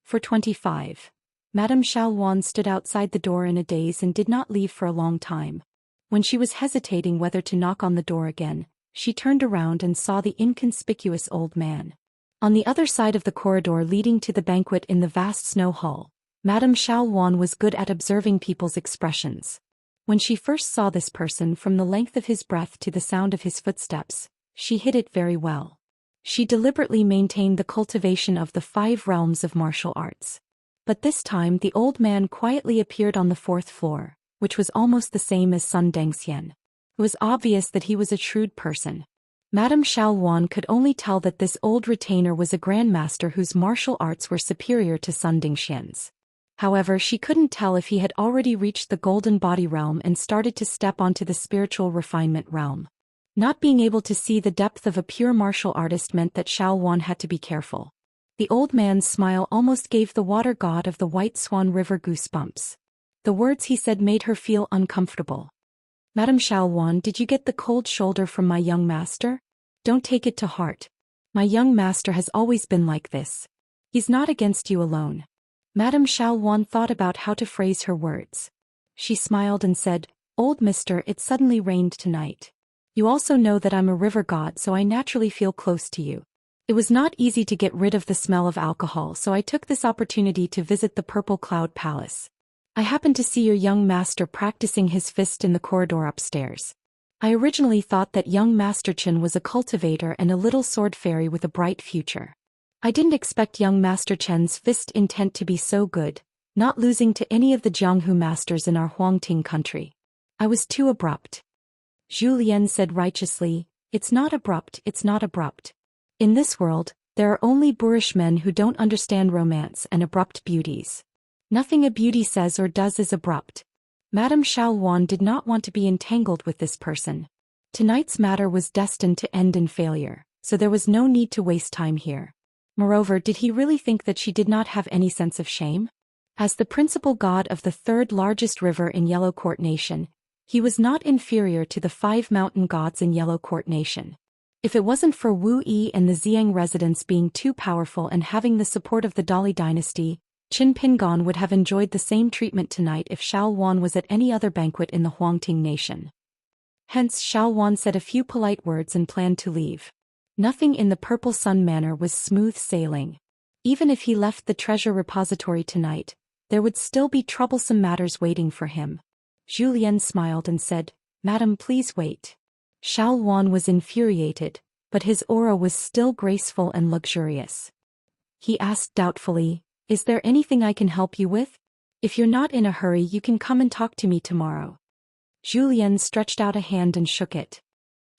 For 25. Madame Xiaowan stood outside the door in a daze and did not leave for a long time. When she was hesitating whether to knock on the door again, she turned around and saw the inconspicuous old man. On the other side of the corridor leading to the banquet in the vast snow hall, Madame Xiaowan was good at observing people's expressions. When she first saw this person, from the length of his breath to the sound of his footsteps, she hid it very well. She deliberately maintained the cultivation of the 5 realms of martial arts. But this time the old man quietly appeared on the 4th floor, which was almost the same as Sun Dengxian. It was obvious that he was a shrewd person. Madame Xiaowan could only tell that this old retainer was a grandmaster whose martial arts were superior to Sun Dengxian's. However, she couldn't tell if he had already reached the golden body realm and started to step onto the spiritual refinement realm. Not being able to see the depth of a pure martial artist meant that Xiaowan had to be careful. The old man's smile almost gave the water god of the White Swan River goosebumps. The words he said made her feel uncomfortable. Madame Xiaowan, did you get the cold shoulder from my young master? Don't take it to heart. My young master has always been like this. He's not against you alone. Madame Xiaowan thought about how to phrase her words. She smiled and said, Old mister, it suddenly rained tonight. You also know that I'm a river god, so I naturally feel close to you. It was not easy to get rid of the smell of alcohol, so I took this opportunity to visit the Purple Cloud Palace. I happened to see your young master practicing his fist in the corridor upstairs. I originally thought that young Master Chen was a cultivator and a little sword fairy with a bright future. I didn't expect young Master Chen's fist intent to be so good, not losing to any of the Jianghu masters in our Huangting country. I was too abrupt. Zhou Xian said righteously, It's not abrupt, it's not abrupt. In this world, there are only boorish men who don't understand romance and abrupt beauties. Nothing a beauty says or does is abrupt. Madame Xiaowan did not want to be entangled with this person. Tonight's matter was destined to end in failure, so there was no need to waste time here. Moreover, did he really think that she did not have any sense of shame? As the principal god of the 3rd largest river in Yellow Court Nation, he was not inferior to the 5 mountain gods in Yellow Court Nation. If it wasn't for Wu Yi and the Xiang residents being too powerful and having the support of the Dali dynasty, Qin Pingon would have enjoyed the same treatment tonight if Xiaowan was at any other banquet in the Huangting nation. Hence Xiaowan said a few polite words and planned to leave. Nothing in the Purple Sun Manor was smooth sailing. Even if he left the treasure repository tonight, there would still be troublesome matters waiting for him. Zhou Xian smiled and said, Madam, please wait. Xiaowan was infuriated, but his aura was still graceful and luxurious. He asked doubtfully, Is there anything I can help you with? If you're not in a hurry, you can come and talk to me tomorrow. Zhou Xian stretched out a hand and shook it.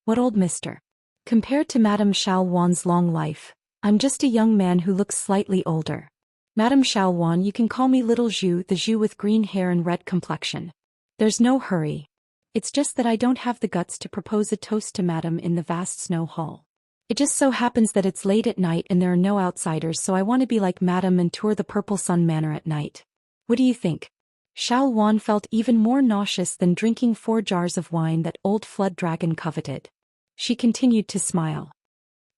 What, old mister? Compared to Madame Xiaowan's long life, I'm just a young man who looks slightly older. Madame Xiaowan, you can call me Little Zhu, the Zhu with green hair and red complexion. There's no hurry. It's just that I don't have the guts to propose a toast to Madame in the vast snow hall. It just so happens that it's late at night and there are no outsiders, so I want to be like Madame and tour the Purple Sun Manor at night. What do you think? Xiaowan felt even more nauseous than drinking 4 jars of wine that old Flood Dragon coveted. She continued to smile.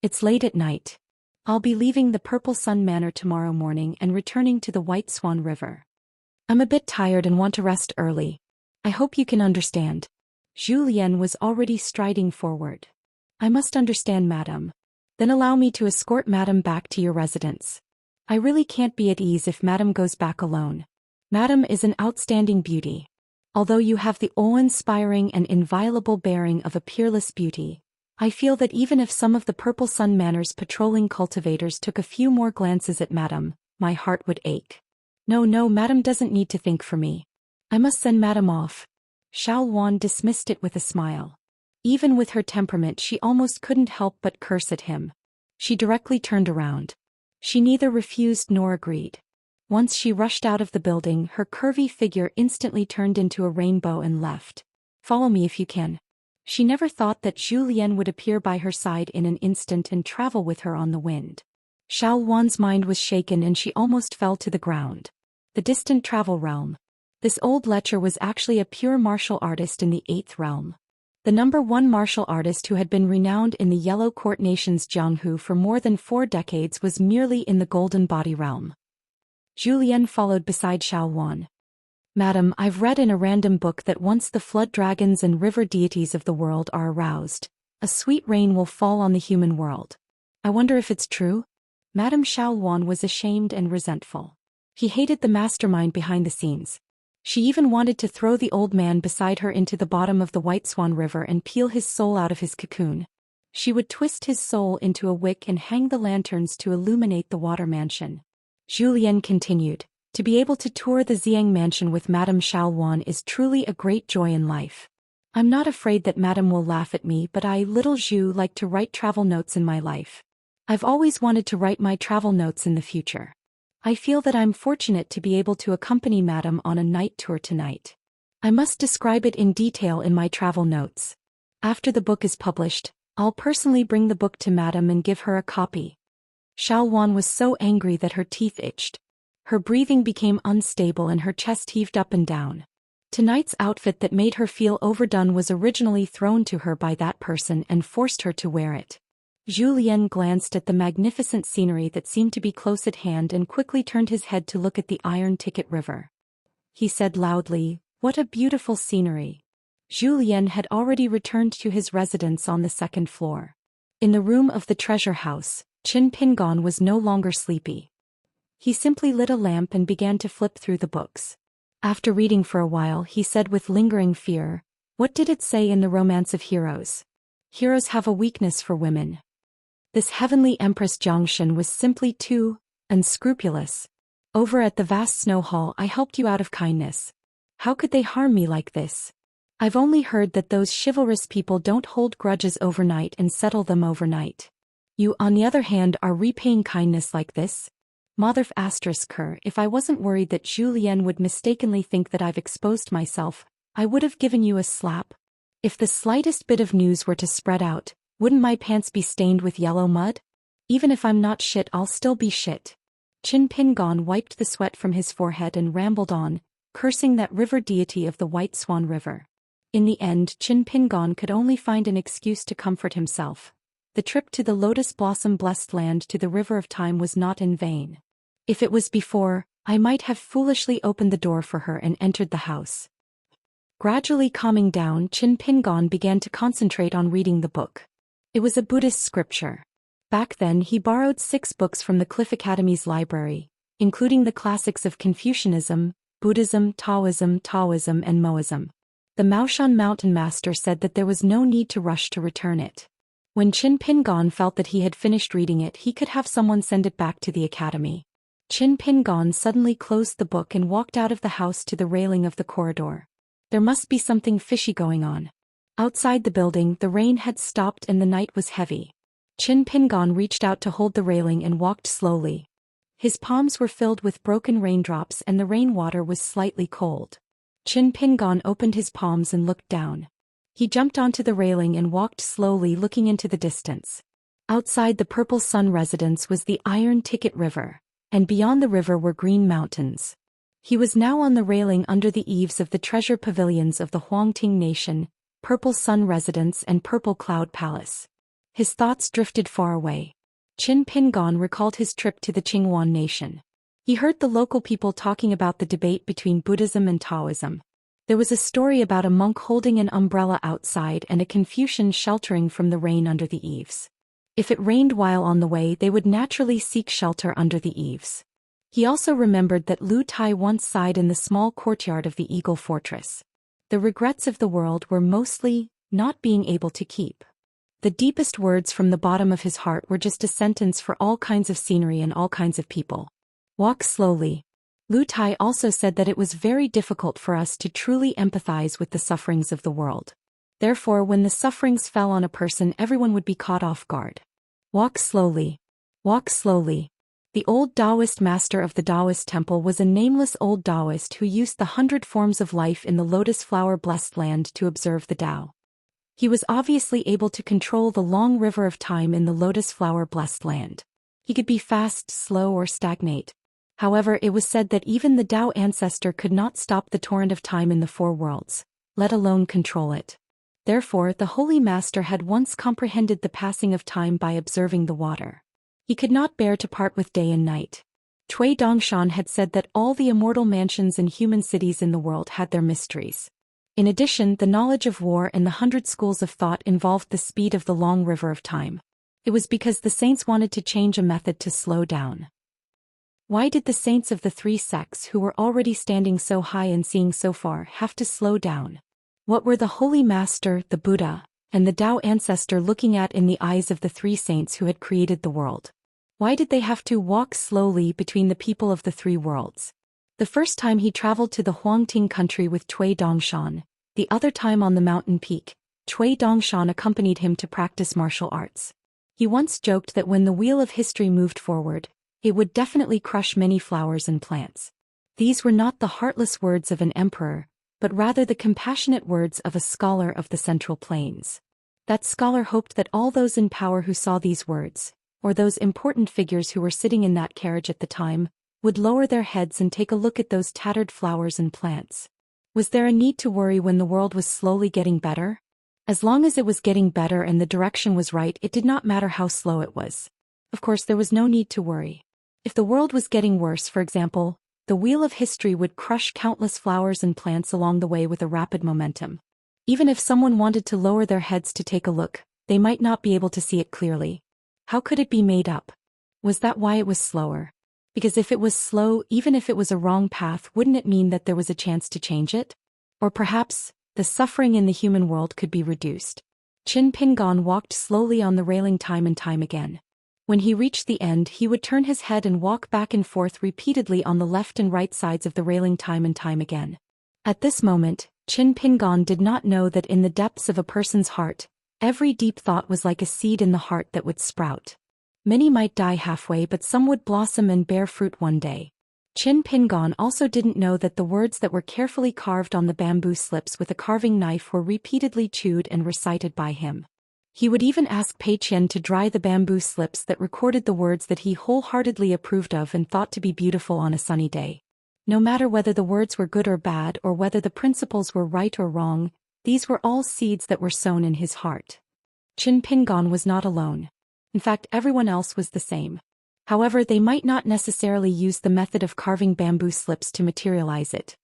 It's late at night. I'll be leaving the Purple Sun Manor tomorrow morning and returning to the White Swan River. I'm a bit tired and want to rest early. I hope you can understand. Zhou Xian was already striding forward. I must understand, Madame. Then allow me to escort Madame back to your residence. I really can't be at ease if Madame goes back alone. Madame is an outstanding beauty. Although you have the awe-inspiring and inviolable bearing of a peerless beauty, I feel that even if some of the Purple Sun Manor's patrolling cultivators took a few more glances at Madame, my heart would ache. No, Madame doesn't need to think for me. I must send Madame off. Xiaowan dismissed it with a smile. Even with her temperament, she almost couldn't help but curse at him. She directly turned around. She neither refused nor agreed. Once she rushed out of the building, her curvy figure instantly turned into a rainbow and left. Follow me if you can. She never thought that Zhou Xian would appear by her side in an instant and travel with her on the wind. Xiaowan's mind was shaken and she almost fell to the ground. The distant travel realm. This old lecher was actually a pure martial artist in the 8th realm. The #1 martial artist who had been renowned in the Yellow Court Nation's Jianghu for more than 4 decades was merely in the Golden Body realm. Zhou Xian followed beside Xiaowan. Madam, I've read in a random book that once the flood dragons and river deities of the world are aroused, a sweet rain will fall on the human world. I wonder if it's true? Madame Xiaowan was ashamed and resentful. He hated the mastermind behind the scenes. She even wanted to throw the old man beside her into the bottom of the White Swan River and peel his soul out of his cocoon. She would twist his soul into a wick and hang the lanterns to illuminate the water mansion. Zhou Xian continued, to be able to tour the Xiang mansion with Madame Xiaowan is truly a great joy in life. I'm not afraid that Madame will laugh at me, but I, little Zhou, like to write travel notes in my life. I've always wanted to write my travel notes in the future. I feel that I'm fortunate to be able to accompany Madame on a night tour tonight. I must describe it in detail in my travel notes. After the book is published, I'll personally bring the book to Madame and give her a copy. Xiaowan was so angry that her teeth itched. Her breathing became unstable and her chest heaved up and down. Tonight's outfit that made her feel overdone was originally thrown to her by that person and forced her to wear it. Zhou Xian glanced at the magnificent scenery that seemed to be close at hand and quickly turned his head to look at the Iron Ticket River. He said loudly, "What a beautiful scenery." Zhou Xian had already returned to his residence on the second floor. In the room of the treasure house, Qin Pingon was no longer sleepy. He simply lit a lamp and began to flip through the books. After reading for a while, he said with lingering fear, "What did it say in the Romance of Heroes? Heroes have a weakness for women." This heavenly Empress Xianxia was simply too unscrupulous. Over at the vast snow hall I helped you out of kindness. How could they harm me like this? I've only heard that those chivalrous people don't hold grudges overnight and settle them overnight. You, on the other hand, are repaying kindness like this? Motherf *her, if I wasn't worried that Zhou Xian would mistakenly think that I've exposed myself, I would have given you a slap. If the slightest bit of news were to spread out, wouldn't my pants be stained with yellow mud? Even if I'm not shit, I'll still be shit. Qin Pingon wiped the sweat from his forehead and rambled on, cursing that river deity of the White Swan River. In the end, Qin Pingon could only find an excuse to comfort himself. The trip to the lotus blossom blessed land to the River of Time was not in vain. If it was before, I might have foolishly opened the door for her and entered the house. Gradually calming down, Qin Pingon began to concentrate on reading the book. It was a Buddhist scripture. Back then he borrowed 6 books from the Cliff Academy's library, including the classics of Confucianism, Buddhism, Taoism, and Moism. The Maoshan Mountain Master said that there was no need to rush to return it. When Qin Pingon felt that he had finished reading it, he could have someone send it back to the academy. Qin Pingon suddenly closed the book and walked out of the house to the railing of the corridor. There must be something fishy going on. Outside the building, the rain had stopped and the night was heavy. Qin Pingon reached out to hold the railing and walked slowly. His palms were filled with broken raindrops and the rainwater was slightly cold. Qin Pingon opened his palms and looked down. He jumped onto the railing and walked slowly, looking into the distance. Outside the Purple Sun residence was the Iron Ticket River, and beyond the river were green mountains. He was now on the railing under the eaves of the treasure pavilions of the Huangting Nation, Purple Sun Residence and Purple Cloud Palace. His thoughts drifted far away. Qin Pingon recalled his trip to the Qinghuan Nation. He heard the local people talking about the debate between Buddhism and Taoism. There was a story about a monk holding an umbrella outside and a Confucian sheltering from the rain under the eaves. If it rained while on the way, they would naturally seek shelter under the eaves. He also remembered that Lu Tai once sighed in the small courtyard of the Eagle Fortress. The regrets of the world were mostly not being able to keep. The deepest words from the bottom of his heart were just a sentence for all kinds of scenery and all kinds of people. Walk slowly. Lu Tai also said that it was very difficult for us to truly empathize with the sufferings of the world. Therefore, when the sufferings fell on a person, everyone would be caught off guard. Walk slowly. Walk slowly. The old Taoist master of the Taoist temple was a nameless old Taoist who used the 100 forms of life in the lotus flower blessed land to observe the Tao. He was obviously able to control the long river of time in the lotus flower blessed land. He could be fast, slow, or stagnate. However, it was said that even the Tao ancestor could not stop the torrent of time in the 4 worlds, let alone control it. Therefore, the Holy Master had once comprehended the passing of time by observing the water. He could not bear to part with day and night. Cui Dongshan had said that all the immortal mansions and human cities in the world had their mysteries. In addition, the knowledge of war and the 100 schools of thought involved the speed of the long river of time. It was because the saints wanted to change a method to slow down. Why did the saints of the three sects who were already standing so high and seeing so far have to slow down? What were the Holy Master, the Buddha, and the Tao ancestor looking at in the eyes of the three saints who had created the world? Why did they have to walk slowly between the people of the three worlds? The first time he traveled to the Huangting country with Cui Dongshan, the other time on the mountain peak, Cui Dongshan accompanied him to practice martial arts. He once joked that when the wheel of history moved forward, it would definitely crush many flowers and plants. These were not the heartless words of an emperor, but rather the compassionate words of a scholar of the Central Plains. That scholar hoped that all those in power who saw these words, or those important figures who were sitting in that carriage at the time, would lower their heads and take a look at those tattered flowers and plants. Was there a need to worry when the world was slowly getting better? As long as it was getting better and the direction was right, it did not matter how slow it was. Of course, there was no need to worry. If the world was getting worse, for example, the wheel of history would crush countless flowers and plants along the way with a rapid momentum. Even if someone wanted to lower their heads to take a look, they might not be able to see it clearly. How could it be made up? Was that why it was slower? Because if it was slow, even if it was a wrong path, wouldn't it mean that there was a chance to change it? Or perhaps, the suffering in the human world could be reduced. Qin Pingon walked slowly on the railing time and time again. When he reached the end, he would turn his head and walk back and forth repeatedly on the left and right sides of the railing time and time again. At this moment, Qin Pingon did not know that in the depths of a person's heart, every deep thought was like a seed in the heart that would sprout. Many might die halfway, but some would blossom and bear fruit one day. Qin Pingon also didn't know that the words that were carefully carved on the bamboo slips with a carving knife were repeatedly chewed and recited by him. He would even ask Pei Qian to dry the bamboo slips that recorded the words that he wholeheartedly approved of and thought to be beautiful on a sunny day. No matter whether the words were good or bad or whether the principles were right or wrong, these were all seeds that were sown in his heart. Qin Pingon was not alone. In fact, everyone else was the same. However, they might not necessarily use the method of carving bamboo slips to materialize it.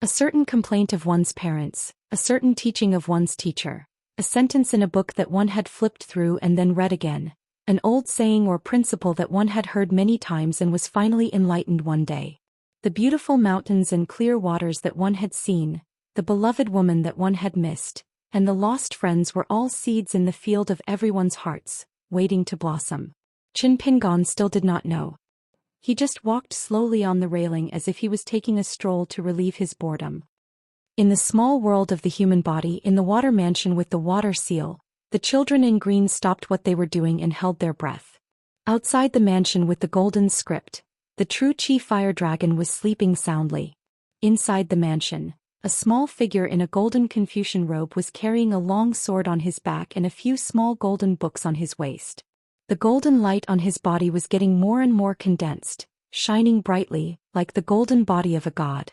A certain complaint of one's parents, a certain teaching of one's teacher, a sentence in a book that one had flipped through and then read again, an old saying or principle that one had heard many times and was finally enlightened one day. The beautiful mountains and clear waters that one had seen, the beloved woman that one had missed, and the lost friends were all seeds in the field of everyone's hearts, waiting to blossom. Qin Pingon still did not know. He just walked slowly on the railing as if he was taking a stroll to relieve his boredom. In the small world of the human body in the water mansion with the water seal, the children in green stopped what they were doing and held their breath. Outside the mansion with the golden script, the true Qi fire dragon was sleeping soundly. Inside the mansion, a small figure in a golden Confucian robe was carrying a long sword on his back and a few small golden books on his waist. The golden light on his body was getting more and more condensed, shining brightly, like the golden body of a god.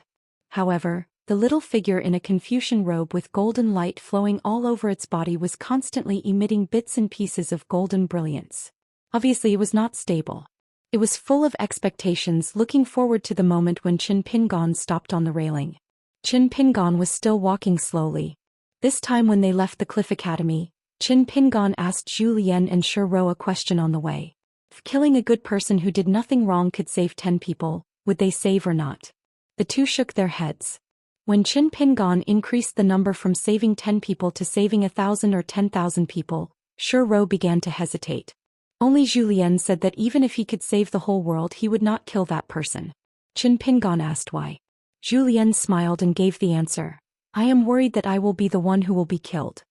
However, the little figure in a Confucian robe with golden light flowing all over its body was constantly emitting bits and pieces of golden brilliance. Obviously, it was not stable. It was full of expectations, looking forward to the moment when Qin Pingon stopped on the railing. Qin Pingon was still walking slowly. This time when they left the Cliff Academy, Qin Pingon asked Zhou Xian and Shi Ro a question on the way. If killing a good person who did nothing wrong could save 10 people, would they save or not? The two shook their heads. When Qin Pingon increased the number from saving 10 people to saving 1,000 or 10,000 people, Shi Ro began to hesitate. Only Zhou Xian said that even if he could save the whole world, he would not kill that person. Qin Pingon asked why. Zhou Xian smiled and gave the answer. I am worried that I will be the one who will be killed.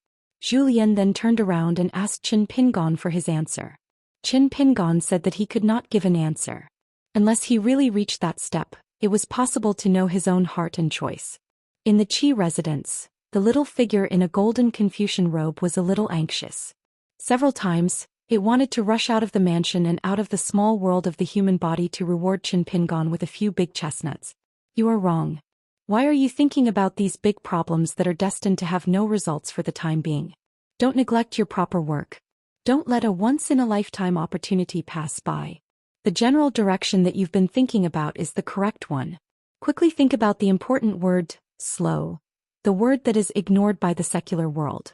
Zhou Xian then turned around and asked Qin Pingon for his answer. Qin Pingon said that he could not give an answer. Unless he really reached that step, it was possible to know his own heart and choice. In the Qi residence, the little figure in a golden Confucian robe was a little anxious. Several times, it wanted to rush out of the mansion and out of the small world of the human body to reward Qin Pingon with a few big chestnuts. You are wrong. Why are you thinking about these big problems that are destined to have no results for the time being? Don't neglect your proper work. Don't let a once-in-a-lifetime opportunity pass by. The general direction that you've been thinking about is the correct one. Quickly think about the important word, slow. The word that is ignored by the secular world.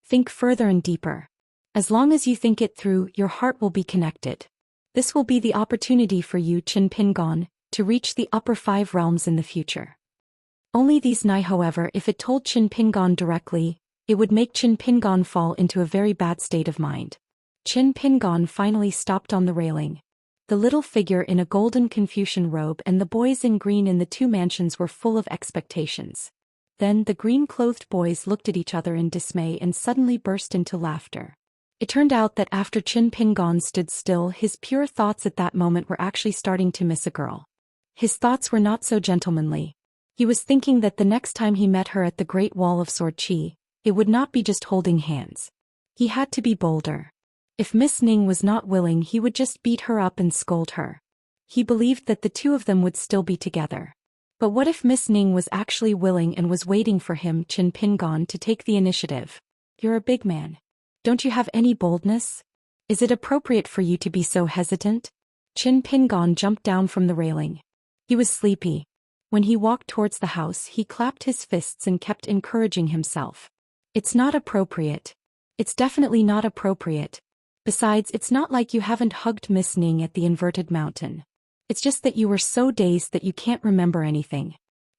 Think further and deeper. As long as you think it through, your heart will be connected. This will be the opportunity for you, Qin Pingon, to reach the upper 5 realms in the future. Only these Nai, however, if it told Qin Pingon directly, it would make Qin Pingon fall into a very bad state of mind. Qin Pingon finally stopped on the railing. The little figure in a golden Confucian robe and the boys in green in the 2 mansions were full of expectations. Then the green-clothed boys looked at each other in dismay and suddenly burst into laughter. It turned out that after Qin Pingon stood still, his pure thoughts at that moment were actually starting to miss a girl. His thoughts were not so gentlemanly. He was thinking that the next time he met her at the Great Wall of Sword Qi, it would not be just holding hands. He had to be bolder. If Miss Ning was not willing, he would just beat her up and scold her. He believed that the 2 of them would still be together. But what if Miss Ning was actually willing and was waiting for him, Qin Pingon, to take the initiative? You're a big man. Don't you have any boldness? Is it appropriate for you to be so hesitant? Qin Pingon jumped down from the railing. He was sleepy. When he walked towards the house, he clapped his fists and kept encouraging himself. It's not appropriate. It's definitely not appropriate. Besides, it's not like you haven't hugged Miss Ning at the inverted mountain. It's just that you were so dazed that you can't remember anything.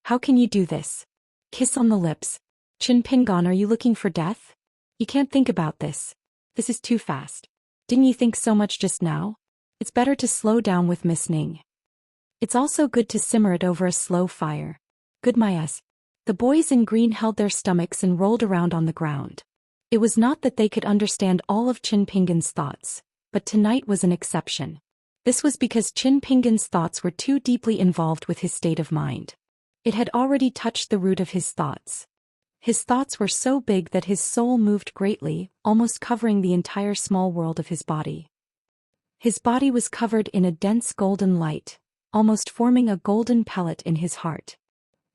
How can you do this? Kiss on the lips. Qin Pingon, are you looking for death? You can't think about this. This is too fast. Didn't you think so much just now? It's better to slow down with Miss Ning. It's also good to simmer it over a slow fire. Good Mayas. The boys in green held their stomachs and rolled around on the ground. It was not that they could understand all of Qin Pingon's thoughts, but tonight was an exception. This was because Qin Pingon's thoughts were too deeply involved with his state of mind. It had already touched the root of his thoughts. His thoughts were so big that his soul moved greatly, almost covering the entire small world of his body. His body was covered in a dense golden light, almost forming a golden pellet in his heart.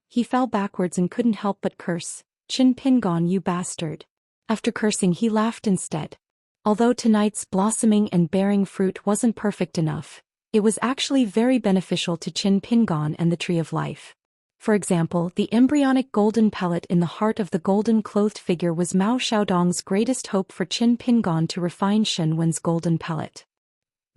He fell backwards and couldn't help but curse, "Qin Pingon, you bastard." After cursing, he laughed instead. Although tonight's blossoming and bearing fruit wasn't perfect enough, it was actually very beneficial to Qin Pingon and the Tree of Life. For example, the embryonic golden pellet in the heart of the golden-clothed figure was Mao Xiaodong's greatest hope for Qin Pingon to refine Shen Wen's golden pellet.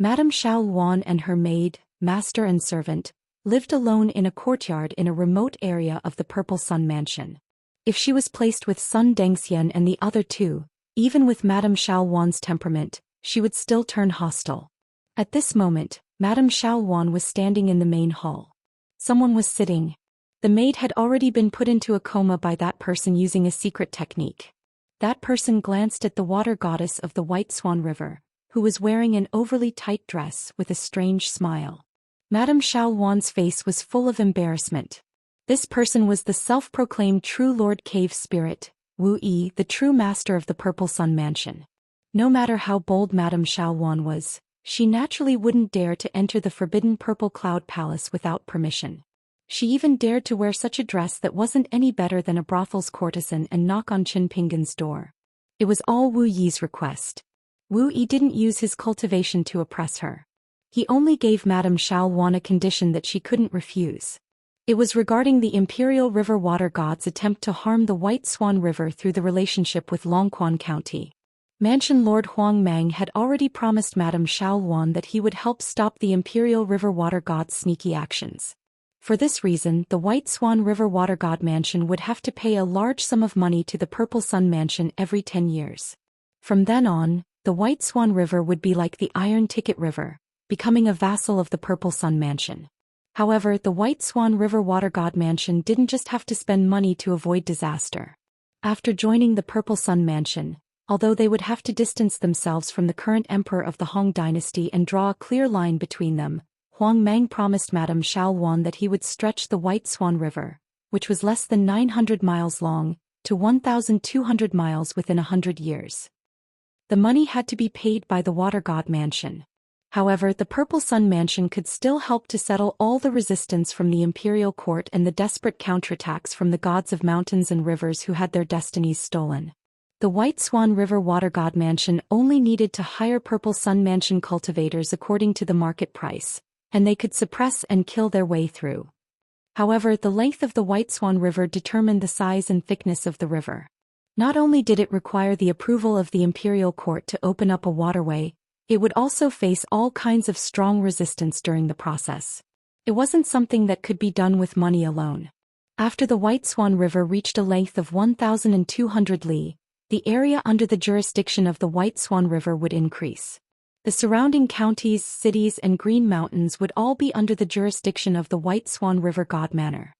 Madame Xiao Wan and her maid, master and servant, lived alone in a courtyard in a remote area of the Purple Sun Mansion. If she was placed with Sun Dengxian and the other 2, even with Madame Xiao Wan's temperament, she would still turn hostile. At this moment, Madame Xiao Wan was standing in the main hall. Someone was sitting. The maid had already been put into a coma by that person using a secret technique. That person glanced at the water goddess of the White Swan River, who was wearing an overly tight dress with a strange smile. Madame Xiao Wan's face was full of embarrassment. This person was the self-proclaimed true Lord Cave Spirit, Wu Yi, the true master of the Purple Sun Mansion. No matter how bold Madame Xiao Wan was, she naturally wouldn't dare to enter the forbidden Purple Cloud Palace without permission. She even dared to wear such a dress that wasn't any better than a brothel's courtesan and knock on Qin Pingon's door. It was all Wu Yi's request. Wu Yi didn't use his cultivation to oppress her. He only gave Madame Xiao Wan a condition that she couldn't refuse. It was regarding the Imperial River Water God's attempt to harm the White Swan River through the relationship with Longquan County. Mansion Lord Huang Mang had already promised Madame Xiao Wan that he would help stop the Imperial River Water God's sneaky actions. For this reason, the White Swan River Water God Mansion would have to pay a large sum of money to the Purple Sun Mansion every 10 years. From then on, the White Swan River would be like the Iron Ticket River, becoming a vassal of the Purple Sun Mansion. However, the White Swan River Water God Mansion didn't just have to spend money to avoid disaster. After joining the Purple Sun Mansion, although they would have to distance themselves from the current emperor of the Hong dynasty and draw a clear line between them, Huang Mang promised Madame Xiao Wan that he would stretch the White Swan River, which was less than 900 miles long, to 1,200 miles within 100 years. The money had to be paid by the Water God Mansion. However, the Purple Sun Mansion could still help to settle all the resistance from the imperial court and the desperate counterattacks from the gods of mountains and rivers who had their destinies stolen. The White Swan River Water God Mansion only needed to hire Purple Sun Mansion cultivators according to the market price, and they could suppress and kill their way through. However, the length of the White Swan River determined the size and thickness of the river. Not only did it require the approval of the imperial court to open up a waterway, it would also face all kinds of strong resistance during the process. It wasn't something that could be done with money alone. After the White Swan River reached a length of 1,200 li, the area under the jurisdiction of the White Swan River would increase. The surrounding counties, cities, and Green Mountains would all be under the jurisdiction of the White Swan River God Manor.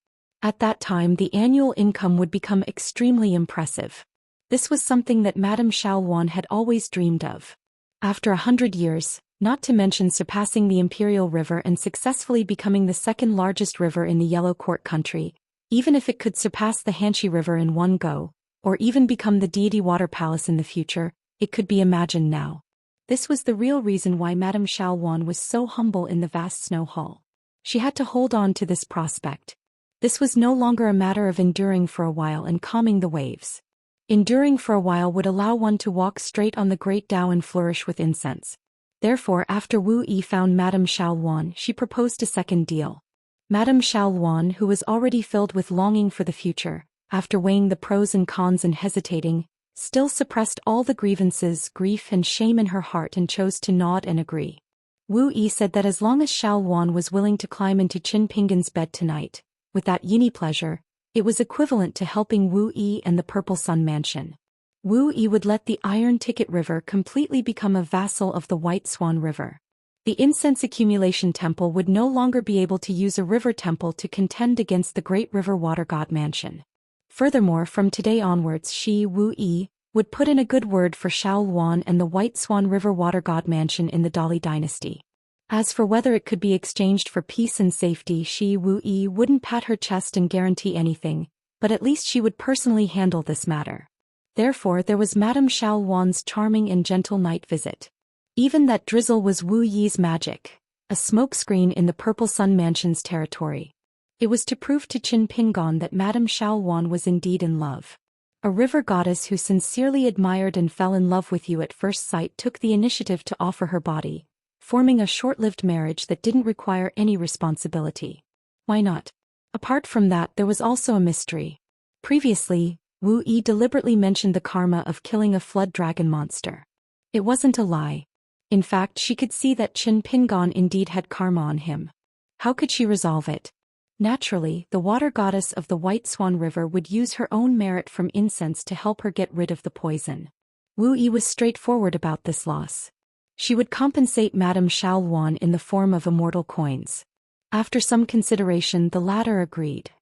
At that time, the annual income would become extremely impressive. This was something that Madame Xiaowan had always dreamed of. After 100 years, not to mention surpassing the Imperial River and successfully becoming the second largest river in the Yellow Court country, even if it could surpass the Hanxi River in one go, or even become the deity water palace in the future, it could be imagined now. This was the real reason why Madame Xiaowan was so humble in the vast snow hall. She had to hold on to this prospect. This was no longer a matter of enduring for a while and calming the waves. Enduring for a while would allow one to walk straight on the great Tao and flourish with incense. Therefore, after Wu Yi found Madame Xiaowan, she proposed a second deal. Madame Xiaowan, who was already filled with longing for the future, after weighing the pros and cons and hesitating, still suppressed all the grievances, grief and shame in her heart and chose to nod and agree. Wu Yi said that as long as Xiaowan was willing to climb into Qin Pingan's bed tonight, with that yini pleasure, it was equivalent to helping Wu Yi and the Purple Sun Mansion. Wu Yi would let the Iron Ticket River completely become a vassal of the White Swan River. The incense accumulation temple would no longer be able to use a river temple to contend against the Great River Water God Mansion. Furthermore, from today onwards she, Wu Yi, would put in a good word for Xiaowan and the White Swan River Water God Mansion in the Dali dynasty. As for whether it could be exchanged for peace and safety, she, Wu Yi, wouldn't pat her chest and guarantee anything, but at least she would personally handle this matter. Therefore, there was Madame Xiaowan's charming and gentle night visit. Even that drizzle was Wu Yi's magic, a smokescreen in the Purple Sun Mansion's territory. It was to prove to Qin Pingan that Madame Xiaowan was indeed in love. A river goddess who sincerely admired and fell in love with you at first sight took the initiative to offer her body, forming a short-lived marriage that didn't require any responsibility. Why not? Apart from that, there was also a mystery. Previously, Wu Yi deliberately mentioned the karma of killing a flood dragon monster. It wasn't a lie. In fact, she could see that Qin Pingan indeed had karma on him. How could she resolve it? Naturally, the water goddess of the White Swan River would use her own merit from incense to help her get rid of the poison. Wu Yi was straightforward about this loss. She would compensate Madame Xiaowan in the form of immortal coins. After some consideration, the latter agreed.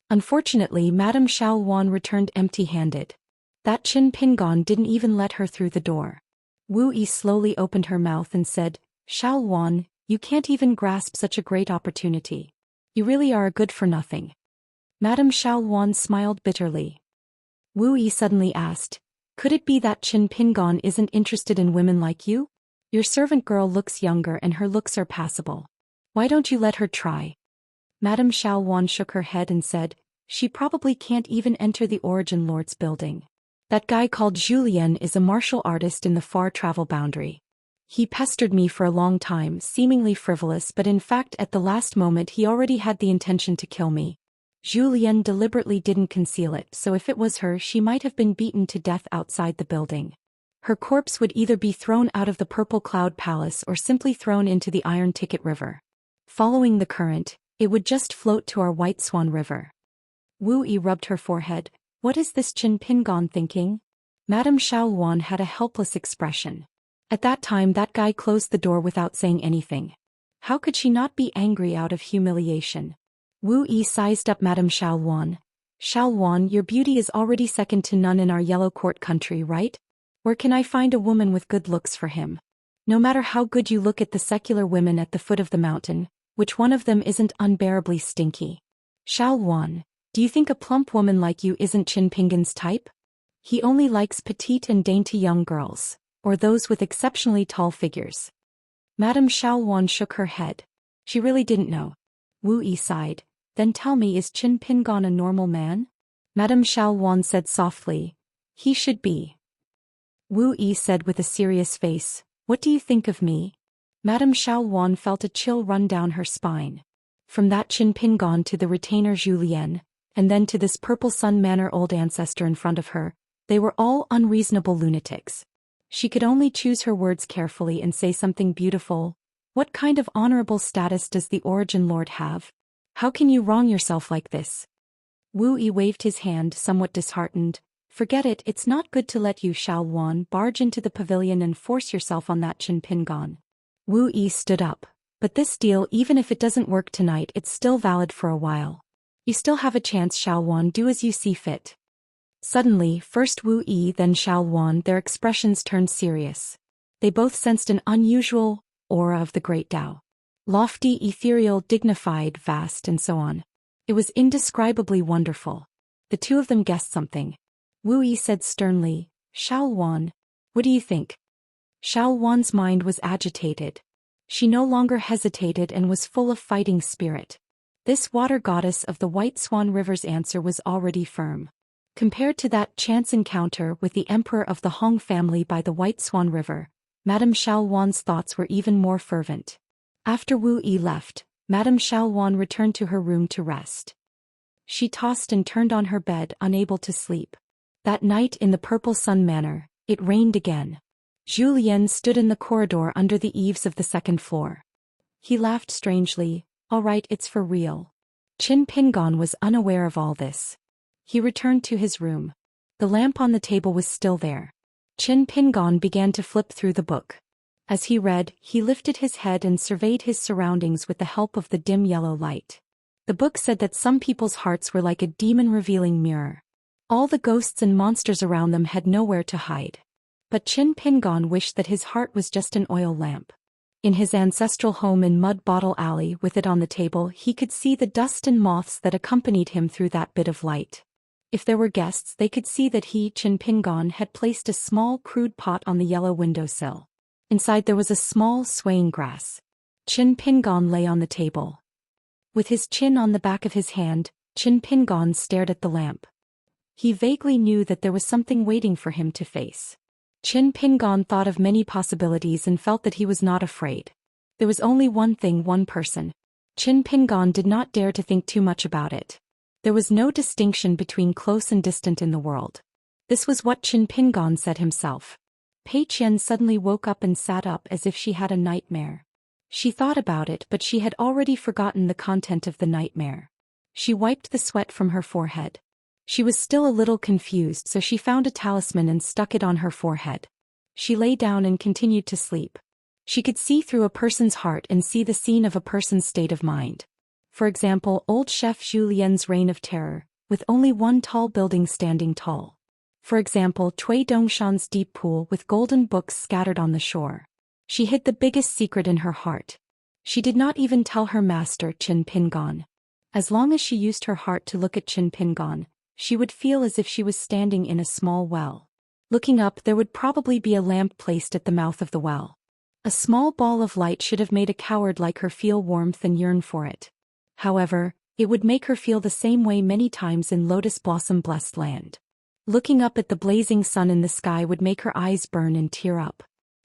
Unfortunately, Madame Xiaowan returned empty-handed. That Qin Pingan didn't even let her through the door. Wu Yi slowly opened her mouth and said, "Xiaowan, you can't even grasp such a great opportunity. You really are a good-for-nothing." Madame Xiaowan smiled bitterly. Wu Yi suddenly asked, "Could it be that Qin Pingan isn't interested in women like you? Your servant girl looks younger and her looks are passable. Why don't you let her try?" Madame Xiaowan shook her head and said, "She probably can't even enter the Origin Lord's building. That guy called Zhou Xian is a martial artist in the far travel boundary. He pestered me for a long time, seemingly frivolous, but in fact at the last moment he already had the intention to kill me. Zhou Xian deliberately didn't conceal it, so if it was her, she might have been beaten to death outside the building. Her corpse would either be thrown out of the Purple Cloud Palace or simply thrown into the Iron Ticket River. Following the current, it would just float to our White Swan River." Wu Yi rubbed her forehead. What is this Qin Pingan thinking? Madame Xiaowan had a helpless expression. At that time that guy closed the door without saying anything. How could she not be angry out of humiliation? Wu Yi sized up Madame Xiaowan. "Xiaowan, your beauty is already second to none in our Yellow Court country, right? Where can I find a woman with good looks for him? No matter how good you look at the secular women at the foot of the mountain, which one of them isn't unbearably stinky? Xiaowan, do you think a plump woman like you isn't Qin Pingan's type? He only likes petite and dainty young girls, or those with exceptionally tall figures." Madame Xiaowan shook her head. She really didn't know. Wu Yi sighed. "Then tell me, is Qin Pingan a normal man?" Madame Xiaowan said softly, He should be. Wu Yi said with a serious face, "What do you think of me?" Madame Xiaowan felt a chill run down her spine. From that Qin Pingon to the retainer Zhou Xian, and then to this Purple Sun Manor old ancestor in front of her, they were all unreasonable lunatics. She could only choose her words carefully and say something beautiful. What kind of honorable status does the Origin Lord have? How can you wrong yourself like this? Wu Yi waved his hand, somewhat disheartened. Forget it, it's not good to let you Xiaowan barge into the pavilion and force yourself on that Qin Pingon. Wu Yi stood up. But this deal, even if it doesn't work tonight, it's still valid for a while. You still have a chance, Xiaowan, do as you see fit. Suddenly, first Wu Yi then Xiaowan, their expressions turned serious. They both sensed an unusual aura of the great Tao. Lofty, ethereal, dignified, vast, and so on. It was indescribably wonderful. The two of them guessed something. Wu Yi said sternly, "Xiaowan, what do you think?" Xiaowan's mind was agitated. She no longer hesitated and was full of fighting spirit. This water goddess of the White Swan River's answer was already firm. Compared to that chance encounter with the emperor of the Hong family by the White Swan River, Madame Xiaowan's thoughts were even more fervent. After Wu Yi left, Madame Xiaowan returned to her room to rest. She tossed and turned on her bed, unable to sleep. That night in the Purple Sun Manor, it rained again. Zhou Xian stood in the corridor under the eaves of the second floor. He laughed strangely. "All right, it's for real." Qin Pingon was unaware of all this. He returned to his room. The lamp on the table was still there. Qin Pingon began to flip through the book. As he read, he lifted his head and surveyed his surroundings with the help of the dim yellow light. The book said that some people's hearts were like a demon-revealing mirror. All the ghosts and monsters around them had nowhere to hide. But Qin Pingon wished that his heart was just an oil lamp. In his ancestral home in Mud Bottle Alley with it on the table, he could see the dust and moths that accompanied him through that bit of light. If there were guests, they could see that he, Qin Pingon, had placed a small crude pot on the yellow windowsill. Inside there was a small swaying grass. Qin Pingon lay on the table. With his chin on the back of his hand, Qin Pingon stared at the lamp. He vaguely knew that there was something waiting for him to face. Qin Pingon thought of many possibilities and felt that he was not afraid. There was only one thing, one person. Qin Pingon did not dare to think too much about it. There was no distinction between close and distant in the world. This was what Qin Pingon said himself. Pei Qian suddenly woke up and sat up as if she had a nightmare. She thought about it, but she had already forgotten the content of the nightmare. She wiped the sweat from her forehead. She was still a little confused, so she found a talisman and stuck it on her forehead. She lay down and continued to sleep. She could see through a person's heart and see the scene of a person's state of mind. For example, old Chef Zhu Lian's reign of terror, with only one tall building standing tall. For example, Cui Dongshan's deep pool with golden books scattered on the shore. She hid the biggest secret in her heart. She did not even tell her master, Qin Pingon. As long as she used her heart to look at Qin Pingon, she would feel as if she was standing in a small well. Looking up, there would probably be a lamp placed at the mouth of the well. A small ball of light should have made a coward like her feel warmth and yearn for it. However, it would make her feel the same way many times in Lotus Blossom Blessed Land. Looking up at the blazing sun in the sky would make her eyes burn and tear up.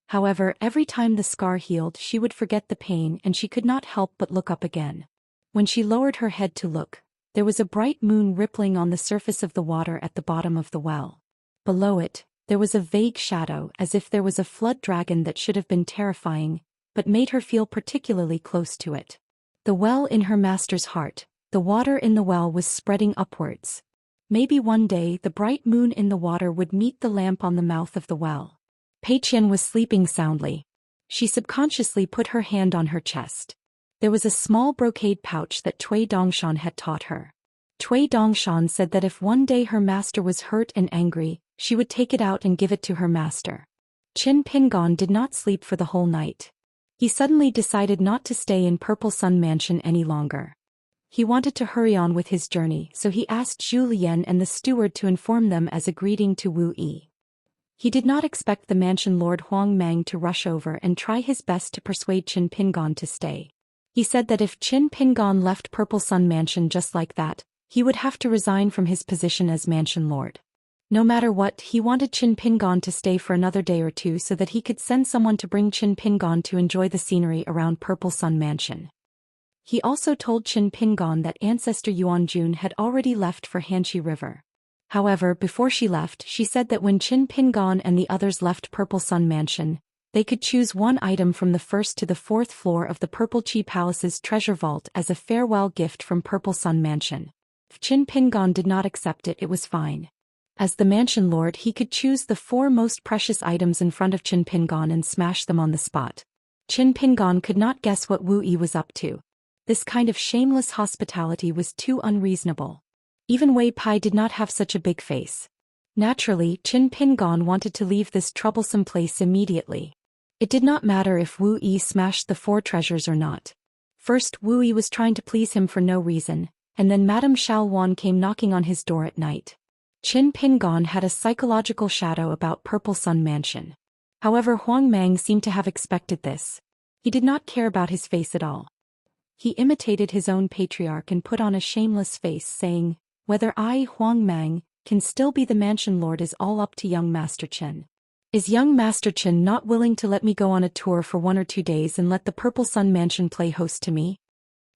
However, every time the scar healed, she would forget the pain and she could not help but look up again. When she lowered her head to look, there was a bright moon rippling on the surface of the water at the bottom of the well. Below it, there was a vague shadow, as if there was a flood dragon that should have been terrifying, but made her feel particularly close to it. The well in her master's heart, the water in the well was spreading upwards. Maybe one day the bright moon in the water would meet the lamp on the mouth of the well. Pei Qian was sleeping soundly. She subconsciously put her hand on her chest. There was a small brocade pouch that Cui Dongshan had taught her. Cui Dongshan said that if one day her master was hurt and angry, she would take it out and give it to her master. Qin Pingon did not sleep for the whole night. He suddenly decided not to stay in Purple Sun Mansion any longer. He wanted to hurry on with his journey, so he asked Zhu Lian and the steward to inform them as a greeting to Wu Yi. He did not expect the mansion lord Huang Mang to rush over and try his best to persuade Qin Pingon to stay. He said that if Qin Pingon left Purple Sun Mansion just like that, he would have to resign from his position as mansion lord. No matter what, he wanted Qin Pingon to stay for another day or two so that he could send someone to bring Qin Pingon to enjoy the scenery around Purple Sun Mansion. He also told Qin Pingon that ancestor Yuanjun had already left for Hanxi River. However, before she left, she said that when Qin Pingon and the others left Purple Sun Mansion, they could choose one item from the first to the fourth floor of the Purple Chi Palace's treasure vault as a farewell gift from Purple Sun Mansion. If Qin Pingon did not accept it, it was fine. As the mansion lord, he could choose the 4 most precious items in front of Qin Pingon and smash them on the spot. Qin Pingon could not guess what Wu Yi was up to. This kind of shameless hospitality was too unreasonable. Even Wei Pai did not have such a big face. Naturally, Qin Pingon wanted to leave this troublesome place immediately. It did not matter if Wu Yi smashed the 4 treasures or not. First, Wu Yi was trying to please him for no reason, and then Madame Xiaowan came knocking on his door at night. Qin Pingon had a psychological shadow about Purple Sun Mansion. However, Huang Mang seemed to have expected this. He did not care about his face at all. He imitated his own patriarch and put on a shameless face, saying, "Whether I, Huang Mang, can still be the mansion lord is all up to young Master Chen. Is young Master Chen not willing to let me go on a tour for 1 or 2 days and let the Purple Sun Mansion play host to me?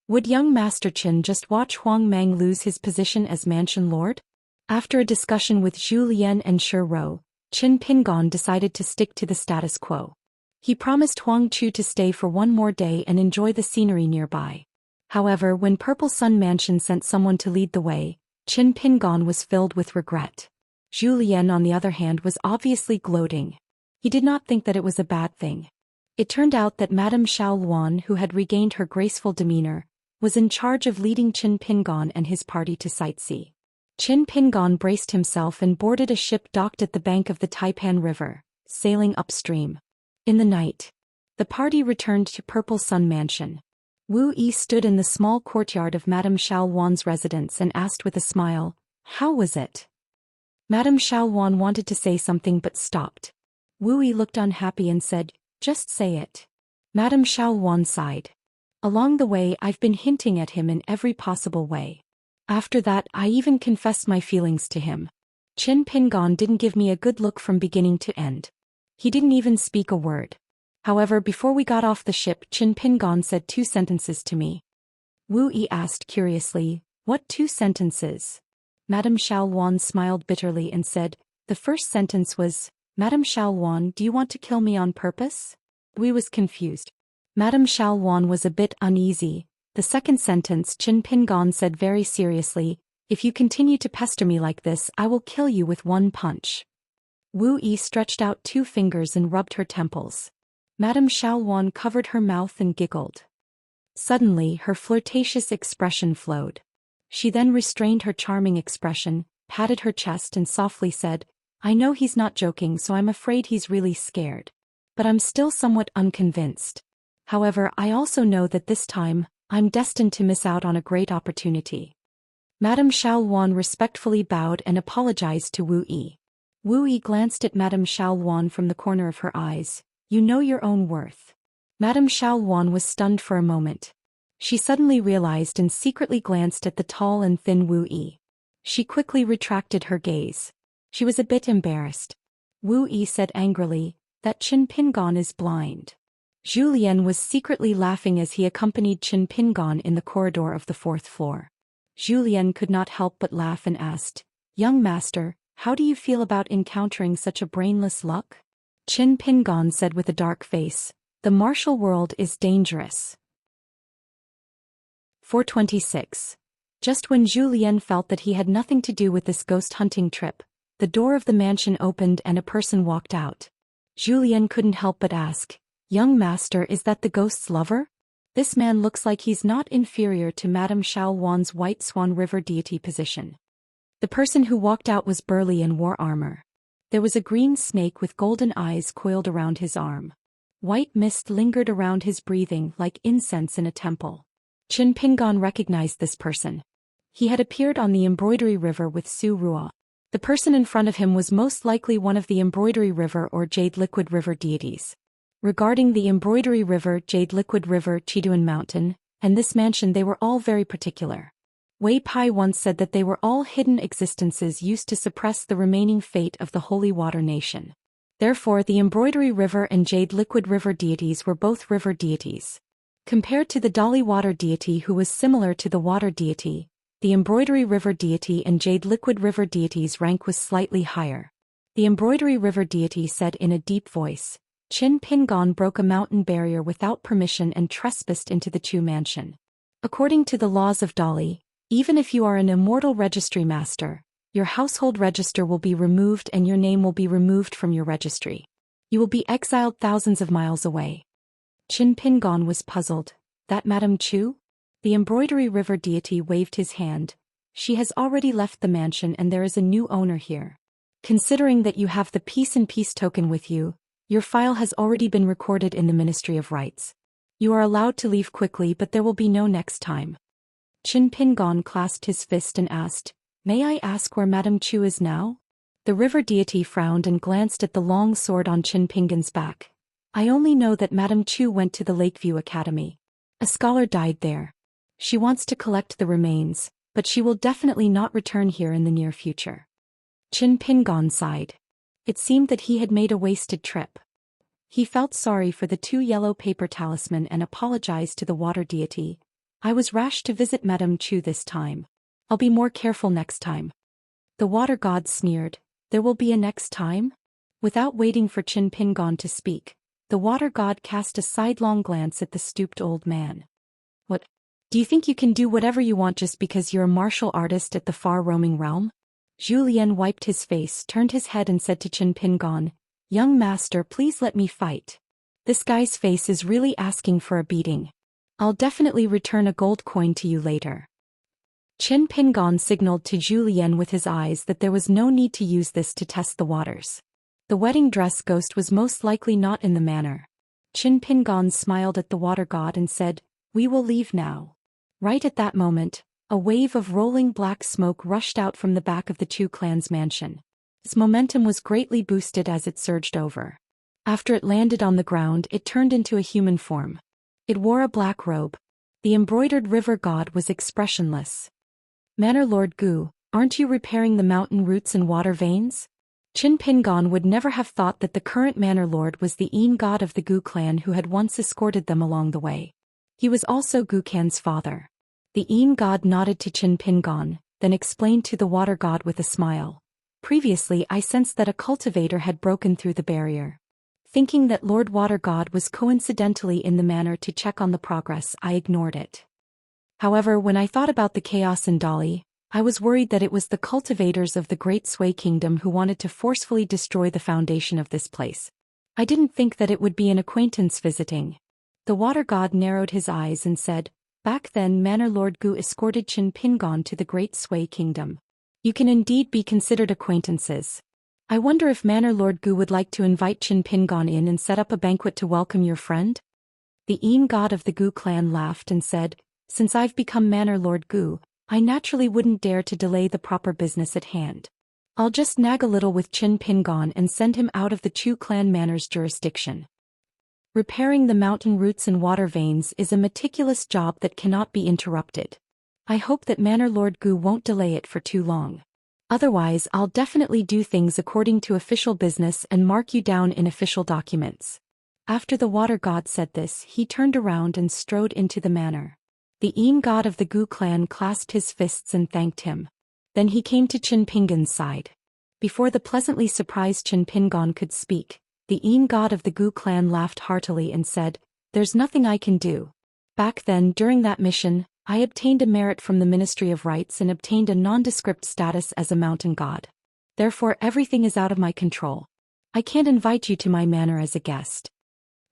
Would young Master Chen just watch Huang Mang lose his position as mansion lord?" After a discussion with Zhou Xian and Shi Rou, Qin Pingon decided to stick to the status quo. He promised Huang Chu to stay for 1 more day and enjoy the scenery nearby. However, when Purple Sun Mansion sent someone to lead the way, Qin Pingon was filled with regret. Zhou Lian, on the other hand, was obviously gloating. He did not think that it was a bad thing. It turned out that Madame Xiao Luan, who had regained her graceful demeanor, was in charge of leading Qin Pingon and his party to sightsee. Qin Pingon braced himself and boarded a ship docked at the bank of the Taipan River, sailing upstream. In the night, the party returned to Purple Sun Mansion. Wu Yi stood in the small courtyard of Madame Xiaowan's residence and asked with a smile, "How was it?" Madame Xiaowan wanted to say something but stopped. Wu Yi looked unhappy and said, "Just say it." Madame Xiaowan sighed. "Along the way, I've been hinting at him in every possible way. After that, I even confessed my feelings to him. Qin Pingon didn't give me a good look from beginning to end. He didn't even speak a word. However, before we got off the ship, Qin Pingon said 2 sentences to me." Wu Yi asked curiously, "What 2 sentences?" Madame Xiaowan smiled bitterly and said, "The first sentence was, 'Madame Xiaowan, do you want to kill me on purpose?'" Wu Yi was confused. Madame Xiaowan was a bit uneasy. The second sentence, Qin Pingon said very seriously, "If you continue to pester me like this, I will kill you with 1 punch." Wu Yi stretched out 2 fingers and rubbed her temples. Madame Xiaowan covered her mouth and giggled. Suddenly, her flirtatious expression flowed. She then restrained her charming expression, patted her chest and softly said, "I know he's not joking, so I'm afraid he's really scared. But I'm still somewhat unconvinced. However, I also know that this time, I'm destined to miss out on a great opportunity." Madame Xiaowan respectfully bowed and apologized to Wu Yi. Wu Yi glanced at Madame Xiaowan from the corner of her eyes. "You know your own worth." Madame Xiaowan was stunned for a moment. She suddenly realized and secretly glanced at the tall and thin Wu Yi. She quickly retracted her gaze. She was a bit embarrassed. Wu Yi said angrily, "That Qin Pingon is blind." Zhou Lian was secretly laughing as he accompanied Qin Pingon in the corridor of the 4th floor. Zhou Lian could not help but laugh and asked, "Young master, how do you feel about encountering such a brainless luck?" Qin Pingon said with a dark face, "The martial world is dangerous." 426. Just when Zhou Lian felt that he had nothing to do with this ghost hunting trip, the door of the mansion opened and a person walked out. Zhou Lian couldn't help but ask, "Young master, is that the ghost's lover? This man looks like he's not inferior to Madame Xiaowan's White Swan River deity position." The person who walked out was burly and wore armor. There was a green snake with golden eyes coiled around his arm. White mist lingered around his breathing like incense in a temple. Qin Pingon recognized this person. He had appeared on the Embroidery River with Su Rua. The person in front of him was most likely one of the Embroidery River or Jade Liquid River deities. Regarding the Embroidery River, Jade Liquid River, Chiduan Mountain, and this mansion, they were all very particular. Wei Pai once said that they were all hidden existences used to suppress the remaining fate of the Holy Water Nation. Therefore, the Embroidery River and Jade Liquid River deities were both river deities. Compared to the Dali Water deity, who was similar to the water deity, the Embroidery River deity and Jade Liquid River deity's rank was slightly higher. The Embroidery River deity said in a deep voice, "Qin Pingon broke a mountain barrier without permission and trespassed into the Chu mansion. According to the laws of Dali, even if you are an immortal registry master, your household register will be removed and your name will be removed from your registry. You will be exiled thousands of miles away." Qin Pingon was puzzled. "That Madame Chu?" The Embroidery River deity waved his hand. "She has already left the mansion and there is a new owner here. Considering that you have the Peace and Peace token with you, your file has already been recorded in the Ministry of Rights. You are allowed to leave quickly, but there will be no next time." Qin Pingon clasped his fist and asked, "May I ask where Madame Chu is now?" The river deity frowned and glanced at the long sword on Qin Pingon's back. "I only know that Madame Chu went to the Lakeview Academy. A scholar died there. She wants to collect the remains, but she will definitely not return here in the near future." Qin Pingon sighed. It seemed that he had made a wasted trip. He felt sorry for the 2 yellow paper talisman and apologized to the water deity. "I was rash to visit Madame Chu this time. I'll be more careful next time." The water god sneered. "There will be a next time?" Without waiting for Qin Pingon to speak, the water god cast a sidelong glance at the stooped old man. "What? Do you think you can do whatever you want just because you're a martial artist at the far-roaming realm?" Zhou Xian wiped his face, turned his head and said to Qin Pingon, "Young master, please let me fight. This guy's face is really asking for a beating. I'll definitely return a gold coin to you later." Qin Pingon signaled to Zhou Xian with his eyes that there was no need to use this to test the waters. The wedding dress ghost was most likely not in the manor. Qin Pingon smiled at the water god and said, "We will leave now." Right at that moment, a wave of rolling black smoke rushed out from the back of the Chu clan's mansion. Its momentum was greatly boosted as it surged over. After it landed on the ground, it turned into a human form. It wore a black robe. The embroidered river god was expressionless. "Manor Lord Gu, aren't you repairing the mountain roots and water veins?" Qin Pingon would never have thought that the current manor lord was the Yin god of the Gu clan who had once escorted them along the way. He was also Gu Kan's father. The Yin god nodded to Qin Pingon, then explained to the water god with a smile. "Previously I sensed that a cultivator had broken through the barrier. Thinking that Lord Water God was coincidentally in the manor to check on the progress, I ignored it. However, when I thought about the chaos in Dali, I was worried that it was the cultivators of the Great Sui Kingdom who wanted to forcefully destroy the foundation of this place. I didn't think that it would be an acquaintance visiting." The water god narrowed his eyes and said, "Back then Manor Lord Gu escorted Qin Pingon to the Great Sui Kingdom. You can indeed be considered acquaintances. I wonder if Manor Lord Gu would like to invite Qin Pingon in and set up a banquet to welcome your friend?" The Yin god of the Gu clan laughed and said, "Since I've become Manor Lord Gu, I naturally wouldn't dare to delay the proper business at hand. I'll just nag a little with Qin Pingon and send him out of the Chu clan manor's jurisdiction." Repairing the mountain roots and water veins is a meticulous job that cannot be interrupted. I hope that Manor Lord Gu won't delay it for too long. Otherwise, I'll definitely do things according to official business and mark you down in official documents. After the water god said this, he turned around and strode into the manor. The Yin god of the Gu clan clasped his fists and thanked him. Then he came to Qin Pingon's side. Before the pleasantly surprised Qin Pingon could speak, the Yin god of the Gu clan laughed heartily and said, "There's nothing I can do. Back then, during that mission, I obtained a merit from the Ministry of Rights and obtained a nondescript status as a mountain god. Therefore everything is out of my control. I can't invite you to my manor as a guest."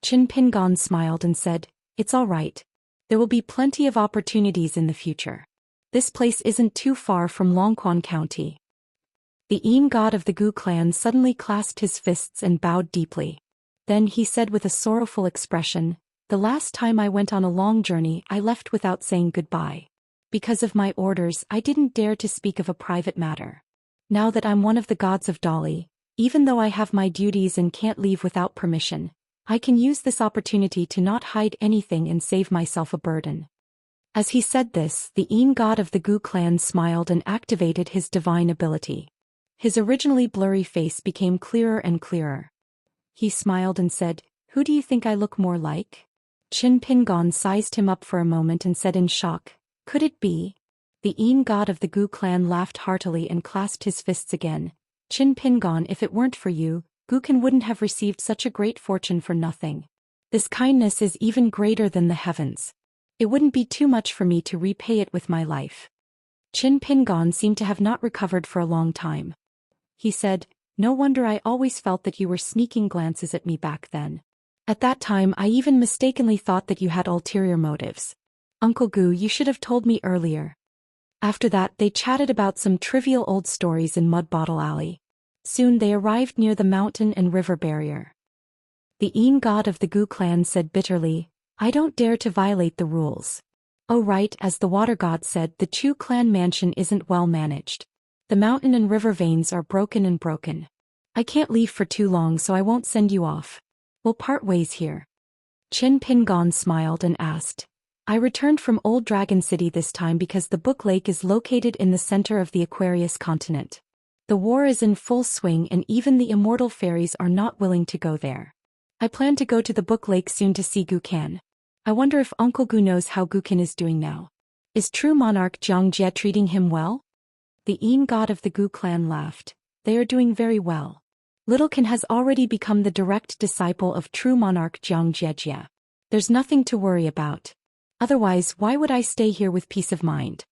Qin Pingon smiled and said, "It's all right. There will be plenty of opportunities in the future. This place isn't too far from Longquan County." The Yin god of the Gu clan suddenly clasped his fists and bowed deeply. Then he said with a sorrowful expression, "The last time I went on a long journey I left without saying goodbye. Because of my orders I didn't dare to speak of a private matter. Now that I'm one of the gods of Dali, even though I have my duties and can't leave without permission, I can use this opportunity to not hide anything and save myself a burden." As he said this, the Yin god of the Gu clan smiled and activated his divine ability. His originally blurry face became clearer and clearer. He smiled and said, "Who do you think I look more like?" Qin Pingon sized him up for a moment and said in shock, "Could it be?" The Yin god of the Gu clan laughed heartily and clasped his fists again. "Qin Pingon, if it weren't for you, Gukan wouldn't have received such a great fortune for nothing. This kindness is even greater than the heavens. It wouldn't be too much for me to repay it with my life." Qin Pingon seemed to have not recovered for a long time. He said, "No wonder I always felt that you were sneaking glances at me back then. At that time I even mistakenly thought that you had ulterior motives. Uncle Gu, you should have told me earlier." After that they chatted about some trivial old stories in Mud Bottle Alley. Soon they arrived near the mountain and river barrier. The Yin god of the Gu clan said bitterly, "I don't dare to violate the rules. Oh right, as the water god said, the Chu clan mansion isn't well managed. The mountain and river veins are broken. I can't leave for too long, so I won't send you off. We'll part ways here." Qin Pingon smiled and asked, "I returned from Old Dragon City this time because the Book Lake is located in the center of the Aquarius continent. The war is in full swing and even the immortal fairies are not willing to go there. I plan to go to the Book Lake soon to see Gukan. I wonder if Uncle Gu knows how Gukan is doing now. Is true monarch Xianxia treating him well?" The Yin god of the Gu clan laughed. "They are doing very well. Little Kin has already become the direct disciple of true monarch Xianxia. There's nothing to worry about. Otherwise, why would I stay here with peace of mind?"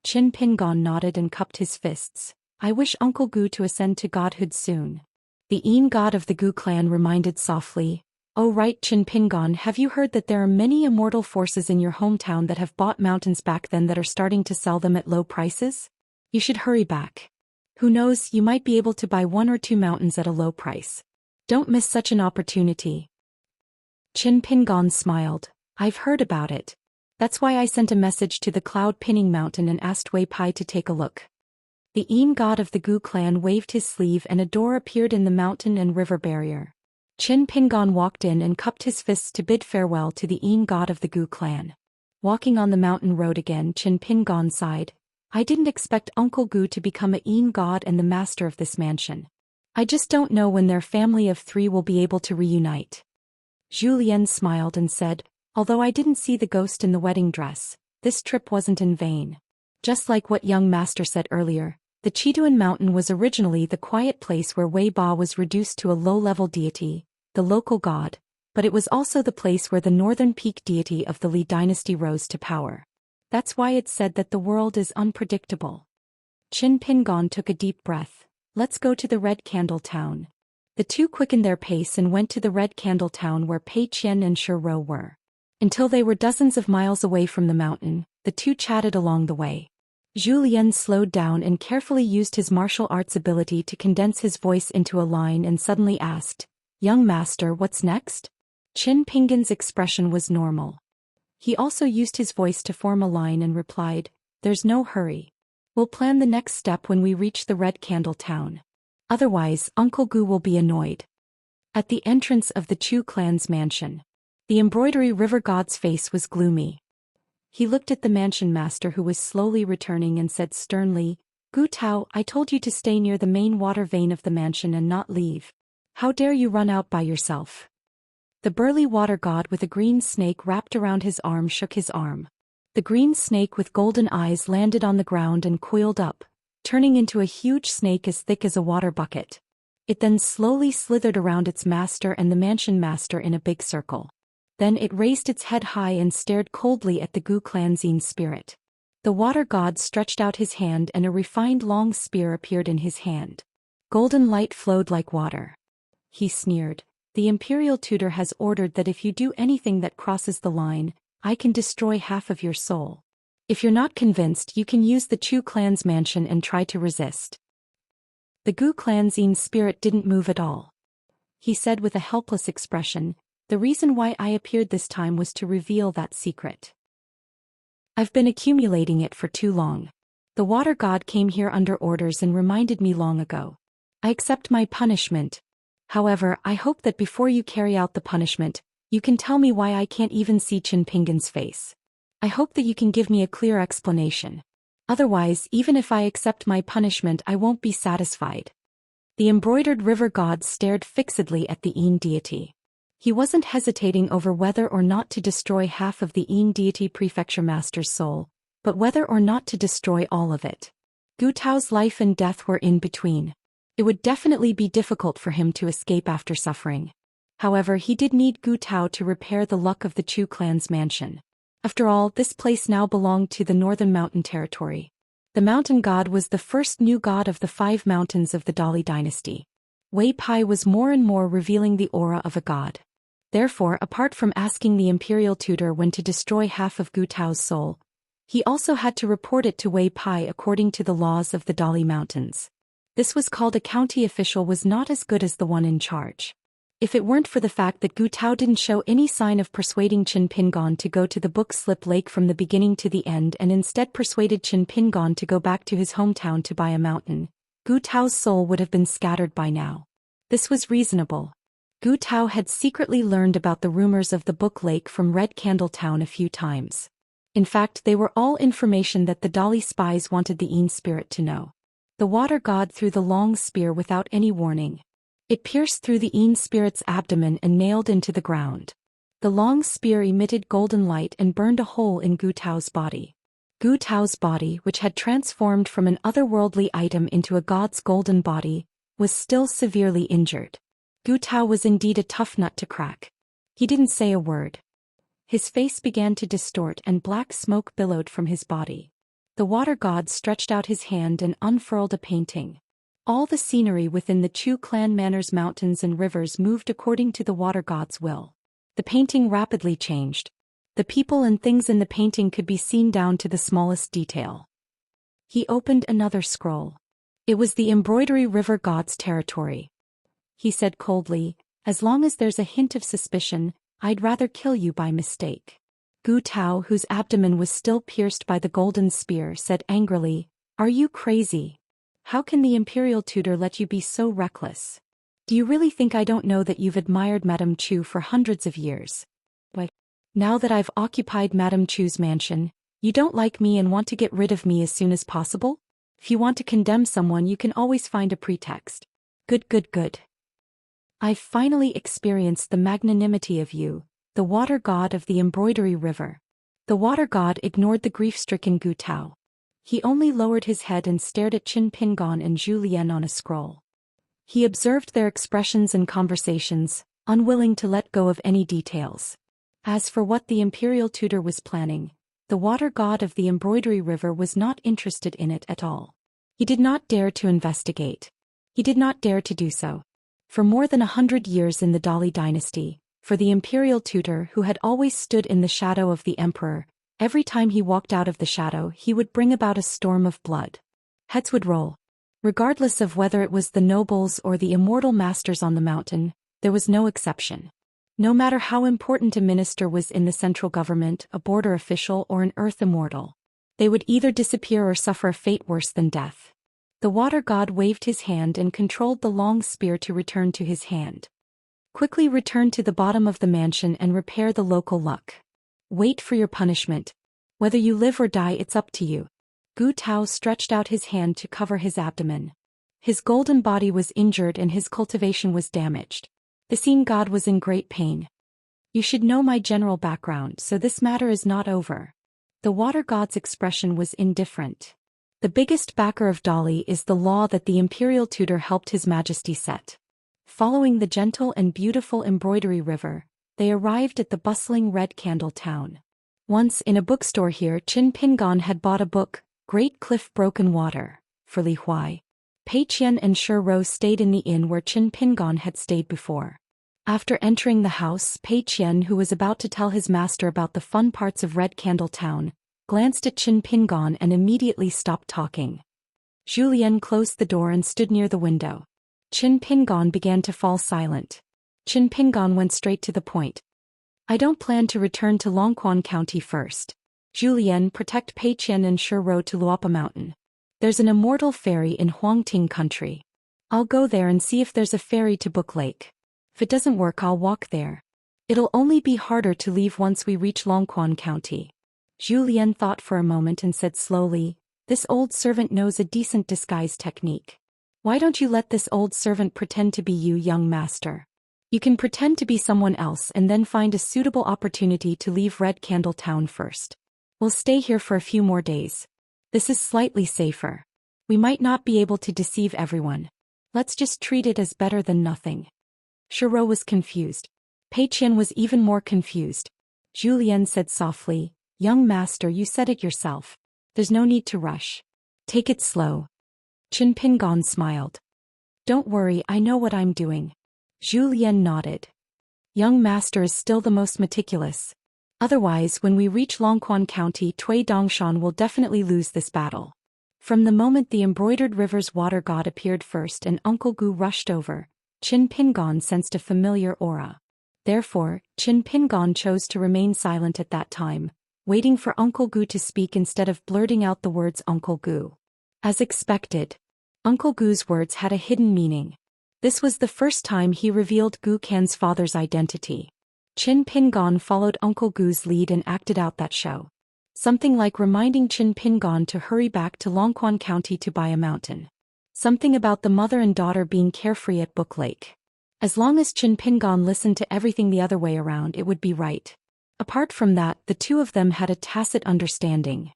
Qin Pingon nodded and cupped his fists. "I wish Uncle Gu to ascend to godhood soon." The Yin god of the Gu clan reminded softly, "Oh right, Qin Pingon, have you heard that there are many immortal forces in your hometown that have bought mountains back then that are starting to sell them at low prices? You should hurry back. Who knows, you might be able to buy 1 or 2 mountains at a low price. Don't miss such an opportunity." Qin Pingon smiled. "I've heard about it. That's why I sent a message to the Cloud Pinning Mountain and asked Wei Pai to take a look." The Yin god of the Gu clan waved his sleeve and a door appeared in the mountain and river barrier. Qin Pingon walked in and cupped his fists to bid farewell to the Yin god of the Gu clan. Walking on the mountain road again, Qin Pingon sighed. "I didn't expect Uncle Gu to become a Yin god and the master of this mansion. I just don't know when their family of 3 will be able to reunite." Zhou Xian smiled and said, "Although I didn't see the ghost in the wedding dress, this trip wasn't in vain. Just like what young master said earlier, the Chiduan Mountain was originally the quiet place where Wei Ba was reduced to a low-level deity, the local god, but it was also the place where the northern peak deity of the Li dynasty rose to power. That's why it's said that the world is unpredictable." Qin Pingon took a deep breath. "Let's go to the Red Candle Town." The two quickened their pace and went to the Red Candle Town where Pei Qian and Shi Ro were. Until they were dozens of miles away from the mountain, the two chatted along the way. Zhou Lian slowed down and carefully used his martial arts ability to condense his voice into a line and suddenly asked, "Young master, what's next?" Qin Pingon's expression was normal. He also used his voice to form a line and replied, "There's no hurry. We'll plan the next step when we reach the Red Candle Town. Otherwise, Uncle Gu will be annoyed." At the entrance of the Chu clan's mansion, the embroidery river god's face was gloomy. He looked at the mansion master who was slowly returning and said sternly, "Gu Tao, I told you to stay near the main water vein of the mansion and not leave. How dare you run out by yourself?" The burly water god with a green snake wrapped around his arm shook his arm. The green snake with golden eyes landed on the ground and coiled up, turning into a huge snake as thick as a water bucket. It then slowly slithered around its master and the mansion master in a big circle. Then it raised its head high and stared coldly at the Gu clan's Yin spirit. The water god stretched out his hand and a refined long spear appeared in his hand. Golden light flowed like water. He sneered, "The imperial tutor has ordered that if you do anything that crosses the line, I can destroy half of your soul. If you're not convinced, you can use the Chu clan's mansion and try to resist." The Gu clan's Yin spirit didn't move at all. He said with a helpless expression, "The reason why I appeared this time was to reveal that secret. I've been accumulating it for too long. The water god came here under orders and reminded me long ago. I accept my punishment. However, I hope that before you carry out the punishment, you can tell me why I can't even see Qin Pingon's face." I hope that you can give me a clear explanation. Otherwise, even if I accept my punishment, I won't be satisfied. The embroidered river god stared fixedly at the Yin deity. He wasn't hesitating over whether or not to destroy half of the Yin deity prefecture master's soul, but whether or not to destroy all of it. Gu Tao's life and death were in between. It would definitely be difficult for him to escape after suffering. However, he did need Gu Tao to repair the luck of the Chu clan's mansion. After all, this place now belonged to the Northern Mountain Territory. The mountain god was the first new god of the 5 mountains of the Dali dynasty. Wei Pai was more and more revealing the aura of a god. Therefore, apart from asking the imperial tutor when to destroy half of Gu Tao's soul, he also had to report it to Wei Pai according to the laws of the Dali Mountains. This was called a county official was not as good as the one in charge. If it weren't for the fact that Gu Tao didn't show any sign of persuading Qin Pingon to go to the Book Slip Lake from the beginning to the end and instead persuaded Qin Pingon to go back to his hometown to buy a mountain, Gu Tao's soul would have been scattered by now. This was reasonable. Gu Tao had secretly learned about the rumors of the Book Lake from Red Candle Town a few times. In fact, they were all information that the Dali spies wanted the Yin spirit to know. The water god threw the long spear without any warning. It pierced through the Yin spirit's abdomen and nailed into the ground. The long spear emitted golden light and burned a hole in Gu Tao's body. Gu Tao's body, which had transformed from an otherworldly item into a god's golden body, was still severely injured. Gu Tao was indeed a tough nut to crack. He didn't say a word. His face began to distort and black smoke billowed from his body. The water god stretched out his hand and unfurled a painting. All the scenery within the Chu clan manor's mountains and rivers moved according to the water god's will. The painting rapidly changed. The people and things in the painting could be seen down to the smallest detail. He opened another scroll. It was the embroidery river god's territory. He said coldly, "As long as there's a hint of suspicion, I'd rather kill you by mistake." Gu Tao, whose abdomen was still pierced by the golden spear, said angrily, "Are you crazy? How can the imperial tutor let you be so reckless? Do you really think I don't know that you've admired Madame Chu for hundreds of years? What? Now that I've occupied Madame Chu's mansion, you don't like me and want to get rid of me as soon as possible? If you want to condemn someone, you can always find a pretext. Good. I've finally experienced the magnanimity of you, the water god of the embroidery river." The water god ignored the grief-stricken Gu Tao. He only lowered his head and stared at Qin Pingon and Zhou Xian on a scroll. He observed their expressions and conversations, unwilling to let go of any details. As for what the imperial tutor was planning, the water god of the embroidery river was not interested in it at all. He did not dare to investigate. He did not dare to do so. For more than 100 years in the Dali dynasty, for the imperial tutor who had always stood in the shadow of the emperor, every time he walked out of the shadow he would bring about a storm of blood. Heads would roll. Regardless of whether it was the nobles or the immortal masters on the mountain, there was no exception. No matter how important a minister was in the central government, a border official or an earth immortal, they would either disappear or suffer a fate worse than death. The water god waved his hand and controlled the long spear to return to his hand. Quickly return to the bottom of the mansion and repair the local luck. Wait for your punishment. Whether you live or die, it's up to you. Gu Tao stretched out his hand to cover his abdomen. His golden body was injured and his cultivation was damaged. The scene god was in great pain. You should know my general background, so this matter is not over. The water god's expression was indifferent. The biggest backer of Dali is the law that the imperial tutor helped His Majesty set. Following the gentle and beautiful embroidery river, they arrived at the bustling Red Candle Town. Once in a bookstore here, Qin Pingon had bought a book, Great Cliff Broken Water, for Li Huai. Pei Qian and Shi Rou stayed in the inn where Qin Pingon had stayed before. After entering the house, Pei Qian, who was about to tell his master about the fun parts of Red Candle Town, glanced at Qin Pingon and immediately stopped talking. Zhou Lian closed the door and stood near the window. Qin Pingon began to fall silent. Qin Pingon went straight to the point. I don't plan to return to Longquan County first. Zhou Lian, protect Pei Qian and Shi Rou to Luopa Mountain. There's an immortal ferry in Huangting country. I'll go there and see if there's a ferry to Book Lake. If it doesn't work, I'll walk there. It'll only be harder to leave once we reach Longquan County. Zhou Xian thought for a moment and said slowly, "This old servant knows a decent disguise technique. Why don't you let this old servant pretend to be you, young master? You can pretend to be someone else and then find a suitable opportunity to leave Red Candle Town first. We'll stay here for a few more days. This is slightly safer. We might not be able to deceive everyone. Let's just treat it as better than nothing." Shiro was confused. Pei Qian was even more confused. Zhou Xian said softly, "Young master, you said it yourself. There's no need to rush. Take it slow." Qin Pingon smiled. "Don't worry, I know what I'm doing." Zhou Xian nodded. "Young master is still the most meticulous. Otherwise, when we reach Longquan County, Tui Dongshan will definitely lose this battle." From the moment the embroidered river's water god appeared first and Uncle Gu rushed over, Qin Pingon sensed a familiar aura. Therefore, Qin Pingon chose to remain silent at that time, waiting for Uncle Gu to speak instead of blurting out the words Uncle Gu. As expected, Uncle Gu's words had a hidden meaning. This was the first time he revealed Gu Kan's father's identity. Qin Pingon followed Uncle Gu's lead and acted out that show. Something like reminding Qin Pingon to hurry back to Longquan County to buy a mountain. Something about the mother and daughter being carefree at Book Lake. As long as Qin Pingon listened to everything the other way around, it would be right. Apart from that, the two of them had a tacit understanding.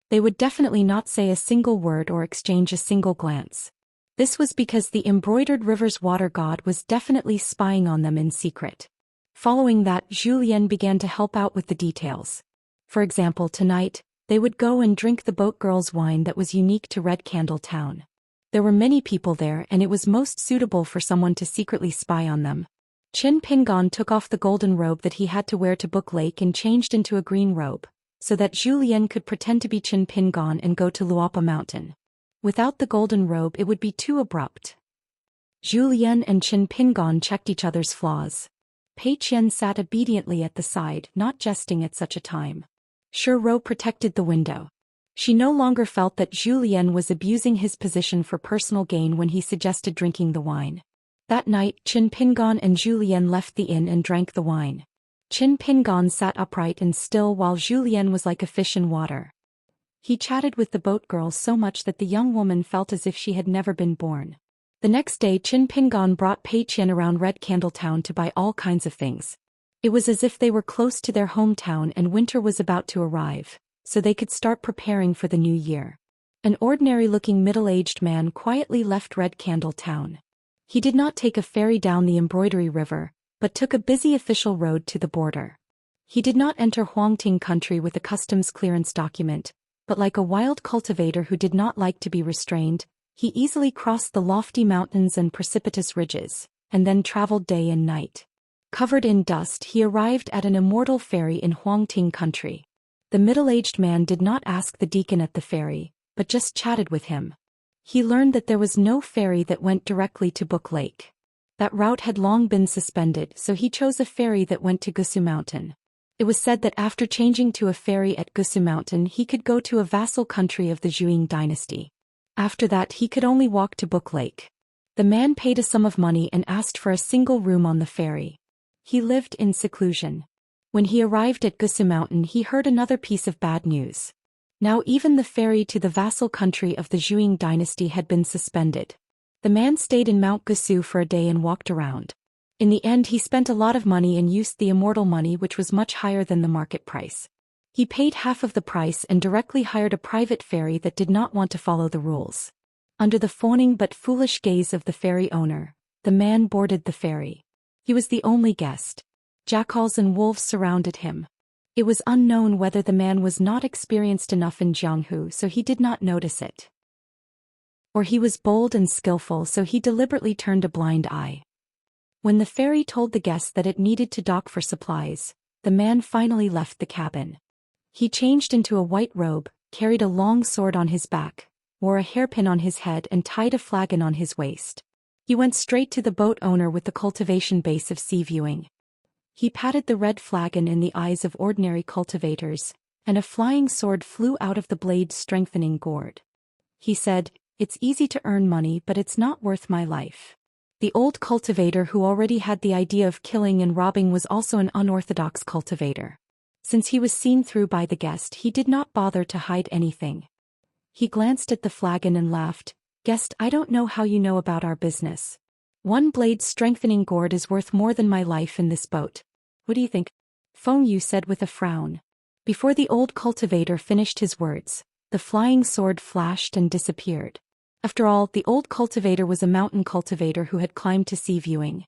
They would definitely not say a single word or exchange a single glance. This was because the embroidered river's water god was definitely spying on them in secret. Following that, Zhou Xian began to help out with the details. For example, tonight, they would go and drink the boat girl's wine that was unique to Red Candle Town. There were many people there and it was most suitable for someone to secretly spy on them. Qin Pingon took off the golden robe that he had to wear to Book Lake and changed into a green robe, so that Zhou Xian could pretend to be Qin Pingon and go to Luopa Mountain. Without the golden robe it would be too abrupt. Zhou Xian and Qin Pingon checked each other's flaws. Pei Qian sat obediently at the side, not jesting at such a time. Shiro protected the window. She no longer felt that Zhou Xian was abusing his position for personal gain when he suggested drinking the wine. That night, Qin Pingon and Zhou Xian left the inn and drank the wine. Qin Pingon sat upright and still while Zhou Xian was like a fish in water. He chatted with the boat girl so much that the young woman felt as if she had never been born. The next day Qin Pingon brought Pei Qian around Red Candle Town to buy all kinds of things. It was as if they were close to their hometown and winter was about to arrive, so they could start preparing for the new year. An ordinary-looking middle-aged man quietly left Red Candle Town. He did not take a ferry down the embroidery river, but took a busy official road to the border. He did not enter Huangting country with a customs clearance document, but like a wild cultivator who did not like to be restrained, he easily crossed the lofty mountains and precipitous ridges, and then traveled day and night. Covered in dust, he arrived at an immortal ferry in Huangting country. The middle-aged man did not ask the deacon at the ferry, but just chatted with him. He learned that there was no ferry that went directly to Book Lake. That route had long been suspended, so he chose a ferry that went to Gusu Mountain. It was said that after changing to a ferry at Gusu Mountain he could go to a vassal country of the Zhuang dynasty. After that he could only walk to Book Lake. The man paid a sum of money and asked for a single room on the ferry. He lived in seclusion. When he arrived at Gusu Mountain he heard another piece of bad news. Now even the ferry to the vassal country of the Zhuang dynasty had been suspended. The man stayed in Mount Gusu for a day and walked around. In the end he spent a lot of money and used the immortal money which was much higher than the market price. He paid half of the price and directly hired a private ferry that did not want to follow the rules. Under the fawning but foolish gaze of the ferry owner, the man boarded the ferry. He was the only guest. Jackals and wolves surrounded him. It was unknown whether the man was not experienced enough in Jianghu so he did not notice it. Or he was bold and skillful so he deliberately turned a blind eye. When the ferry told the guests that it needed to dock for supplies, the man finally left the cabin. He changed into a white robe, carried a long sword on his back, wore a hairpin on his head and tied a flagon on his waist. He went straight to the boat owner with the cultivation base of sea viewing. He patted the red flagon in the eyes of ordinary cultivators, and a flying sword flew out of the blade's strengthening gourd. He said, "It's easy to earn money but it's not worth my life." The old cultivator who already had the idea of killing and robbing was also an unorthodox cultivator. Since he was seen through by the guest, he did not bother to hide anything. He glanced at the flagon and laughed. "Guest, I don't know how you know about our business. One blade strengthening gourd is worth more than my life in this boat. What do you think?" Feng Yu said with a frown. Before the old cultivator finished his words, the flying sword flashed and disappeared. After all, the old cultivator was a mountain cultivator who had climbed to sea viewing.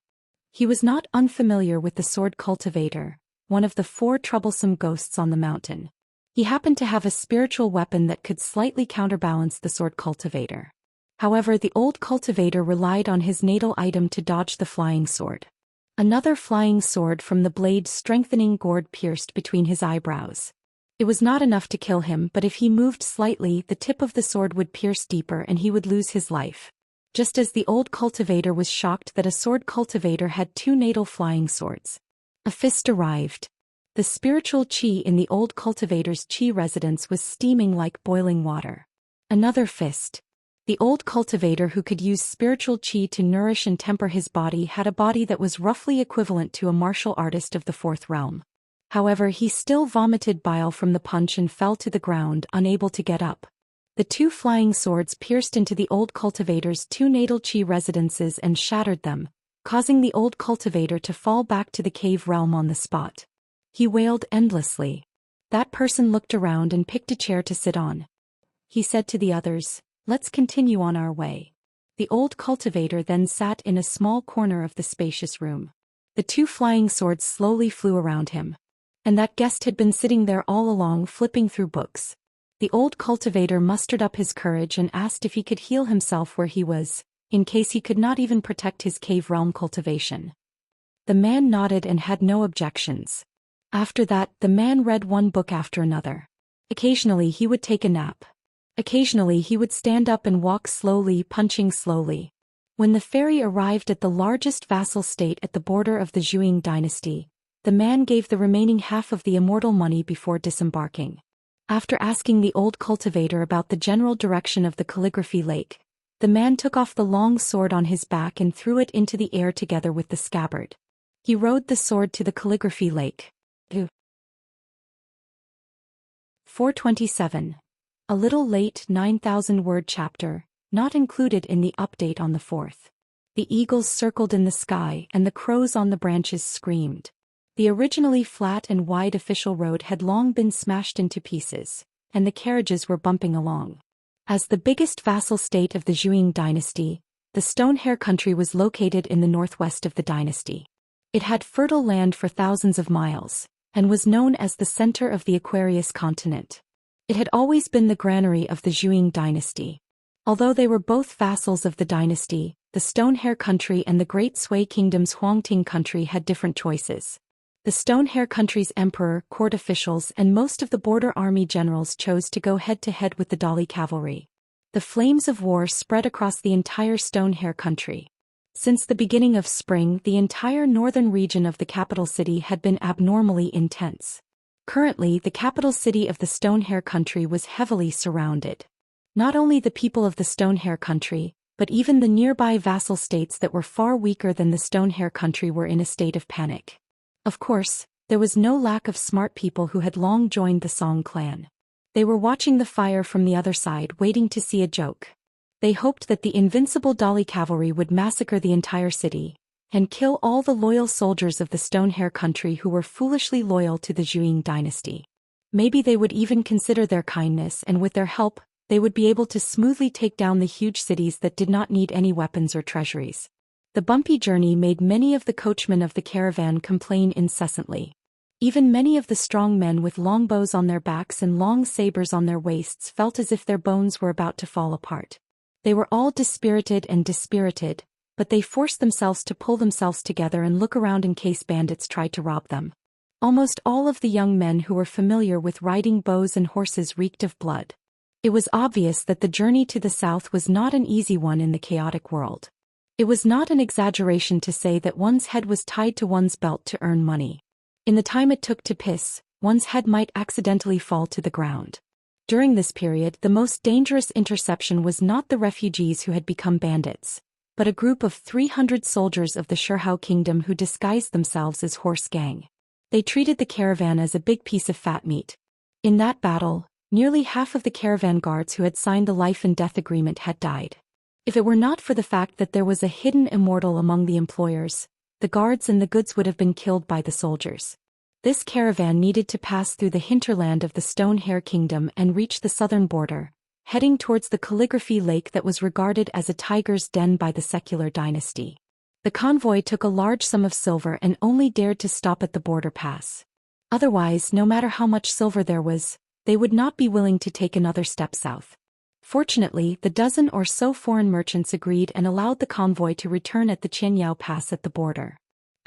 He was not unfamiliar with the sword cultivator, one of the 4 troublesome ghosts on the mountain. He happened to have a spiritual weapon that could slightly counterbalance the sword cultivator. However, the old cultivator relied on his natal item to dodge the flying sword. Another flying sword from the blade strengthening gourd pierced between his eyebrows. It was not enough to kill him, but if he moved slightly, the tip of the sword would pierce deeper and he would lose his life. Just as the old cultivator was shocked that a sword cultivator had 2 natal flying swords. A fist arrived. The spiritual qi in the old cultivator's qi residence was steaming like boiling water. Another fist. The old cultivator, who could use spiritual qi to nourish and temper his body, had a body that was roughly equivalent to a martial artist of the 4th realm. However, he still vomited bile from the punch and fell to the ground, unable to get up. The 2 flying swords pierced into the old cultivator's 2 natal qi residences and shattered them, causing the old cultivator to fall back to the cave realm on the spot. He wailed endlessly. That person looked around and picked a chair to sit on. He said to the others, "Let's continue on our way." The old cultivator then sat in a small corner of the spacious room. The 2 flying swords slowly flew around him. And that guest had been sitting there all along, flipping through books. The old cultivator mustered up his courage and asked if he could heal himself where he was, in case he could not even protect his cave realm cultivation. The man nodded and had no objections. After that, the man read one book after another. Occasionally he would take a nap. Occasionally he would stand up and walk slowly, punching slowly. When the ferry arrived at the largest vassal state at the border of the Zhou dynasty, the man gave the remaining half of the immortal money before disembarking. After asking the old cultivator about the general direction of the calligraphy lake, the man took off the long sword on his back and threw it into the air together with the scabbard. He rode the sword to the calligraphy lake. 427. A little late 9,000-word chapter, not included in the update on the 4th. The eagles circled in the sky and the crows on the branches screamed. The originally flat and wide official road had long been smashed into pieces, and the carriages were bumping along. As the biggest vassal state of the Zhou dynasty, the Stonehair country was located in the northwest of the dynasty. It had fertile land for thousands of miles, and was known as the center of the Aquarius continent. It had always been the granary of the Zhou dynasty. Although they were both vassals of the dynasty, the Stonehair country and the Great Sui Kingdom's Huangting country had different choices. The Stonehair country's emperor, court officials, and most of the border army generals chose to go head-to-head with the Dali cavalry. The flames of war spread across the entire Stonehair country. Since the beginning of spring, the entire northern region of the capital city had been abnormally intense. Currently, the capital city of the Stonehair country was heavily surrounded. Not only the people of the Stonehair country, but even the nearby vassal states that were far weaker than the Stonehair country were in a state of panic. Of course, there was no lack of smart people who had long joined the Song clan. They were watching the fire from the other side, waiting to see a joke. They hoped that the invincible Dali cavalry would massacre the entire city, and kill all the loyal soldiers of the Stonehair country who were foolishly loyal to the Zhou dynasty. Maybe they would even consider their kindness, and with their help, they would be able to smoothly take down the huge cities that did not need any weapons or treasuries. The bumpy journey made many of the coachmen of the caravan complain incessantly. Even many of the strong men with longbows on their backs and long sabers on their waists felt as if their bones were about to fall apart. They were all dispirited, but they forced themselves to pull themselves together and look around in case bandits tried to rob them. Almost all of the young men who were familiar with riding bows and horses reeked of blood. It was obvious that the journey to the south was not an easy one in the chaotic world. It was not an exaggeration to say that one's head was tied to one's belt to earn money. In the time it took to piss, one's head might accidentally fall to the ground. During this period, the most dangerous interception was not the refugees who had become bandits, but a group of 300 soldiers of the Shurhao kingdom who disguised themselves as horse gang. They treated the caravan as a big piece of fat meat. In that battle, nearly half of the caravan guards who had signed the life and death agreement had died. If it were not for the fact that there was a hidden immortal among the employers, the guards and the goods would have been killed by the soldiers. This caravan needed to pass through the hinterland of the Stone Hair Kingdom and reach the southern border, heading towards the calligraphy lake that was regarded as a tiger's den by the secular dynasty. The convoy took a large sum of silver and only dared to stop at the border pass. Otherwise, no matter how much silver there was, they would not be willing to take another step south. Fortunately, the dozen or so foreign merchants agreed and allowed the convoy to return at the Qianyao Pass at the border.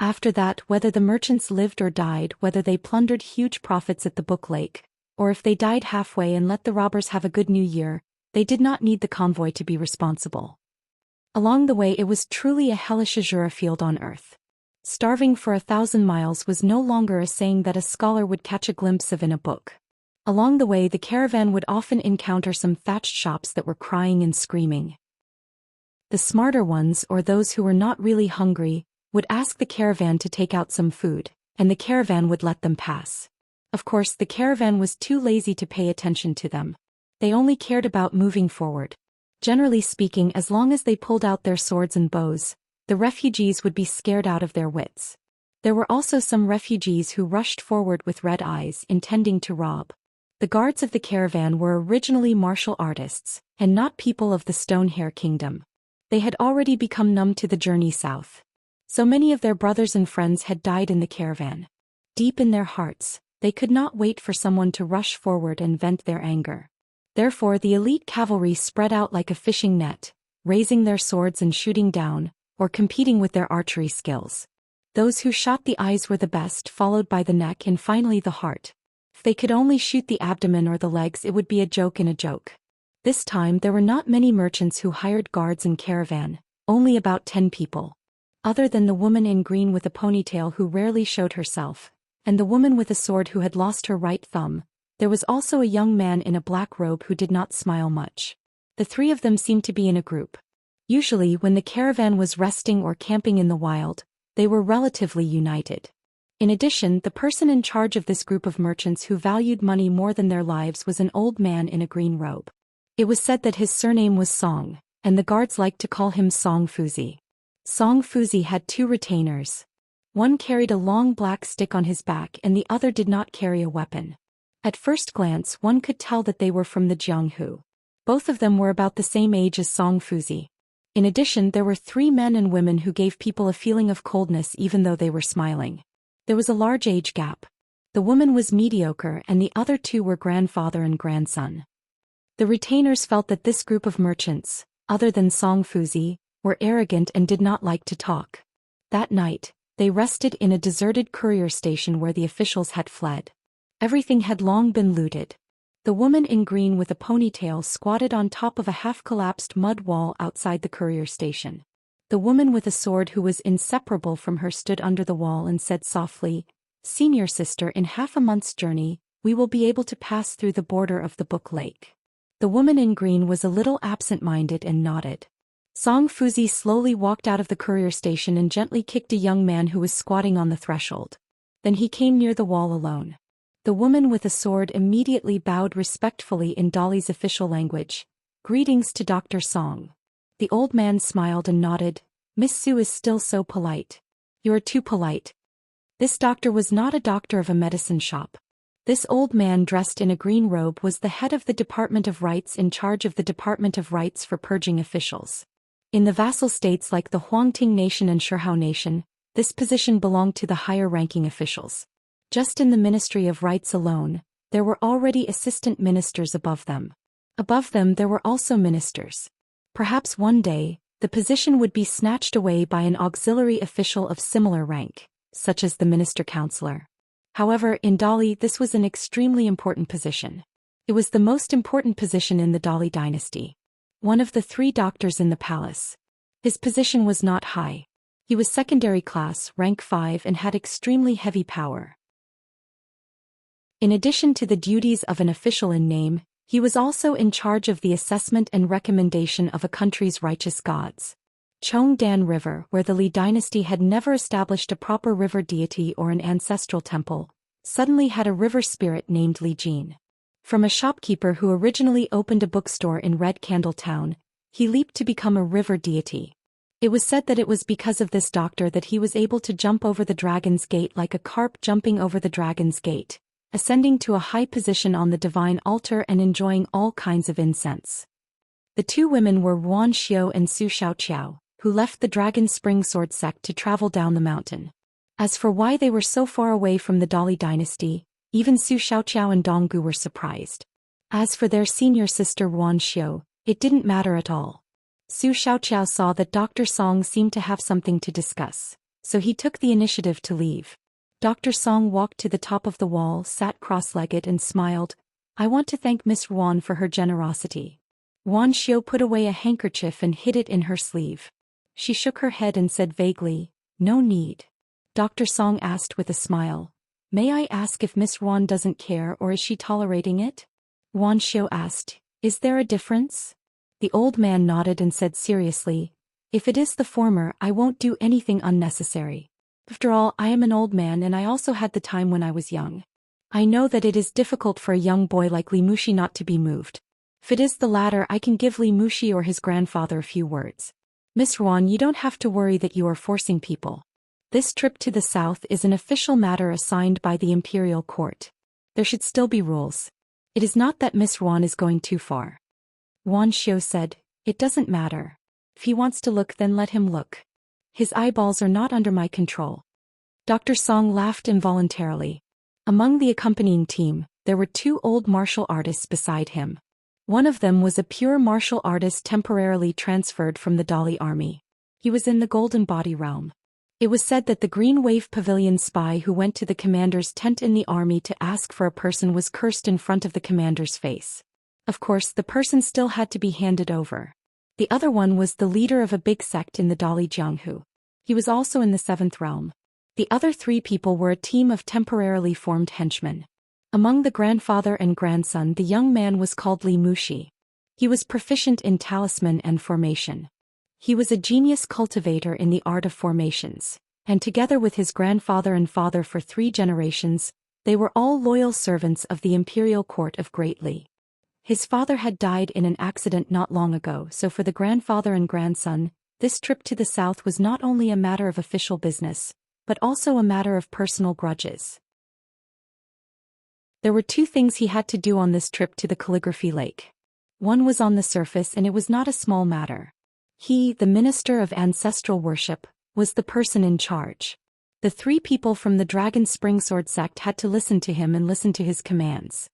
After that, whether the merchants lived or died, whether they plundered huge profits at the Book Lake, or if they died halfway and let the robbers have a good new year, they did not need the convoy to be responsible. Along the way, it was truly a hellish azure field on earth. Starving for 1,000 miles was no longer a saying that a scholar would catch a glimpse of in a book. Along the way, the caravan would often encounter some thatched shops that were crying and screaming. The smarter ones, or those who were not really hungry, would ask the caravan to take out some food, and the caravan would let them pass. Of course, the caravan was too lazy to pay attention to them. They only cared about moving forward. Generally speaking, as long as they pulled out their swords and bows, the refugees would be scared out of their wits. There were also some refugees who rushed forward with red eyes, intending to rob. The guards of the caravan were originally martial artists, and not people of the Stone Hair Kingdom. They had already become numb to the journey south. So many of their brothers and friends had died in the caravan. Deep in their hearts, they could not wait for someone to rush forward and vent their anger. Therefore, the elite cavalry spread out like a fishing net, raising their swords and shooting down, or competing with their archery skills. Those who shot the eyes were the best, followed by the neck and finally the heart. If they could only shoot the abdomen or the legs, it would be a joke in a joke. This time there were not many merchants who hired guards in caravan, only about 10 people. Other than the woman in green with a ponytail who rarely showed herself, and the woman with a sword who had lost her right thumb, there was also a young man in a black robe who did not smile much. The three of them seemed to be in a group. Usually, when the caravan was resting or camping in the wild, they were relatively united. In addition, the person in charge of this group of merchants who valued money more than their lives was an old man in a green robe. It was said that his surname was Song, and the guards liked to call him Song Fuzi. Song Fuzi had 2 retainers. One carried a long black stick on his back and the other did not carry a weapon. At first glance, one could tell that they were from the Jianghu. Both of them were about the same age as Song Fuzi. In addition, there were 3 men and women who gave people a feeling of coldness even though they were smiling. There was a large age gap. The woman was mediocre and the other 2 were grandfather and grandson. The retainers felt that this group of merchants, other than Song Fuzi, were arrogant and did not like to talk. That night, they rested in a deserted courier station where the officials had fled. Everything had long been looted. The woman in green with a ponytail squatted on top of a half-collapsed mud wall outside the courier station. The woman with a sword who was inseparable from her stood under the wall and said softly, "Senior sister, in half a month's journey, we will be able to pass through the border of the Book Lake." The woman in green was a little absent-minded and nodded. Song Fuzi slowly walked out of the courier station and gently kicked a young man who was squatting on the threshold. Then he came near the wall alone. The woman with a sword immediately bowed respectfully in Dolly's official language. "Greetings to Dr. Song." The old man smiled and nodded. "Miss Su is still so polite." "You are too polite." This doctor was not a doctor of a medicine shop. This old man dressed in a green robe was the head of the Department of Rights in charge of the Department of Rights for purging officials. In the vassal states like the Huangting Nation and Shihao Nation, this position belonged to the higher-ranking officials. Just in the Ministry of Rights alone, there were already assistant ministers above them. Above them there were also ministers. Perhaps one day, the position would be snatched away by an auxiliary official of similar rank, such as the minister-counselor. However, in Dali this was an extremely important position. It was the most important position in the Dali dynasty. One of the 3 doctors in the palace. His position was not high. He was secondary class, rank 5, and had extremely heavy power. In addition to the duties of an official in name, he was also in charge of the assessment and recommendation of a country's righteous gods. Chongdan River, where the Li dynasty had never established a proper river deity or an ancestral temple, suddenly had a river spirit named Li Jin. From a shopkeeper who originally opened a bookstore in Red Candle Town, he leaped to become a river deity. It was said that it was because of this doctor that he was able to jump over the Dragon's Gate like a carp jumping over the Dragon's Gate, ascending to a high position on the divine altar and enjoying all kinds of incense. The two women were Yuan Xiu and Su Xiaoqiao, who left the Dragon Spring Sword sect to travel down the mountain. As for why they were so far away from the Dali dynasty, even Su Xiaoqiao and Donggu were surprised. As for their senior sister Yuan Xiu, it didn't matter at all. Su Xiaoqiao saw that Dr. Song seemed to have something to discuss, so he took the initiative to leave. Dr. Song walked to the top of the wall, sat cross-legged and smiled. "I want to thank Miss Yuan for her generosity." Yuan Xiu put away a handkerchief and hid it in her sleeve. She shook her head and said vaguely, "No need." Dr. Song asked with a smile, "May I ask if Miss Yuan doesn't care or is she tolerating it?" Yuan Xiu asked, "Is there a difference?" The old man nodded and said seriously, "If it is the former, I won't do anything unnecessary. After all, I am an old man and I also had the time when I was young. I know that it is difficult for a young boy like Li Mushi not to be moved. If it is the latter, I can give Li Mushi or his grandfather a few words. Miss Yuan, you don't have to worry that you are forcing people. This trip to the south is an official matter assigned by the imperial court. There should still be rules. It is not that Miss Yuan is going too far." Yuan Xiu said, "It doesn't matter. If he wants to look, then let him look. His eyeballs are not under my control." Dr. Song laughed involuntarily. Among the accompanying team, there were two old martial artists beside him. One of them was a pure martial artist temporarily transferred from the Dali army. He was in the Golden Body realm. It was said that the Green Wave Pavilion spy who went to the commander's tent in the army to ask for a person was cursed in front of the commander's face. Of course, the person still had to be handed over. The other one was the leader of a big sect in the Dali Jianghu. He was also in the seventh realm. The other three people were a team of temporarily formed henchmen. Among the grandfather and grandson, the young man was called Li Mushi. He was proficient in talisman and formation. He was a genius cultivator in the art of formations, and together with his grandfather and father for 3 generations, they were all loyal servants of the imperial court of Great Li. His father had died in an accident not long ago, so for the grandfather and grandson, this trip to the south was not only a matter of official business, but also a matter of personal grudges. There were 2 things he had to do on this trip to the calligraphy lake. One was on the surface, and it was not a small matter. He, the minister of ancestral worship, was the person in charge. The 3 people from the Dragon Spring Sword sect had to listen to him and listen to his commands.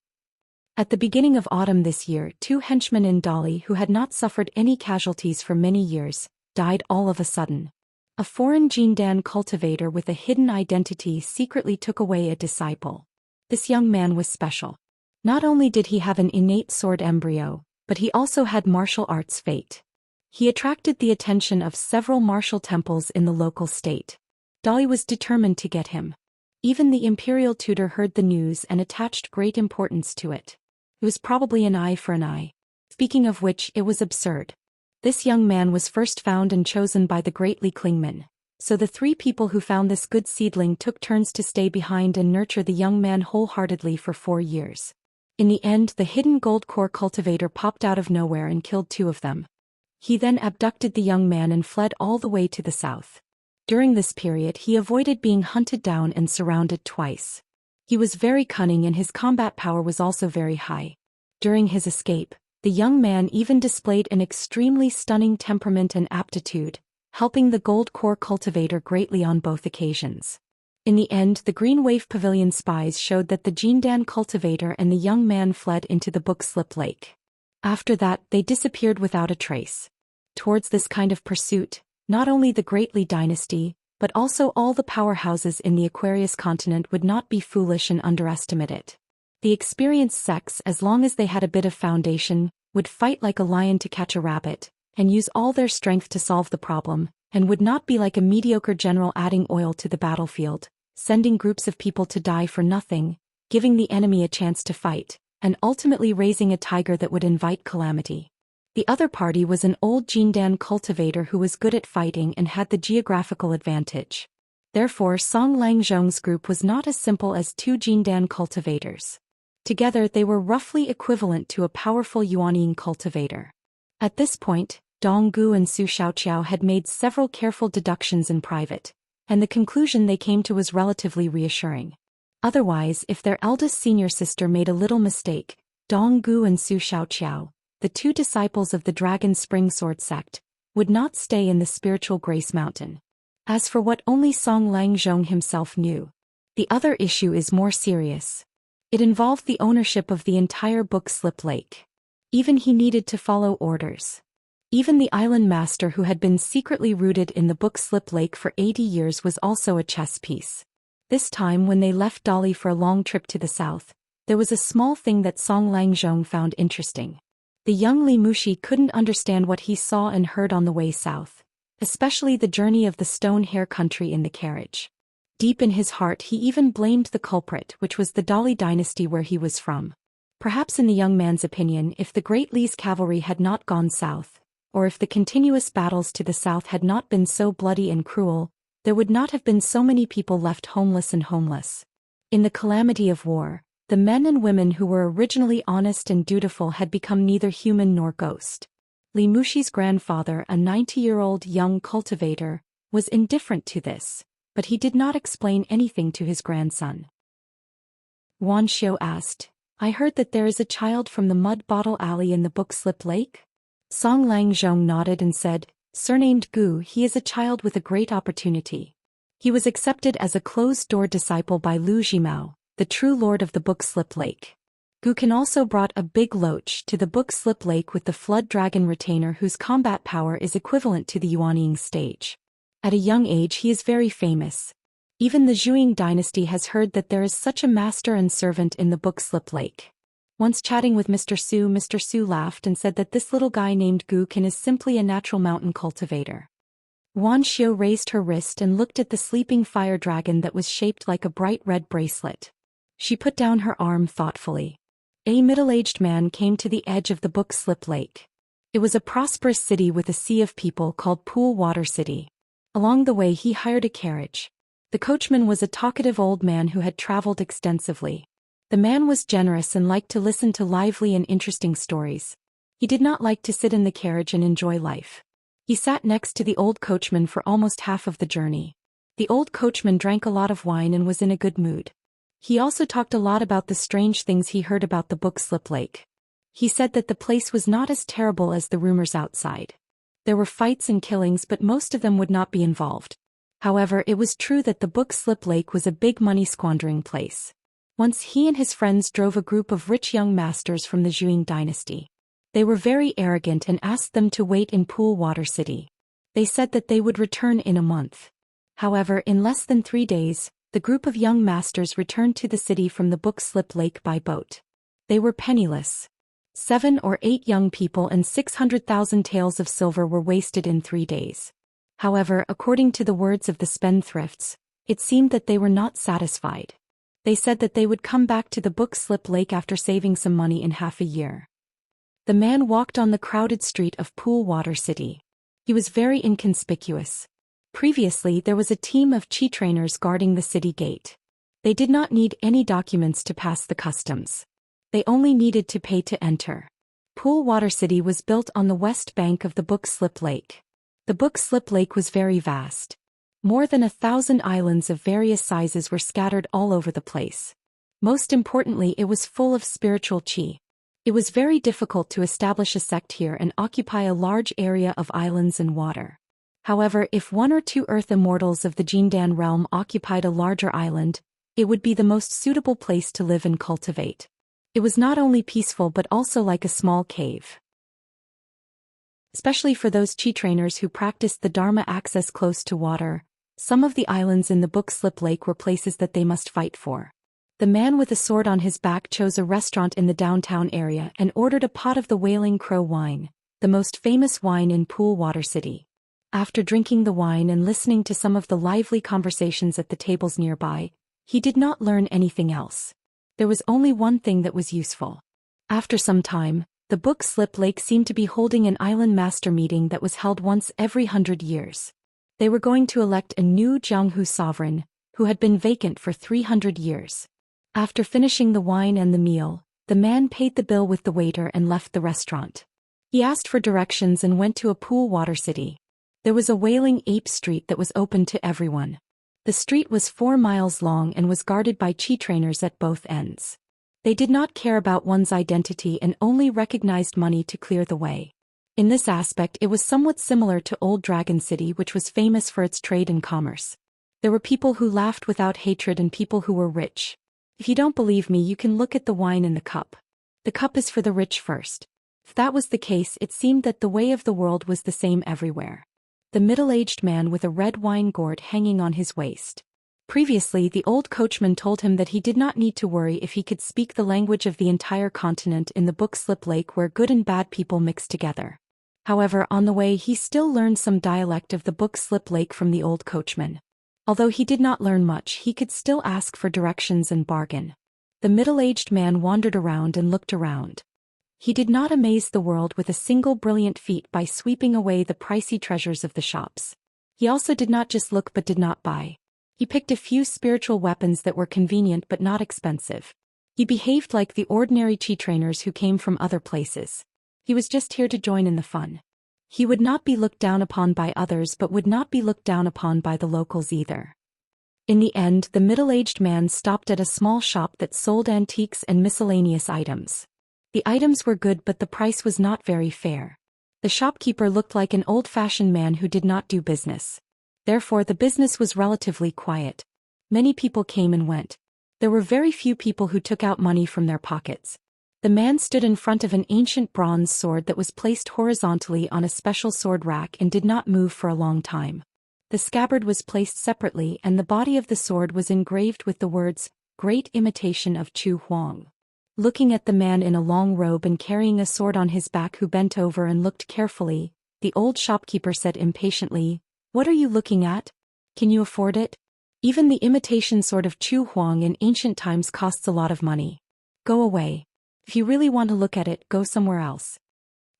At the beginning of autumn this year, 2 henchmen in Dali who had not suffered any casualties for many years, died all of a sudden. A foreign Jindan cultivator with a hidden identity secretly took away a disciple. This young man was special. Not only did he have an innate sword embryo, but he also had martial arts fate. He attracted the attention of several martial temples in the local state. Dali was determined to get him. Even the imperial tutor heard the news and attached great importance to it. It was probably an eye for an eye. Speaking of which, it was absurd. This young man was first found and chosen by the great Li Klingman. So the 3 people who found this good seedling took turns to stay behind and nurture the young man wholeheartedly for 4 years. In the end, the hidden gold core cultivator popped out of nowhere and killed 2 of them. He then abducted the young man and fled all the way to the south. During this period, he avoided being hunted down and surrounded twice. He was very cunning and his combat power was also very high. During his escape, the young man even displayed an extremely stunning temperament and aptitude, helping the gold core cultivator greatly on both occasions. In the end, the Green Wave Pavilion spies showed that the Jindan cultivator and the young man fled into the Book Slip Lake. After that, they disappeared without a trace. Towards this kind of pursuit, not only the Great Li dynasty, but also all the powerhouses in the Aquarius continent would not be foolish and underestimate it. The experienced sects, as long as they had a bit of foundation, would fight like a lion to catch a rabbit, and use all their strength to solve the problem, and would not be like a mediocre general adding oil to the battlefield, sending groups of people to die for nothing, giving the enemy a chance to fight, and ultimately raising a tiger that would invite calamity. The other party was an old Jindan cultivator who was good at fighting and had the geographical advantage. Therefore, Song Langzhong's group was not as simple as two Jindan cultivators. Together they were roughly equivalent to a powerful Yuanying cultivator. At this point, Dong Gu and Su Xiaoqiao had made several careful deductions in private, and the conclusion they came to was relatively reassuring. Otherwise, if their eldest senior sister made a little mistake, Dong Gu and Su Xiaoqiao, the two disciples of the Dragon Spring Sword sect, would not stay in the spiritual Grace Mountain. As for what only Song Langzhong himself knew, the other issue is more serious. It involved the ownership of the entire Book Slip Lake. Even he needed to follow orders. Even the island master who had been secretly rooted in the Book Slip Lake for 80 years was also a chess piece. This time when they left Dolly for a long trip to the south, there was a small thing that Song Langzhong found interesting. The young Li Mushi couldn't understand what he saw and heard on the way south, especially the journey of the stone hair country in the carriage. Deep in his heart he even blamed the culprit, which was the Dolly dynasty where he was from. Perhaps in the young man's opinion, if the Great Li's cavalry had not gone south, or if the continuous battles to the south had not been so bloody and cruel, there would not have been so many people left homeless and homeless. In the calamity of war, the men and women who were originally honest and dutiful had become neither human nor ghost. Li Mushi's grandfather, a 90-year-old young cultivator, was indifferent to this, but he did not explain anything to his grandson. Wan Xiu asked, "I heard that there is a child from the Mud Bottle Alley in the Book Slip Lake?" Song Langzhong nodded and said, "Surnamed Gu, he is a child with a great opportunity. He was accepted as a closed-door disciple by Lu Jimao, the true lord of the Book Slip Lake. Gukin also brought a big loach to the Book Slip Lake with the Flood Dragon Retainer whose combat power is equivalent to the Yuanying stage. At a young age he is very famous. Even the Zhuing dynasty has heard that there is such a master and servant in the Book Slip Lake." Once chatting with Mr. Su laughed and said that this little guy named Gukin is simply a natural mountain cultivator. Wan Xiu raised her wrist and looked at the sleeping fire dragon that was shaped like a bright red bracelet. She put down her arm thoughtfully. A middle-aged man came to the edge of the Book Slip Lake. It was a prosperous city with a sea of people called Pool Water City. Along the way he hired a carriage. The coachman was a talkative old man who had traveled extensively. The man was generous and liked to listen to lively and interesting stories. He did not like to sit in the carriage and enjoy life. He sat next to the old coachman for almost half of the journey. The old coachman drank a lot of wine and was in a good mood. He also talked a lot about the strange things he heard about the Book Slip Lake. He said that the place was not as terrible as the rumors outside. There were fights and killings, but most of them would not be involved. However, it was true that the Book Slip Lake was a big money-squandering place. Once he and his friends drove a group of rich young masters from the Zhuing dynasty. They were very arrogant and asked them to wait in Pool Water City. They said that they would return in a month. However, in less than 3 days, the group of young masters returned to the city from the Book Slip Lake by boat. They were penniless. 7 or 8 young people and 600,000 taels of silver were wasted in 3 days. However, according to the words of the spendthrifts, it seemed that they were not satisfied. They said that they would come back to the Book Slip Lake after saving some money in half a year. The man walked on the crowded street of Pool Water City. He was very inconspicuous. Previously, there was a team of chi trainers guarding the city gate. They did not need any documents to pass the customs. They only needed to pay to enter. Pool Water City was built on the west bank of the Book Slip Lake. The Book Slip Lake was very vast. More than 1,000 islands of various sizes were scattered all over the place. Most importantly, it was full of spiritual chi. It was very difficult to establish a sect here and occupy a large area of islands and water. However, if 1 or 2 earth immortals of the Jindan realm occupied a larger island, it would be the most suitable place to live and cultivate. It was not only peaceful but also like a small cave. Especially for those chi trainers who practiced the Dharma access close to water, some of the islands in the Book Slip Lake were places that they must fight for. The man with a sword on his back chose a restaurant in the downtown area and ordered a pot of the Wailing Crow wine, the most famous wine in Pool Water City. After drinking the wine and listening to some of the lively conversations at the tables nearby, he did not learn anything else. There was only one thing that was useful. After some time, The book slip lake seemed to be holding an island master meeting that was held once every 100 years. They were going to elect a new Jianghu sovereign, who had been vacant for 300 years. After finishing the wine and the meal, the man paid the bill with the waiter and left the restaurant. He asked for directions and went to a pool water city. There was a wailing ape street that was open to everyone. The street was 4 miles long and was guarded by chi trainers at both ends. They did not care about one's identity and only recognized money to clear the way. In this aspect it was somewhat similar to Old Dragon City, which was famous for its trade and commerce. There were people who laughed without hatred and people who were rich. If you don't believe me, you can look at the wine in the cup. The cup is for the rich first. If that was the case, it seemed that the way of the world was the same everywhere. The middle-aged man with a red wine gourd hanging on his waist. Previously, the old coachman told him that he did not need to worry if he could speak the language of the entire continent in the book slip lake where good and bad people mix together. However, on the way he still learned some dialect of the book slip lake from the old coachman. Although he did not learn much, he could still ask for directions and bargain. The middle-aged man wandered around and looked around. He did not amaze the world with a single brilliant feat by sweeping away the pricey treasures of the shops. He also did not just look but did not buy. He picked a few spiritual weapons that were convenient but not expensive. He behaved like the ordinary chi trainers who came from other places. He was just here to join in the fun. He would not be looked down upon by others but would not be looked down upon by the locals either. In the end, the middle-aged man stopped at a small shop that sold antiques and miscellaneous items. The items were good but the price was not very fair. The shopkeeper looked like an old-fashioned man who did not do business. Therefore the business was relatively quiet. Many people came and went. There were very few people who took out money from their pockets. The man stood in front of an ancient bronze sword that was placed horizontally on a special sword rack and did not move for a long time. The scabbard was placed separately and the body of the sword was engraved with the words, "Great Imitation of Chu Huang." Looking at the man in a long robe and carrying a sword on his back who bent over and looked carefully, the old shopkeeper said impatiently, "What are you looking at? Can you afford it? Even the imitation sword of Chu Huang in ancient times costs a lot of money. Go away. If you really want to look at it, go somewhere else."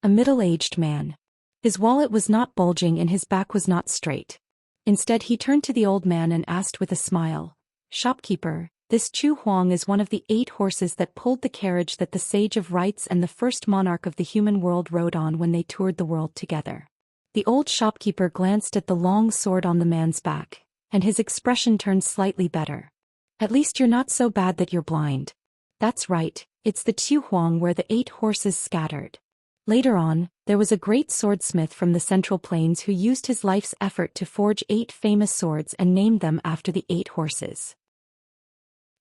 A middle-aged man. His wallet was not bulging and his back was not straight. Instead he turned to the old man and asked with a smile, "Shopkeeper, this Chu Huang is one of the 8 horses that pulled the carriage that the Sage of Rites and the first monarch of the human world rode on when they toured the world together." The old shopkeeper glanced at the long sword on the man's back, and his expression turned slightly better. "At least you're not so bad that you're blind. That's right, it's the Chu Huang where the 8 horses scattered." Later on, there was a great swordsmith from the Central Plains who used his life's effort to forge 8 famous swords and named them after the 8 horses.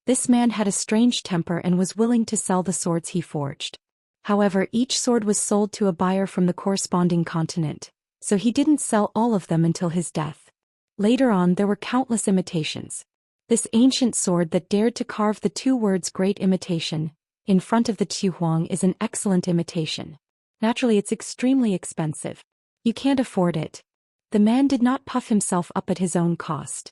This man had a strange temper and was willing to sell the swords he forged. However, each sword was sold to a buyer from the corresponding continent, so he didn't sell all of them until his death. Later on there were countless imitations. This ancient sword that dared to carve the 2 words "Great Imitation" in front of the Chu Huang is an excellent imitation. Naturally it's extremely expensive. You can't afford it. The man did not puff himself up at his own cost.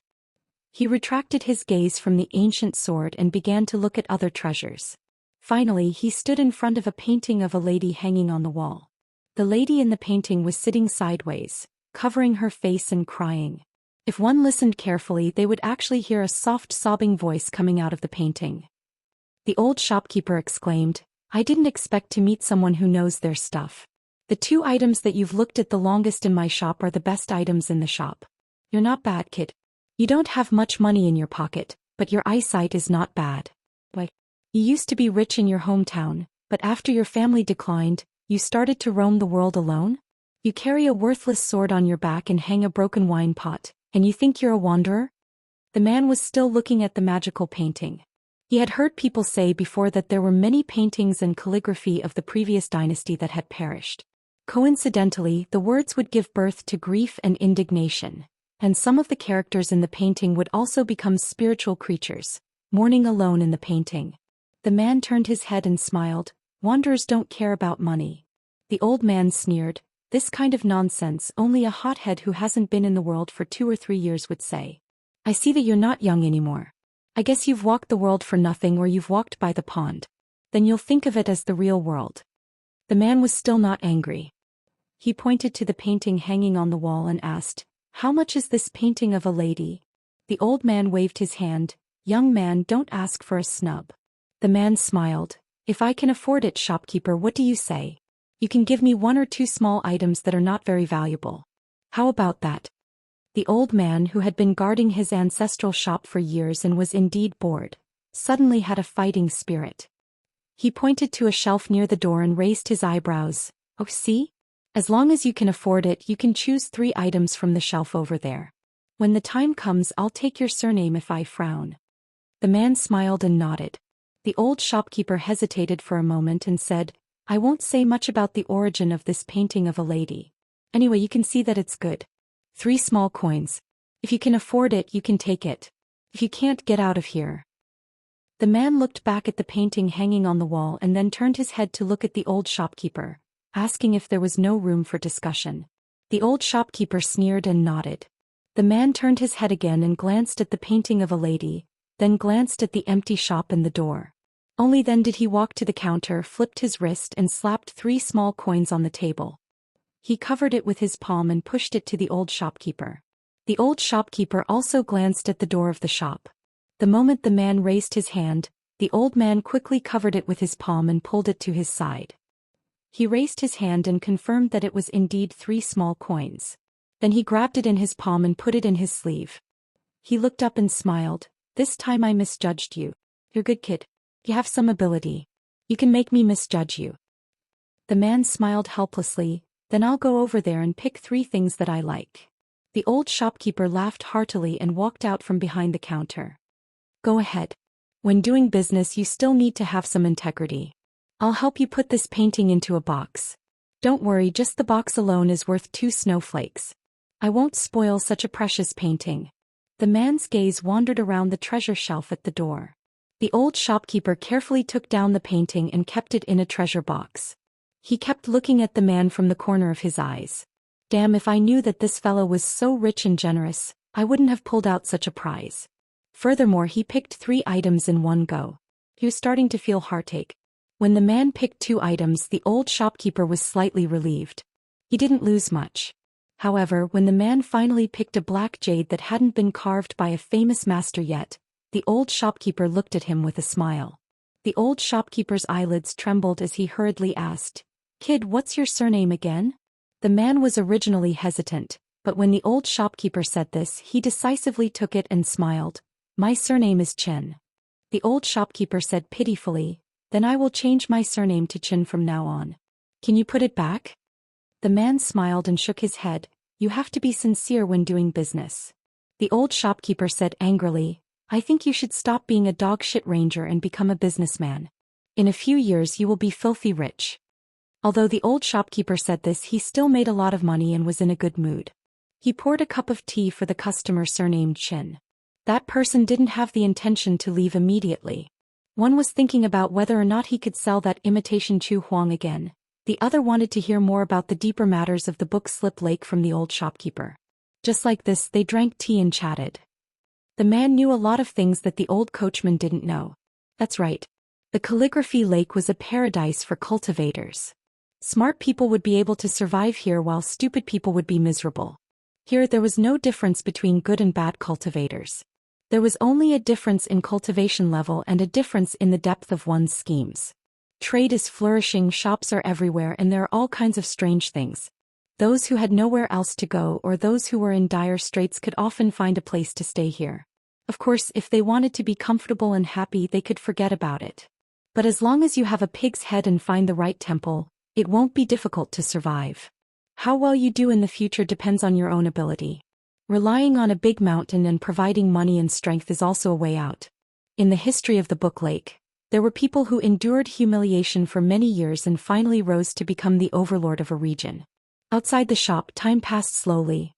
He retracted his gaze from the ancient sword and began to look at other treasures. Finally he stood in front of a painting of a lady hanging on the wall. The lady in the painting was sitting sideways, covering her face and crying. If one listened carefully they would actually hear a soft sobbing voice coming out of the painting. The old shopkeeper exclaimed, "I didn't expect to meet someone who knows their stuff. The 2 items that you've looked at the longest in my shop are the best items in the shop. You're not bad, kid. You don't have much money in your pocket, but your eyesight is not bad. Why? You used to be rich in your hometown, but after your family declined, you started to roam the world alone? You carry a worthless sword on your back and hang a broken wine pot, and you think you're a wanderer?" The man was still looking at the magical painting. He had heard people say before that there were many paintings and calligraphy of the previous dynasty that had perished. Coincidentally, the words would give birth to grief and indignation, and some of the characters in the painting would also become spiritual creatures, mourning alone in the painting. The man turned his head and smiled. "Wanderers don't care about money." The old man sneered, "This kind of nonsense only a hothead who hasn't been in the world for 2 or 3 years would say. I see that you're not young anymore. I guess you've walked the world for nothing or you've walked by the pond. Then you'll think of it as the real world." The man was still not angry. He pointed to the painting hanging on the wall and asked, "How much is this painting of a lady?" The old man waved his hand. "Young man, don't ask for a snub." The man smiled. "If I can afford it, shopkeeper, what do you say? You can give me 1 or 2 small items that are not very valuable. How about that?" The old man, who had been guarding his ancestral shop for years and was indeed bored, suddenly had a fighting spirit. He pointed to a shelf near the door and raised his eyebrows. "Oh, see? As long as you can afford it, you can choose 3 items from the shelf over there. When the time comes, I'll take your surname if I frown." The man smiled and nodded. The old shopkeeper hesitated for a moment and said, "I won't say much about the origin of this painting of a lady. Anyway, you can see that it's good. 3 small coins. If you can afford it, you can take it. If you can't, get out of here." The man looked back at the painting hanging on the wall and then turned his head to look at the old shopkeeper, asking if there was no room for discussion. The old shopkeeper sneered and nodded. The man turned his head again and glanced at the painting of a lady, then glanced at the empty shop and the door. Only then did he walk to the counter, flipped his wrist and slapped 3 small coins on the table. He covered it with his palm and pushed it to the old shopkeeper. The old shopkeeper also glanced at the door of the shop. The moment the man raised his hand, the old man quickly covered it with his palm and pulled it to his side. He raised his hand and confirmed that it was indeed 3 small coins. Then he grabbed it in his palm and put it in his sleeve. He looked up and smiled. "This time I misjudged you. You're a good kid. You have some ability. You can make me misjudge you." The man smiled helplessly. "Then I'll go over there and pick 3 things that I like." The old shopkeeper laughed heartily and walked out from behind the counter. "Go ahead. When doing business, you still need to have some integrity. I'll help you put this painting into a box. Don't worry, just the box alone is worth 2 snowflakes. I won't spoil such a precious painting." The man's gaze wandered around the treasure shelf at the door. The old shopkeeper carefully took down the painting and kept it in a treasure box. He kept looking at the man from the corner of his eyes. "Damn, if I knew that this fellow was so rich and generous, I wouldn't have pulled out such a prize." Furthermore, he picked 3 items in one go. He was starting to feel heartache. When the man picked 2 items, the old shopkeeper was slightly relieved. He didn't lose much. However, when the man finally picked a black jade that hadn't been carved by a famous master yet, the old shopkeeper looked at him with a smile. The old shopkeeper's eyelids trembled as he hurriedly asked, "Kid, what's your surname again?" The man was originally hesitant, but when the old shopkeeper said this, he decisively took it and smiled. "My surname is Chen." The old shopkeeper said pitifully, "Then I will change my surname to Chen from now on. Can you put it back?" The man smiled and shook his head. "You have to be sincere when doing business." The old shopkeeper said angrily, "I think you should stop being a dog-shit ranger and become a businessman. In a few years you will be filthy rich." Although the old shopkeeper said this, he still made a lot of money and was in a good mood. He poured a cup of tea for the customer surnamed Chin. That person didn't have the intention to leave immediately. One was thinking about whether or not he could sell that imitation Chu Huang again. The other wanted to hear more about the deeper matters of the book Slip Lake from the old shopkeeper. Just like this, they drank tea and chatted. The man knew a lot of things that the old coachman didn't know. That's right. The calligraphy lake was a paradise for cultivators. Smart people would be able to survive here while stupid people would be miserable. Here there was no difference between good and bad cultivators. There was only a difference in cultivation level and a difference in the depth of one's schemes. Trade is flourishing, shops are everywhere, and there are all kinds of strange things. Those who had nowhere else to go or those who were in dire straits could often find a place to stay here. Of course, if they wanted to be comfortable and happy, they could forget about it. But as long as you have a pig's head and find the right temple, it won't be difficult to survive. How well you do in the future depends on your own ability. Relying on a big mountain and providing money and strength is also a way out. In the history of the Book Lake, there were people who endured humiliation for many years and finally rose to become the overlord of a region. Outside the shop, time passed slowly.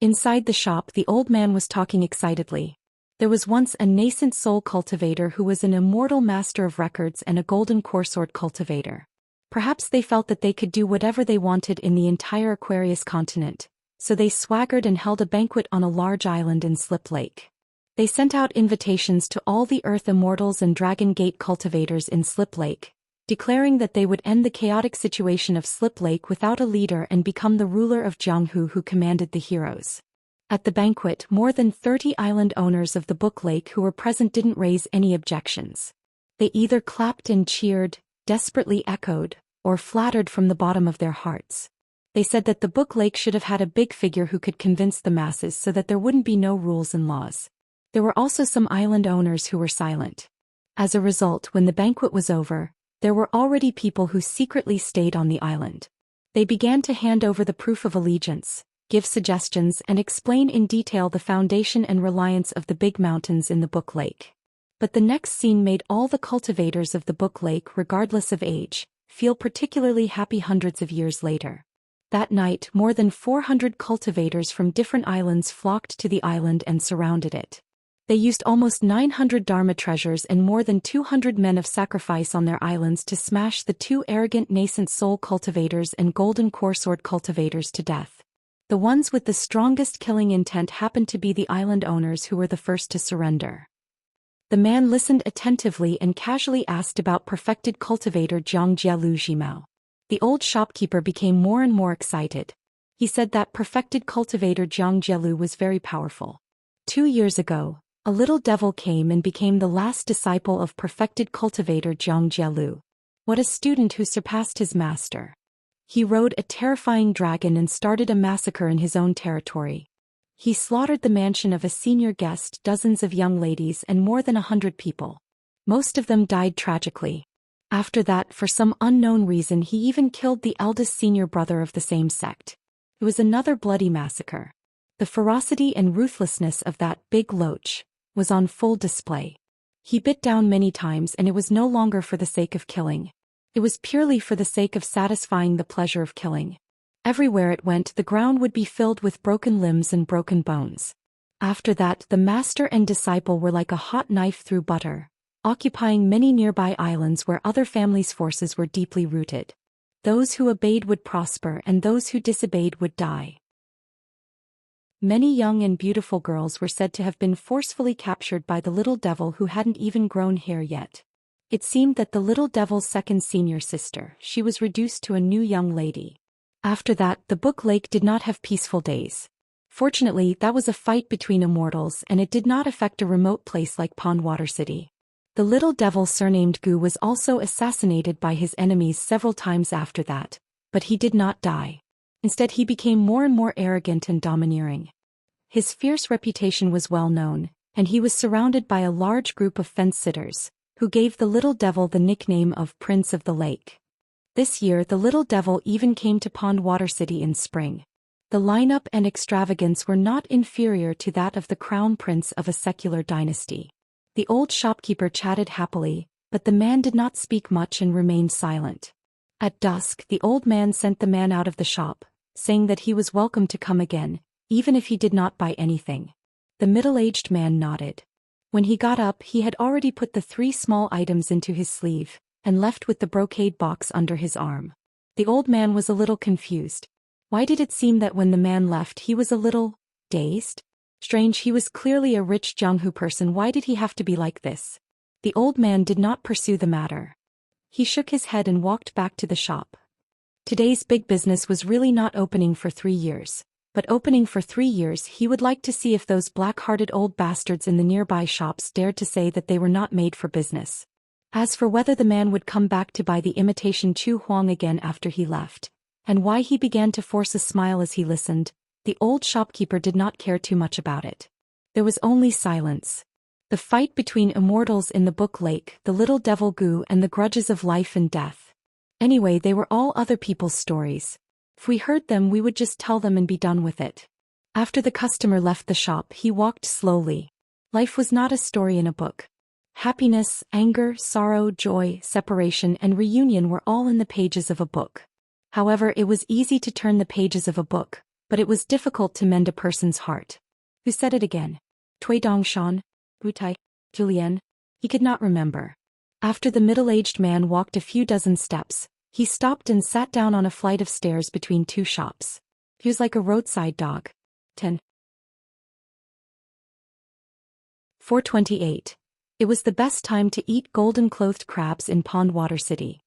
Inside the shop, the old man was talking excitedly. There was once a nascent soul cultivator who was an immortal master of records and a golden coresword cultivator. Perhaps they felt that they could do whatever they wanted in the entire Aquarius continent, so they swaggered and held a banquet on a large island in Slip Lake. They sent out invitations to all the Earth Immortals and Dragon Gate cultivators in Slip Lake, declaring that they would end the chaotic situation of Slip Lake without a leader and become the ruler of Jianghu who commanded the heroes. At the banquet, more than 30 island owners of the Book Lake who were present didn't raise any objections. They either clapped and cheered, desperately echoed, or flattered from the bottom of their hearts. They said that the Book Lake should have had a big figure who could convince the masses so that there wouldn't be no rules and laws. There were also some island owners who were silent. As a result, when the banquet was over, there were already people who secretly stayed on the island. They began to hand over the proof of allegiance, give suggestions and explain in detail the foundation and reliance of the big mountains in the Book Lake. But the next scene made all the cultivators of the Book Lake, regardless of age, feel particularly happy hundreds of years later. That night, more than 400 cultivators from different islands flocked to the island and surrounded it. They used almost 900 Dharma treasures and more than 200 men of sacrifice on their islands to smash the two arrogant nascent soul cultivators and golden core sword cultivators to death. The ones with the strongest killing intent happened to be the island owners who were the first to surrender. The man listened attentively and casually asked about perfected cultivator Xianxia Lu Jimao. The old shopkeeper became more and more excited. He said that perfected cultivator Xianxia Lu was very powerful. 2 years ago, a little devil came and became the last disciple of perfected cultivator Xianxia Lu. What a student who surpassed his master. He rode a terrifying dragon and started a massacre in his own territory. He slaughtered the mansion of a senior guest, dozens of young ladies and more than 100 people. Most of them died tragically. After that, for some unknown reason, he even killed the eldest senior brother of the same sect. It was another bloody massacre. The ferocity and ruthlessness of that big loach was on full display. He bit down many times and it was no longer for the sake of killing. It was purely for the sake of satisfying the pleasure of killing. Everywhere it went, the ground would be filled with broken limbs and broken bones. After that, the master and disciple were like a hot knife through butter, occupying many nearby islands where other families' forces were deeply rooted. Those who obeyed would prosper and those who disobeyed would die. Many young and beautiful girls were said to have been forcefully captured by the little devil who hadn't even grown hair yet. It seemed that the little devil's second senior sister, she was reduced to a new young lady. After that, the Book Lake did not have peaceful days. Fortunately, that was a fight between immortals and it did not affect a remote place like Pondwater City. The little devil surnamed Gu was also assassinated by his enemies several times after that, but he did not die. Instead, he became more and more arrogant and domineering. His fierce reputation was well known, and he was surrounded by a large group of fence-sitters, who gave the little devil the nickname of Prince of the Lake. This year, the little devil even came to Pondwater City in spring. The lineup and extravagance were not inferior to that of the crown prince of a secular dynasty. The old shopkeeper chatted happily, but the man did not speak much and remained silent. At dusk, the old man sent the man out of the shop, saying that he was welcome to come again, even if he did not buy anything. The middle-aged man nodded. When he got up, he had already put the 3 small items into his sleeve, and left with the brocade box under his arm. The old man was a little confused. Why did it seem that when the man left he was a little dazed? Strange, he was clearly a rich Jianghu person. Why did he have to be like this? The old man did not pursue the matter. He shook his head and walked back to the shop. Today's big business was really not opening for 3 years. But opening for 3 years, he would like to see if those black-hearted old bastards in the nearby shops dared to say that they were not made for business. As for whether the man would come back to buy the imitation Chu Huang again after he left, and why he began to force a smile as he listened, the old shopkeeper did not care too much about it. There was only silence. The fight between immortals in the Book Lake, the little devil Gu, and the grudges of life and death. Anyway, they were all other people's stories. If we heard them, we would just tell them and be done with it. After the customer left the shop, he walked slowly. Life was not a story in a book. Happiness, anger, sorrow, joy, separation, and reunion were all in the pages of a book. However, it was easy to turn the pages of a book, but it was difficult to mend a person's heart. Who said it again? Tui Dongshan? Butai? Julian? He could not remember. After the middle-aged man walked a few dozen steps, he stopped and sat down on a flight of stairs between 2 shops. He was like a roadside dog. 10. 428. It was the best time to eat golden-clothed crabs in Pondwater City.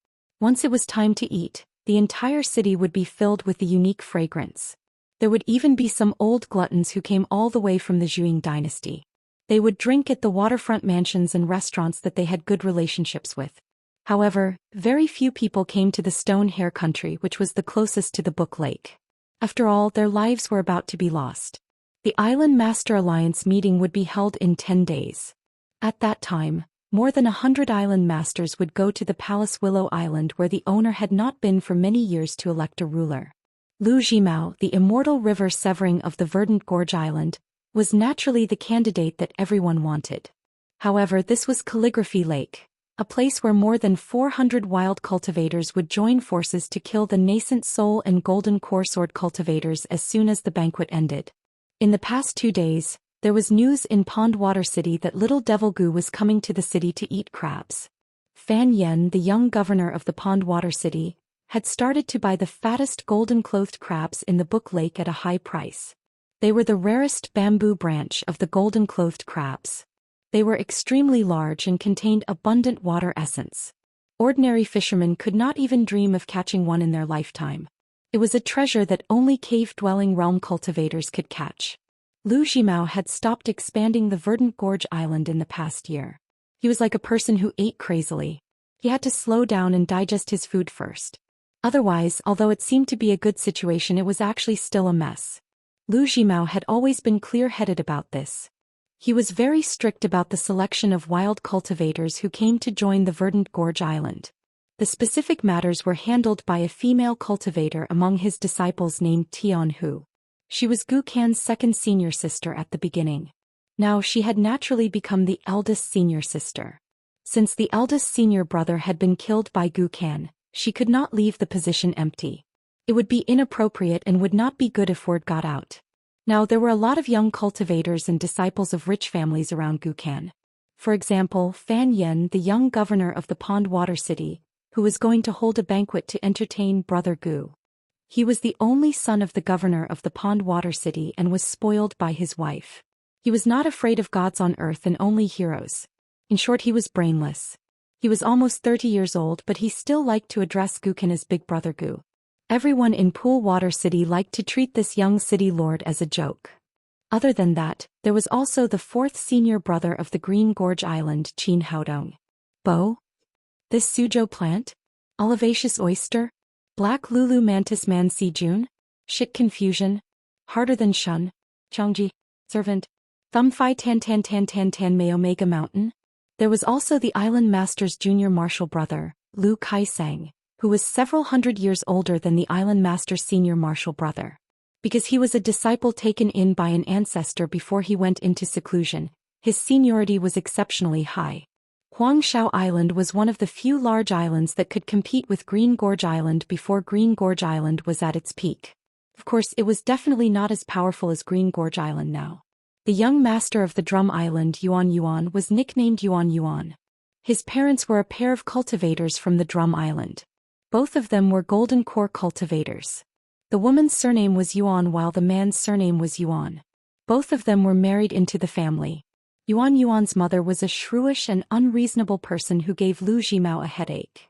Once it was time to eat, the entire city would be filled with the unique fragrance. There would even be some old gluttons who came all the way from the Zhou dynasty. They would drink at the waterfront mansions and restaurants that they had good relationships with. However, very few people came to the Stone Hair country, which was the closest to the Book Lake. After all, their lives were about to be lost. The Island Master Alliance meeting would be held in 10 days. At that time, more than 100 island masters would go to the Palace Willow Island where the owner had not been for many years to elect a ruler. Lu Jimao, the immortal river severing of the verdant Gorge Island, was naturally the candidate that everyone wanted. However, this was Calligraphy Lake, a place where more than 400 wild cultivators would join forces to kill the nascent soul and golden core sword cultivators as soon as the banquet ended. In the past 2 days, there was news in Pondwater City that Little Devil Gu was coming to the city to eat crabs. Fan Yen, the young governor of the Pondwater City, had started to buy the fattest golden-clothed crabs in the Book Lake at a high price. They were the rarest bamboo branch of the golden-clothed crabs. They were extremely large and contained abundant water essence. Ordinary fishermen could not even dream of catching one in their lifetime. It was a treasure that only cave-dwelling realm cultivators could catch. Lu Jimao had stopped expanding the verdant Gorge Island in the past year. He was like a person who ate crazily. He had to slow down and digest his food first. Otherwise, although it seemed to be a good situation, it was actually still a mess. Lu Jimao had always been clear-headed about this. He was very strict about the selection of wild cultivators who came to join the verdant Gorge Island. The specific matters were handled by a female cultivator among his disciples named Tian Hu. She was Gu Kan's second senior sister at the beginning. Now she had naturally become the eldest senior sister. Since the eldest senior brother had been killed by Gu Kan, she could not leave the position empty. It would be inappropriate and would not be good if word got out. Now there were a lot of young cultivators and disciples of rich families around Gu Kan. For example, Fan Yen, the young governor of the Pondwater City, who was going to hold a banquet to entertain Brother Gu. He was the only son of the governor of the Pondwater City and was spoiled by his wife. He was not afraid of gods on earth and only heroes. In short, he was brainless. He was almost 30 years old, but he still liked to address Gu Kan as Big Brother Gu. Everyone in Poolwater City liked to treat this young city lord as a joke. Other than that, there was also the fourth senior brother of the Green Gorge Island, Qin Haodong. Bo? This Suzhou plant? Olivaceous oyster? Black Lulu mantis man si Jun? Shit confusion? Harder than shun? Changji? Servant? Thumb Phi Tan Tan Tan Tan Tan May Omega Mountain? There was also the Island Master's junior martial brother, Lu Kaisang, who was several hundred years older than the Island Master's senior martial brother. Because he was a disciple taken in by an ancestor before he went into seclusion, his seniority was exceptionally high. Huangshao Island was one of the few large islands that could compete with Green Gorge Island before Green Gorge Island was at its peak. Of course, it was definitely not as powerful as Green Gorge Island now. The young master of the Drum Island, Yuan Yuan, was nicknamed Yuan Yuan. His parents were a pair of cultivators from the Drum Island. Both of them were golden core cultivators. The woman's surname was Yuan while the man's surname was Yuan. Both of them were married into the family. Yuan Yuan's mother was a shrewish and unreasonable person who gave Lu Jimao a headache.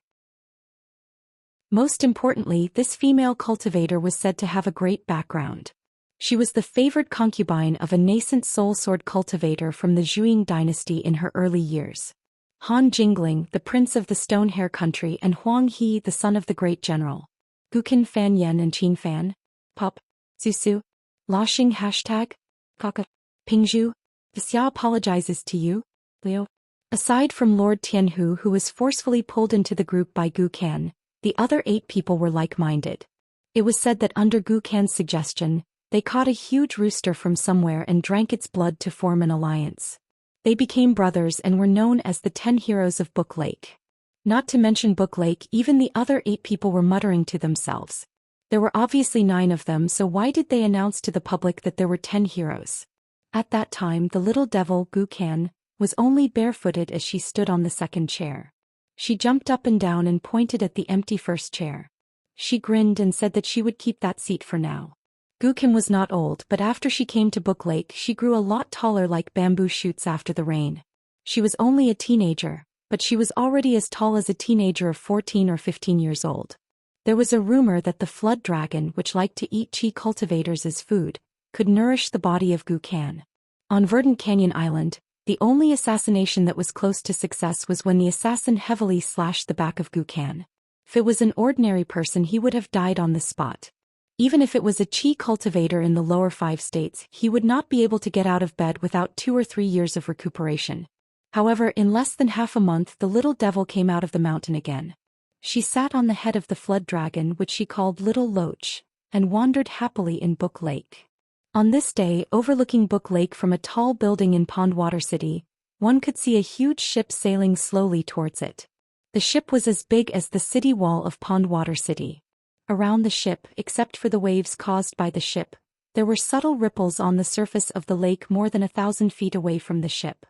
Most importantly, this female cultivator was said to have a great background. She was the favored concubine of a nascent soul sword cultivator from the Zhou dynasty in her early years. Han Jingling, the prince of the Stone Hair country, and Huang He, the son of the great general. Gukin Fan Yen and Qin Fan. Pop. Susu. La Xing hashtag. Kaka. Pingzhu. Xia apologizes to you, Liu. Aside from Lord Tianhu, who was forcefully pulled into the group by Gu Kan, the other 8 people were like-minded. It was said that under Gu Kan's suggestion, they caught a huge rooster from somewhere and drank its blood to form an alliance. They became brothers and were known as the 10 heroes of Book Lake. Not to mention Book Lake, even the other 8 people were muttering to themselves. There were obviously 9 of them, so why did they announce to the public that there were 10 heroes? At that time, the little devil, Gu Kan, was only barefooted as she stood on the second chair. She jumped up and down and pointed at the empty first chair. She grinned and said that she would keep that seat for now. Gu Kan was not old, but after she came to Book Lake, she grew a lot taller like bamboo shoots after the rain. She was only a teenager, but she was already as tall as a teenager of 14 or 15 years old. There was a rumor that the flood dragon, which liked to eat chi cultivators as food, could nourish the body of Gu Can. On Verdant Canyon Island, the only assassination that was close to success was when the assassin heavily slashed the back of Gu Can. If it was an ordinary person, he would have died on the spot. Even if it was a chi cultivator in the lower 5 states, he would not be able to get out of bed without 2 or 3 years of recuperation. However, in less than half a month the little devil came out of the mountain again. She sat on the head of the flood dragon, which she called Little Loach, and wandered happily in Book Lake. On this day, overlooking Book Lake from a tall building in Pondwater City, one could see a huge ship sailing slowly towards it. The ship was as big as the city wall of Pondwater City. Around the ship, except for the waves caused by the ship, there were subtle ripples on the surface of the lake more than 1,000 feet away from the ship.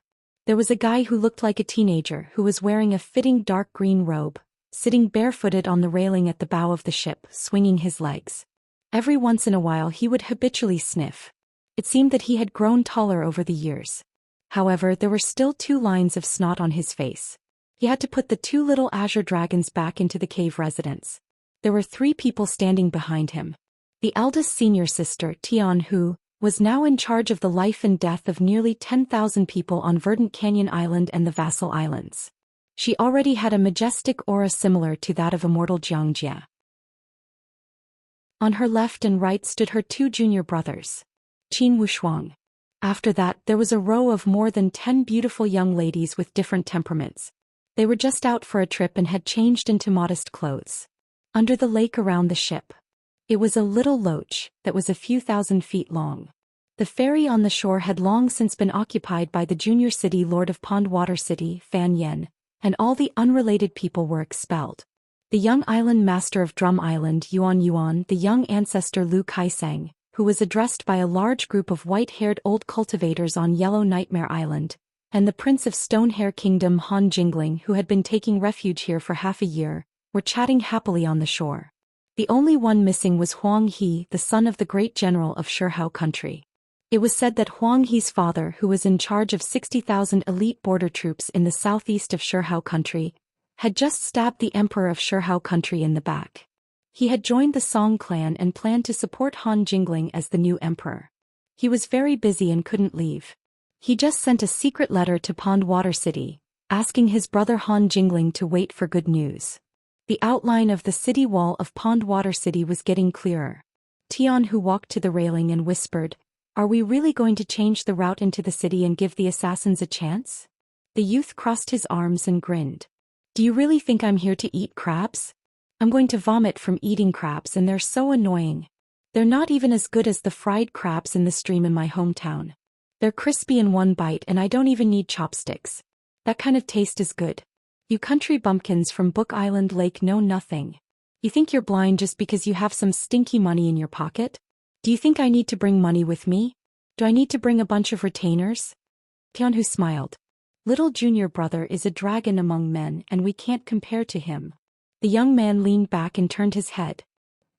There was a guy who looked like a teenager who was wearing a fitting dark green robe, sitting barefooted on the railing at the bow of the ship, swinging his legs. Every once in a while he would habitually sniff. It seemed that he had grown taller over the years. However, there were still 2 lines of snot on his face. He had to put the 2 little azure dragons back into the cave residence. There were 3 people standing behind him. The eldest senior sister, Tian, who was now in charge of the life and death of nearly 10,000 people on Verdant Canyon Island and the Vassal Islands. She already had a majestic aura similar to that of immortal Xianxia. On her left and right stood her 2 junior brothers, Qin Wushuang. After that, there was a row of more than 10 beautiful young ladies with different temperaments. They were just out for a trip and had changed into modest clothes. Under the lake around the ship, it was a little loach that was a few thousand feet long. The ferry on the shore had long since been occupied by the junior city lord of Pondwater City, Fan Yen, and all the unrelated people were expelled. The young island master of Drum Island, Yuan, the young ancestor Lu Kaisang, who was addressed by a large group of white-haired old cultivators on Yellow Nightmare Island, and the prince of Stonehair Kingdom, Han Jingling, who had been taking refuge here for half a year, were chatting happily on the shore. The only one missing was Huang He, the son of the great general of Shihao country. It was said that Huang He's father, who was in charge of 60,000 elite border troops in the southeast of Shihao country, had just stabbed the emperor of Shihao country in the back. He had joined the Song clan and planned to support Han Jingling as the new emperor. He was very busy and couldn't leave. He just sent a secret letter to Pondwater City, asking his brother Han Jingling to wait for good news. The outline of the city wall of Pondwater City was getting clearer. Tian, who walked to the railing and whispered, "Are we really going to change the route into the city and give the assassins a chance?" The youth crossed his arms and grinned. "Do you really think I'm here to eat crabs? I'm going to vomit from eating crabs, and they're so annoying. They're not even as good as the fried crabs in the stream in my hometown. They're crispy in one bite and I don't even need chopsticks. That kind of taste is good. You country bumpkins from Book Island Lake know nothing. You think you're blind just because you have some stinky money in your pocket? Do you think I need to bring money with me? Do I need to bring a bunch of retainers?" Tianhu smiled. "Little junior brother is a dragon among men and we can't compare to him." The young man leaned back and turned his head.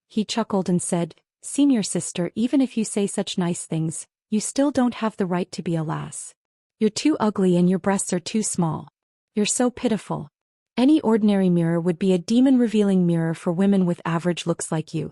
He chuckled and said, "Senior sister, even if you say such nice things, you still don't have the right to be a lass. You're too ugly and your breasts are too small. You're so pitiful. Any ordinary mirror would be a demon-revealing mirror for women with average looks like you."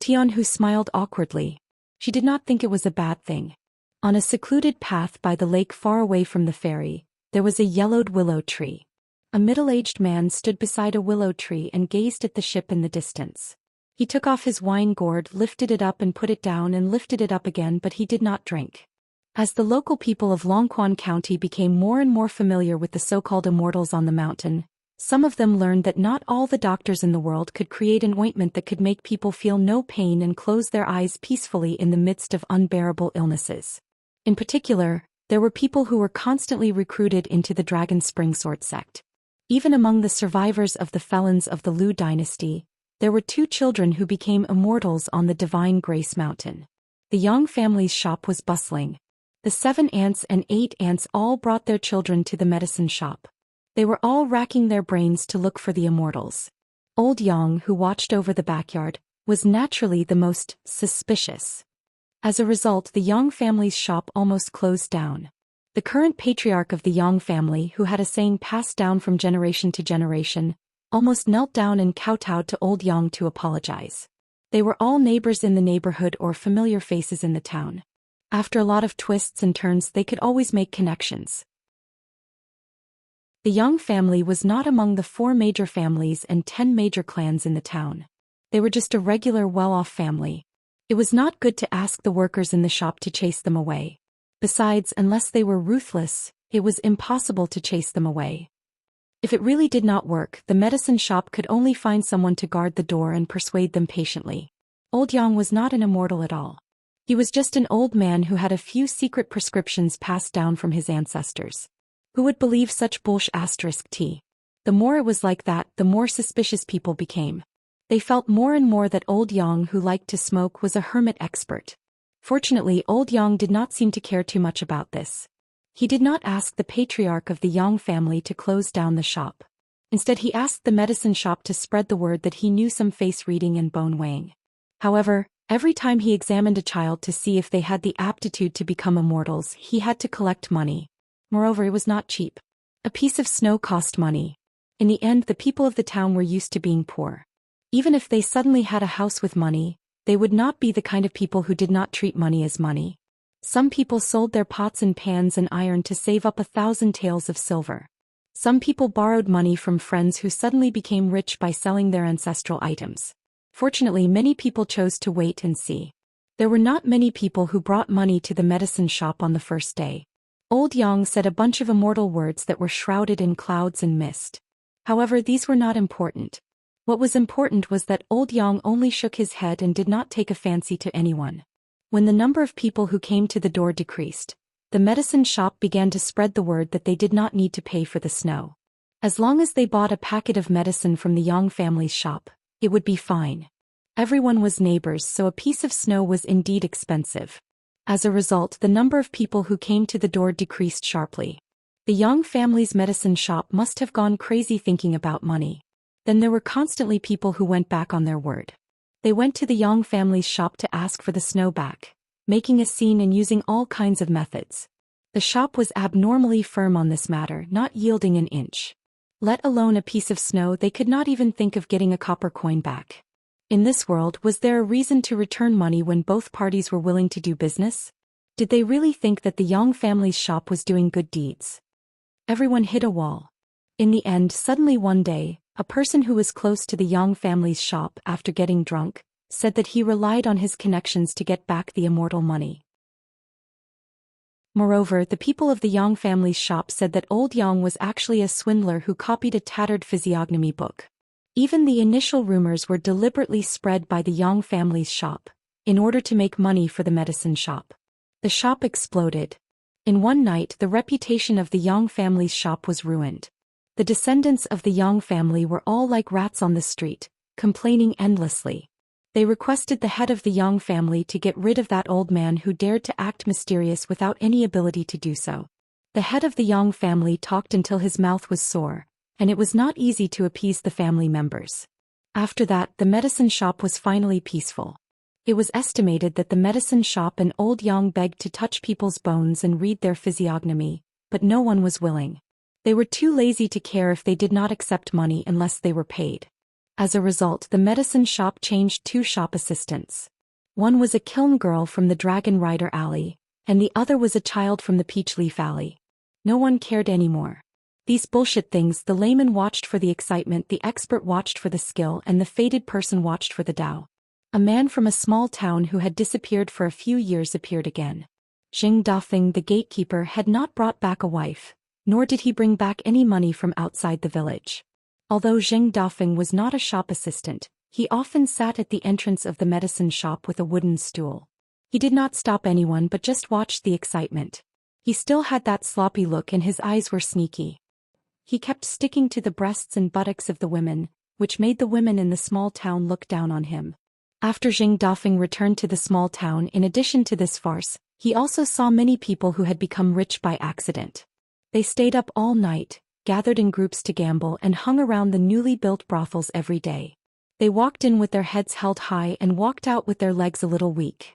Tianhu smiled awkwardly. She did not think it was a bad thing. On a secluded path by the lake far away from the ferry, there was a yellowed willow tree. A middle-aged man stood beside a willow tree and gazed at the ship in the distance. He took off his wine gourd, lifted it up and put it down and lifted it up again, but he did not drink. As the local people of Longquan County became more and more familiar with the so-called immortals on the mountain, some of them learned that not all the doctors in the world could create an ointment that could make people feel no pain and close their eyes peacefully in the midst of unbearable illnesses. In particular, there were people who were constantly recruited into the Dragon Spring Sword sect. Even among the survivors of the felons of the Liu dynasty, there were 2 children who became immortals on the Divine Grace Mountain. The Yang family's shop was bustling. The 7 aunts and 8 aunts all brought their children to the medicine shop. They were all racking their brains to look for the immortals. Old Yang, who watched over the backyard, was naturally the most suspicious. As a result, the Yang family's shop almost closed down. The current patriarch of the Yang family, who had a saying passed down from generation to generation, almost knelt down and kowtowed to old Yang to apologize. They were all neighbors in the neighborhood or familiar faces in the town. After a lot of twists and turns, they could always make connections. The Yang family was not among the 4 major families and 10 major clans in the town. They were just a regular well-off family. It was not good to ask the workers in the shop to chase them away. Besides, unless they were ruthless, it was impossible to chase them away. If it really did not work, the medicine shop could only find someone to guard the door and persuade them patiently. Old Yang was not an immortal at all. He was just an old man who had a few secret prescriptions passed down from his ancestors. Who would believe such bullsh**? The more it was like that, the more suspicious people became. They felt more and more that old Yang, who liked to smoke, was a hermit expert. Fortunately, old Yang did not seem to care too much about this. He did not ask the patriarch of the Yang family to close down the shop. Instead, he asked the medicine shop to spread the word that he knew some face reading and bone weighing. However, every time he examined a child to see if they had the aptitude to become immortals, he had to collect money. Moreover, it was not cheap. A piece of snow cost money. In the end, the people of the town were used to being poor. Even if they suddenly had a house with money, they would not be the kind of people who did not treat money as money. Some people sold their pots and pans and iron to save up 1,000 taels of silver. Some people borrowed money from friends who suddenly became rich by selling their ancestral items. Fortunately, many people chose to wait and see. There were not many people who brought money to the medicine shop on the first day. Old Yang said a bunch of immortal words that were shrouded in clouds and mist. However, these were not important. What was important was that old Yang only shook his head and did not take a fancy to anyone. When the number of people who came to the door decreased, the medicine shop began to spread the word that they did not need to pay for the snow. As long as they bought a packet of medicine from the Yang family's shop, it would be fine. Everyone was neighbors, so a piece of snow was indeed expensive. As a result, the number of people who came to the door decreased sharply. The Yang family's medicine shop must have gone crazy thinking about money. Then there were constantly people who went back on their word. They went to the Yang family's shop to ask for the snow back, making a scene and using all kinds of methods. The shop was abnormally firm on this matter, not yielding an inch. Let alone a piece of snow, they could not even think of getting a copper coin back. In this world, was there a reason to return money when both parties were willing to do business? Did they really think that the Yang family's shop was doing good deeds? Everyone hit a wall. In the end, suddenly one day, a person who was close to the Yang family's shop after getting drunk, said that he relied on his connections to get back the immortal money. Moreover, the people of the Yang family's shop said that old Yang was actually a swindler who copied a tattered physiognomy book. Even the initial rumors were deliberately spread by the Yang family's shop, in order to make money for the medicine shop. The shop exploded. In one night, the reputation of the Yang family's shop was ruined. The descendants of the Yang family were all like rats on the street, complaining endlessly. They requested the head of the Yang family to get rid of that old man who dared to act mysterious without any ability to do so. The head of the Yang family talked until his mouth was sore, and it was not easy to appease the family members. After that, the medicine shop was finally peaceful. It was estimated that the medicine shop and old Yang begged to touch people's bones and read their physiognomy, but no one was willing. They were too lazy to care if they did not accept money unless they were paid. As a result, the medicine shop changed 2 shop assistants. One was a kiln girl from the Dragon Rider Alley, and the other was a child from the Peach Leaf Alley. No one cared anymore. These bullshit things, the layman watched for the excitement, the expert watched for the skill, and the fated person watched for the Tao. A man from a small town who had disappeared for a few years appeared again. Zheng Dafeng, the gatekeeper, had not brought back a wife, nor did he bring back any money from outside the village. Although Zheng Dafeng was not a shop assistant, he often sat at the entrance of the medicine shop with a wooden stool. He did not stop anyone but just watched the excitement. He still had that sloppy look and his eyes were sneaky. He kept sticking to the breasts and buttocks of the women, which made the women in the small town look down on him. After Zheng Dafeng returned to the small town, in addition to this farce, he also saw many people who had become rich by accident. They stayed up all night, gathered in groups to gamble, and hung around the newly built brothels every day. They walked in with their heads held high and walked out with their legs a little weak.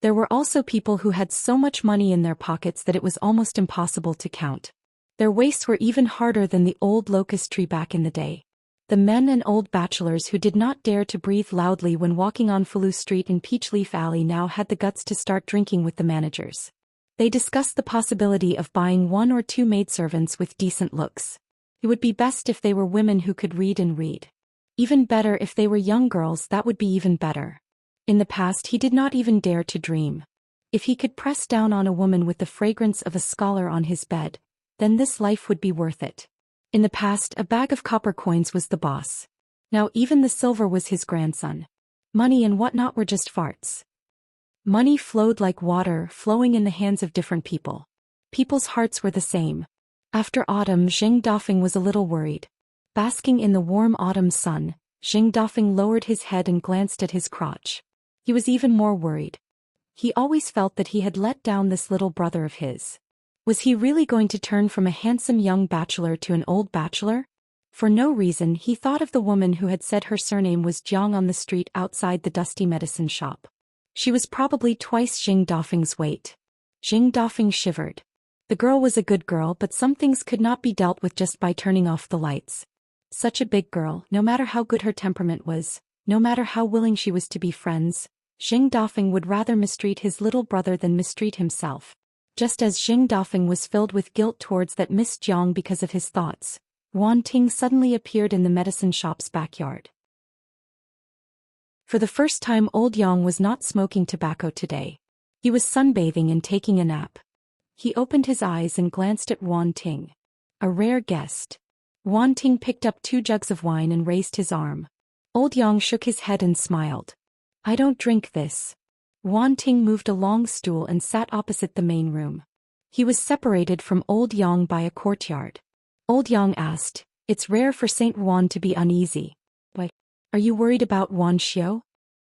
There were also people who had so much money in their pockets that it was almost impossible to count. Their waists were even harder than the old locust tree back in the day. The men and old bachelors who did not dare to breathe loudly when walking on Fulu Street in Peachleaf Alley now had the guts to start drinking with the managers. They discussed the possibility of buying 1 or 2 maidservants with decent looks. It would be best if they were women who could read and read. Even better if they were young girls, that would be even better. In the past he did not even dare to dream. If he could press down on a woman with the fragrance of a scholar on his bed, then this life would be worth it. In the past a bag of copper coins was the boss. Now even the silver was his grandson. Money and whatnot were just farts. Money flowed like water, flowing in the hands of different people. People's hearts were the same. After autumn, Xing Dafeng was a little worried. Basking in the warm autumn sun, Xing Dafeng lowered his head and glanced at his crotch. He was even more worried. He always felt that he had let down this little brother of his. Was he really going to turn from a handsome young bachelor to an old bachelor? For no reason, he thought of the woman who had said her surname was Jiang on the street outside the dusty medicine shop. She was probably twice Xing Dafeng's weight. Xing Dafeng shivered. The girl was a good girl, but some things could not be dealt with just by turning off the lights. Such a big girl, no matter how good her temperament was, no matter how willing she was to be friends, Xing Dafeng would rather mistreat his little brother than mistreat himself. Just as Xing Dafeng was filled with guilt towards that Miss Jiang because of his thoughts, Wan Ting suddenly appeared in the medicine shop's backyard. For the first time, old Yang was not smoking tobacco today. He was sunbathing and taking a nap. He opened his eyes and glanced at Wan Ting. A rare guest. Wan Ting picked up 2 jugs of wine and raised his arm. Old Yang shook his head and smiled. "I don't drink this." Wan Ting moved a long stool and sat opposite the main room. He was separated from Old Yang by a courtyard. Old Yang asked, "It's rare for Saint Wan to be uneasy. Why? Are you worried about Wan Xiao?"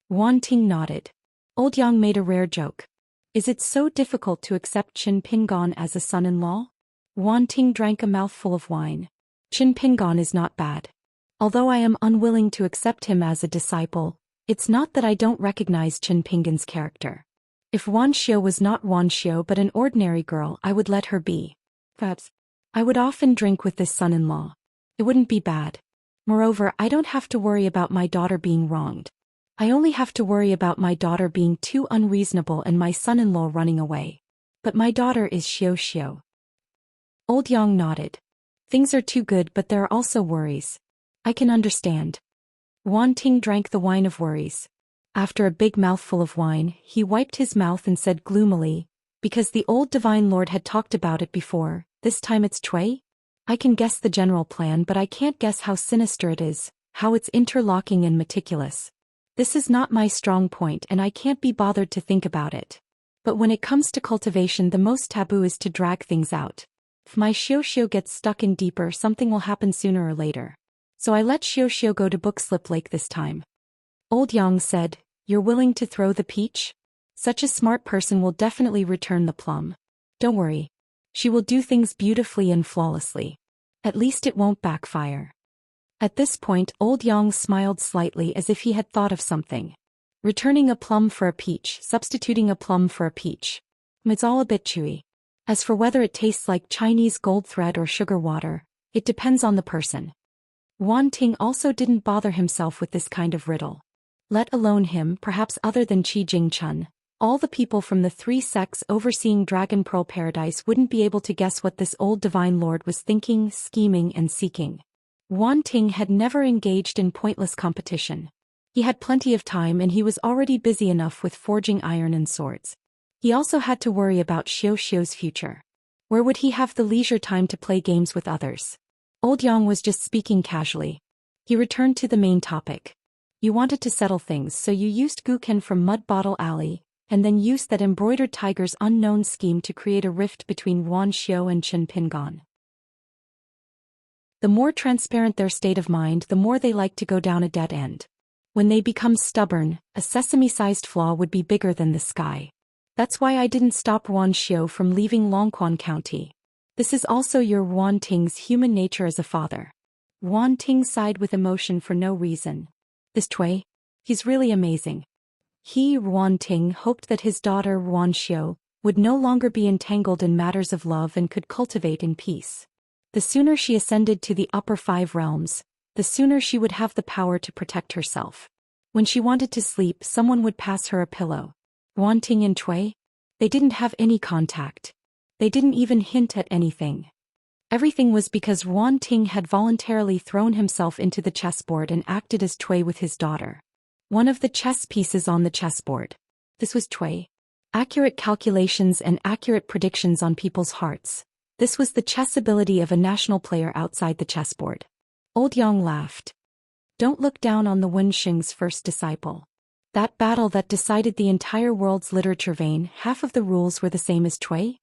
Wan Ting nodded. Old Yang made a rare joke. "Is it so difficult to accept Qin Pingon as a son-in-law?" Wan Ting drank a mouthful of wine. "Qin Pingon is not bad. Although I am unwilling to accept him as a disciple, it's not that I don't recognize Qin Pingon's character. If Wan Xiao was not Wan Xiao but an ordinary girl, I would let her be. Perhaps I would often drink with this son-in-law. It wouldn't be bad. Moreover, I don't have to worry about my daughter being wronged. I only have to worry about my daughter being too unreasonable and my son-in-law running away. But my daughter is Xiao Xiao." Old Yang nodded. "Things are too good, but there are also worries. I can understand." Wan Ting drank the wine of worries. After a big mouthful of wine, he wiped his mouth and said gloomily, "Because the old divine lord had talked about it before, this time it's Cui? I can guess the general plan, but I can't guess how sinister it is, how it's interlocking and meticulous. This is not my strong point and I can't be bothered to think about it. But when it comes to cultivation, the most taboo is to drag things out. If my Xiao Xiao gets stuck in deeper, something will happen sooner or later. So I let Xiao Xiao go to Bookslip Lake this time." Old Yang said, "You're willing to throw the peach? Such a smart person will definitely return the plum. Don't worry. She will do things beautifully and flawlessly. At least it won't backfire." At this point, Old Yang smiled slightly as if he had thought of something. Returning a plum for a peach, substituting a plum for a peach. It's all a bit chewy. As for whether it tastes like Chinese gold thread or sugar water, it depends on the person. Wan Ting also didn't bother himself with this kind of riddle. Let alone him, perhaps other than Qi Jingchun, all the people from the 3 sects overseeing Dragon Pearl Paradise wouldn't be able to guess what this old divine lord was thinking, scheming and seeking. Wan Ting had never engaged in pointless competition. He had plenty of time and he was already busy enough with forging iron and swords. He also had to worry about Xiao Xiao's future. Where would he have the leisure time to play games with others? Old Yang was just speaking casually. He returned to the main topic. "You wanted to settle things, so you used Guken from Mud Bottle Alley, and then used that embroidered tiger's unknown scheme to create a rift between Wan Xiao and Qin Pingon. The more transparent their state of mind, the more they like to go down a dead end. When they become stubborn, a sesame-sized flaw would be bigger than the sky. That's why I didn't stop Wan Xiao from leaving Longquan County. This is also your Wan Ting's human nature as a father." Wan Ting sighed with emotion for no reason. "This Cui? He's really amazing. He, Ruan Ting, hoped that his daughter Ruan Xiao would no longer be entangled in matters of love and could cultivate in peace. The sooner she ascended to the upper 5 realms, the sooner she would have the power to protect herself. When she wanted to sleep, someone would pass her a pillow. Ruan Ting and Cui? They didn't have any contact. They didn't even hint at anything. Everything was because Ruan Ting had voluntarily thrown himself into the chessboard and acted as Cui with his daughter. One of the chess pieces on the chessboard. This was Cui. Accurate calculations and accurate predictions on people's hearts. This was the chess ability of a national player outside the chessboard. Old Yang laughed. Don't look down on the Wenxing's first disciple. That battle that decided the entire world's literature vein, half of the rules were the same as Cui?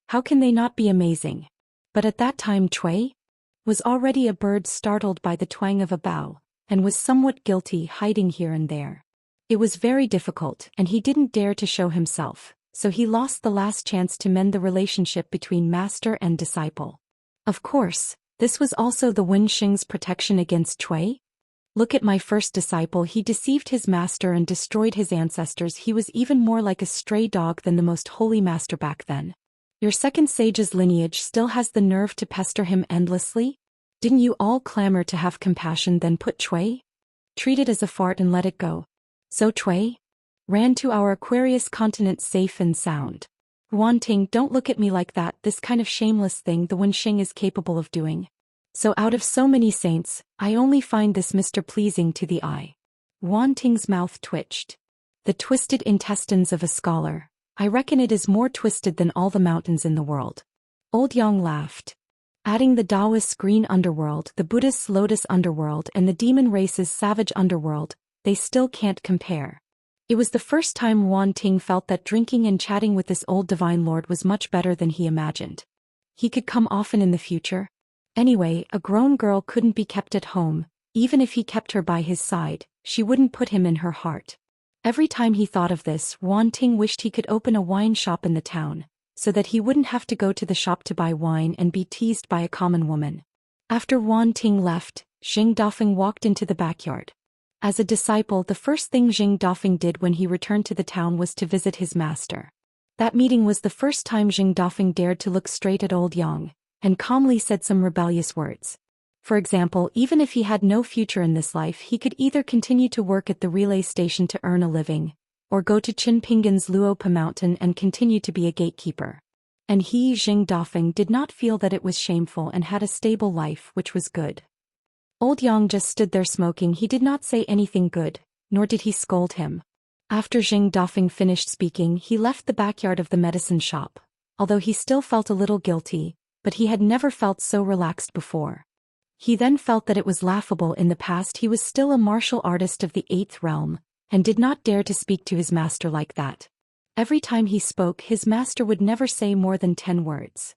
How can they not be amazing? But at that time Cui was already a bird startled by the twang of a bow, and was somewhat guilty, hiding here and there. It was very difficult, and he didn't dare to show himself, so he lost the last chance to mend the relationship between master and disciple. Of course, this was also the Wenxing's protection against Cui. Look at my first disciple, he deceived his master and destroyed his ancestors. He was even more like a stray dog than the most holy master back then. Your second sage's lineage still has the nerve to pester him endlessly? Didn't you all clamor to have compassion, then put Cui? Treat it as a fart and let it go. So Cui ran to our Aquarius continent safe and sound. Ruan Ting, don't look at me like that. This kind of shameless thing the Wenxing is capable of doing. So out of so many saints, I only find this Mr. pleasing to the eye. Ruan Ting's mouth twitched. The twisted intestines of a scholar. I reckon it is more twisted than all the mountains in the world. Old Yang laughed. Adding the Taoist's green underworld, the Buddhist's lotus underworld, and the demon race's savage underworld, they still can't compare. It was the first time Ruan Ting felt that drinking and chatting with this old divine lord was much better than he imagined. He could come often in the future. Anyway, a grown girl couldn't be kept at home. Even if he kept her by his side, she wouldn't put him in her heart. Every time he thought of this, Ruan Ting wished he could open a wine shop in the town, so that he wouldn't have to go to the shop to buy wine and be teased by a common woman. After Ruan Ting left, Xing Dafeng walked into the backyard. As a disciple, the first thing Xing Dafeng did when he returned to the town was to visit his master. That meeting was the first time Xing Dafeng dared to look straight at Old Yang, and calmly said some rebellious words. For example, even if he had no future in this life, he could either continue to work at the relay station to earn a living, or go to Qinpingan's Luopa mountain and continue to be a gatekeeper. And he, Xing Dafeng, did not feel that it was shameful and had a stable life, which was good. Old Yang just stood there smoking. He did not say anything good, nor did he scold him. After Xing Dafeng finished speaking, he left the backyard of the medicine shop, although he still felt a little guilty, but he had never felt so relaxed before. He then felt that it was laughable in the past he was still a martial artist of the 8th realm, and did not dare to speak to his master like that. Every time he spoke, his master would never say more than 10 words.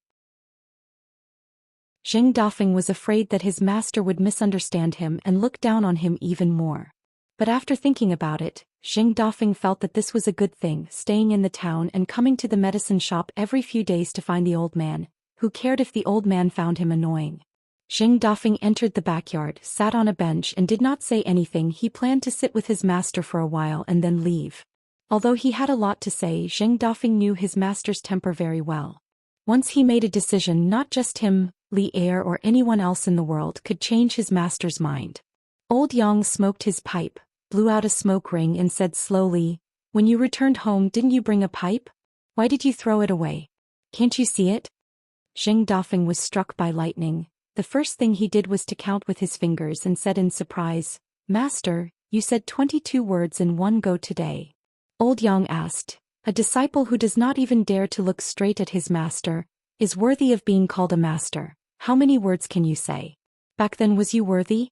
Xing Dafeng was afraid that his master would misunderstand him and look down on him even more. But after thinking about it, Xing Dafeng felt that this was a good thing, staying in the town and coming to the medicine shop every few days to find the old man. Who cared if the old man found him annoying? Xing Dafeng entered the backyard, sat on a bench and did not say anything. He planned to sit with his master for a while and then leave. Although he had a lot to say, Xing Dafeng knew his master's temper very well. Once he made a decision, not just him, Li Er or anyone else in the world could change his master's mind. Old Yang smoked his pipe, blew out a smoke ring and said slowly, "When you returned home, didn't you bring a pipe? Why did you throw it away? Can't you see it?" Xing Dafeng was struck by lightning. The first thing he did was to count with his fingers and said in surprise, "Master, you said 22 words in one go today." Old Yang asked, "A disciple who does not even dare to look straight at his master is worthy of being called a master. How many words can you say? Back then was you worthy?"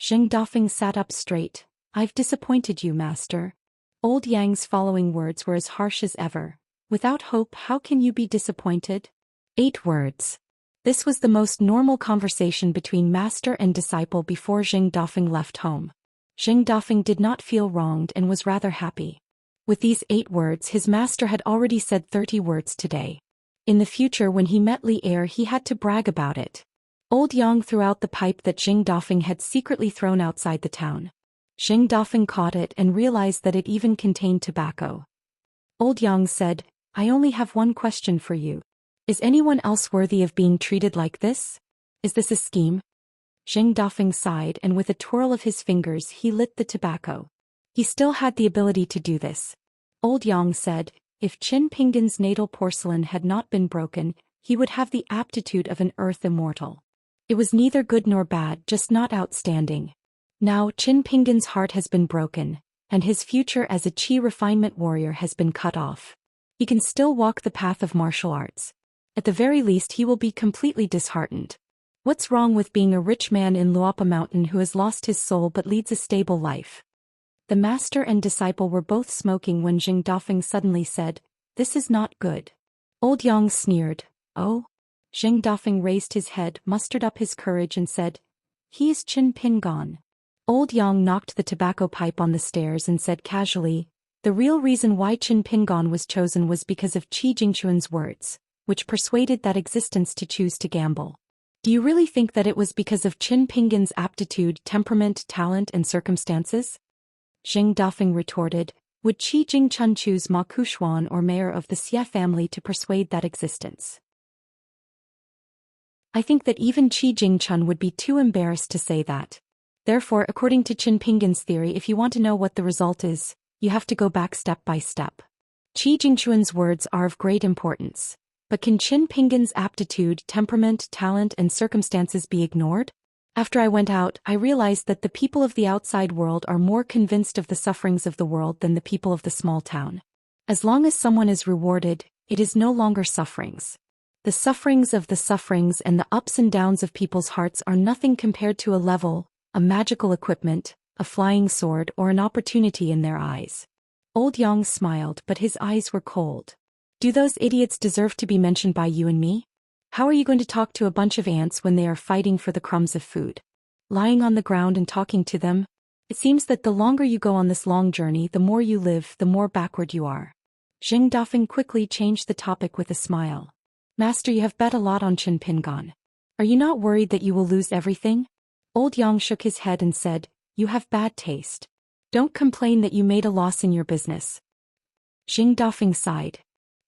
Xing Dafeng sat up straight. "I've disappointed you, master." Old Yang's following words were as harsh as ever. "Without hope, how can you be disappointed?" 8 words. This was the most normal conversation between master and disciple before Xing Dafeng left home. Xing Dafeng did not feel wronged and was rather happy. With these 8 words, his master had already said 30 words today. In the future, when he met Li Er, he had to brag about it. Old Yang threw out the pipe that Xing Dafeng had secretly thrown outside the town. Xing Dafeng caught it and realized that it even contained tobacco. Old Yang said, I only have one question for you. Is anyone else worthy of being treated like this? Is this a scheme? Xing Dafeng sighed, and with a twirl of his fingers he lit the tobacco. He still had the ability to do this. Old Yang said, if Qin Pingan's natal porcelain had not been broken, he would have the aptitude of an earth immortal. It was neither good nor bad, just not outstanding. Now Qin Pingan's heart has been broken, and his future as a qi refinement warrior has been cut off. He can still walk the path of martial arts. At the very least he will be completely disheartened. What's wrong with being a rich man in Luopa Mountain who has lost his soul but leads a stable life? The master and disciple were both smoking when Xing Dafeng suddenly said, this is not good. Old Yang sneered, oh? Xing Dafeng raised his head, mustered up his courage and said, he is Qin Pingan. Old Yang knocked the tobacco pipe on the stairs and said casually, the real reason why Qin Pingan was chosen was because of Qi Jingquan's words, which persuaded that existence to choose to gamble. Do you really think that it was because of Qin Pingan's aptitude, temperament, talent, and circumstances? Xing Dafeng retorted, would Qi Jingquan choose Ma Kushuan or mayor of the Xie family to persuade that existence? I think that even Qi Jingquan would be too embarrassed to say that. Therefore, according to Qin Pingan's theory, if you want to know what the result is, you have to go back step by step. Qi Jingquan's words are of great importance. But can Qin Pingan's aptitude, temperament, talent, and circumstances be ignored? After I went out, I realized that the people of the outside world are more convinced of the sufferings of the world than the people of the small town. As long as someone is rewarded, it is no longer sufferings. The sufferings of the sufferings and the ups and downs of people's hearts are nothing compared to a level, a magical equipment, a flying sword, or an opportunity in their eyes. Old Yang smiled, but his eyes were cold. Do those idiots deserve to be mentioned by you and me? How are you going to talk to a bunch of ants when they are fighting for the crumbs of food? Lying on the ground and talking to them? It seems that the longer you go on this long journey, the more you live, the more backward you are. Xing Dafeng quickly changed the topic with a smile. Master, you have bet a lot on Qin Pingan. Are you not worried that you will lose everything? Old Yang shook his head and said, you have bad taste. Don't complain that you made a loss in your business. Xing Dafeng sighed.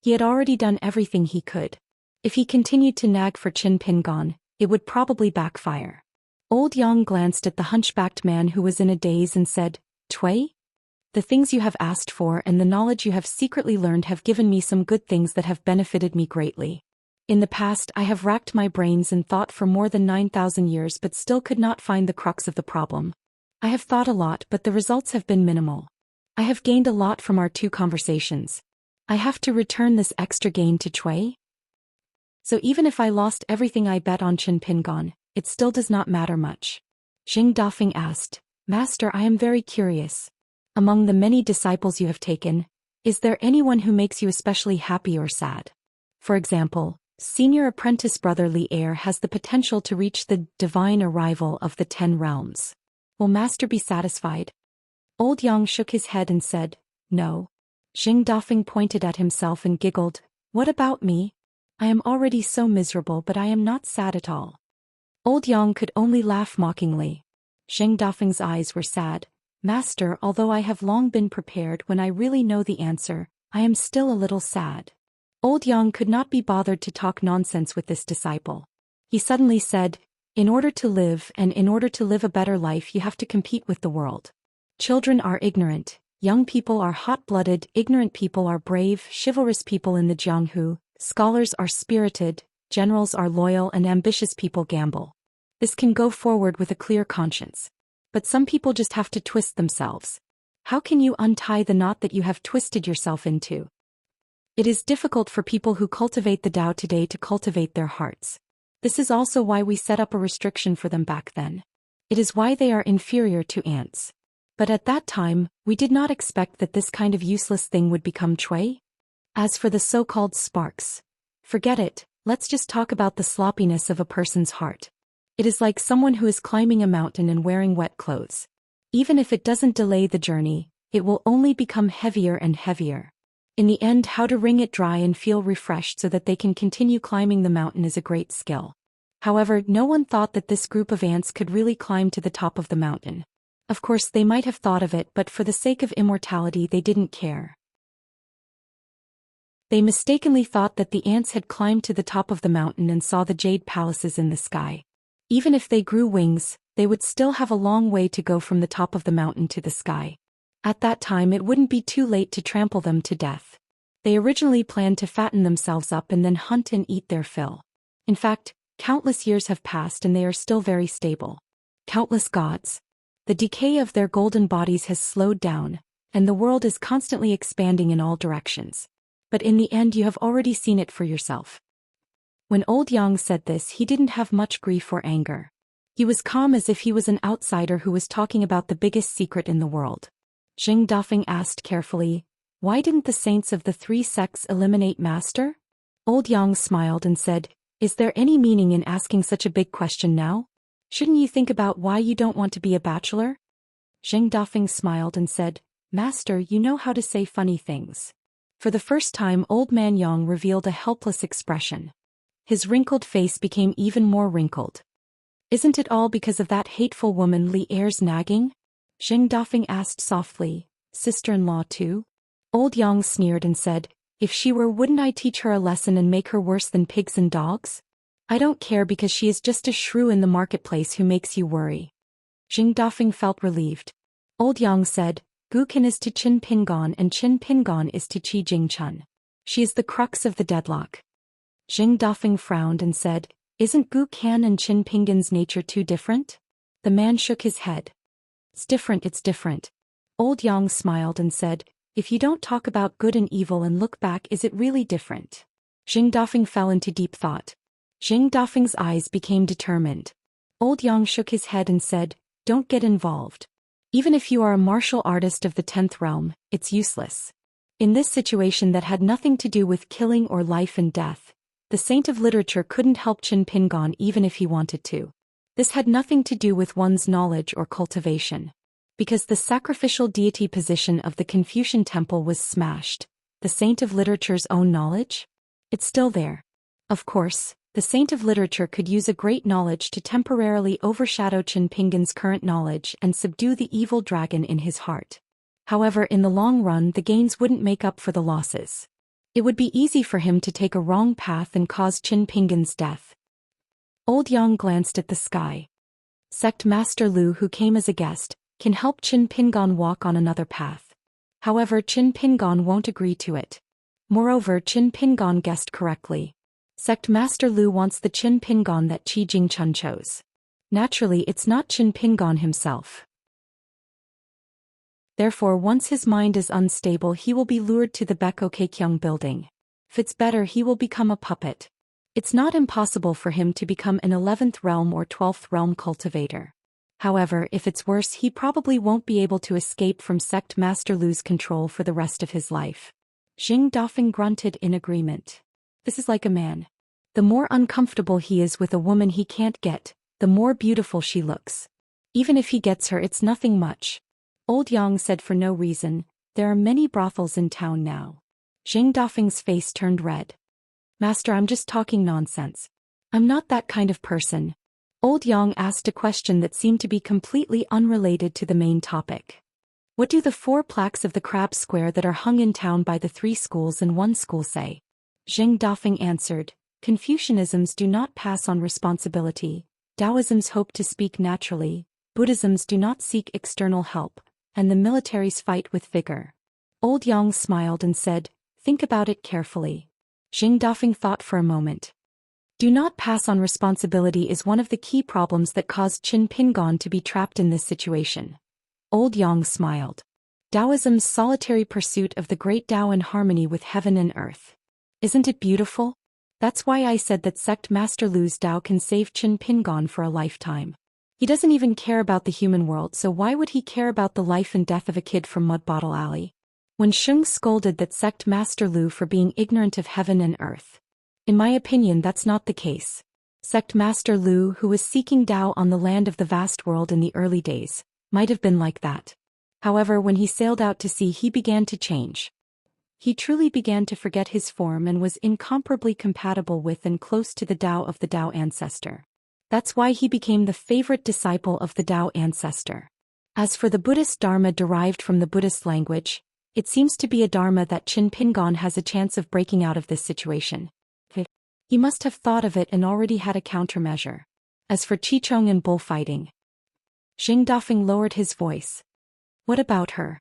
He had already done everything he could. If he continued to nag for Qin Pingan, it would probably backfire. Old Yang glanced at the hunchbacked man who was in a daze and said, Cui? The things you have asked for and the knowledge you have secretly learned have given me some good things that have benefited me greatly. In the past I have racked my brains and thought for more than 9,000 years but still could not find the crux of the problem. I have thought a lot but the results have been minimal. I have gained a lot from our 2 conversations. I have to return this extra gain to Cui? So even if I lost everything I bet on Qin Pingan, it still does not matter much. Xing Dafeng asked, Master, I am very curious. Among the many disciples you have taken, is there anyone who makes you especially happy or sad? For example, senior apprentice brother Li Er has the potential to reach the divine arrival of the 10 realms. Will Master be satisfied? Old Yang shook his head and said, no. Xing Dafeng pointed at himself and giggled, what about me? I am already so miserable but I am not sad at all. Old Yang could only laugh mockingly. Xing Dafeng's eyes were sad. Master, although I have long been prepared, when I really know the answer, I am still a little sad. Old Yang could not be bothered to talk nonsense with this disciple. He suddenly said, in order to live and in order to live a better life you have to compete with the world. Children are ignorant, young people are hot-blooded, ignorant people are brave, chivalrous people in the Jianghu, scholars are spirited, generals are loyal and ambitious people gamble. This can go forward with a clear conscience. But some people just have to twist themselves. How can you untie the knot that you have twisted yourself into? It is difficult for people who cultivate the Tao today to cultivate their hearts. This is also why we set up a restriction for them back then. It is why they are inferior to ants. But at that time, we did not expect that this kind of useless thing would become Cui. As for the so-called sparks, forget it, let's just talk about the sloppiness of a person's heart. It is like someone who is climbing a mountain and wearing wet clothes. Even if it doesn't delay the journey, it will only become heavier and heavier. In the end, how to wring it dry and feel refreshed so that they can continue climbing the mountain is a great skill. However, no one thought that this group of ants could really climb to the top of the mountain. Of course they might have thought of it, but for the sake of immortality they didn't care. They mistakenly thought that the ants had climbed to the top of the mountain and saw the jade palaces in the sky. Even if they grew wings, they would still have a long way to go from the top of the mountain to the sky. At that time it wouldn't be too late to trample them to death. They originally planned to fatten themselves up and then hunt and eat their fill. In fact, countless years have passed and they are still very stable. Countless gods. The decay of their golden bodies has slowed down, and the world is constantly expanding in all directions. But in the end you have already seen it for yourself. When old Yang said this, he didn't have much grief or anger. He was calm as if he was an outsider who was talking about the biggest secret in the world. Jing Dafeng asked carefully, "Why didn't the saints of the three sects eliminate Master?" Old Yang smiled and said, "Is there any meaning in asking such a big question now? Shouldn't you think about why you don't want to be a bachelor?" Jing Dafeng smiled and said, "Master, you know how to say funny things." For the first time Old Man Yang revealed a helpless expression. His wrinkled face became even more wrinkled. "Isn't it all because of that hateful woman Li Er's nagging?" Jing Dafeng asked softly, "Sister-in-law too?" Old Yang sneered and said, "If she were, wouldn't I teach her a lesson and make her worse than pigs and dogs? I don't care because she is just a shrew in the marketplace who makes you worry." Jing Dafeng felt relieved. Old Yang said, "Gu Qin is to Qin Pingon and Qin Pingon is to Qi Jingchun. She is the crux of the deadlock." Jing Dafeng frowned and said, "Isn't Gu Qian and Qin Pingon's nature too different?" The man shook his head. "It's different, it's different." Old Yang smiled and said, "If you don't talk about good and evil and look back, is it really different?" Jing Dafeng fell into deep thought. Jing Dafeng's eyes became determined. Old Yang shook his head and said, "Don't get involved. Even if you are a martial artist of the 10th realm, it's useless. In this situation that had nothing to do with killing or life and death, the saint of literature couldn't help Qin Pingon even if he wanted to. This had nothing to do with one's knowledge or cultivation. Because the sacrificial deity position of the Confucian temple was smashed, the saint of literature's own knowledge? It's still there. Of course, the saint of literature could use a great knowledge to temporarily overshadow Qin Pingon's current knowledge and subdue the evil dragon in his heart. However, in the long run the gains wouldn't make up for the losses. It would be easy for him to take a wrong path and cause Qin Pingon's death. Old Yang glanced at the sky. Sect Master Lu, who came as a guest, can help Qin Pingon walk on another path. However, Qin Pingon won't agree to it. Moreover, Qin Pingon guessed correctly. Sect Master Lu wants the Qin Pingon that Qi Jingchun chose. Naturally, it's not Qin Pingon himself. Therefore, once his mind is unstable, he will be lured to the Beko Keikyung building. If it's better, he will become a puppet. It's not impossible for him to become an 11th realm or 12th realm cultivator. However, if it's worse, he probably won't be able to escape from Sect Master Lu's control for the rest of his life. Jing Dafeng grunted in agreement. This is like a man. The more uncomfortable he is with a woman he can't get, the more beautiful she looks. Even if he gets her, it's nothing much. Old Yang said for no reason, "There are many brothels in town now." Jing Dafeng's face turned red. "Master, I'm just talking nonsense. I'm not that kind of person." Old Yang asked a question that seemed to be completely unrelated to the main topic. "What do the 4 plaques of the crab square that are hung in town by the 3 schools and 1 school say?" Jing Dafeng answered, "Confucianisms do not pass on responsibility, Taoisms hope to speak naturally, Buddhisms do not seek external help, and the militaries fight with vigor." Old Yang smiled and said, "Think about it carefully." Jing Dafeng thought for a moment. Do not pass on responsibility is one of the key problems that caused Qin Pingon to be trapped in this situation. Old Yang smiled. Taoism's solitary pursuit of the great Tao in harmony with heaven and earth. Isn't it beautiful? That's why I said that Sect Master Lu's Tao can save Qin Pingon for a lifetime. He doesn't even care about the human world, so why would he care about the life and death of a kid from Mud Bottle Alley? When Sheng scolded that Sect Master Lu for being ignorant of heaven and earth. In my opinion, that's not the case. Sect Master Lu, who was seeking Tao on the land of the vast world in the early days, might have been like that. However, when he sailed out to sea, he began to change. He truly began to forget his form and was incomparably compatible with and close to the Tao of the Tao ancestor. That's why he became the favorite disciple of the Tao ancestor. As for the Buddhist Dharma derived from the Buddhist language, it seems to be a Dharma that Qin Pingon has a chance of breaking out of this situation. He must have thought of it and already had a countermeasure. As for Qichong and bullfighting, Xing Dafeng lowered his voice. What about her?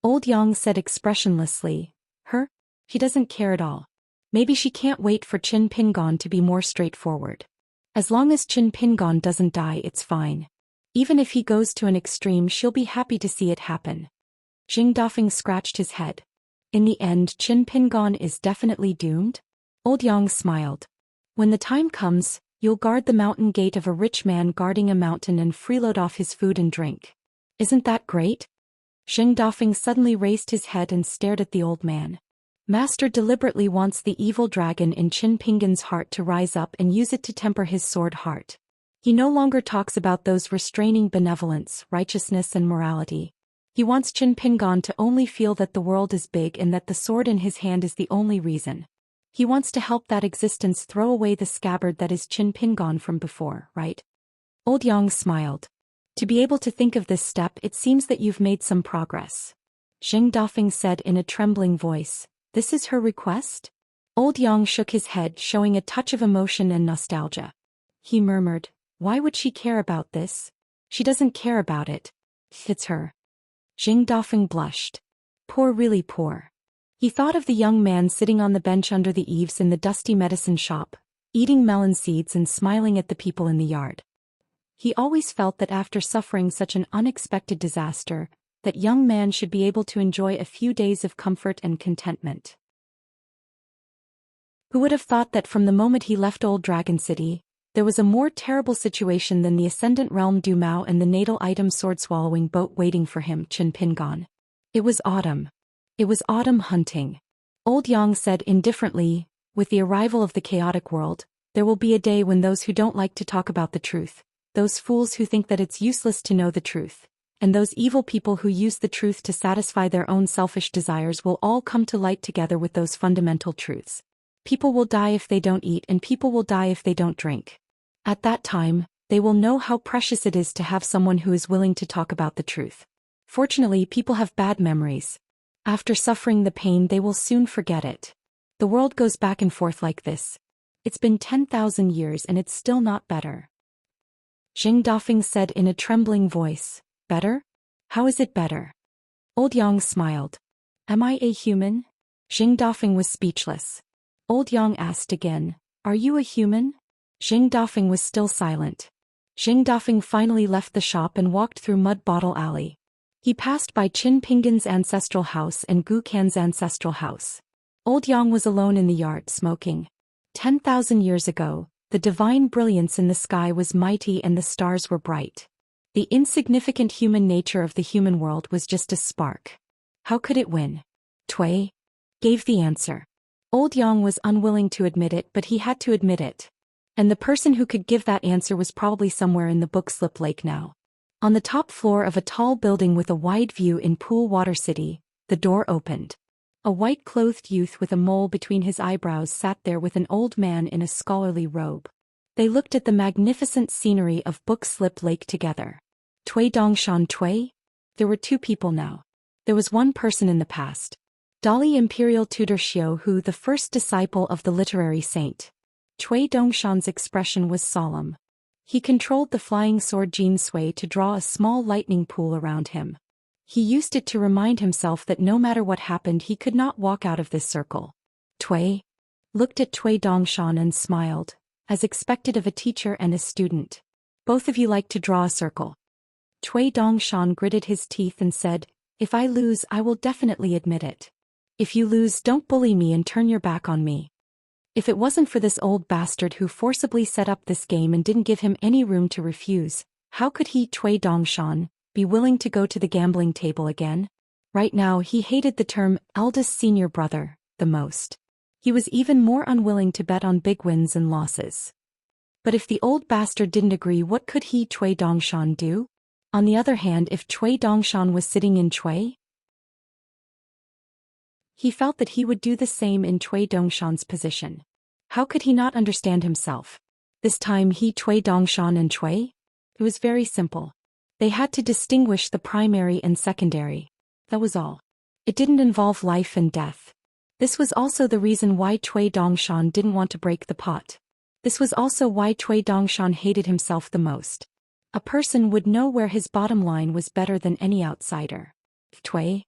Old Yang said expressionlessly. Her? She doesn't care at all. Maybe she can't wait for Qin Pingon to be more straightforward. As long as Qin Pingon doesn't die, it's fine. Even if he goes to an extreme, she'll be happy to see it happen. Xing Dafeng scratched his head. In the end, Qin Pingon is definitely doomed? Old Yang smiled. When the time comes, you'll guard the mountain gate of a rich man guarding a mountain and freeload off his food and drink. Isn't that great? Xing Dafeng suddenly raised his head and stared at the old man. Master deliberately wants the evil dragon in Qin Pingon's heart to rise up and use it to temper his sword heart. He no longer talks about those restraining benevolence, righteousness and morality. He wants Qin Pingon to only feel that the world is big and that the sword in his hand is the only reason. He wants to help that existence throw away the scabbard that is Qin Pingon from before, right? Old Yang smiled. To be able to think of this step, it seems that you've made some progress. Xing Dafeng said in a trembling voice. This is her request? Old Yang shook his head, showing a touch of emotion and nostalgia. He murmured, why would she care about this? She doesn't care about it. It's her. Xing Dafeng blushed. Poor, really poor. He thought of the young man sitting on the bench under the eaves in the dusty medicine shop, eating melon seeds and smiling at the people in the yard. He always felt that after suffering such an unexpected disaster, that young man should be able to enjoy a few days of comfort and contentment. Who would have thought that from the moment he left Old Dragon City, there was a more terrible situation than the Ascendant Realm Du Mao and the natal item sword-swallowing boat waiting for him, Qin Pingon. It was autumn. It was autumn hunting. Old Yang said indifferently, with the arrival of the chaotic world, there will be a day when those who don't like to talk about the truth, those fools who think that it's useless to know the truth, and those evil people who use the truth to satisfy their own selfish desires will all come to light together with those fundamental truths. People will die if they don't eat and people will die if they don't drink. At that time, they will know how precious it is to have someone who is willing to talk about the truth. Fortunately, people have bad memories. After suffering the pain, they will soon forget it. The world goes back and forth like this. It's been 10,000 years and it's still not better. Xing Dafeng said in a trembling voice. Better? How is it better? Old Yang smiled. Am I a human? Xing Dafeng was speechless. Old Yang asked again. Are you a human? Xing Dafeng was still silent. Xing Dafeng finally left the shop and walked through Mud Bottle Alley. He passed by Qin Pingon's ancestral house and Gu Kan's ancestral house. Old Yang was alone in the yard smoking. 10,000 years ago, the divine brilliance in the sky was mighty and the stars were bright. The insignificant human nature of the human world was just a spark. How could it win? Tui gave the answer. Old Yang was unwilling to admit it, but he had to admit it. And the person who could give that answer was probably somewhere in the Bookslip Lake now. On the top floor of a tall building with a wide view in Pool Water City, the door opened. A white-clothed youth with a mole between his eyebrows sat there with an old man in a scholarly robe. They looked at the magnificent scenery of Bookslip Lake together. Tui Dongshan Tui? There were two people now. There was one person in the past. Dali Imperial Tutor Xiao Hu, the first disciple of the literary saint. Tui Dongshan's expression was solemn. He controlled the flying sword Jin Sui to draw a small lightning pool around him. He used it to remind himself that no matter what happened he could not walk out of this circle. Tui looked at Tui Dongshan and smiled, as expected of a teacher and a student. Both of you like to draw a circle. Tui Dongshan gritted his teeth and said, if I lose I will definitely admit it. If you lose, don't bully me and turn your back on me. If it wasn't for this old bastard who forcibly set up this game and didn't give him any room to refuse, how could he, Tui Dongshan, be willing to go to the gambling table again? Right now he hated the term eldest senior brother the most. He was even more unwilling to bet on big wins and losses. But if the old bastard didn't agree, what could he, Tui Dongshan, do? On the other hand, if Tui Dongshan was sitting in Tui, he felt that he would do the same in Tui Dongshan's position. How could he not understand himself? This time he, Tui Dongshan and Tui? It was very simple. They had to distinguish the primary and secondary. That was all. It didn't involve life and death. This was also the reason why Cui Dongshan didn't want to break the pot. This was also why Cui Dongshan hated himself the most. A person would know where his bottom line was better than any outsider. If Cui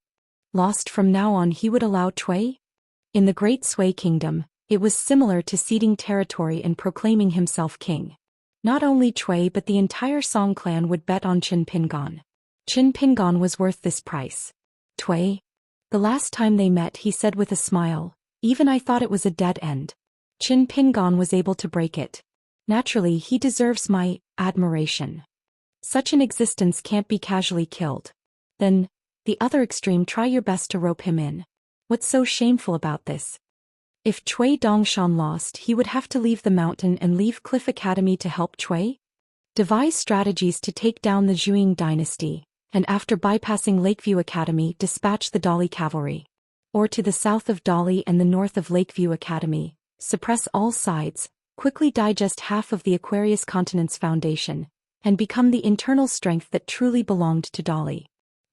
lost from now on, he would allow Cui? In the Great Sui Kingdom, it was similar to ceding territory and proclaiming himself king. Not only Cui but the entire Song clan would bet on Qin Pingan. Qin Pingan was worth this price. Cui. The last time they met, he said with a smile, even I thought it was a dead end. Qin Pingan was able to break it. Naturally, he deserves my admiration. Such an existence can't be casually killed. Then, the other extreme, try your best to rope him in. What's so shameful about this? If Cui Dongshan lost, he would have to leave the mountain and leave Cliff Academy to help Cui? Devise strategies to take down the Zhuang dynasty, and after bypassing Lakeview Academy, dispatch the Dali cavalry. Or to the south of Dali and the north of Lakeview Academy, suppress all sides, quickly digest half of the Aquarius continent's foundation, and become the internal strength that truly belonged to Dali.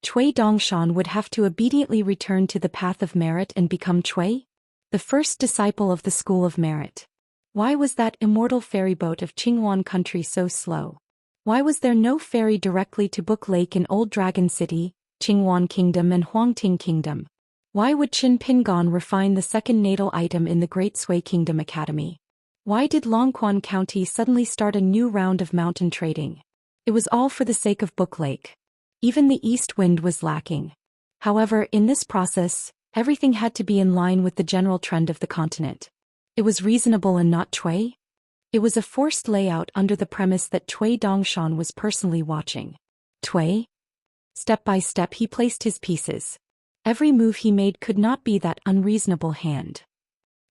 Cui Dongshan would have to obediently return to the path of merit and become Cui, the first disciple of the School of Merit. Why was that immortal ferry boat of Qingwan country so slow? Why was there no ferry directly to Book Lake in Old Dragon City, Qingwan Kingdom and Huangting Kingdom? Why would Qin Pingan refine the second natal item in the Great Sui Kingdom Academy? Why did Longquan County suddenly start a new round of mountain trading? It was all for the sake of Book Lake. Even the east wind was lacking. However, in this process, everything had to be in line with the general trend of the continent. It was reasonable and not Cui. It was a forced layout under the premise that Cui Dongshan was personally watching. Cui? Step by step he placed his pieces. Every move he made could not be that unreasonable hand.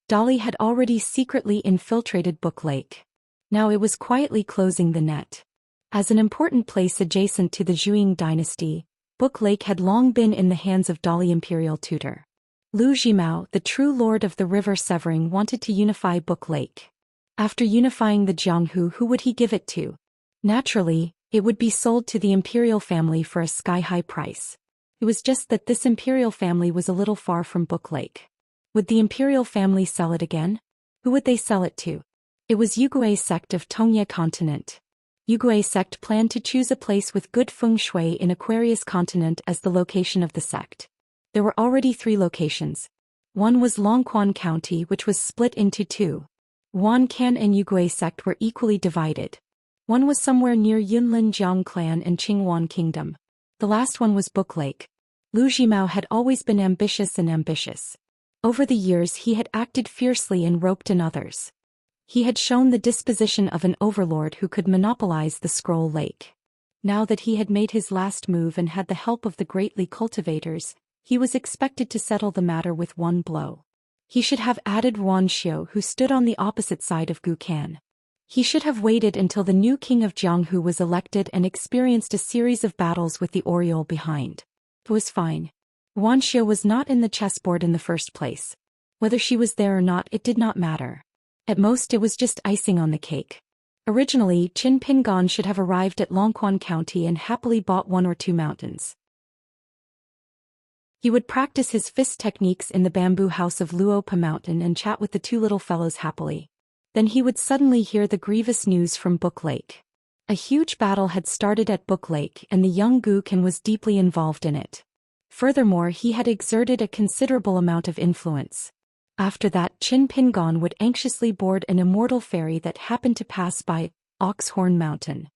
Dali had already secretly infiltrated Book Lake. Now it was quietly closing the net. As an important place adjacent to the Zhuang dynasty, Book Lake had long been in the hands of Dali imperial tutor. Lu Jimao, the true lord of the river Severing, wanted to unify Book Lake. After unifying the Jianghu, who would he give it to? Naturally, it would be sold to the imperial family for a sky-high price. It was just that this imperial family was a little far from Book Lake. Would the imperial family sell it again? Who would they sell it to? It was Yugui sect of Tongye continent. Yugui sect planned to choose a place with good feng shui in Aquarius continent as the location of the sect. There were already 3 locations. One was Longquan County, which was split into 2. Wankan and Yugui sect were equally divided. One was somewhere near Yunlin Jiang clan and Qingwan Kingdom. The last one was Book Lake. Lu Jimao had always been ambitious. Over the years he had acted fiercely and roped in others. He had shown the disposition of an overlord who could monopolize the Scroll Lake. Now that he had made his last move and had the help of the greatly cultivators, he was expected to settle the matter with one blow. He should have added Wan Xiu, who stood on the opposite side of Gukan. He should have waited until the new king of Jianghu was elected and experienced a series of battles with the Oriole behind. It was fine. Wan Xiu was not in the chessboard in the first place. Whether she was there or not, it did not matter. At most it was just icing on the cake. Originally, Qin Pingan should have arrived at Longquan County and happily bought 1 or 2 mountains. He would practice his fist techniques in the bamboo house of Luopa Mountain and chat with the 2 little fellows happily. Then he would suddenly hear the grievous news from Book Lake. A huge battle had started at Book Lake and the young Gukan was deeply involved in it. Furthermore, he had exerted a considerable amount of influence. After that, Qin Pingan would anxiously board an immortal ferry that happened to pass by Oxhorn Mountain.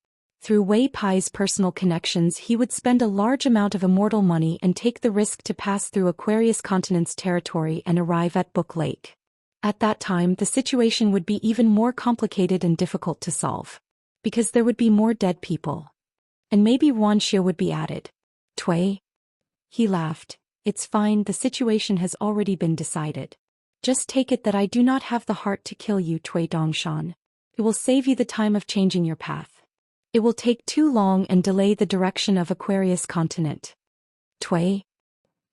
Through Wei Pai's personal connections, he would spend a large amount of immortal money and take the risk to pass through Aquarius continent's territory and arrive at Book Lake. At that time, the situation would be even more complicated and difficult to solve. Because there would be more dead people. And maybe Wan Xiu would be added. Cui? He laughed. It's fine, the situation has already been decided. Just take it that I do not have the heart to kill you, Cui Dongshan. It will save you the time of changing your path. It will take too long and delay the direction of Aquarius continent. Cui?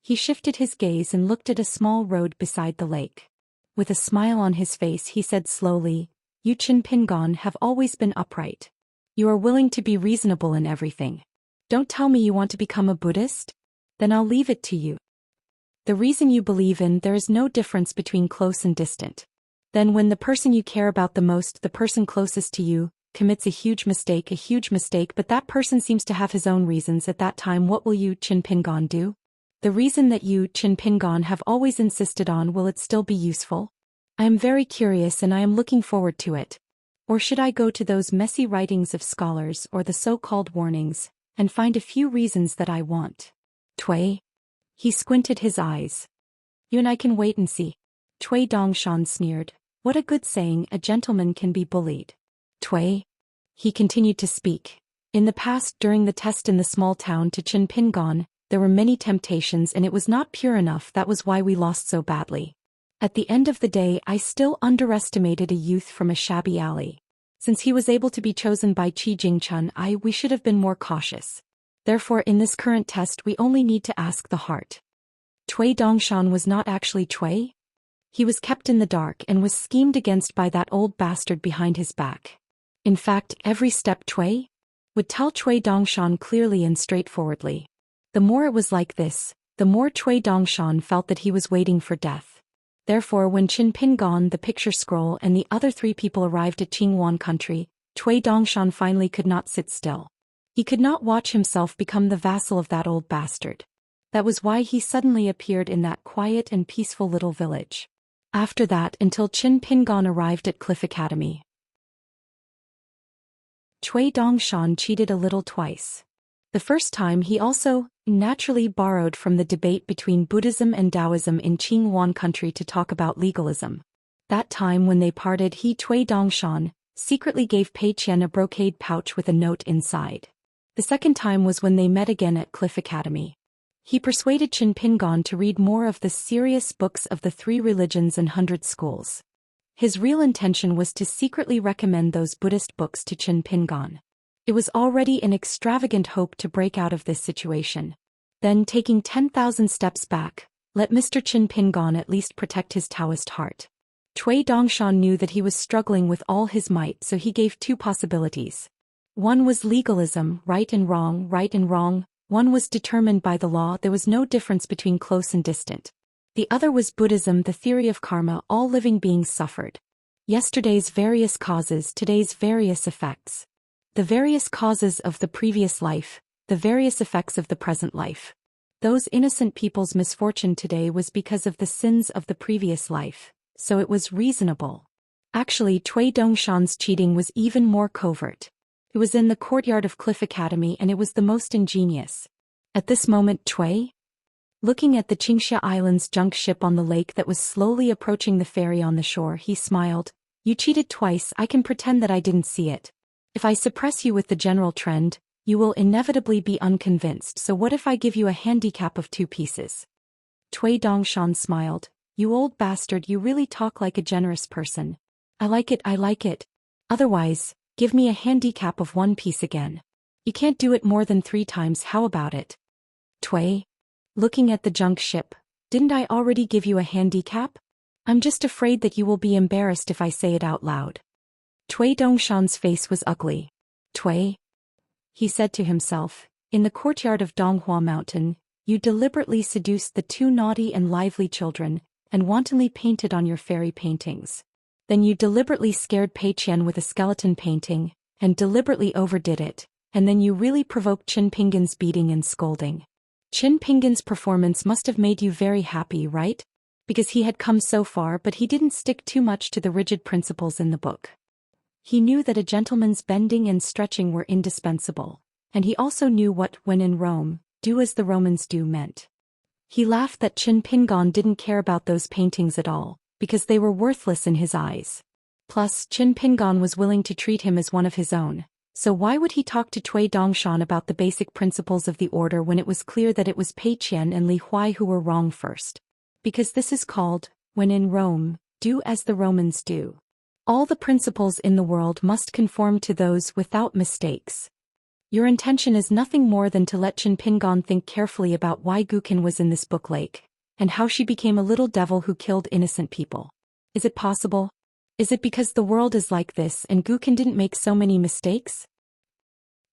He shifted his gaze and looked at a small road beside the lake. With a smile on his face he said slowly, You Qin Pingan have always been upright. You are willing to be reasonable in everything. Don't tell me you want to become a Buddhist? Then I'll leave it to you. The reason you believe in there is no difference between close and distant. Then when the person you care about the most, the person closest to you, commits a huge mistake, but that person seems to have his own reasons at that time, what will you, Qin Pingon, do? The reason that you, Qin Pingon, have always insisted on, will it still be useful? I am very curious and I am looking forward to it. Or should I go to those messy writings of scholars or the so-called warnings, and find a few reasons that I want? Cui. He squinted his eyes. You and I can wait and see. Cui Dongshan sneered. What a good saying, a gentleman can be bullied. Cui. He continued to speak. In the past, during the test in the small town to Qin Pingon, there were many temptations and it was not pure enough, that was why we lost so badly. At the end of the day, I still underestimated a youth from a shabby alley. Since he was able to be chosen by Qi Jingchun, we should have been more cautious. Therefore, in this current test, we only need to ask the heart. Cui Dongshan was not actually Cui. He was kept in the dark and was schemed against by that old bastard behind his back. In fact, every step Cui would tell Cui Dongshan clearly and straightforwardly. The more it was like this, the more Cui Dongshan felt that he was waiting for death. Therefore, when Qin Pingon, the picture scroll, and the other 3 people arrived at Qingwan country, Cui Dongshan finally could not sit still. He could not watch himself become the vassal of that old bastard. That was why he suddenly appeared in that quiet and peaceful little village. After that, until Qin Pingon arrived at Cliff Academy, Cui Dongshan cheated a little twice. The first time he also, naturally, borrowed from the debate between Buddhism and Taoism in Qingwan country to talk about legalism. That time when they parted, he, Cui Dongshan, secretly gave Pei Qian a brocade pouch with a note inside. The second time was when they met again at Cliff Academy. He persuaded Qin Pingon to read more of the serious books of the 3 religions and 100 schools. His real intention was to secretly recommend those Buddhist books to Qin Pingon. It was already an extravagant hope to break out of this situation. Then, taking 10,000 steps back, let Mr. Qin Pingon at least protect his Taoist heart. Cui Dongshan knew that he was struggling with all his might, so he gave 2 possibilities. One was legalism, right and wrong, right and wrong. One was determined by the law, there was no difference between close and distant. The other was Buddhism, the theory of karma, all living beings suffered. Yesterday's various causes, today's various effects. The various causes of the previous life, the various effects of the present life. Those innocent people's misfortune today was because of the sins of the previous life, so it was reasonable. Actually, Cui Dongshan's cheating was even more covert. It was in the courtyard of Cliff Academy and it was the most ingenious. At this moment, Cui, looking at the Xianxia Island's junk ship on the lake that was slowly approaching the ferry on the shore, he smiled. You cheated twice, I can pretend that I didn't see it. If I suppress you with the general trend, you will inevitably be unconvinced, so what if I give you a handicap of 2 pieces? Cui Dongshan smiled. You old bastard, you really talk like a generous person. I like it. Otherwise, give me a handicap of 1 piece again. You can't do it more than 3 times, how about it? Cui, looking at the junk ship, didn't I already give you a handicap? I'm just afraid that you will be embarrassed if I say it out loud. Cui Dongshan's face was ugly. Cui, he said to himself, in the courtyard of Donghua Mountain, you deliberately seduced the 2 naughty and lively children, and wantonly painted on your fairy paintings. Then you deliberately scared Pei Qian with a skeleton painting, and deliberately overdid it, and then you really provoked Qin Pingon's beating and scolding. Qin Pingon's performance must have made you very happy, right? Because he had come so far, but he didn't stick too much to the rigid principles in the book. He knew that a gentleman's bending and stretching were indispensable, and he also knew what, when in Rome, do as the Romans do meant. He laughed that Qin Pingon didn't care about those paintings at all, because they were worthless in his eyes. Plus, Qin Pingon was willing to treat him as one of his own, so why would he talk to Cui Dongshan about the basic principles of the order when it was clear that it was Pei Qian and Li Huai who were wrong first? Because this is called, when in Rome, do as the Romans do. All the principles in the world must conform to those without mistakes. Your intention is nothing more than to let Qin Pingon think carefully about why Guqin was in this book lake, and how she became a little devil who killed innocent people. Is it possible? Is it because the world is like this and Guqin didn't make so many mistakes?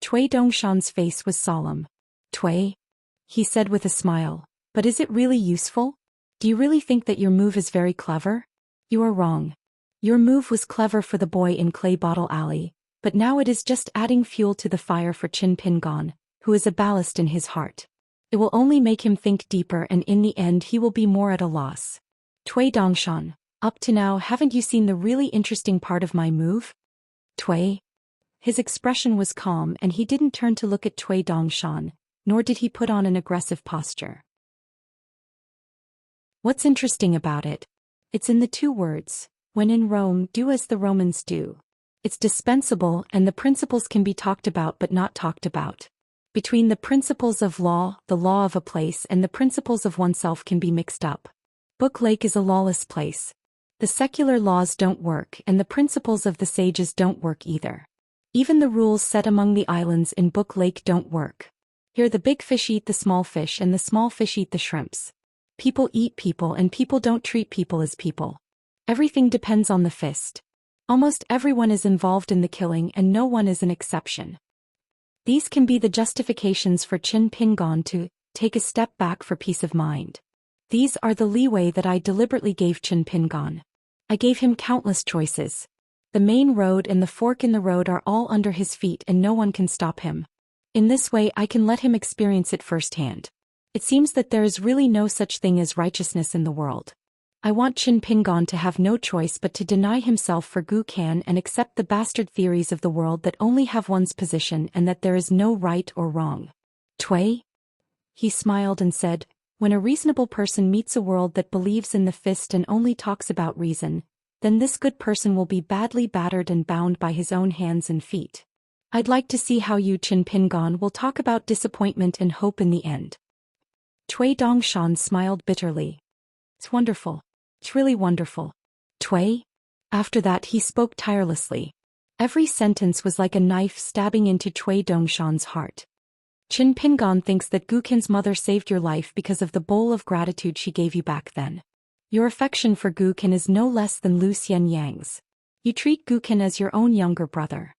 Cui Dongshan's face was solemn. Cui, he said with a smile, but is it really useful? Do you really think that your move is very clever? You are wrong. Your move was clever for the boy in Clay Bottle Alley, but now it is just adding fuel to the fire for Qin Pingon, who is a ballast in his heart. It will only make him think deeper and in the end he will be more at a loss. Cui Dongshan, up to now haven't you seen the really interesting part of my move? Cui. His expression was calm and he didn't turn to look at Cui Dongshan, nor did he put on an aggressive posture. What's interesting about it? It's in the two words, when in Rome, do as the Romans do. It's dispensable and the principles can be talked about but not talked about. Between the principles of law, the law of a place and the principles of oneself can be mixed up. Book Lake is a lawless place. The secular laws don't work and the principles of the sages don't work either. Even the rules set among the islands in Book Lake don't work. Here the big fish eat the small fish and the small fish eat the shrimps. People eat people and people don't treat people as people. Everything depends on the fist. Almost everyone is involved in the killing and no one is an exception. These can be the justifications for Qin Pingon to take a step back for peace of mind. These are the leeway that I deliberately gave Qin Pingon. I gave him countless choices. The main road and the fork in the road are all under his feet and no one can stop him. In this way I can let him experience it firsthand. It seems that there is really no such thing as righteousness in the world. I want Qin Pingon to have no choice but to deny himself for Gu Kan and accept the bastard theories of the world that only have one's position and that there is no right or wrong. Cui? He smiled and said, when a reasonable person meets a world that believes in the fist and only talks about reason, then this good person will be badly battered and bound by his own hands and feet. I'd like to see how you Qin Pingon will talk about disappointment and hope in the end. Cui Dongshan smiled bitterly. It's wonderful. It's really wonderful. Cui? After that he spoke tirelessly. Every sentence was like a knife stabbing into Cui Dongshan's heart. Qin Pingon thinks that Gukin's mother saved your life because of the bowl of gratitude she gave you back then. Your affection for Gukin is no less than Zhou Xian Yang's. You treat Gukin as your own younger brother.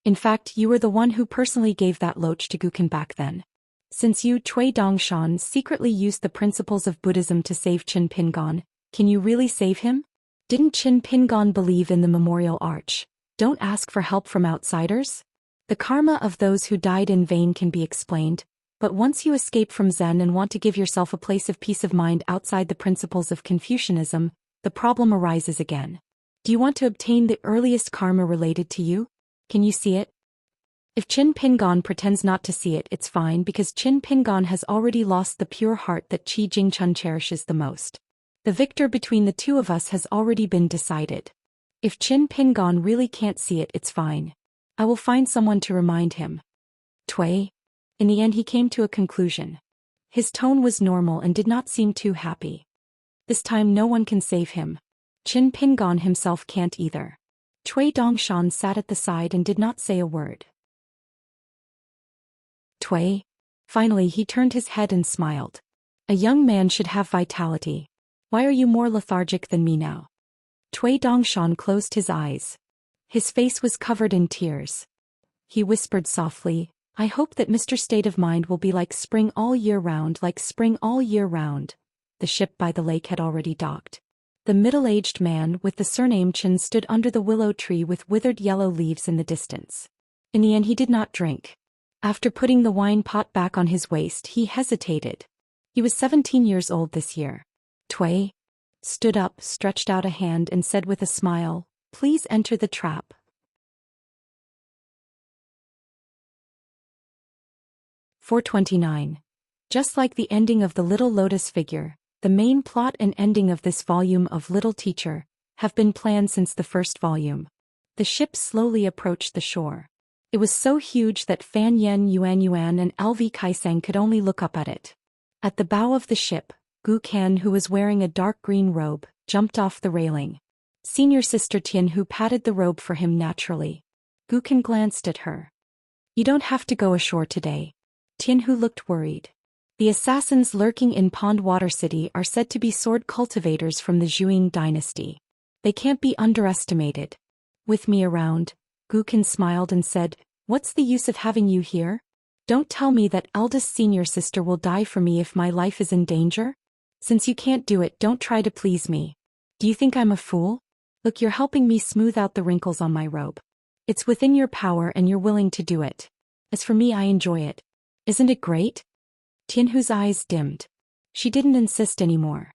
In fact, you were the one who personally gave that loach to Gukin back then. Since you, Cui Dongshan, secretly used the principles of Buddhism to save Qin Pingon, can you really save him? Didn't Qin Pingon believe in the memorial arch? Don't ask for help from outsiders? The karma of those who died in vain can be explained, but once you escape from Zen and want to give yourself a place of peace of mind outside the principles of Confucianism, the problem arises again. Do you want to obtain the earliest karma related to you? Can you see it? If Qin Pingon pretends not to see it, it's fine because Qin Pingon has already lost the pure heart that Qi Jingchun cherishes the most. The victor between the two of us has already been decided. If Qin Pingon really can't see it, it's fine. I will find someone to remind him. Cui. In the end he came to a conclusion. His tone was normal and did not seem too happy. This time no one can save him. Qin Pingon himself can't either. Cui Dongshan sat at the side and did not say a word. Cui. Finally he turned his head and smiled. A young man should have vitality. Why are you more lethargic than me now? Cui Dongshan closed his eyes. His face was covered in tears. He whispered softly, I hope that Mr. State of Mind will be like spring all year round, like spring all year round. The ship by the lake had already docked. The middle-aged man with the surname Chen stood under the willow tree with withered yellow leaves in the distance. In the end he did not drink. After putting the wine pot back on his waist he hesitated. He was 17 years old this year. Cui stood up, stretched out a hand and said with a smile, please enter the trap. 429. Just like the ending of the Little Lotus figure, the main plot and ending of this volume of Little Teacher have been planned since the first volume. The ship slowly approached the shore. It was so huge that Fan Yen Yuan and LV Kaisang could only look up at it. At the bow of the ship, Gu Kan, who was wearing a dark green robe, jumped off the railing. Senior Sister Tian Hu patted the robe for him naturally. Gu Kan glanced at her. You don't have to go ashore today. Tian Hu looked worried. The assassins lurking in Pond Water City are said to be sword cultivators from the Zhuang dynasty. They can't be underestimated. With me around, Gu Kan smiled and said, What's the use of having you here? Don't tell me that eldest senior sister will die for me if my life is in danger? Since you can't do it, don't try to please me. Do you think I'm a fool? Look, you're helping me smooth out the wrinkles on my robe. It's within your power and you're willing to do it. As for me, I enjoy it. Isn't it great? Tianhu's eyes dimmed. She didn't insist anymore.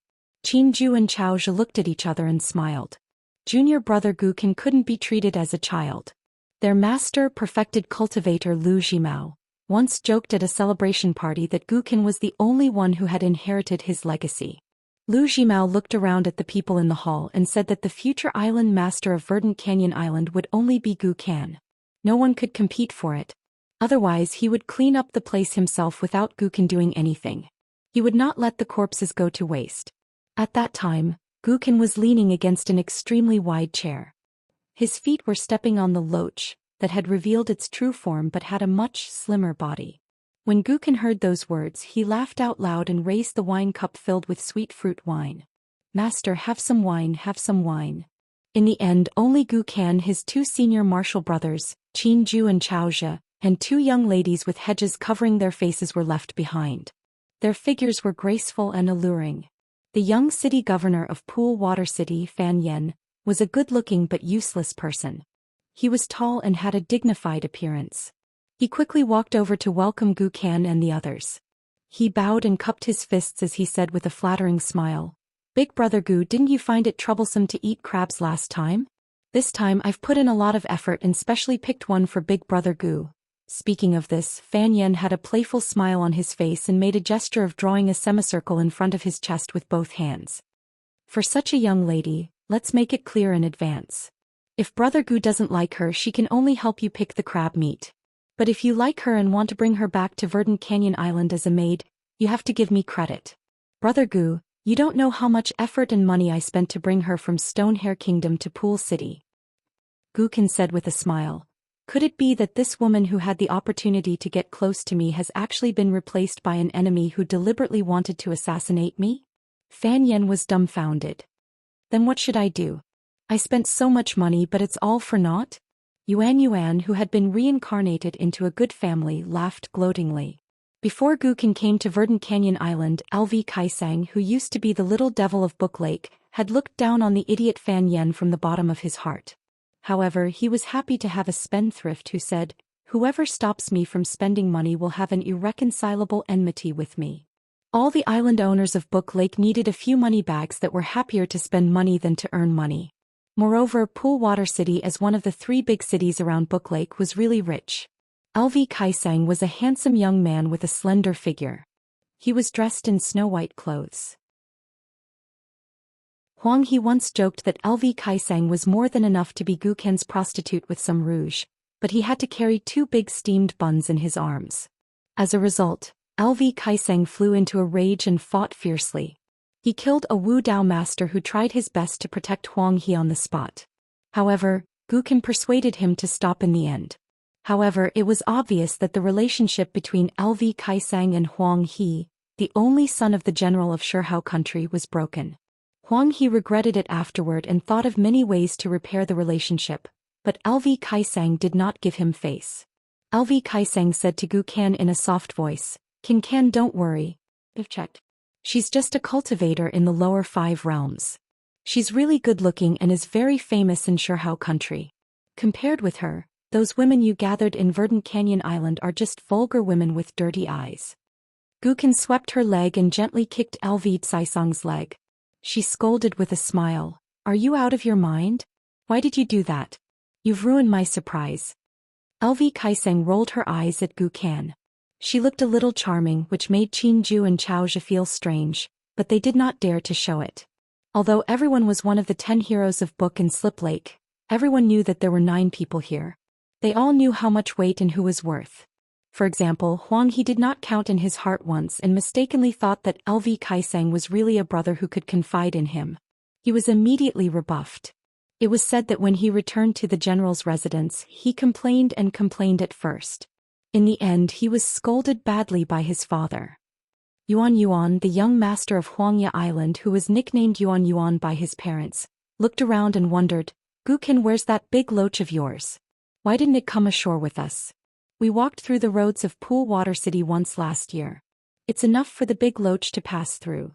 Qinju and Chaozhe looked at each other and smiled. Junior brother Guqin couldn't be treated as a child. Their master, perfected cultivator Lu Zhimao, once joked at a celebration party that Guqin was the only one who had inherited his legacy. Lu Zhimao looked around at the people in the hall and said that the future island master of Verdant Canyon Island would only be Guqin. No one could compete for it. Otherwise he would clean up the place himself without Guqin doing anything. He would not let the corpses go to waste. At that time, Guqin was leaning against an extremely wide chair. His feet were stepping on the loach that had revealed its true form but had a much slimmer body. When Guqin heard those words, he laughed out loud and raised the wine cup filled with sweet fruit wine. Master, have some wine, have some wine. In the end, only Guqin, his two senior martial brothers, Qinju and Chaozhe, and two young ladies with hedges covering their faces were left behind. Their figures were graceful and alluring. The young city governor of Pool Water City, Fan Yen, was a good-looking but useless person. He was tall and had a dignified appearance. He quickly walked over to welcome Guqin and the others. He bowed and cupped his fists as he said with a flattering smile, "Big brother Gu, didn't you find it troublesome to eat crabs last time? This time I've put in a lot of effort and specially picked one for big brother Gu." Speaking of this, Fan Yen had a playful smile on his face and made a gesture of drawing a semicircle in front of his chest with both hands. "For such a young lady, let's make it clear in advance. If brother Gu doesn't like her, she can only help you pick the crab meat. But if you like her and want to bring her back to Verdant Canyon Island as a maid, you have to give me credit. Brother Gu, you don't know how much effort and money I spent to bring her from Stonehair Kingdom to Pool City." Guqin said with a smile, "Could it be that this woman who had the opportunity to get close to me has actually been replaced by an enemy who deliberately wanted to assassinate me?" Fan Yen was dumbfounded. "Then what should I do? I spent so much money but it's all for naught?" Yuan, who had been reincarnated into a good family, laughed gloatingly. Before Guqin came to Verdant Canyon Island, LV Kaisang, who used to be the little devil of Book Lake, had looked down on the idiot Fan Yen from the bottom of his heart. However, he was happy to have a spendthrift who said, "Whoever stops me from spending money will have an irreconcilable enmity with me." All the island owners of Book Lake needed a few money bags that were happier to spend money than to earn money. Moreover, Pool Water City, as one of the three big cities around Book Lake, was really rich. LV Kaisang was a handsome young man with a slender figure. He was dressed in snow-white clothes. Huang He once joked that LV Kaisang was more than enough to be Guqin's prostitute with some rouge, but he had to carry two big steamed buns in his arms. As a result, LV Kaisang flew into a rage and fought fiercely. He killed a Wu Dao master who tried his best to protect Huang He on the spot. However, Guqin persuaded him to stop in the end. However, it was obvious that the relationship between LV Kaisang and Huang He, the only son of the general of Shihao country, was broken. Huang He regretted it afterward and thought of many ways to repair the relationship, but LV Kaisang did not give him face. LV Kaisang said to Guqin in a soft voice, "Can, don't worry. I've checked. She's just a cultivator in the lower 5 realms. She's really good-looking and is very famous in Shihao country. Compared with her, those women you gathered in Verdant Canyon Island are just vulgar women with dirty eyes." Guqin swept her leg and gently kicked LV Kaisang's leg. She scolded with a smile, "Are you out of your mind? Why did you do that? You've ruined my surprise." LV Kaisang rolled her eyes at Guqin. She looked a little charming, which made Qinju and Chaozhe feel strange, but they did not dare to show it. Although everyone was one of the 10 heroes of Book and Slip Lake, everyone knew that there were 9 people here. They all knew how much weight and who was worth. For example, Huang He did not count in his heart once and mistakenly thought that LV Kaisang was really a brother who could confide in him. He was immediately rebuffed. It was said that when he returned to the general's residence, he complained and complained at first. In the end, he was scolded badly by his father. Yuan, the young master of Huangya Island, who was nicknamed Yuan by his parents, looked around and wondered, "Guqin, where's that big loach of yours? Why didn't it come ashore with us? We walked through the roads of Pool Water City once last year. It's enough for the big loach to pass through.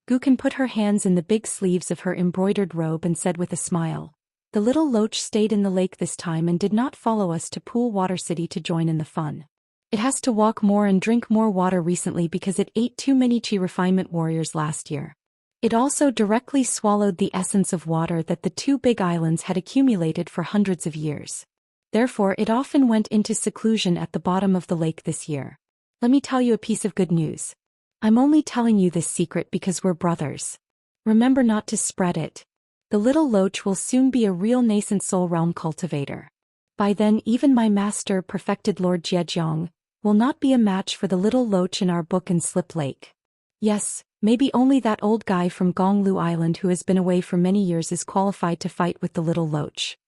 Gukin put her hands in the big sleeves of her embroidered robe and said with a smile. The little loach stayed in the lake this time and did not follow us to Pool Water City to join in the fun. It has to walk more and drink more water recently because it ate too many chi refinement warriors last year. It also directly swallowed the essence of water that the two big islands had accumulated for hundreds of years. Therefore it often went into seclusion at the bottom of the lake this year. Let me tell you a piece of good news. I'm only telling you this secret because we're brothers. Remember not to spread it. The little loach will soon be a real nascent soul realm cultivator. By then even my master perfected Lord Zhejiang will not be a match for the little loach in our book in Slip Lake. Yes, maybe only that old guy from Gonglu Island who has been away for many years is qualified to fight with the little loach.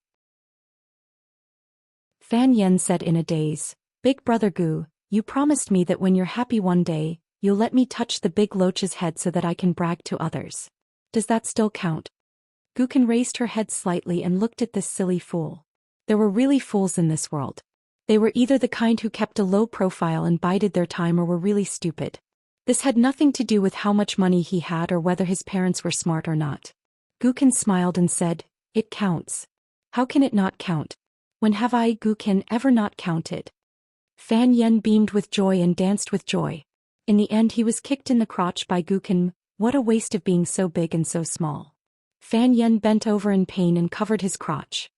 Fan Yen said in a daze, Big Brother Gu, you promised me that when you're happy one day, you'll let me touch the big loach's head so that I can brag to others. Does that still count? Gukin raised her head slightly and looked at this silly fool. There were really fools in this world. They were either the kind who kept a low profile and bided their time or were really stupid. This had nothing to do with how much money he had or whether his parents were smart or not. Gukin smiled and said, It counts. How can it not count? When have I, Gukin, ever not counted? Fan Yen beamed with joy and danced with joy. In the end he was kicked in the crotch by Gukin. What a waste of being so big and so small. Fan Yen bent over in pain and covered his crotch.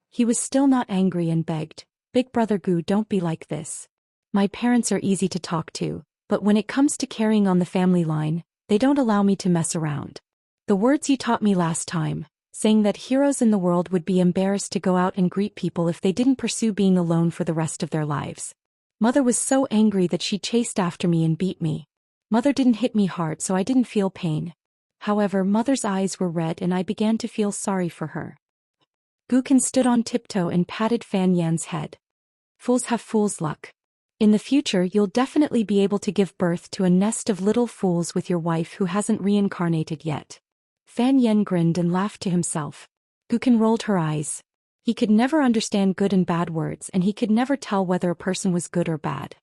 He was still not angry and begged, Big Brother Gu, don't be like this. My parents are easy to talk to, but when it comes to carrying on the family line, they don't allow me to mess around. The words you taught me last time, saying that heroes in the world would be embarrassed to go out and greet people if they didn't pursue being alone for the rest of their lives. Mother was so angry that she chased after me and beat me. Mother didn't hit me hard so I didn't feel pain. However, Mother's eyes were red and I began to feel sorry for her. Gukin stood on tiptoe and patted Fan Yan's head. Fools have fool's luck. In the future you'll definitely be able to give birth to a nest of little fools with your wife who hasn't reincarnated yet. Fan Yen grinned and laughed to himself. Gukin rolled her eyes. He could never understand good and bad words and he could never tell whether a person was good or bad.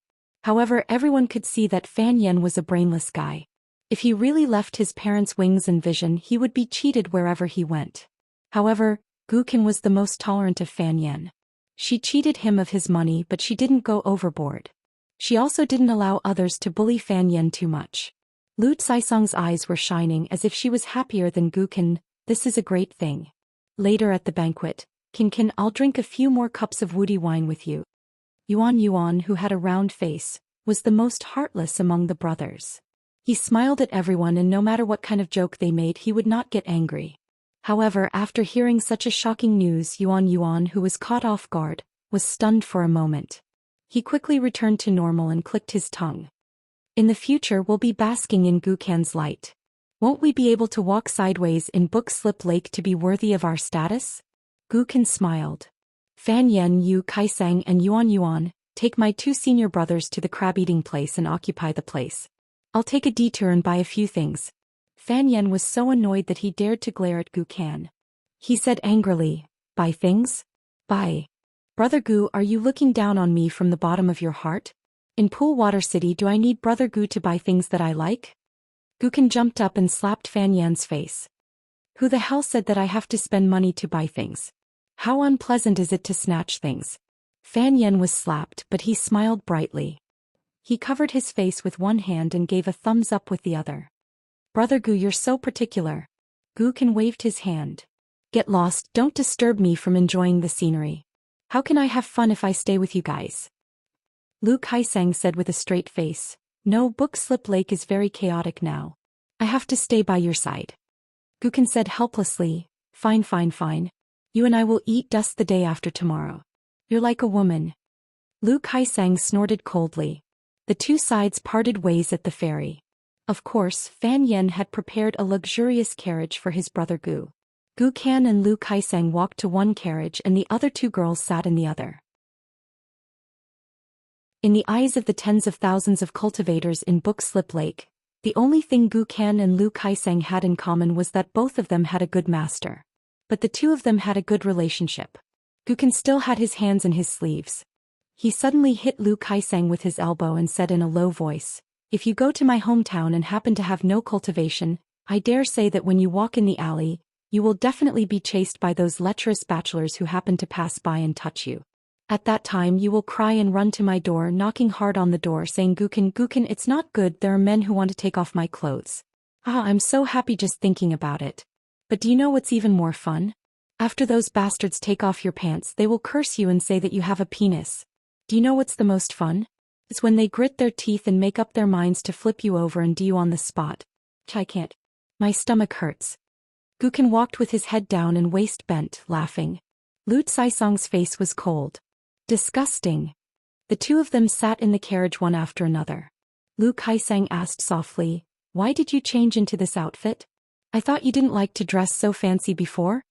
However, everyone could see that Fan Yen was a brainless guy. If he really left his parents' wings and vision he would be cheated wherever he went. However, Gukin was the most tolerant of Fan Yen. She cheated him of his money but she didn't go overboard. She also didn't allow others to bully Fan Yen too much. Lu Caisong's eyes were shining as if she was happier than Gukin. This is a great thing. Later at the banquet, Kin, I'll drink a few more cups of woody wine with you. Yuan, who had a round face, was the most heartless among the brothers. He smiled at everyone and no matter what kind of joke they made he would not get angry. However, after hearing such a shocking news, Yuan, who was caught off guard, was stunned for a moment. He quickly returned to normal and clicked his tongue. In the future we'll be basking in Gukan's light. Won't we be able to walk sideways in Book Slip Lake to be worthy of our status? Gukan smiled. Fan Yen, Yu Kaisang and Yuan, take my two senior brothers to the crab-eating place and occupy the place. I'll take a detour and buy a few things. Fan Yen was so annoyed that he dared to glare at Gukan. He said angrily, Buy things? Buy. Brother Gu, are you looking down on me from the bottom of your heart? In Pool Water City do I need Brother Gu to buy things that I like? Gukan jumped up and slapped Fan Yan's face. Who the hell said that I have to spend money to buy things? How unpleasant is it to snatch things? Fan Yen was slapped but he smiled brightly. He covered his face with one hand and gave a thumbs up with the other. Brother Gu, you're so particular. Gukan waved his hand. Get lost, don't disturb me from enjoying the scenery. How can I have fun if I stay with you guys? Lu Kaisang said with a straight face. No, Book Slip Lake is very chaotic now. I have to stay by your side. Gukan said helplessly. Fine. You and I will eat dust the day after tomorrow. You're like a woman. Lu Kaisang snorted coldly. The two sides parted ways at the ferry. Of course, Fan Yen had prepared a luxurious carriage for his brother Gu. Gukan and Lu Kaisang walked to one carriage and the other two girls sat in the other. In the eyes of the tens of thousands of cultivators in Book Slip Lake, the only thing Gukan and Lu Kaisang had in common was that both of them had a good master. But the two of them had a good relationship. Gukan still had his hands in his sleeves. He suddenly hit Lu Kaisang with his elbow and said in a low voice, "If you go to my hometown and happen to have no cultivation, I dare say that when you walk in the alley, you will definitely be chased by those lecherous bachelors who happen to pass by and touch you. At that time you will cry and run to my door, knocking hard on the door saying, 'Gukin, Gukin, it's not good, there are men who want to take off my clothes.' Ah, I'm so happy just thinking about it. But do you know what's even more fun? After those bastards take off your pants, they will curse you and say that you have a penis. Do you know what's the most fun? It's when they grit their teeth and make up their minds to flip you over and do you on the spot. I can't. My stomach hurts." Gukin walked with his head down and waist bent, laughing. Lu Caisong's face was cold. "Disgusting." The two of them sat in the carriage one after another. Lu Kaisang asked softly, "Why did you change into this outfit? I thought you didn't like to dress so fancy before?"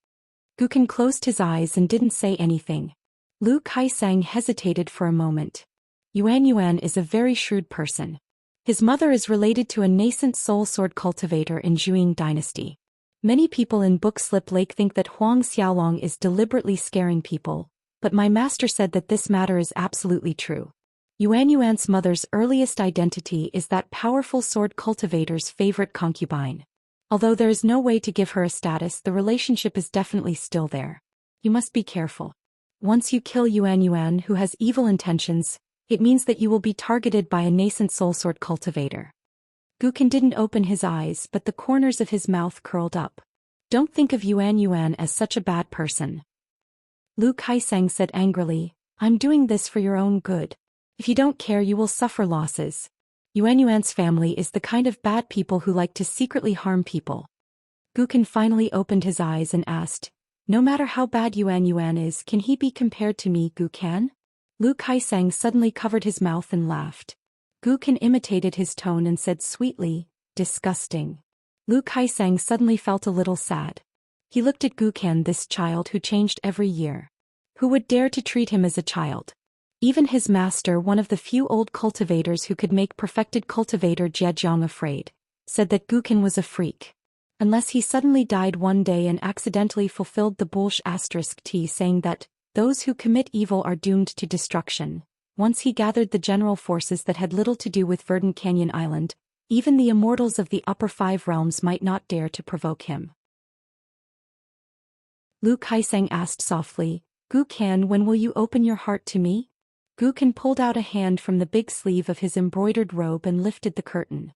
Gukin closed his eyes and didn't say anything. Lu Kaisang hesitated for a moment. Yuan is a very shrewd person. His mother is related to a nascent soul sword cultivator in Zhou dynasty. Many people in Book Slip Lake think that Huang Xiaolong is deliberately scaring people, but my master said that this matter is absolutely true. Yuan's mother's earliest identity is that powerful sword cultivator's favorite concubine. Although there is no way to give her a status, the relationship is definitely still there. You must be careful. Once you kill Yuan who has evil intentions, it means that you will be targeted by a nascent soul sword cultivator. Gukin didn't open his eyes, but the corners of his mouth curled up. "Don't think of Yuan as such a bad person." Lu Kaisang said angrily, "I'm doing this for your own good. If you don't care, you will suffer losses. Yuan's family is the kind of bad people who like to secretly harm people." Gukin finally opened his eyes and asked, "No matter how bad Yuan is, can he be compared to me, Gukan?" Lu Kaisang suddenly covered his mouth and laughed. Gukin imitated his tone and said sweetly, "Disgusting." Lu Kaisang suddenly felt a little sad. He looked at Gukan, this child who changed every year. Who would dare to treat him as a child? Even his master, one of the few old cultivators who could make perfected cultivator Zhejiang afraid, said that Gukin was a freak. Unless he suddenly died one day and accidentally fulfilled the Bulsh *T saying that those who commit evil are doomed to destruction. Once he gathered the general forces that had little to do with Verdant Canyon Island, even the immortals of the upper five realms might not dare to provoke him. Lu Kaisang asked softly, "Gukan, when will you open your heart to me?" Gukan pulled out a hand from the big sleeve of his embroidered robe and lifted the curtain.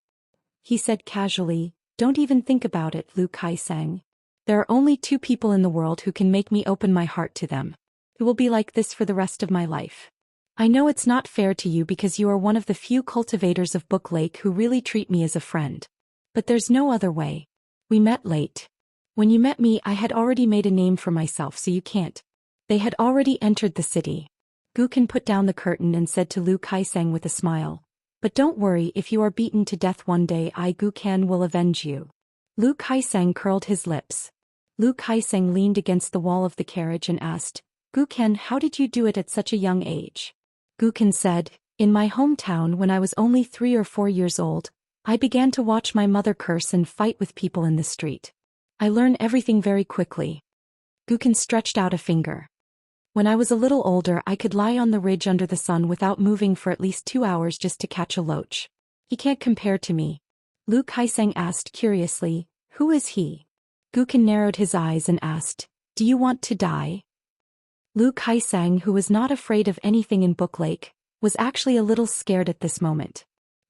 He said casually, "Don't even think about it, Lu Kaisang. There are only two people in the world who can make me open my heart to them. It will be like this for the rest of my life. I know it's not fair to you because you are one of the few cultivators of Book Lake who really treat me as a friend. But there's no other way. We met late. When you met me, I had already made a name for myself, so you can't." They had already entered the city. Gukin put down the curtain and said to Lu Kaisang with a smile, "But don't worry, if you are beaten to death one day, I, Gukan, will avenge you." Lu Kaisang curled his lips. Lu Kaisang leaned against the wall of the carriage and asked, "Gukan, how did you do it at such a young age?" Gukin said, "In my hometown, when I was only 3 or 4 years old, I began to watch my mother curse and fight with people in the street. I learned everything very quickly." Gukin stretched out a finger. "When I was a little older, I could lie on the ridge under the sun without moving for at least 2 hours just to catch a loach. He can't compare to me." Lu Kaisang asked curiously, "Who is he?" Gukin narrowed his eyes and asked, "Do you want to die?" Lu Kaisang, who was not afraid of anything in Book Lake, was actually a little scared at this moment.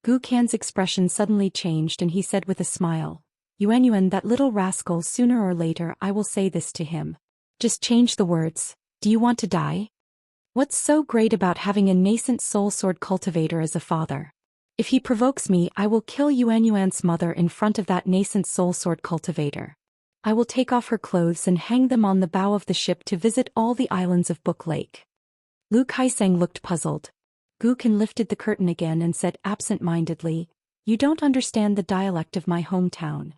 Gukan's expression suddenly changed and he said with a smile, Yuan, that little rascal, sooner or later I will say this to him. Just change the words. Do you want to die? What's so great about having a nascent soul sword cultivator as a father? If he provokes me, I will kill Yuan's mother in front of that nascent soul sword cultivator. I will take off her clothes and hang them on the bow of the ship to visit all the islands of Book Lake. Lu Kaisang looked puzzled. Gukin lifted the curtain again and said absent-mindedly, "You don't understand the dialect of my hometown."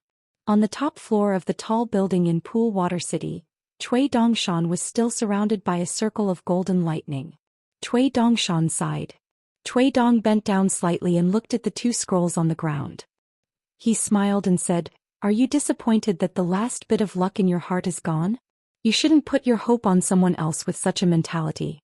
On the top floor of the tall building in Pool Water City, Cui Dongshan was still surrounded by a circle of golden lightning. Cui Dongshan sighed. Cui Dong bent down slightly and looked at the 2 scrolls on the ground. He smiled and said, "Are you disappointed that the last bit of luck in your heart is gone? You shouldn't put your hope on someone else with such a mentality."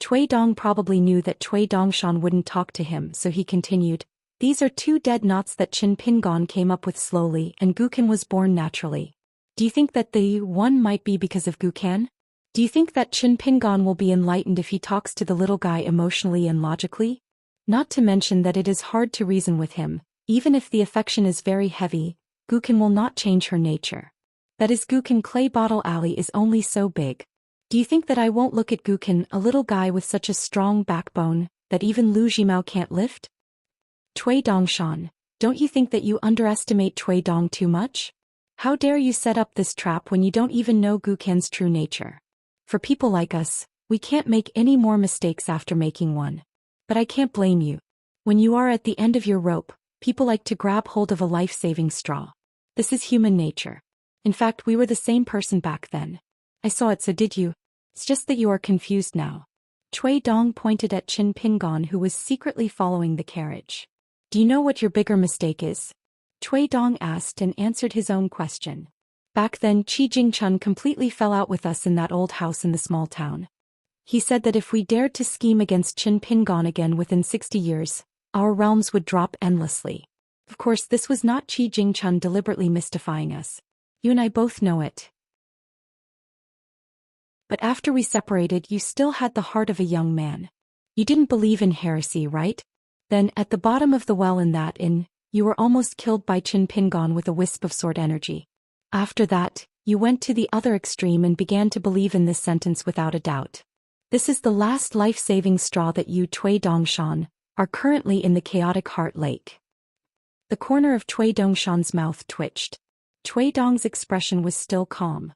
Cui Dong probably knew that Cui Dongshan wouldn't talk to him, so he continued, "These are two dead knots that Qin Pingon came up with slowly and Gukan was born naturally. Do you think that the one might be because of Gukan? Do you think that Qin Pingon will be enlightened if he talks to the little guy emotionally and logically? Not to mention that it is hard to reason with him, even if the affection is very heavy, Gukan will not change her nature. That is Gukan Clay Bottle Alley is only so big. Do you think that I won't look at Gukan, a little guy with such a strong backbone, that even Lu Jimao can't lift? Cui Dongshan, don't you think that you underestimate Cui Dong too much? How dare you set up this trap when you don't even know Gukan's true nature? For people like us, we can't make any more mistakes after making one. But I can't blame you. When you are at the end of your rope, people like to grab hold of a life-saving straw. This is human nature. In fact, we were the same person back then. I saw it, so did you? It's just that you are confused now." Cui Dong pointed at Qin Pingon, who was secretly following the carriage. "Do you know what your bigger mistake is?" Cui Dong asked and answered his own question. "Back then Qi Jingchun completely fell out with us in that old house in the small town. He said that if we dared to scheme against Qin Pingon again within 60 years, our realms would drop endlessly. Of course, this was not Qi Jingchun deliberately mystifying us. You and I both know it. But after we separated, you still had the heart of a young man. You didn't believe in heresy, right? Then, at the bottom of the well in that inn, you were almost killed by Qin Pingon with a wisp of sword energy. After that, you went to the other extreme and began to believe in this sentence without a doubt. This is the last life-saving straw that you, Cui Dongshan, are currently in the chaotic heart lake." The corner of Cui Dongshan's mouth twitched. Cui Dong's expression was still calm.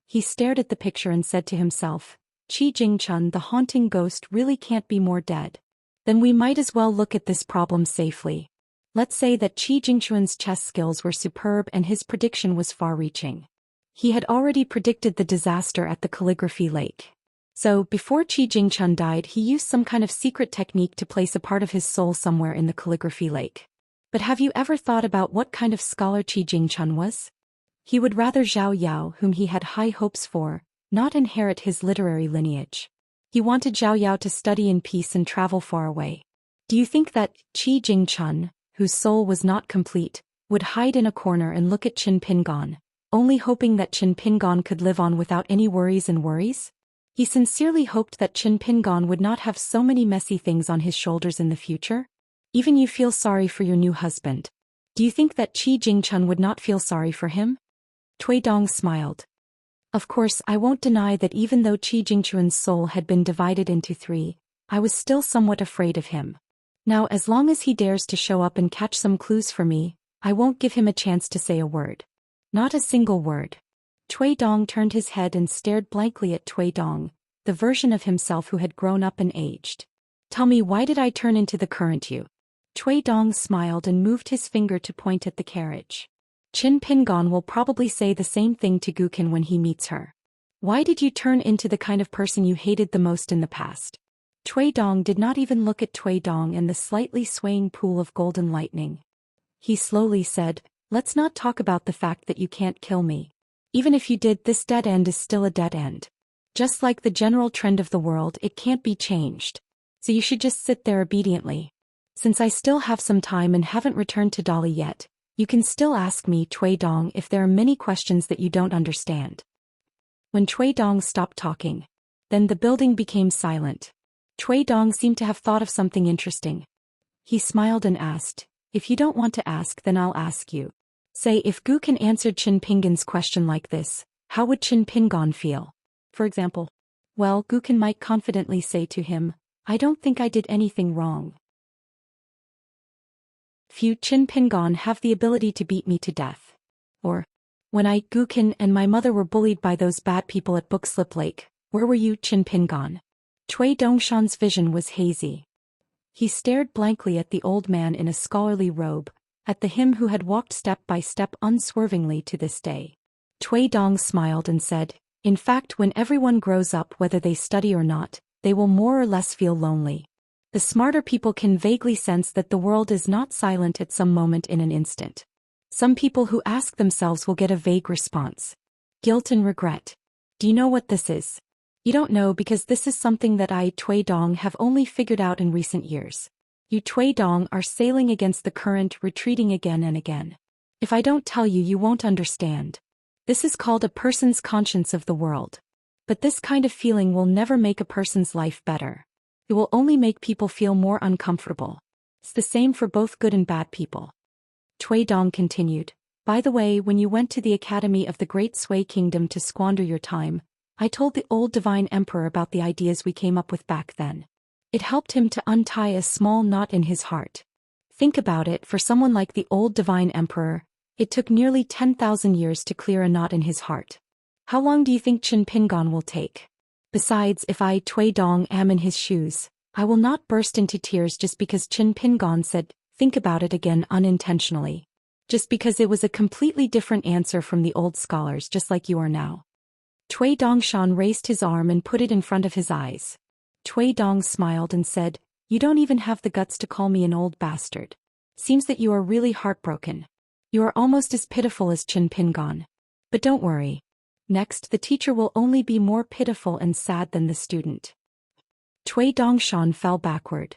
He stared at the picture and said to himself, "Qi Jingchun, the haunting ghost, really can't be more dead. Then we might as well look at this problem safely. Let's say that Qi Jingchun's chess skills were superb and his prediction was far-reaching. He had already predicted the disaster at the calligraphy lake. So, before Qi Jingchun died, he used some kind of secret technique to place a part of his soul somewhere in the calligraphy lake. But have you ever thought about what kind of scholar Qi Jingchun was? He would rather Zhao Yao, whom he had high hopes for, not inherit his literary lineage. He wanted Zhao Yao to study in peace and travel far away. Do you think that Qi Jingchun, whose soul was not complete, would hide in a corner and look at Qin Pingon, only hoping that Qin Pingon could live on without any worries and worries? He sincerely hoped that Qin Pingon would not have so many messy things on his shoulders in the future. Even you feel sorry for your new husband. Do you think that Qi Jingchun would not feel sorry for him? Cui Dong smiled. Of course, I won't deny that even though Qi Jingchun's soul had been divided into three, I was still somewhat afraid of him. Now, as long as he dares to show up and catch some clues for me, I won't give him a chance to say a word. Not a single word. Cui Dong turned his head and stared blankly at Cui Dong, the version of himself who had grown up and aged. Tell me, why did I turn into the current you? Cui Dong smiled and moved his finger to point at the carriage. Qin Pingon will probably say the same thing to Gukan when he meets her. Why did you turn into the kind of person you hated the most in the past? Cui Dong did not even look at Cui Dong and the slightly swaying pool of golden lightning. He slowly said, "Let's not talk about the fact that you can't kill me. Even if you did, this dead end is still a dead end. Just like the general trend of the world, it can't be changed. So you should just sit there obediently. Since I still have some time and haven't returned to Dali yet, you can still ask me, Cui Dong, if there are many questions that you don't understand." When Cui Dong stopped talking, then the building became silent. Cui Dong seemed to have thought of something interesting. He smiled and asked, "If you don't want to ask, then I'll ask you. Say, if Gukan answered Qin Pingon's question like this, how would Qin Pingon feel? For example, well, Gukan might confidently say to him, 'I don't think I did anything wrong. Few Qin Pingon have the ability to beat me to death.' Or, 'When I, Gukan, and my mother were bullied by those bad people at Bookslip Lake, where were you, Qin Pingon?'" Cui Dongshan's vision was hazy. He stared blankly at the old man in a scholarly robe, at the him who had walked step by step unswervingly to this day. Cui Dong smiled and said, "In fact, when everyone grows up, whether they study or not, they will more or less feel lonely. The smarter people can vaguely sense that the world is not silent at some moment in an instant. Some people who ask themselves will get a vague response. Guilt and regret. Do you know what this is? You don't know because this is something that I, Tui Dong, have only figured out in recent years. You Tui Dong are sailing against the current, retreating again and again. If I don't tell you, you won't understand. This is called a person's conscience of the world. But this kind of feeling will never make a person's life better. It will only make people feel more uncomfortable. It's the same for both good and bad people. Tui Dong continued. By the way, when you went to the Academy of the Great Sui Kingdom to squander your time, I told the old Divine Emperor about the ideas we came up with back then. It helped him to untie a small knot in his heart. Think about it, for someone like the old Divine Emperor, it took nearly 10,000 years to clear a knot in his heart. How long do you think Qin Pingon will take? Besides, if I, Tui Dong, am in his shoes, I will not burst into tears just because Qin Pingon said, think about it again unintentionally. Just because it was a completely different answer from the old scholars, just like you are now. Tui Dongshan raised his arm and put it in front of his eyes. Tui Dong smiled and said, you don't even have the guts to call me an old bastard. Seems that you are really heartbroken. You are almost as pitiful as Qin Pingon. But don't worry. Next, the teacher will only be more pitiful and sad than the student. Tui Dongshan fell backward.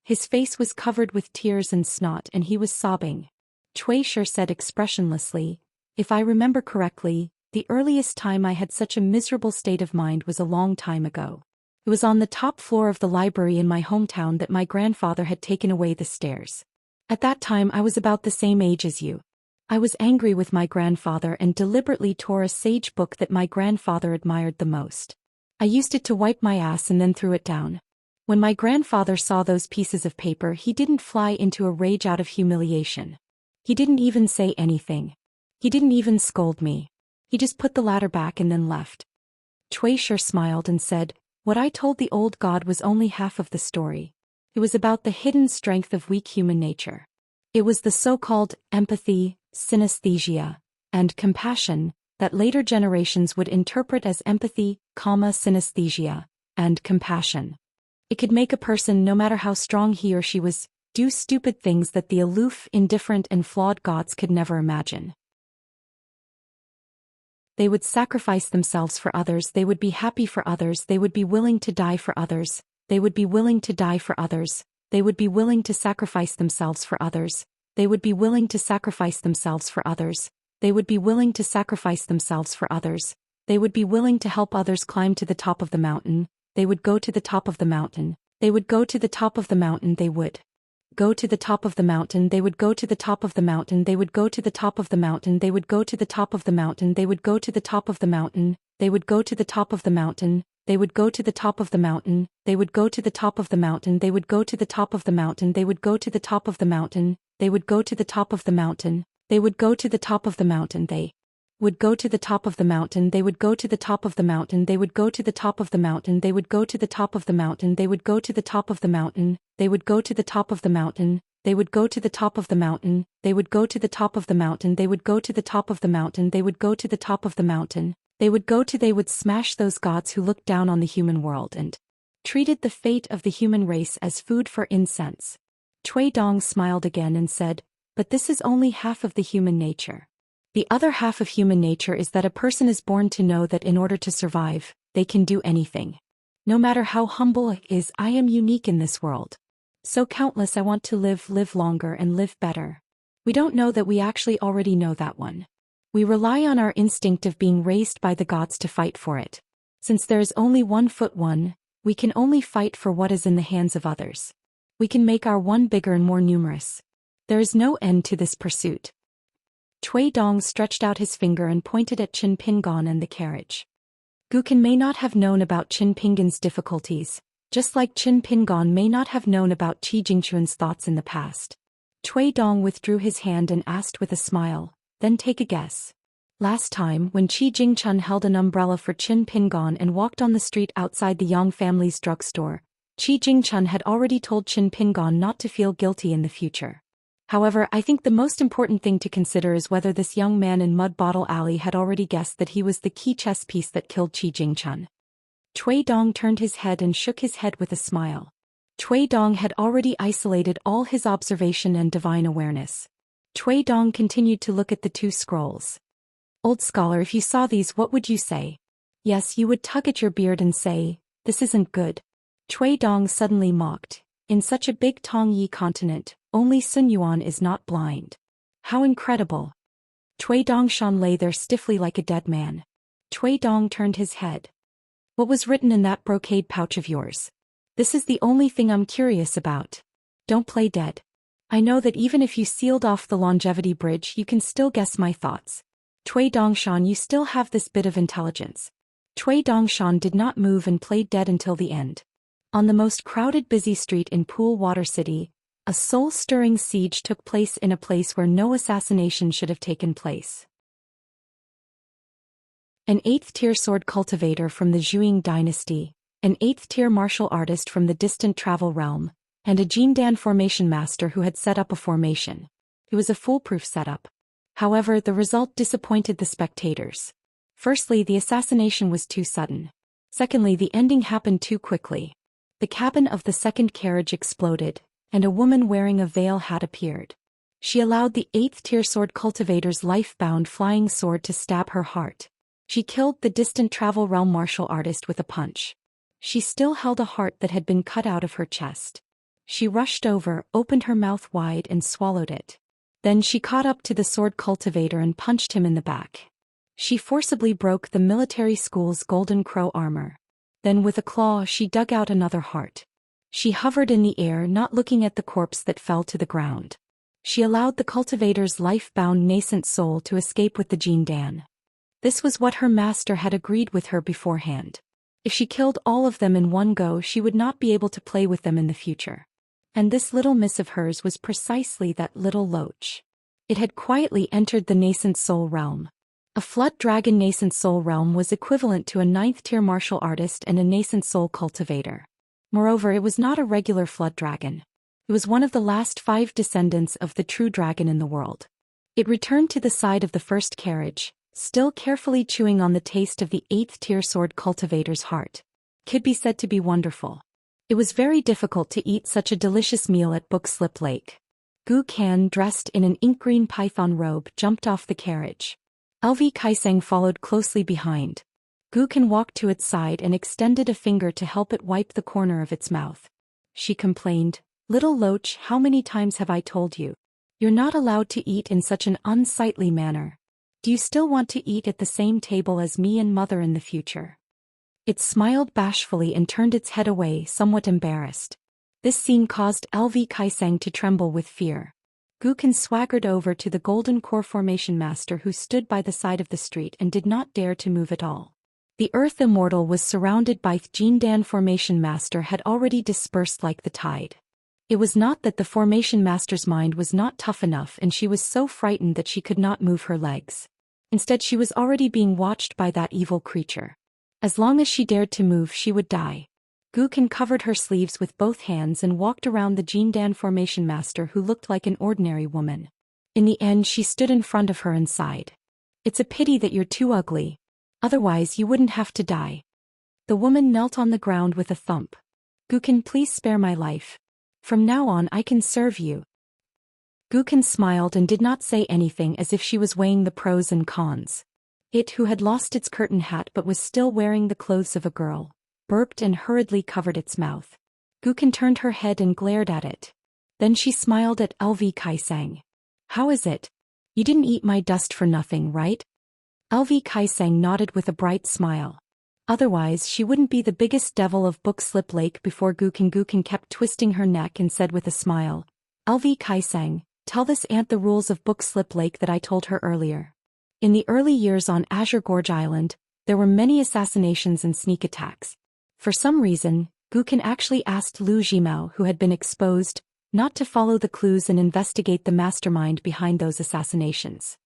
His face was covered with tears and snot and he was sobbing. Tui Shi said expressionlessly, if I remember correctly, the earliest time I had such a miserable state of mind was a long time ago. It was on the top floor of the library in my hometown that my grandfather had taken away the stairs. At that time I was about the same age as you. I was angry with my grandfather and deliberately tore a sage book that my grandfather admired the most. I used it to wipe my ass and then threw it down. When my grandfather saw those pieces of paper, he didn't fly into a rage out of humiliation. He didn't even say anything. He didn't even scold me. He just put the ladder back and then left. Tui Shi smiled and said, what I told the old god was only half of the story. It was about the hidden strength of weak human nature. It was the so-called empathy, synesthesia, and compassion that later generations would interpret as empathy, synesthesia, and compassion. It could make a person, no matter how strong he or she was, do stupid things that the aloof, indifferent, and flawed gods could never imagine. They would sacrifice themselves for others, they would be happy for others, they would be willing to die for others, they would be willing to die for others, they would be willing to sacrifice themselves for others, they would be willing to sacrifice themselves for others, they would be willing to sacrifice themselves for others, they would be willing to help others climb to the top of the mountain, they would go to the top of the mountain, they would go to the top of the mountain, they would go to the top of the mountain, they would go to the top of the mountain, they would go to the top of the mountain, they would go to the top of the mountain, they would go to the top of the mountain, they would go to the top of the mountain, they would go to the top of the mountain, they would go to the top of the mountain, they would go to the top of the mountain, they would go to the top of the mountain, they would go to the top of the mountain, they would go to the top of the mountain, they would go to the top of the mountain, they would go to the top of the mountain, they would go to the top of the mountain, they would go to the top of the mountain, they would go to the top of the mountain, they would go to the top of the mountain, they would go to the top of the mountain, they would go to the top of the mountain, they would go to the top of the mountain, they would go to the top of the mountain, they would smash those gods who looked down on the human world and treated the fate of the human race as food for incense. Tui Dong smiled again and said, but this is only half of the human nature. The other half of human nature is that a person is born to know that in order to survive, they can do anything. No matter how humble it is, I am unique in this world. So countless, I want to live longer and live better. We don't know that we actually already know that one. We rely on our instinct of being raised by the gods to fight for it. Since there is only 1 foot 1, we can only fight for what is in the hands of others. We can make our one bigger and more numerous. There is no end to this pursuit. Tui Dong stretched out his finger and pointed at Qin Pingon and the carriage. Gukin may not have known about Qin Pingon's difficulties, just like Qin Pingon may not have known about Qi Jingchuan's thoughts in the past. Tui Dong withdrew his hand and asked with a smile, then take a guess. Last time, when Qi Jingchun held an umbrella for Qin Pingon and walked on the street outside the Yang family's drugstore, Qi Jingchun had already told Qin Pingon not to feel guilty in the future. However, I think the most important thing to consider is whether this young man in Mud Bottle Alley had already guessed that he was the key chess piece that killed Qi Jingchun. Tui Dong turned his head and shook his head with a smile. Tui Dong had already isolated all his observation and divine awareness. Tui Dong continued to look at the 2 scrolls. Old scholar, if you saw these, what would you say? Yes, you would tug at your beard and say, "This isn't good." Cui Dong suddenly mocked. In such a big Tongyi continent, only Sun Yuan is not blind. How incredible. Cui Dongshan lay there stiffly like a dead man. Cui Dong turned his head. What was written in that brocade pouch of yours? This is the only thing I'm curious about. Don't play dead. I know that even if you sealed off the longevity bridge, you can still guess my thoughts. Cui Dongshan, you still have this bit of intelligence. Cui Dongshan did not move and played dead until the end. On the most crowded busy street in Pool Water City, a soul-stirring siege took place in a place where no assassination should have taken place. An 8th-tier sword cultivator from the Zhuang dynasty, an 8th-tier martial artist from the distant travel realm, and a Jindan formation master who had set up a formation. It was a foolproof setup. However, the result disappointed the spectators. Firstly, the assassination was too sudden. Secondly, the ending happened too quickly. The cabin of the second carriage exploded, and a woman wearing a veil hat appeared. She allowed the 8th-tier sword cultivator's life-bound flying sword to stab her heart. She killed the distant travel realm martial artist with a punch. She still held a heart that had been cut out of her chest. She rushed over, opened her mouth wide and swallowed it. Then she caught up to the sword cultivator and punched him in the back. She forcibly broke the military school's golden crow armor. Then with a claw she dug out another heart. She hovered in the air, not looking at the corpse that fell to the ground. She allowed the cultivator's life-bound nascent soul to escape with the Jindan. This was what her master had agreed with her beforehand. If she killed all of them in one go, she would not be able to play with them in the future. And this little miss of hers was precisely that little loach. It had quietly entered the nascent soul realm. A flood dragon nascent soul realm was equivalent to a 9th-tier martial artist and a nascent soul cultivator. Moreover, it was not a regular flood dragon. It was one of the last 5 descendants of the true dragon in the world. It returned to the side of the first carriage, still carefully chewing on the taste of the 8th-tier sword cultivator's heart. Could be said to be wonderful. It was very difficult to eat such a delicious meal at Bookslip Lake. Gu Kan, dressed in an ink-green python robe, jumped off the carriage. LV Kaiseng followed closely behind. Gu Kan walked to its side and extended a finger to help it wipe the corner of its mouth. She complained, "Little Loach, how many times have I told you? You're not allowed to eat in such an unsightly manner. Do you still want to eat at the same table as me and Mother in the future?" It smiled bashfully and turned its head away, somewhat embarrassed. This scene caused LV Kaiseng to tremble with fear. Gu Kan swaggered over to the golden core formation master who stood by the side of the street and did not dare to move at all. The Earth Immortal was surrounded by Jindan formation master had already dispersed like the tide. It was not that the formation master's mind was not tough enough and she was so frightened that she could not move her legs. Instead, she was already being watched by that evil creature. As long as she dared to move, she would die. Gu Kan covered her sleeves with both hands and walked around the Jindan formation master who looked like an ordinary woman. In the end, she stood in front of her and sighed. "It's a pity that you're too ugly. Otherwise you wouldn't have to die." The woman knelt on the ground with a thump. "Gu Kan, please spare my life. From now on I can serve you." Gu Kan smiled and did not say anything, as if she was weighing the pros and cons. It, who had lost its curtain hat but was still wearing the clothes of a girl, burped and hurriedly covered its mouth. Gu Kan turned her head and glared at it. Then she smiled at LV Kaiseng. "How is it? You didn't eat my dust for nothing, right?" LV Kaiseng nodded with a bright smile. Otherwise she wouldn't be the biggest devil of Bookslip Lake before Gu Kan. Gu Kan kept twisting her neck and said with a smile, "LV Kaiseng, tell this ant the rules of Bookslip Lake that I told her earlier." In the early years on Azure Gorge Island, there were many assassinations and sneak attacks. For some reason, Gu Kan actually asked Lu Jimao, who had been exposed, not to follow the clues and investigate the mastermind behind those assassinations.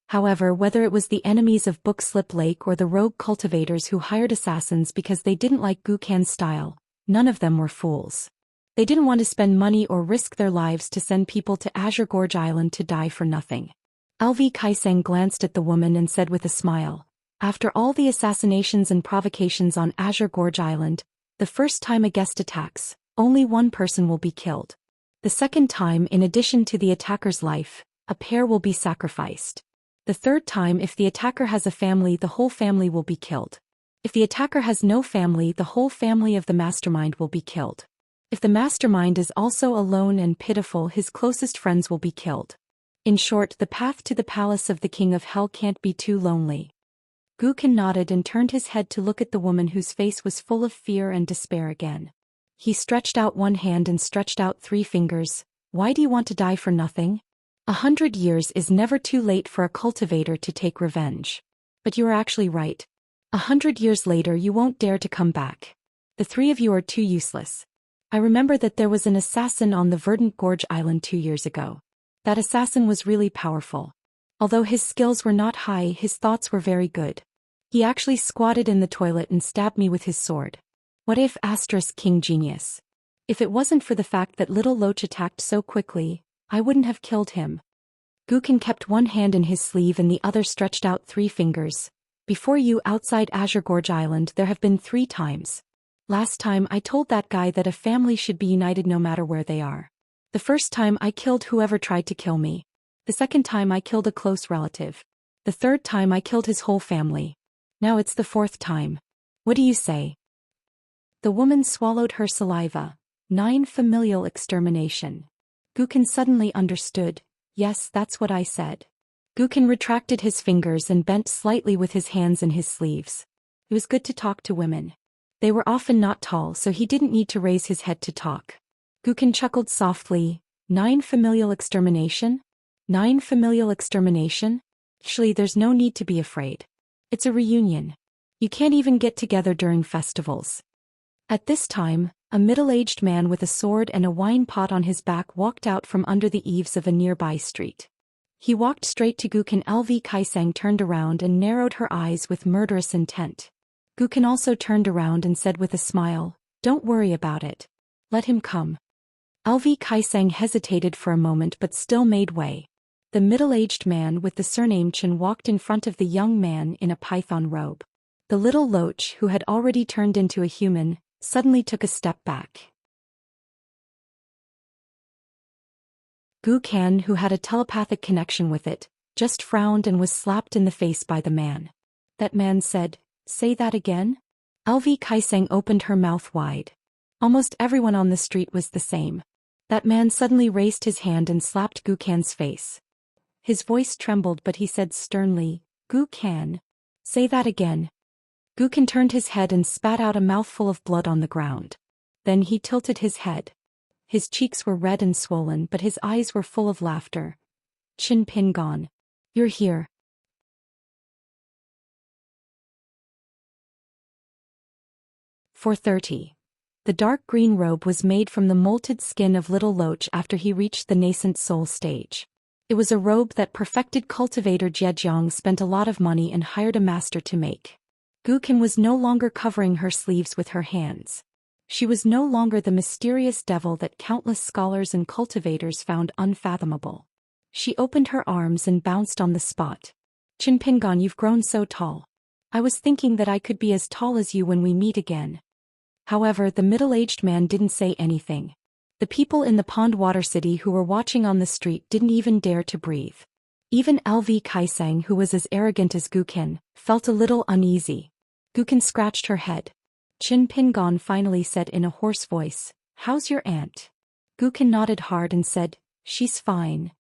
However, whether it was the enemies of Bookslip Lake or the rogue cultivators who hired assassins because they didn't like Gu Kan's style, none of them were fools. They didn't want to spend money or risk their lives to send people to Azure Gorge Island to die for nothing. LV Kaiseng glanced at the woman and said with a smile, "After all the assassinations and provocations on Azure Gorge Island, the first time a guest attacks, only one person will be killed. The second time, in addition to the attacker's life, a pair will be sacrificed. The third time, if the attacker has a family, the whole family will be killed. If the attacker has no family, the whole family of the mastermind will be killed. If the mastermind is also alone and pitiful, his closest friends will be killed. In short, the path to the palace of the king of hell can't be too lonely. Guken nodded and turned his head to look at the woman whose face was full of fear and despair again. He stretched out one hand and stretched out 3 fingers. Why do you want to die for nothing? 100 years is never too late for a cultivator to take revenge. But you are actually right. 100 years later you won't dare to come back. The 3 of you are too useless. I remember that there was an assassin on the Verdant Gorge Island 2 years ago. That assassin was really powerful. Although his skills were not high, his thoughts were very good. He actually squatted in the toilet and stabbed me with his sword. What if King genius? If it wasn't for the fact that little Loach attacked so quickly, I wouldn't have killed him. Guken kept one hand in his sleeve and the other stretched out 3 fingers. Before you, outside Azure Gorge Island, there have been 3 times. Last time I told that guy that a family should be united no matter where they are. The first time I killed whoever tried to kill me. The second time I killed a close relative. The third time I killed his whole family. Now it's the 4th time. What do you say? The woman swallowed her saliva. 9 familial extermination. Guken suddenly understood. Yes, that's what I said. Guken retracted his fingers and bent slightly with his hands in his sleeves. It was good to talk to women. They were often not tall, so he didn't need to raise his head to talk. Guken chuckled softly. 9 familial extermination? 9 familial extermination? Actually, there's no need to be afraid. It's a reunion. You can't even get together during festivals. At this time, a middle-aged man with a sword and a wine pot on his back walked out from under the eaves of a nearby street. He walked straight to Guken. LV Kaisang turned around and narrowed her eyes with murderous intent. Guken also turned around and said with a smile, "Don't worry about it. Let him come." LV Kaisang hesitated for a moment but still made way. The middle-aged man with the surname Chen walked in front of the young man in a python robe. The little Loach, who had already turned into a human, suddenly took a step back. Guken, who had a telepathic connection with it, just frowned and was slapped in the face by the man. That man said, "Say that again?" LV Kaisang opened her mouth wide. Almost everyone on the street was the same. That man suddenly raised his hand and slapped Guken's face. His voice trembled but he said sternly, "Guken, say that again." Guken turned his head and spat out a mouthful of blood on the ground. Then he tilted his head. His cheeks were red and swollen but his eyes were full of laughter. "Chin Pingon. You're here." 430. The dark green robe was made from the molted skin of little Loach after he reached the nascent soul stage. It was a robe that perfected cultivator Zhejiang spent a lot of money and hired a master to make. Guken was no longer covering her sleeves with her hands. She was no longer the mysterious devil that countless scholars and cultivators found unfathomable. She opened her arms and bounced on the spot. "Chin Pingon, you've grown so tall. I was thinking that I could be as tall as you when we meet again." However, the middle-aged man didn't say anything. The people in the Pond Water City who were watching on the street didn't even dare to breathe. Even LV Kaisang, who was as arrogant as Guken, felt a little uneasy. Guken scratched her head. Chin Pingon finally said in a hoarse voice, "How's your aunt?" Guken nodded hard and said, "She's fine."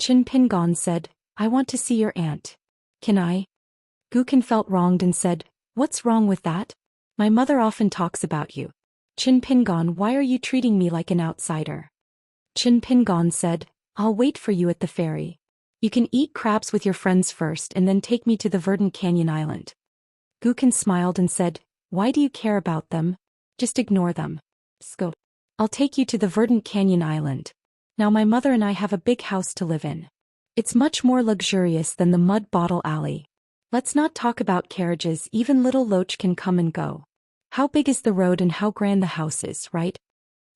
Chin Pingon said, "I want to see your aunt. Can I?" Guken felt wronged and said, "What's wrong with that? My mother often talks about you." Chin Pingon, "Why are you treating me like an outsider?" Chin Pingon said, "I'll wait for you at the ferry. You can eat crabs with your friends first and then take me to the Verdant Canyon Island." Guken smiled and said, "Why do you care about them? Just ignore them. Go. I'll take you to the Verdant Canyon Island. Now my mother and I have a big house to live in. It's much more luxurious than the Mud Bottle Alley. Let's not talk about carriages, even little Loach can come and go. How big is the road and how grand the house is, right?"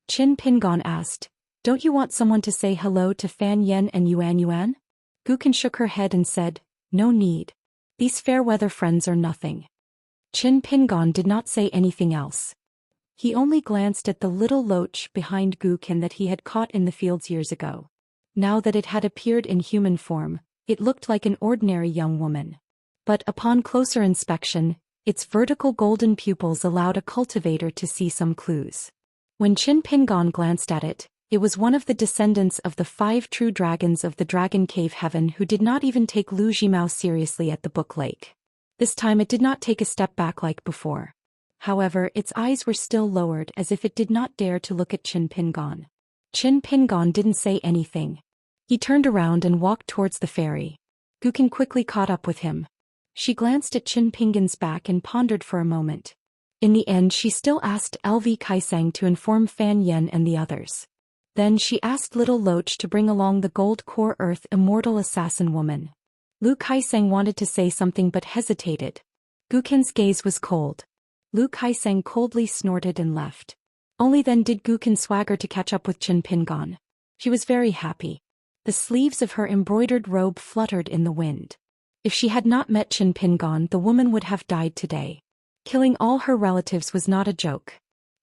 Chin Pingon asked, "Don't you want someone to say hello to Fan Yen and Yuan Yuan?" Guken shook her head and said, "No need. These fair-weather friends are nothing." Chin Pingon did not say anything else. He only glanced at the little Loach behind Guken that he had caught in the fields years ago. Now that it had appeared in human form, It looked like an ordinary young woman. But upon closer inspection, its vertical golden pupils allowed a cultivator to see some clues. When Qin Pingon glanced at it, it was one of the descendants of the 5 true dragons of the Dragon Cave Heaven who did not even take Lu Jimao seriously at the Book Lake. This time it did not take a step back like before. However, its eyes were still lowered as if it did not dare to look at Qin Pingon. Qin Pingon didn't say anything. He turned around and walked towards the ferry. Gukin quickly caught up with him. She glanced at Qin Pingon's back and pondered for a moment. In the end she still asked LV Kaisang to inform Fan Yen and the others. Then she asked Little Loach to bring along the Gold Core Earth Immortal Assassin Woman. Lu Kaisang wanted to say something but hesitated. Gukin's gaze was cold. Lu Kaisang coldly snorted and left. Only then did Gukin swagger to catch up with Qin Pingon. She was very happy. The sleeves of her embroidered robe fluttered in the wind. If she had not met Qin Pingon, the woman would have died today. Killing all her relatives was not a joke.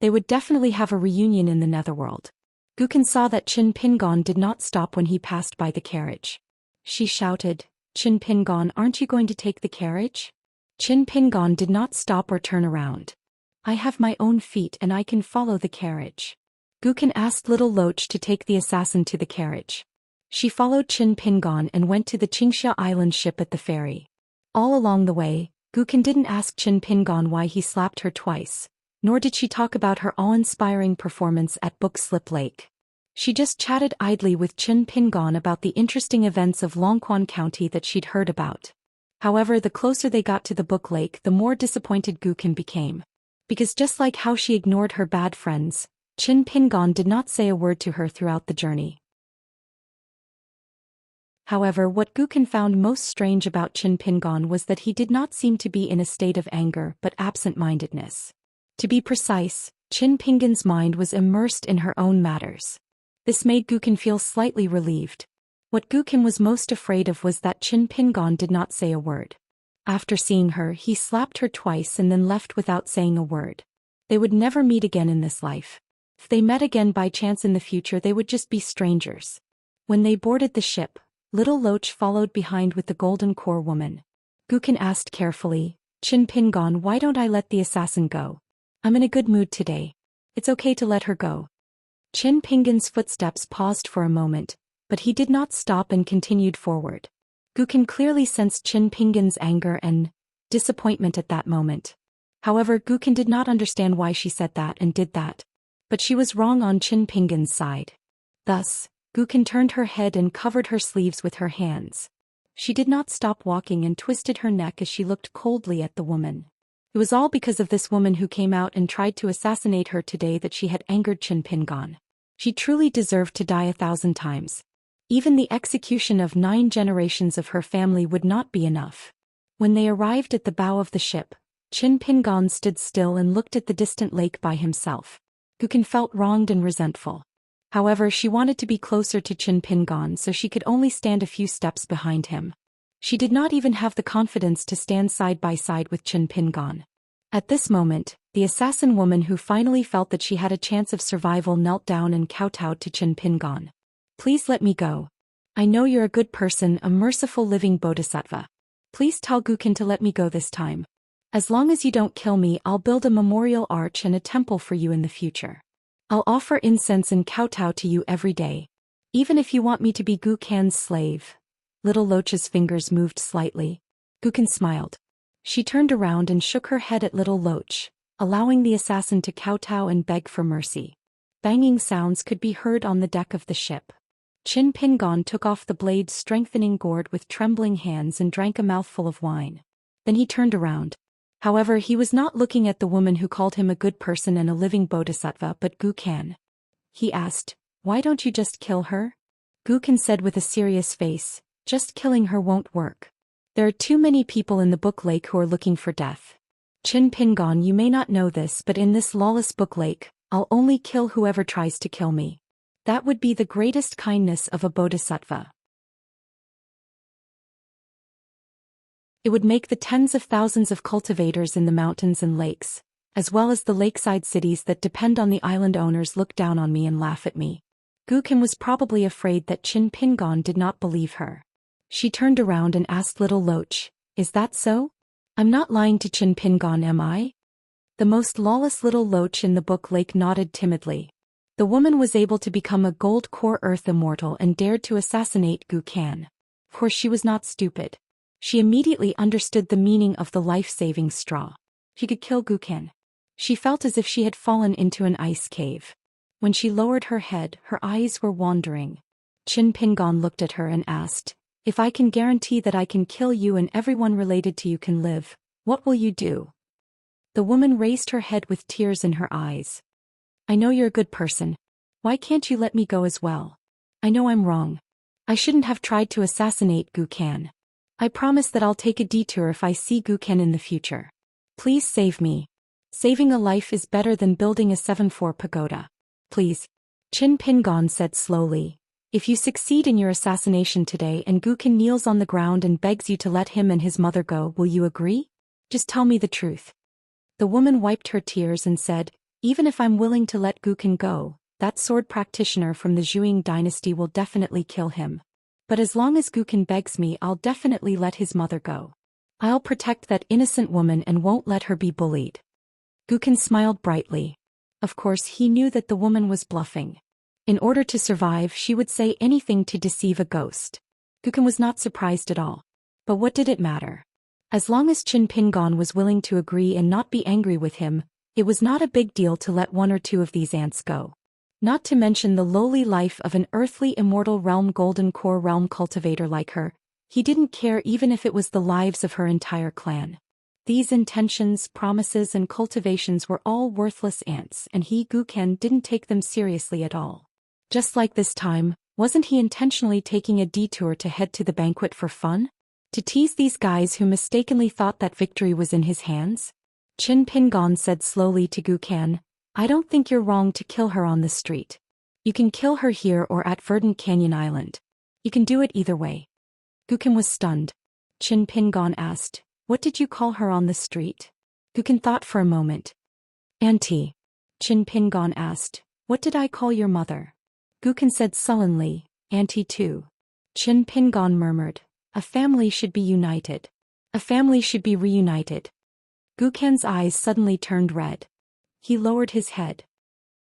They would definitely have a reunion in the netherworld. Gukin saw that Qin Pingon did not stop when he passed by the carriage. She shouted, "Qin Pingon, aren't you going to take the carriage?" Qin Pingon did not stop or turn around. "I have my own feet and I can follow the carriage." Gukin asked Little Loach to take the assassin to the carriage. She followed Qin Pingon and went to the Xianxia island ship at the ferry. All along the way, Gukin didn't ask Qin Pingon why he slapped her twice, nor did she talk about her awe-inspiring performance at Book Slip Lake. She just chatted idly with Qin Pingon about the interesting events of Longquan County that she'd heard about. However, the closer they got to the Book Lake, the more disappointed Gukin became. Because just like how she ignored her bad friends, Qin Pingon did not say a word to her throughout the journey. However, what Gukin found most strange about Qin Pingon was that he did not seem to be in a state of anger but absent-mindedness. To be precise, Qin Pingon's mind was immersed in her own matters. This made Gukin feel slightly relieved. What Gukin was most afraid of was that Qin Pingon did not say a word. After seeing her, he slapped her twice and then left without saying a word. They would never meet again in this life. If they met again by chance in the future, they would just be strangers. When they boarded the ship, Little Loach followed behind with the Golden Core Woman. Gukin asked carefully, "Qin Pingon, why don't I let the assassin go? I'm in a good mood today. It's okay to let her go." Qin Pingon's footsteps paused for a moment, but he did not stop and continued forward. Gukin clearly sensed Qin Pingon's anger and disappointment at that moment. However, Gukin did not understand why she said that and did that. But she was wrong on Qin Pingon's side. Thus, Gukin turned her head and covered her sleeves with her hands. She did not stop walking and twisted her neck as she looked coldly at the woman. It was all because of this woman who came out and tried to assassinate her today that she had angered Qin Pingon. She truly deserved to die 1,000 times. Even the execution of 9 generations of her family would not be enough. When they arrived at the bow of the ship, Qin Pingon stood still and looked at the distant lake by himself. Gukin felt wronged and resentful. However, she wanted to be closer to Qin Pingon, so she could only stand a few steps behind him. She did not even have the confidence to stand side by side with Qin Pingon. At this moment, the assassin woman who finally felt that she had a chance of survival knelt down and kowtowed to Qin Pingon. "Please let me go. I know you're a good person, a merciful living bodhisattva. Please tell Gukin to let me go this time. As long as you don't kill me, I'll build a memorial arch and a temple for you in the future. I'll offer incense and kowtow to you every day. Even if you want me to be Gukin's slave." Little Loach's fingers moved slightly. Gukin smiled. She turned around and shook her head at Little Loach, allowing the assassin to kowtow and beg for mercy. Banging sounds could be heard on the deck of the ship. Qin Pingon took off the blade's strengthening gourd with trembling hands and drank a mouthful of wine. Then he turned around. However, he was not looking at the woman who called him a good person and a living bodhisattva but Gukin. He asked, "Why don't you just kill her?" Gukin said with a serious face, "Just killing her won't work. There are too many people in the Book Lake who are looking for death. Qin Pingon, you may not know this, but in this lawless Book Lake, I'll only kill whoever tries to kill me. That would be the greatest kindness of a bodhisattva. It would make the tens of thousands of cultivators in the mountains and lakes, as well as the lakeside cities that depend on the island owners, look down on me and laugh at me." Gukin was probably afraid that Qin Pingon did not believe her. She turned around and asked little Loach, "Is that so? I'm not lying to Qin Pingon, am I?" The most lawless little Loach in the book Lake nodded timidly. The woman was able to become a gold core earth immortal and dared to assassinate Gu Kan. Of course she was not stupid. She immediately understood the meaning of the life-saving straw. She could kill Gu Kan. She felt as if she had fallen into an ice cave. When she lowered her head, her eyes were wandering. Qin Pingon looked at her and asked, "If I can guarantee that I can kill you and everyone related to you can live, what will you do?" The woman raised her head with tears in her eyes. "I know you're a good person. Why can't you let me go as well? I know I'm wrong. I shouldn't have tried to assassinate Gu Kan. I promise that I'll take a detour if I see Gu Kan in the future. Please save me. Saving a life is better than building a 7-4 pagoda. Please." Qin Pingon said slowly, "If you succeed in your assassination today and Gu Kan kneels on the ground and begs you to let him and his mother go, will you agree? Just tell me the truth." The woman wiped her tears and said, "Even if I'm willing to let Gu Kan go, that sword practitioner from the Zhuang dynasty will definitely kill him. But as long as Gu Kan begs me, I'll definitely let his mother go. I'll protect that innocent woman and won't let her be bullied." Gu Kan smiled brightly. Of course he knew that the woman was bluffing. In order to survive, she would say anything to deceive a ghost. Gu Kan was not surprised at all. But what did it matter? As long as Qin Pingon was willing to agree and not be angry with him, it was not a big deal to let one or two of these ants go. Not to mention the lowly life of an earthly immortal realm golden core realm cultivator like her, he didn't care even if it was the lives of her entire clan. These intentions, promises and cultivations were all worthless ants and he, Gu Kan, didn't take them seriously at all. Just like this time, wasn't he intentionally taking a detour to head to the banquet for fun? To tease these guys who mistakenly thought that victory was in his hands? Qin Pingon said slowly to Gu Kan, "I don't think you're wrong to kill her on the street. You can kill her here or at Verdant Canyon Island. You can do it either way." Gu Kan was stunned. Qin Pingon asked, "What did you call her on the street?" Gu Kan thought for a moment. "Auntie." Qin Pingon asked, "What did I call your mother?" Gu Kan said sullenly, "Auntie too." Qin Pingon murmured, "A family should be united. A family should be reunited." Gu Kan's eyes suddenly turned red. He lowered his head.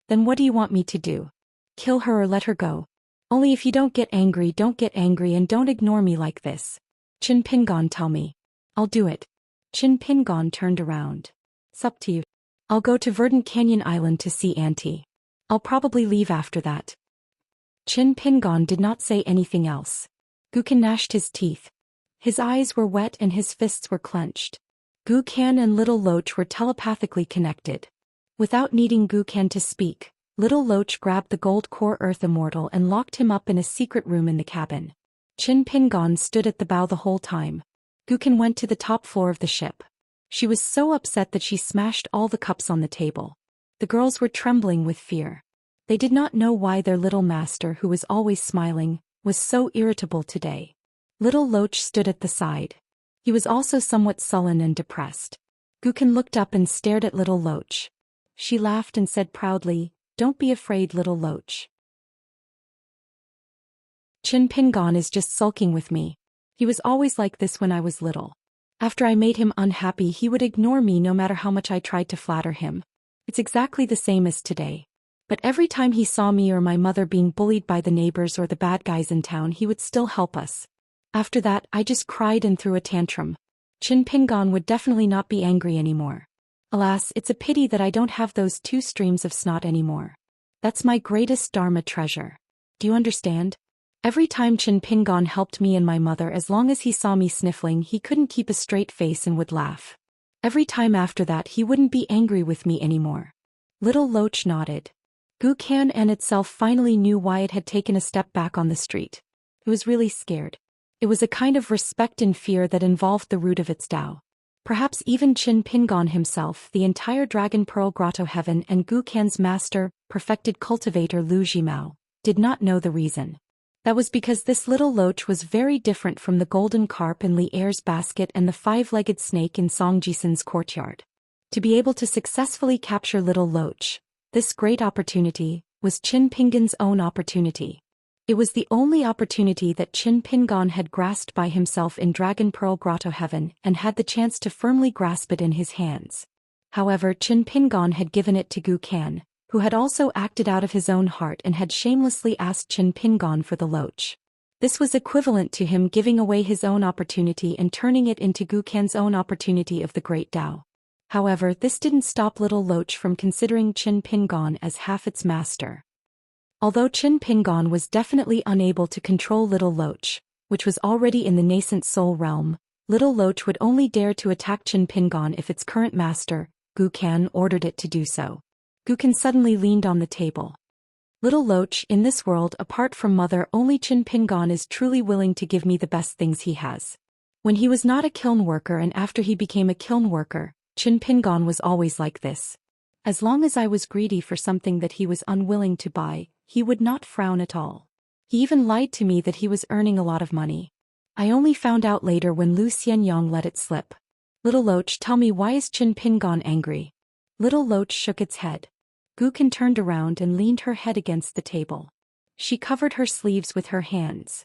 "Then what do you want me to do? Kill her or let her go? Only if you don't get angry and don't ignore me like this. Qin Pingon, tell me. I'll do it." Qin Pingon turned around. "It's up to you. I'll go to Verdant Canyon Island to see Auntie. I'll probably leave after that." Qin Pingon did not say anything else. Gu Kan gnashed his teeth. His eyes were wet and his fists were clenched. Gu Kan and Little Loach were telepathically connected. Without needing Gu Kan to speak, Little Loach grabbed the gold core earth immortal and locked him up in a secret room in the cabin. Qin Pingon stood at the bow the whole time. Gu Kan went to the top floor of the ship. She was so upset that she smashed all the cups on the table. The girls were trembling with fear. They did not know why their little master, who was always smiling, was so irritable today. Little Loach stood at the side. He was also somewhat sullen and depressed. Gu Kan looked up and stared at Little Loach. She laughed and said proudly, "Don't be afraid, Little Loach. Qin Pingon is just sulking with me. He was always like this when I was little. After I made him unhappy, he would ignore me no matter how much I tried to flatter him. It's exactly the same as today. But every time he saw me or my mother being bullied by the neighbors or the bad guys in town, he would still help us. After that, I just cried and threw a tantrum. Qin Pingon would definitely not be angry anymore. Alas, it's a pity that I don't have those 2 streams of snot anymore. That's my greatest Dharma treasure. Do you understand? Every time Qin Pingon helped me and my mother, as long as he saw me sniffling, he couldn't keep a straight face and would laugh. Every time after that, he wouldn't be angry with me anymore." Little Loach nodded. Gu Kan and itself finally knew why it had taken a step back on the street. It was really scared. It was a kind of respect and fear that involved the root of its Tao. Perhaps even Qin Pingon himself, the entire Dragon Pearl Grotto Heaven, and Gu Kan's master, perfected cultivator Lu Jimao, did not know the reason. That was because this Little Loach was very different from the golden carp in Li Er's basket and the 5-legged snake in Song Jisen's courtyard. To be able to successfully capture Little Loach, this great opportunity, was Qin Pingon's own opportunity. It was the only opportunity that Qin Pingon had grasped by himself in Dragon Pearl Grotto Heaven and had the chance to firmly grasp it in his hands. However, Qin Pingon had given it to Gu Kan, who had also acted out of his own heart and had shamelessly asked Qin Pingon for the loach. This was equivalent to him giving away his own opportunity and turning it into Gu Kan's own opportunity of the Great Tao. However, this didn't stop Little Loach from considering Qin Pingon as half its master. Although Qin Pingon was definitely unable to control Little Loach, which was already in the nascent soul realm, Little Loach would only dare to attack Qin Pingon if its current master, Gu Kan, ordered it to do so. Gu Kan suddenly leaned on the table. Little Loach, in this world apart from mother, only Qin Pingon is truly willing to give me the best things he has. When he was not a kiln worker and after he became a kiln worker, Qin Pingon was always like this. As long as I was greedy for something that he was unwilling to buy, he would not frown at all. He even lied to me that he was earning a lot of money. I only found out later when Lu Xianyang let it slip. Little Loach, tell me, why is Qin Pingon angry? Little Loach shook its head. Gu Kan turned around and leaned her head against the table. She covered her sleeves with her hands.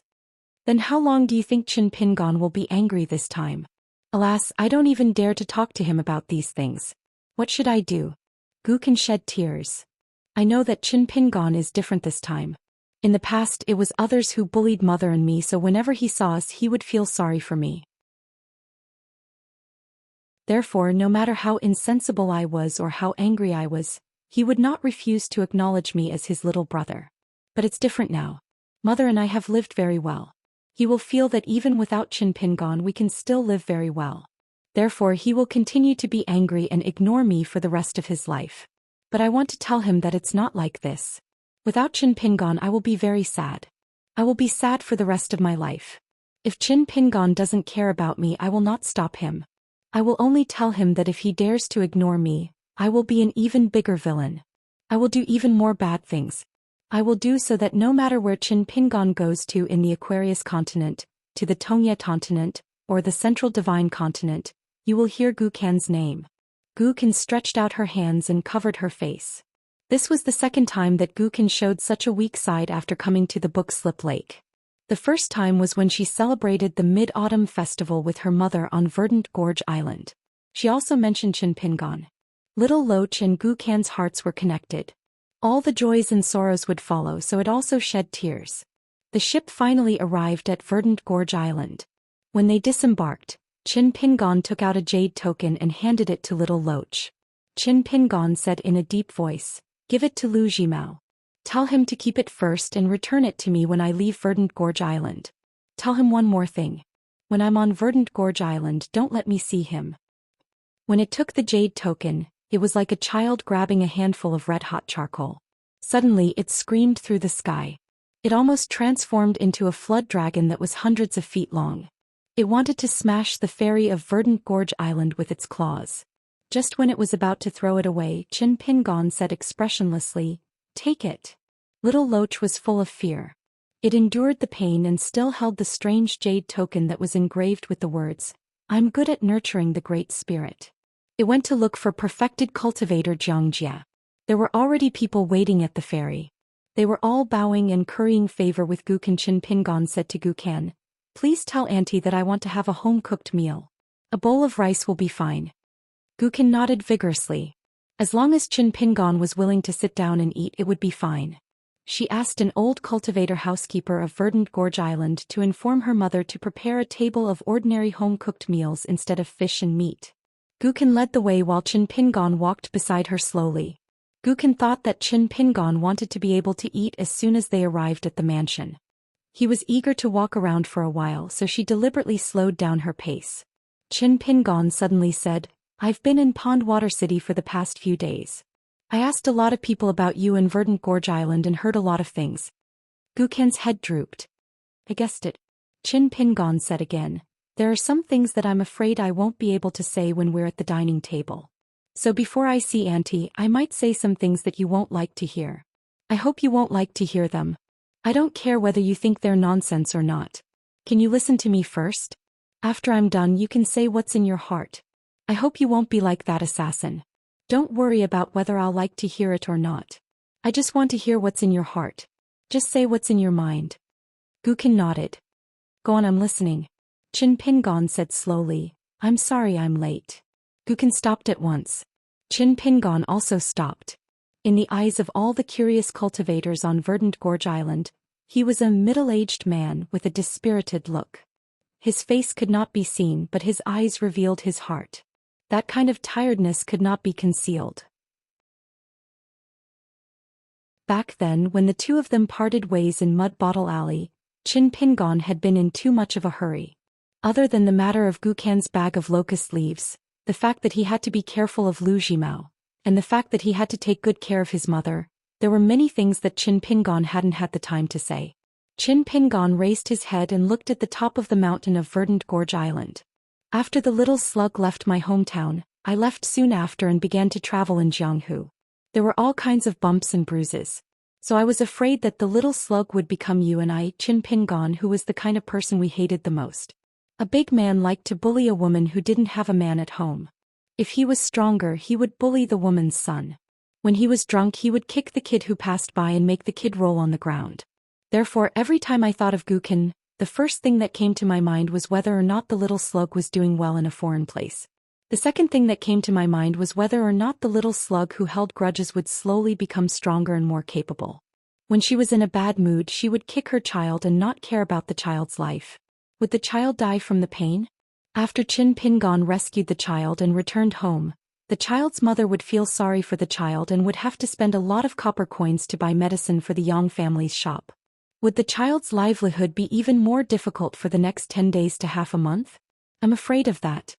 Then how long do you think Qin Pingon will be angry this time? Alas, I don't even dare to talk to him about these things. What should I do? Gu Kan shed tears. I know that Qin Pingon is different this time. In the past it was others who bullied mother and me, so whenever he saw us he would feel sorry for me. Therefore, no matter how insensible I was or how angry I was, he would not refuse to acknowledge me as his little brother. But it's different now. Mother and I have lived very well. He will feel that even without Qin Pingon we can still live very well. Therefore he will continue to be angry and ignore me for the rest of his life. But I want to tell him that it's not like this. Without Qin Pingon I will be very sad. I will be sad for the rest of my life. If Qin Pingon doesn't care about me, I will not stop him. I will only tell him that if he dares to ignore me, I will be an even bigger villain. I will do even more bad things. I will do so that no matter where Qin Pingon goes to in the Aquarius continent, to the Tongye continent, or the Central Divine continent, you will hear Gu Kan's name. Gu Kan stretched out her hands and covered her face. This was the second time that Gu Kan showed such a weak side after coming to the Book Slip Lake. The first time was when she celebrated the Mid-Autumn Festival with her mother on Verdant Gorge Island. She also mentioned Qin Pingon. Little Loach and Gu Kan's hearts were connected. All the joys and sorrows would follow, so it also shed tears. The ship finally arrived at Verdant Gorge Island. When they disembarked, Qin Pingon took out a jade token and handed it to Little Loach. Qin Pingon said in a deep voice, "Give it to Lu Jimao. Tell him to keep it first and return it to me when I leave Verdant Gorge Island. Tell him one more thing. When I'm on Verdant Gorge Island, don't let me see him." When it took the jade token, it was like a child grabbing a handful of red-hot charcoal. Suddenly it screamed through the sky. It almost transformed into a flood dragon that was hundreds of feet long. It wanted to smash the ferry of Verdant Gorge Island with its claws. Just when it was about to throw it away, Qin Pingon said expressionlessly, "Take it." Little Loach was full of fear. It endured the pain and still held the strange jade token that was engraved with the words, "I'm good at nurturing the Great Spirit." It went to look for perfected cultivator Xianxia. There were already people waiting at the ferry. They were all bowing and currying favor with Gu Kan. Qin Pingon said to Gu Kan, "Please tell Auntie that I want to have a home-cooked meal. A bowl of rice will be fine." Gu Kan nodded vigorously. As long as Qin Pingon was willing to sit down and eat, it would be fine. She asked an old cultivator housekeeper of Verdant Gorge Island to inform her mother to prepare a table of ordinary home-cooked meals instead of fish and meat. Gu Kan led the way while Qin Pingon walked beside her slowly. Gu Kan thought that Qin Pingon wanted to be able to eat as soon as they arrived at the mansion. He was eager to walk around for a while, so she deliberately slowed down her pace. Qin Pingon suddenly said, "I've been in Pondwater City for the past few days. I asked a lot of people about you in Verdant Gorge Island and heard a lot of things." Gu Kan's head drooped. "I guessed it," Qin Pingon said again. "There are some things that I'm afraid I won't be able to say when we're at the dining table. So before I see Auntie, I might say some things that you won't like to hear. I hope you won't like to hear them. I don't care whether you think they're nonsense or not. Can you listen to me first? After I'm done, you can say what's in your heart. I hope you won't be like that assassin. Don't worry about whether I'll like to hear it or not. I just want to hear what's in your heart." Just say what's in your mind. Gukin nodded. Go on, I'm listening. Qin Pingon said slowly, I'm sorry I'm late. Gukin stopped at once. Qin Pingon also stopped. In the eyes of all the curious cultivators on Verdant Gorge Island, he was a middle-aged man with a dispirited look. His face could not be seen, but his eyes revealed his heart. That kind of tiredness could not be concealed. Back then, when the two of them parted ways in Mud Bottle Alley, Qin Pingon had been in too much of a hurry. Other than the matter of Gukan's bag of locust leaves, the fact that he had to be careful of Lu Jimao, and the fact that he had to take good care of his mother, there were many things that Qin Pingon hadn't had the time to say. Qin Pingon raised his head and looked at the top of the mountain of Verdant Gorge Island. After the little slug left my hometown, I left soon after and began to travel in Jianghu. There were all kinds of bumps and bruises. So I was afraid that the little slug would become you and I, Qin Pingon, who was the kind of person we hated the most. A big man liked to bully a woman who didn't have a man at home. If he was stronger, he would bully the woman's son. When he was drunk, he would kick the kid who passed by and make the kid roll on the ground. Therefore, every time I thought of Gukin, the first thing that came to my mind was whether or not the little slug was doing well in a foreign place. The second thing that came to my mind was whether or not the little slug who held grudges would slowly become stronger and more capable. When she was in a bad mood, she would kick her child and not care about the child's life. Would the child die from the pain? After Qin Pingon rescued the child and returned home, the child's mother would feel sorry for the child and would have to spend a lot of copper coins to buy medicine for the Yang family's shop. Would the child's livelihood be even more difficult for the next 10 days to half a month? I'm afraid of that.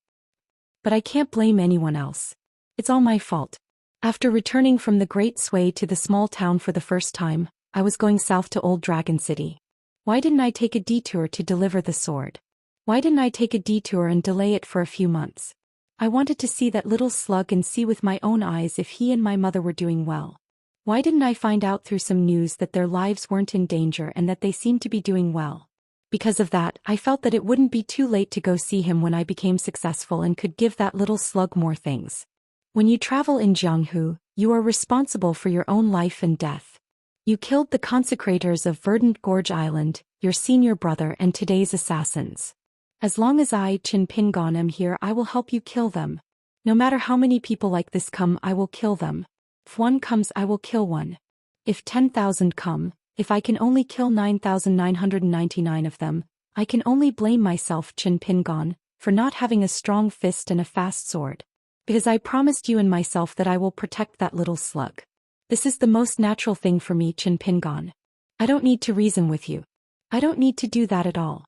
But I can't blame anyone else. It's all my fault. After returning from the Great Sway to the small town for the first time, I was going south to Old Dragon City. Why didn't I take a detour to deliver the sword? Why didn't I take a detour and delay it for a few months? I wanted to see that little slug and see with my own eyes if he and my mother were doing well. Why didn't I find out through some news that their lives weren't in danger and that they seemed to be doing well? Because of that, I felt that it wouldn't be too late to go see him when I became successful and could give that little slug more things. When you travel in Jianghu, you are responsible for your own life and death. You killed the consecrators of Verdant Gorge Island, your senior brother and today's assassins. As long as I, Qin Pingon, am here, I will help you kill them. No matter how many people like this come, I will kill them. If one comes, I will kill one. If 10,000 come, if I can only kill 9,999 of them, I can only blame myself, Qin Pingon, for not having a strong fist and a fast sword. Because I promised you and myself that I will protect that little slug. This is the most natural thing for me, Qin Pingon. I don't need to reason with you. I don't need to do that at all.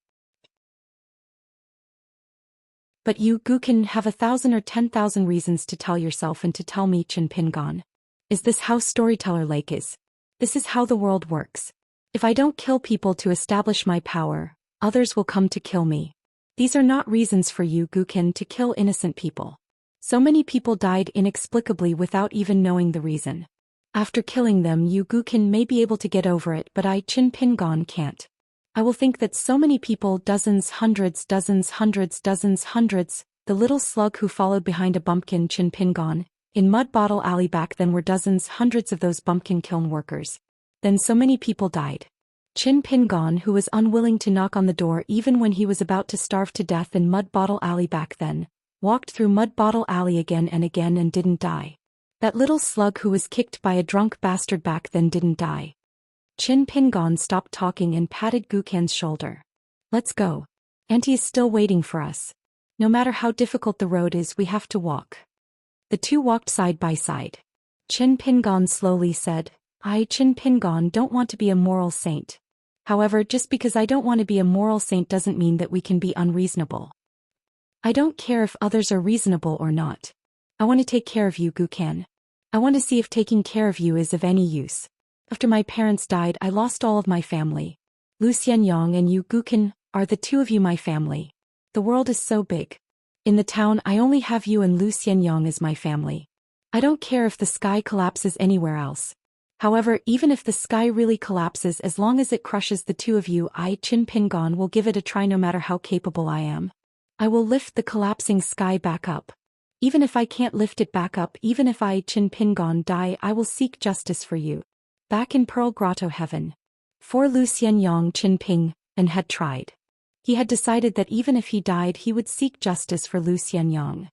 But you, Gukin, have 1,000 or 10,000 reasons to tell yourself and to tell me, Qin Pingon. Is this how Storyteller Lake is? This is how the world works. If I don't kill people to establish my power, others will come to kill me. These are not reasons for you, Gukin, to kill innocent people. So many people died inexplicably without even knowing the reason. After killing them, you, Gukin, may be able to get over it, but I, Qin Pingon, can't. I will think that so many people, dozens, hundreds, the little slug who followed behind a bumpkin, Qin Pingon, in Mud Bottle Alley back then were dozens, hundreds of those bumpkin kiln workers. Then so many people died. Qin Pingon, who was unwilling to knock on the door even when he was about to starve to death in Mud Bottle Alley back then, walked through Mud Bottle Alley again and didn't die. That little slug who was kicked by a drunk bastard back then didn't die. Qin Pingon stopped talking and patted Gukan's shoulder. Let's go. Auntie is still waiting for us. No matter how difficult the road is, we have to walk. The two walked side by side. Qin Pingon slowly said, I, Qin Pingon, don't want to be a moral saint. However, just because I don't want to be a moral saint doesn't mean that we can be unreasonable. I don't care if others are reasonable or not. I want to take care of you, Gukan. I want to see if taking care of you is of any use. After my parents died, I lost all of my family. Lu Xian and you, Gukan, are the two of you my family. The world is so big. In the town, I only have you and Lu Xian as my family. I don't care if the sky collapses anywhere else. However, even if the sky really collapses, as long as it crushes the two of you, I, Qin Pingon, will give it a try no matter how capable I am. I will lift the collapsing sky back up. Even if I can't lift it back up, even if I, Qin Pingon, die, I will seek justice for you. Back in Pearl Grotto Heaven. for Lu Xianyang Qinping, and had tried. He had decided that even if he died he would seek justice for Lu Xianyang.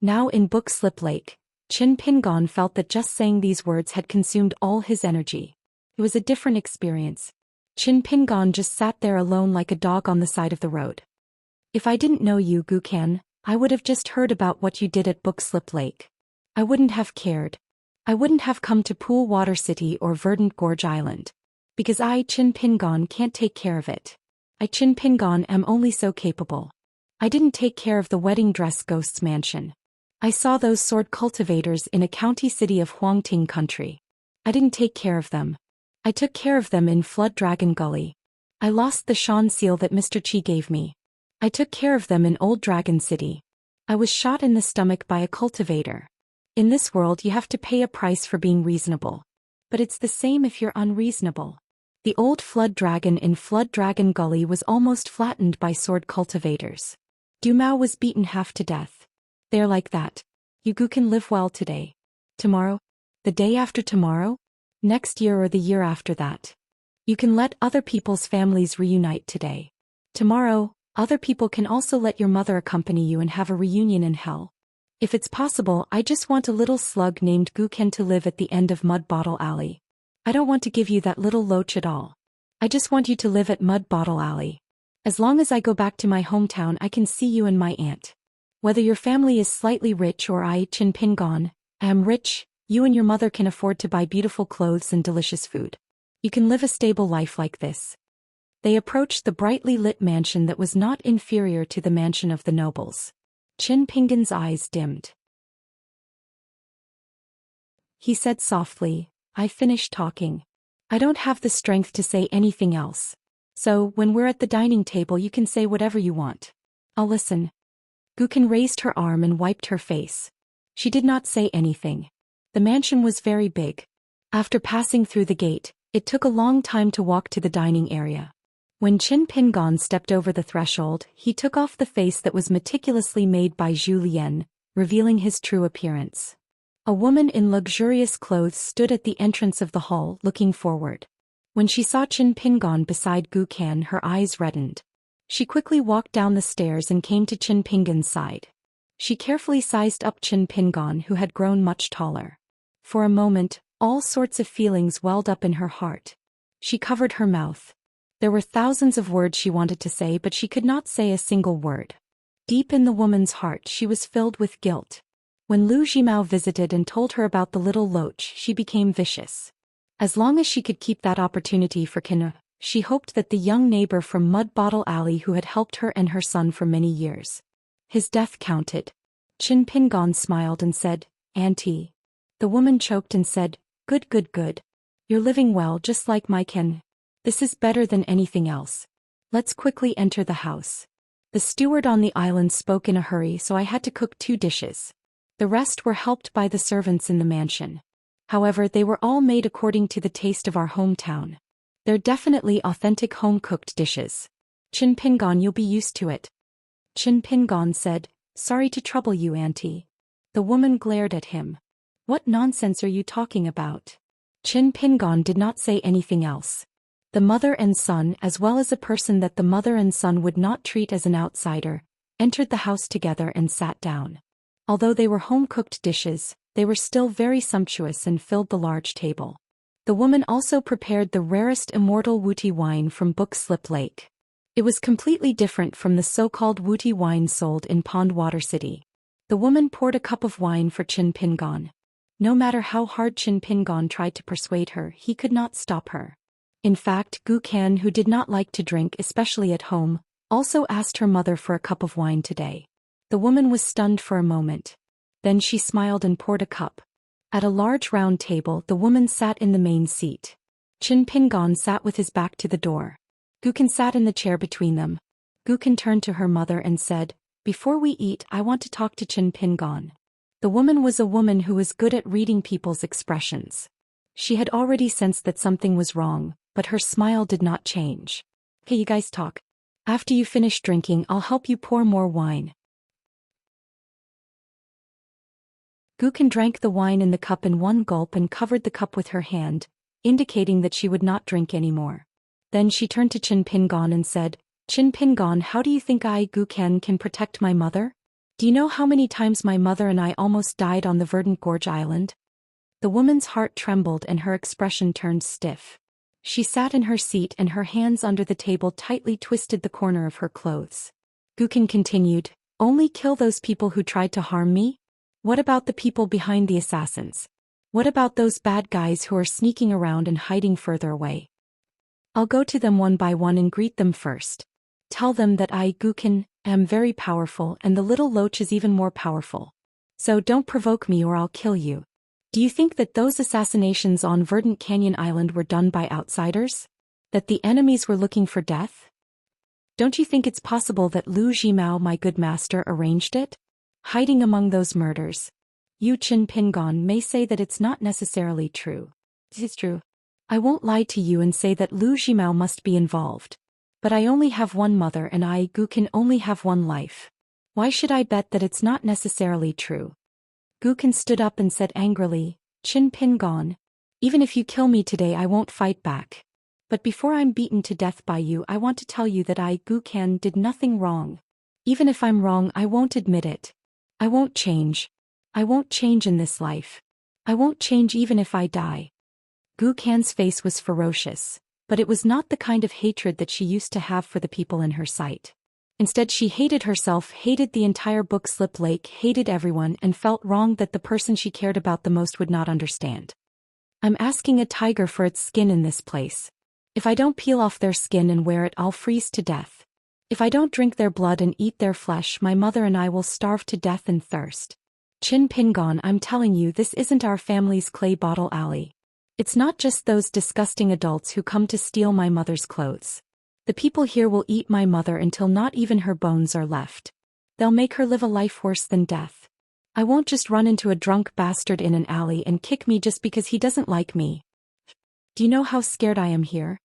Now in Book Slip Lake, Qin Pingon felt that just saying these words had consumed all his energy. It was a different experience. Qin Pingon just sat there alone like a dog on the side of the road. If I didn't know you, Gukan, I would have just heard about what you did at Book Slip Lake. I wouldn't have cared. I wouldn't have come to Pool Water City or Verdant Gorge Island. Because I, Qin Pingon, can't take care of it. I, Qin Pingon, am only so capable. I didn't take care of the wedding dress ghost's mansion. I saw those sword cultivators in a county city of Huangting country. I didn't take care of them. I took care of them in Flood Dragon Gully. I lost the Shan seal that Mr. Qi gave me. I took care of them in Old Dragon City. I was shot in the stomach by a cultivator. In this world you have to pay a price for being reasonable. But it's the same if you're unreasonable. The old Flood Dragon in Flood Dragon Gully was almost flattened by sword cultivators. Dumao was beaten half to death. They're like that. You can live well today. Tomorrow? The day after tomorrow? Next year or the year after that. You can let other people's families reunite today. Tomorrow, other people can also let your mother accompany you and have a reunion in hell. If it's possible, I just want a little slug named Guken to live at the end of Mud Bottle Alley. I don't want to give you that little loach at all. I just want you to live at Mud Bottle Alley. As long as I go back to my hometown I can see you and my aunt. Whether your family is slightly rich or I, Qin Pingon, am rich, you and your mother can afford to buy beautiful clothes and delicious food. You can live a stable life like this. They approached the brightly lit mansion that was not inferior to the mansion of the nobles. Qin Pingon's eyes dimmed. He said softly, I finished talking. I don't have the strength to say anything else. So, when we're at the dining table you can say whatever you want. I'll listen. Guken raised her arm and wiped her face. She did not say anything. The mansion was very big. After passing through the gate, it took a long time to walk to the dining area. When Qin Pingon stepped over the threshold, he took off the face that was meticulously made by Zhou Xian, revealing his true appearance. A woman in luxurious clothes stood at the entrance of the hall, looking forward. When she saw Qin Pingon beside Gukan, her eyes reddened. She quickly walked down the stairs and came to Qin Pingon's side. She carefully sized up Qin Pingon, who had grown much taller. For a moment, all sorts of feelings welled up in her heart. She covered her mouth. There were thousands of words she wanted to say, but she could not say a single word. Deep in the woman's heart she was filled with guilt. When Lu Jimao visited and told her about the little loach, she became vicious. As long as she could keep that opportunity for Kina, she hoped that the young neighbor from Mud Bottle Alley who had helped her and her son for many years. His death counted. Qin Pingon smiled and said, Auntie. The woman choked and said, Good, good, good. You're living well just like my Ken. This is better than anything else. Let's quickly enter the house. The steward on the island spoke in a hurry, so I had to cook 2 dishes. The rest were helped by the servants in the mansion. However, they were all made according to the taste of our hometown. They're definitely authentic home-cooked dishes. Qin Pingon, you'll be used to it. Qin Pingon said, Sorry to trouble you, Auntie. The woman glared at him. What nonsense are you talking about? Qin Pingon did not say anything else. The mother and son, as well as a person that the mother and son would not treat as an outsider, entered the house together and sat down. Although they were home-cooked dishes, they were still very sumptuous and filled the large table. The woman also prepared the rarest immortal Wuti wine from Book Slip Lake. It was completely different from the so-called Wuti wine sold in Pond Water City. The woman poured a cup of wine for Qin Pingon. No matter how hard Qin Pingon tried to persuade her, he could not stop her. In fact, Gukan, who did not like to drink especially at home, also asked her mother for a cup of wine today. The woman was stunned for a moment. Then she smiled and poured a cup. At a large round table the woman sat in the main seat. Qin Pingon sat with his back to the door. Gukan sat in the chair between them. Gukan turned to her mother and said, Before we eat I want to talk to Qin Pingon. The woman was a woman who was good at reading people's expressions. She had already sensed that something was wrong, but her smile did not change. Hey, you guys talk. After you finish drinking I'll help you pour more wine. Gukan drank the wine in the cup in one gulp and covered the cup with her hand, indicating that she would not drink anymore. Then she turned to Qin Pingon and said, Qin Pingon, how do you think I, Gu Ken, can protect my mother? Do you know how many times my mother and I almost died on the Verdant Gorge Island? The woman's heart trembled and her expression turned stiff. She sat in her seat and her hands under the table tightly twisted the corner of her clothes. Gu Ken continued, only kill those people who tried to harm me? What about the people behind the assassins? What about those bad guys who are sneaking around and hiding further away? I'll go to them one by one and greet them first. Tell them that I, Gu Ken, am very powerful and the little loach is even more powerful. So don't provoke me or I'll kill you. Do you think that those assassinations on Verdant Canyon Island were done by outsiders? That the enemies were looking for death? Don't you think it's possible that Lu Zhimao, my good master, arranged it? Hiding among those murders. You, Qin Pingon, may say that it's not necessarily true. It's true. I won't lie to you and say that Lu Zhimao must be involved. But I only have one mother and I, Gu Ken, only have one life. Why should I bet that it's not necessarily true? Gu Ken stood up and said angrily, Qin Pingon, even if you kill me today I won't fight back. But before I'm beaten to death by you I want to tell you that I, Gu Ken, did nothing wrong. Even if I'm wrong I won't admit it. I won't change. I won't change in this life. I won't change even if I die. Gu Ken's face was ferocious, but it was not the kind of hatred that she used to have for the people in her sight. Instead she hated herself, hated the entire Book Slip Lake, hated everyone and felt wronged that the person she cared about the most would not understand. I'm asking a tiger for its skin in this place. If I don't peel off their skin and wear it I'll freeze to death. If I don't drink their blood and eat their flesh my mother and I will starve to death and thirst. Qin Pingon, I'm telling you this isn't our family's clay bottle alley. It's not just those disgusting adults who come to steal my mother's clothes. The people here will eat my mother until not even her bones are left. They'll make her live a life worse than death. I won't just run into a drunk bastard in an alley and kick me just because he doesn't like me. Do you know how scared I am here?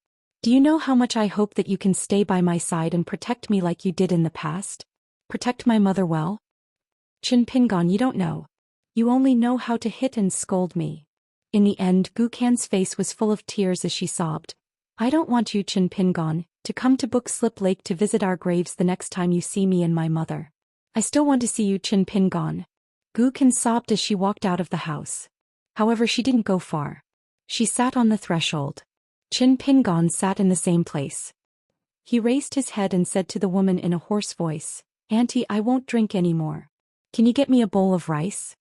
Do you know how much I hope that you can stay by my side and protect me like you did in the past? Protect my mother well? Qin Pingon, you don't know. You only know how to hit and scold me. In the end, Gu Ken's face was full of tears as she sobbed. I don't want you, Qin Pingon, to come to Book Slip Lake to visit our graves the next time you see me and my mother. I still want to see you, Qin Pingon. Gu Ken sobbed as she walked out of the house. However, she didn't go far. She sat on the threshold. Qin Pingon sat in the same place. He raised his head and said to the woman in a hoarse voice, Auntie, I won't drink anymore. Can you get me a bowl of rice?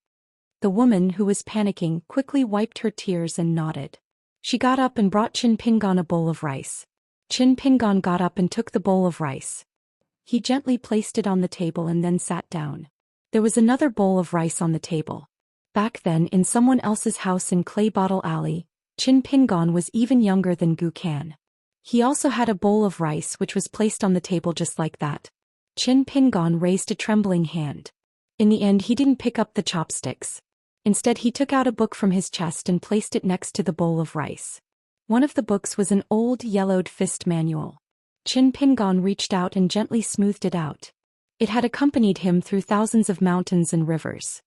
The woman, who was panicking, quickly wiped her tears and nodded. She got up and brought Qin Pingon a bowl of rice. Qin Pingon got up and took the bowl of rice. He gently placed it on the table and then sat down. There was another bowl of rice on the table. Back then, in someone else's house in Clay Bottle Alley, Qin Pingon was even younger than Gu Ken. He also had a bowl of rice which was placed on the table just like that. Qin Pingon raised a trembling hand. In the end, he didn't pick up the chopsticks. Instead, he took out a book from his chest and placed it next to the bowl of rice. One of the books was an old yellowed fist manual. Qin Pingon reached out and gently smoothed it out. It had accompanied him through thousands of mountains and rivers.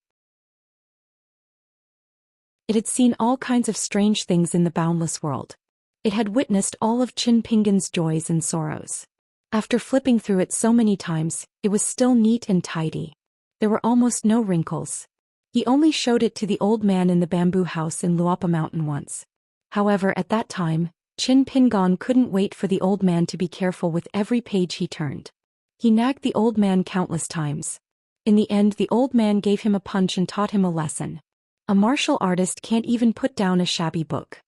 It had seen all kinds of strange things in the boundless world. It had witnessed all of Qin Pingon's joys and sorrows. After flipping through it so many times, it was still neat and tidy. There were almost no wrinkles. He only showed it to the old man in the bamboo house in Luapa Mountain once. However, at that time, Qin Pingon couldn't wait for the old man to be careful with every page he turned. He nagged the old man countless times. In the end, the old man gave him a punch and taught him a lesson. A martial artist can't even put down a shabby book.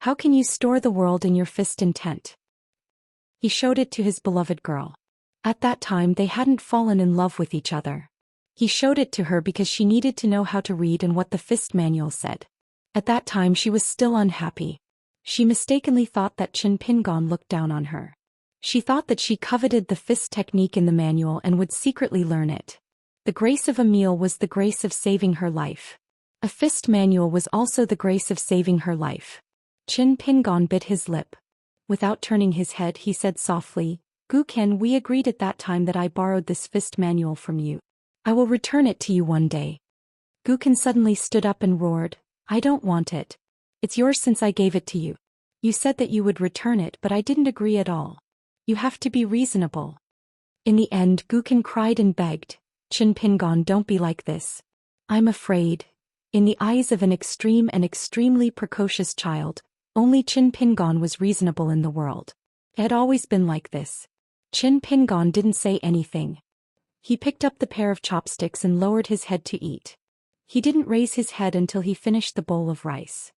How can you store the world in your fist intent? He showed it to his beloved girl. At that time, they hadn't fallen in love with each other. He showed it to her because she needed to know how to read and what the fist manual said. At that time she was still unhappy. She mistakenly thought that Qin Pingon looked down on her. She thought that she coveted the fist technique in the manual and would secretly learn it. The grace of a meal was the grace of saving her life. A fist manual was also the grace of saving her life. Qin Pingon bit his lip. Without turning his head, he said softly, Gu Ken, we agreed at that time that I borrowed this fist manual from you. I will return it to you one day. Gu Ken suddenly stood up and roared, I don't want it. It's yours since I gave it to you. You said that you would return it, but I didn't agree at all. You have to be reasonable. In the end, Gukan cried and begged, Qin Pingon, don't be like this. I'm afraid. In the eyes of an extreme and extremely precocious child, only Qin Pingon was reasonable in the world. It had always been like this. Qin Pingon didn't say anything. He picked up the pair of chopsticks and lowered his head to eat. He didn't raise his head until he finished the bowl of rice.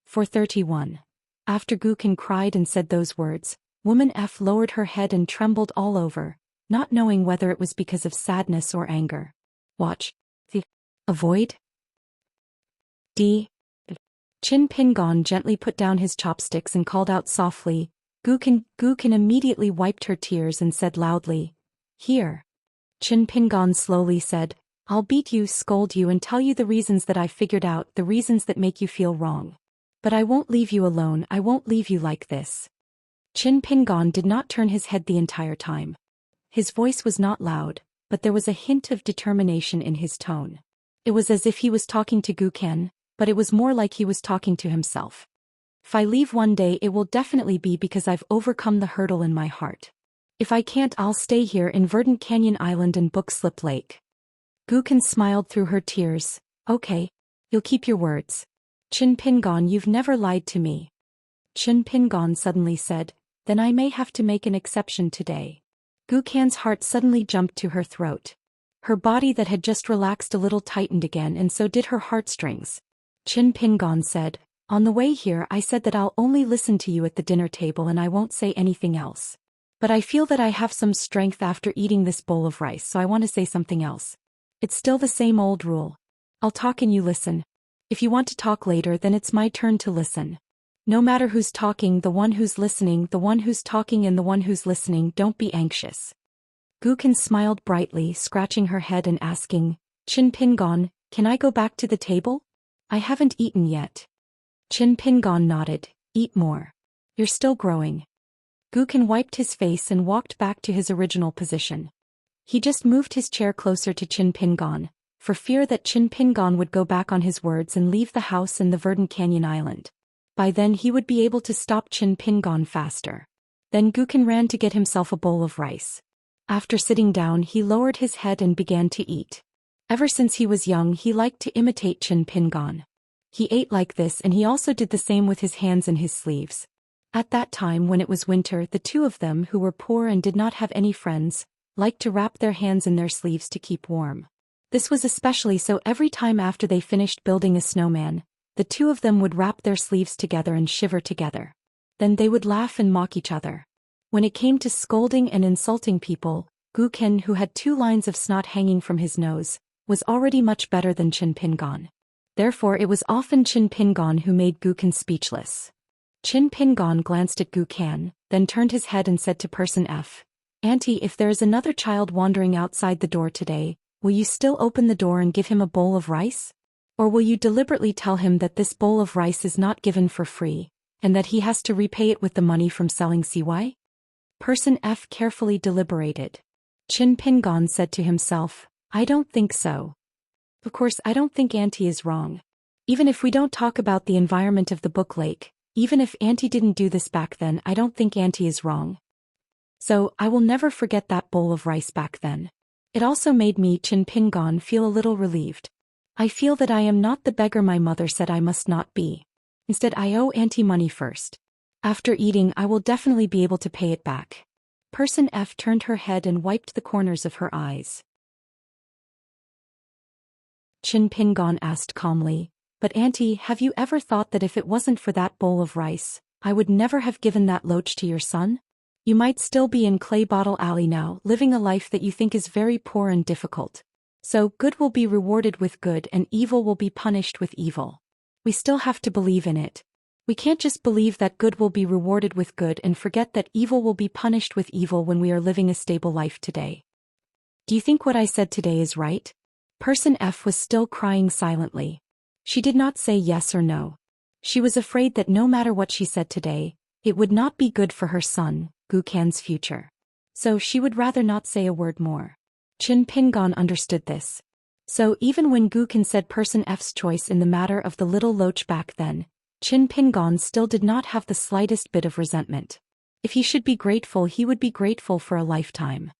431. After Gukan cried and said those words, woman F lowered her head and trembled all over, not knowing whether it was because of sadness or anger. Watch. Avoid. D. Qin Pingon gently put down his chopsticks and called out softly, Gukan. Gukan immediately wiped her tears and said loudly, Here. Qin Pingon slowly said, I'll beat you, scold you and tell you the reasons that I figured out, the reasons that make you feel wrong. But I won't leave you alone, I won't leave you like this. Qin Pingon did not turn his head the entire time. His voice was not loud, but there was a hint of determination in his tone. It was as if he was talking to Gukan, but it was more like he was talking to himself. If I leave one day, it will definitely be because I've overcome the hurdle in my heart. If I can't, I'll stay here in Verdant Canyon Island and Bookslip Lake. Gukan smiled through her tears. Okay. You'll keep your words. Qin Pingon, you've never lied to me. Qin Pingon suddenly said, Then I may have to make an exception today. Gukan's heart suddenly jumped to her throat. Her body that had just relaxed a little tightened again, and so did her heartstrings. Qin Pingon said, On the way here I said that I'll only listen to you at the dinner table and I won't say anything else. But I feel that I have some strength after eating this bowl of rice, so I want to say something else. It's still the same old rule. I'll talk and you listen. If you want to talk later, then it's my turn to listen. No matter who's talking, the one who's listening, the one who's talking and the one who's listening, don't be anxious. Gukan smiled brightly, scratching her head and asking, Qin Pingon, can I go back to the table? I haven't eaten yet. Qin Pingon nodded, Eat more. You're still growing. Gukan wiped his face and walked back to his original position. He just moved his chair closer to Qin Pingon, for fear that Qin Pingon would go back on his words and leave the house in the Verdant Canyon Island. By then he would be able to stop Qin Pingon faster. Then Gukan ran to get himself a bowl of rice. After sitting down, he lowered his head and began to eat. Ever since he was young, he liked to imitate Qin Pingon. He ate like this, and he also did the same with his hands and his sleeves. At that time, when it was winter, the two of them, who were poor and did not have any friends, liked to wrap their hands in their sleeves to keep warm. This was especially so every time after they finished building a snowman, the two of them would wrap their sleeves together and shiver together. Then they would laugh and mock each other. When it came to scolding and insulting people, Gukan, who had 2 lines of snot hanging from his nose, was already much better than Qin Pingon. Therefore it was often Qin Pingon who made Gukan speechless. Qin Pingon glanced at Gukan, then turned his head and said to Person F, Auntie, if there is another child wandering outside the door today, will you still open the door and give him a bowl of rice? Or will you deliberately tell him that this bowl of rice is not given for free, and that he has to repay it with the money from selling CY? Person F carefully deliberated. Qin Pingon said to himself, I don't think so. Of course, I don't think Auntie is wrong. Even if we don't talk about the environment of the book lake, even if Auntie didn't do this back then, I don't think Auntie is wrong. So, I will never forget that bowl of rice back then. It also made me, Qin Pingon, feel a little relieved. I feel that I am not the beggar my mother said I must not be. Instead, I owe Auntie money first. After eating, I will definitely be able to pay it back. Person F turned her head and wiped the corners of her eyes. Qin Pingon asked calmly, But Auntie, have you ever thought that if it wasn't for that bowl of rice, I would never have given that loach to your son? You might still be in Clay Bottle Alley now, living a life that you think is very poor and difficult. So, good will be rewarded with good and evil will be punished with evil. We still have to believe in it. We can't just believe that good will be rewarded with good and forget that evil will be punished with evil when we are living a stable life today. Do you think what I said today is right? Person F was still crying silently. She did not say yes or no. She was afraid that no matter what she said today, it would not be good for her son, Gukan's future. So she would rather not say a word more. Qin Pingon understood this. So even when Gukin said person F's choice in the matter of the little loach back then, Qin Pingon still did not have the slightest bit of resentment. If he should be grateful, he would be grateful for a lifetime.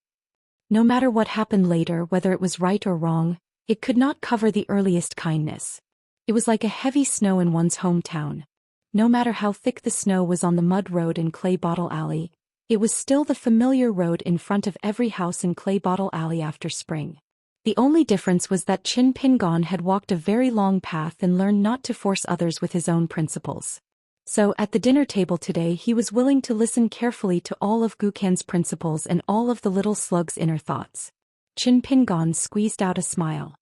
No matter what happened later, whether it was right or wrong, it could not cover the earliest kindness. It was like a heavy snow in one's hometown. No matter how thick the snow was on the mud road in Clay Bottle Alley, it was still the familiar road in front of every house in Clay Bottle Alley after spring. The only difference was that Qin Pingon had walked a very long path and learned not to force others with his own principles. So at the dinner table today he was willing to listen carefully to all of Gukan's principles and all of the little slug's inner thoughts. Qin Pingon squeezed out a smile.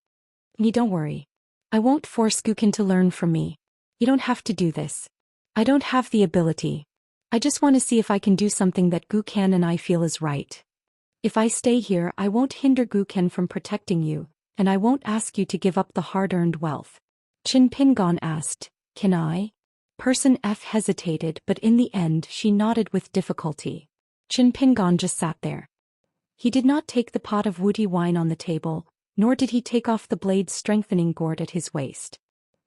Don't worry. I won't force Gukan to learn from me. You don't have to do this. I don't have the ability. I just want to see if I can do something that Gukan and I feel is right. If I stay here, I won't hinder Gukan from protecting you, and I won't ask you to give up the hard-earned wealth. Qin Pingon asked, Can I? Person F hesitated, but in the end she nodded with difficulty. Qin Pingon just sat there. He did not take the pot of woody wine on the table, nor did he take off the blade strengthening gourd at his waist.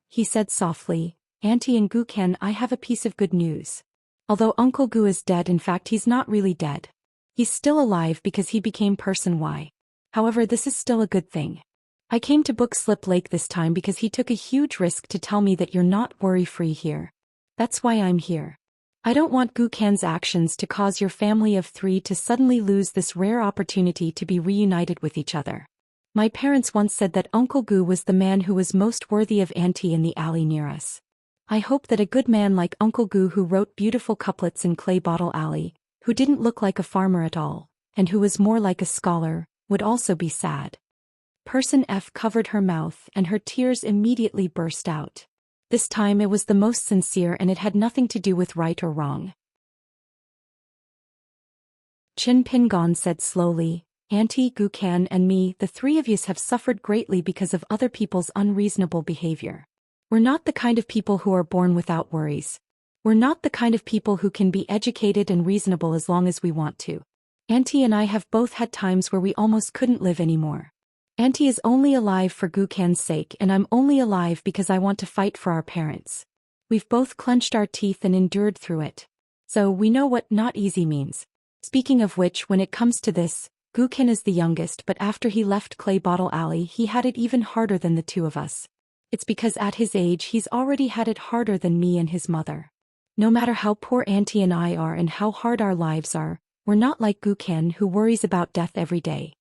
He said softly, Auntie and Gukan, I have a piece of good news. Although Uncle Gu is dead, in fact he's not really dead. He's still alive because he became Person Y. However, this is still a good thing. I came to Book Slip Lake this time because he took a huge risk to tell me that you're not worry-free here. That's why I'm here. I don't want Gukan's actions to cause your family of 3 to suddenly lose this rare opportunity to be reunited with each other. My parents once said that Uncle Gu was the man who was most worthy of Auntie in the alley near us. I hope that a good man like Uncle Gu, who wrote beautiful couplets in Clay Bottle Alley, who didn't look like a farmer at all, and who was more like a scholar, would also be sad. Person F covered her mouth and her tears immediately burst out. This time it was the most sincere and it had nothing to do with right or wrong. Qin Pingon said slowly, Auntie, Gukan and me, the 3 of us have suffered greatly because of other people's unreasonable behavior. We're not the kind of people who are born without worries. We're not the kind of people who can be educated and reasonable as long as we want to. Auntie and I have both had times where we almost couldn't live anymore. Auntie is only alive for Gukan's sake, and I'm only alive because I want to fight for our parents. We've both clenched our teeth and endured through it. So we know what not easy means. Speaking of which, when it comes to this, Gukan is the youngest, but after he left Clay Bottle Alley he had it even harder than the 2 of us. It's because at his age he's already had it harder than me and his mother. No matter how poor Auntie and I are and how hard our lives are, we're not like Gukan, who worries about death every day.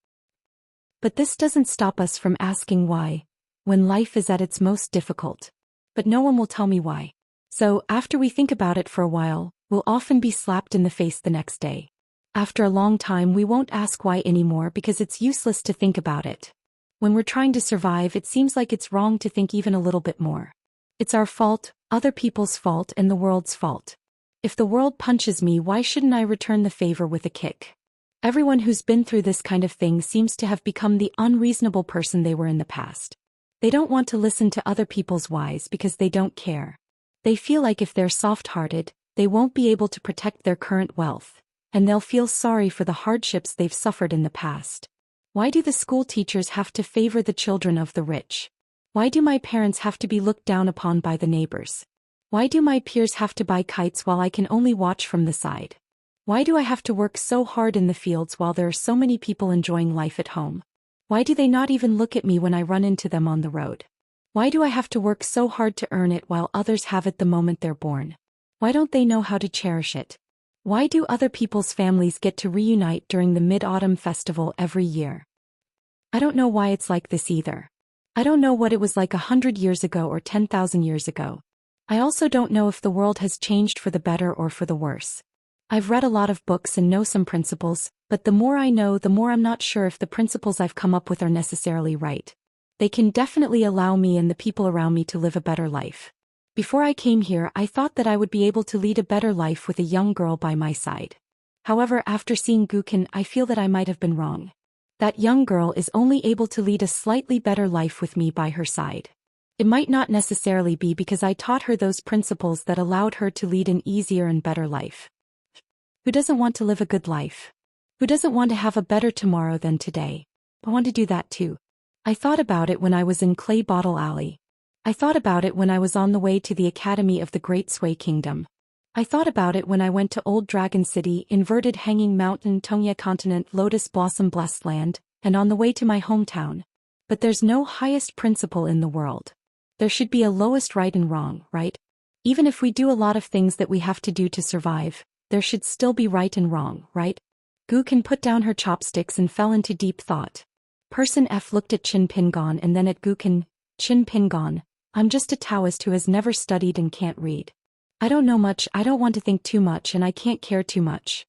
But this doesn't stop us from asking why, when life is at its most difficult. But no one will tell me why. So, after we think about it for a while, we'll often be slapped in the face the next day. After a long time we won't ask why anymore because it's useless to think about it. When we're trying to survive, it seems like it's wrong to think even a little bit more. It's our fault, other people's fault, and the world's fault. If the world punches me, why shouldn't I return the favor with a kick? Everyone who's been through this kind of thing seems to have become the unreasonable person they were in the past. They don't want to listen to other people's whys because they don't care. They feel like if they're soft-hearted, they won't be able to protect their current wealth, and they'll feel sorry for the hardships they've suffered in the past. Why do the school teachers have to favor the children of the rich? Why do my parents have to be looked down upon by the neighbors? Why do my peers have to buy kites while I can only watch from the side? Why do I have to work so hard in the fields while there are so many people enjoying life at home? Why do they not even look at me when I run into them on the road? Why do I have to work so hard to earn it while others have it the moment they're born? Why don't they know how to cherish it? Why do other people's families get to reunite during the Mid-Autumn Festival every year? I don't know why it's like this either. I don't know what it was like 100 years ago or 10,000 years ago. I also don't know if the world has changed for the better or for the worse. I've read a lot of books and know some principles, but the more I know, the more I'm not sure if the principles I've come up with are necessarily right. They can definitely allow me and the people around me to live a better life. Before I came here, I thought that I would be able to lead a better life with a young girl by my side. However, after seeing Gukan, I feel that I might have been wrong. That young girl is only able to lead a slightly better life with me by her side. It might not necessarily be because I taught her those principles that allowed her to lead an easier and better life. Who doesn't want to live a good life? Who doesn't want to have a better tomorrow than today? I want to do that too. I thought about it when I was in Clay Bottle Alley. I thought about it when I was on the way to the Academy of the Great Sui Kingdom. I thought about it when I went to Old Dragon City, Inverted Hanging Mountain, Tongya Continent, Lotus Blossom Blessed Land, and on the way to my hometown. But there's no highest principle in the world. There should be a lowest right and wrong, right? Even if we do a lot of things that we have to do to survive, there should still be right and wrong, right? Guken put down her chopsticks and fell into deep thought. Person F looked at Qin Pingon and then at Guken. Qin Pingon, I'm just a Taoist who has never studied and can't read. I don't know much, I don't want to think too much, and I can't care too much.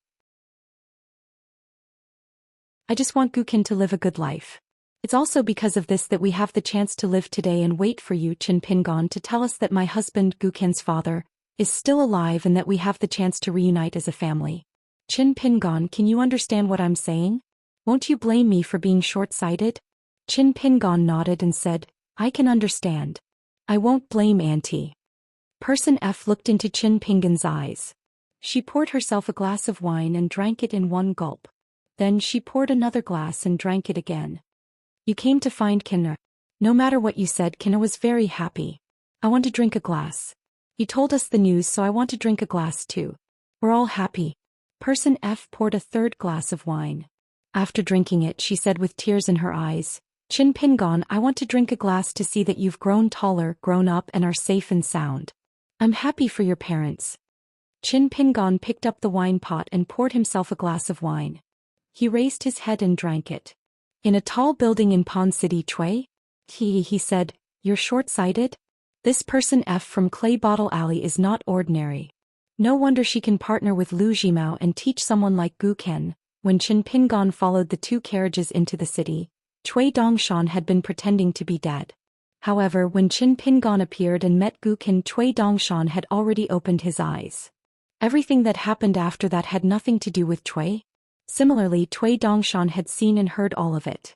I just want Guken to live a good life. It's also because of this that we have the chance to live today and wait for you, Qin Pingon, to tell us that my husband, Guken's father, is still alive and that we have the chance to reunite as a family. Qin Pingon, can you understand what I'm saying? Won't you blame me for being short-sighted? Qin Pingon nodded and said, I can understand. I won't blame Auntie. Person F looked into Qin Pingon's eyes. She poured herself a glass of wine and drank it in one gulp. Then she poured another glass and drank it again. You came to find Kinna. No matter what you said, Kinna was very happy. I want to drink a glass. You told us the news, so I want to drink a glass too. We're all happy. Person F poured a third glass of wine. After drinking it, she said with tears in her eyes, Qin Pingon, I want to drink a glass to see that you've grown taller, grown up, and are safe and sound. I'm happy for your parents. Qin Pingon picked up the wine pot and poured himself a glass of wine. He raised his head and drank it. In a tall building in Pond City, Chui? He said, you're short-sighted? This person F from Clay Bottle Alley is not ordinary. No wonder she can partner with Lu Jimao and teach someone like Gu Ken. When Qin Pingon followed the two carriages into the city, Cui Dongshan had been pretending to be dead. However, when Qin Pingon appeared and met Gu Ken, Cui Dongshan had already opened his eyes. Everything that happened after that had nothing to do with Cui. Similarly, Cui Dongshan had seen and heard all of it.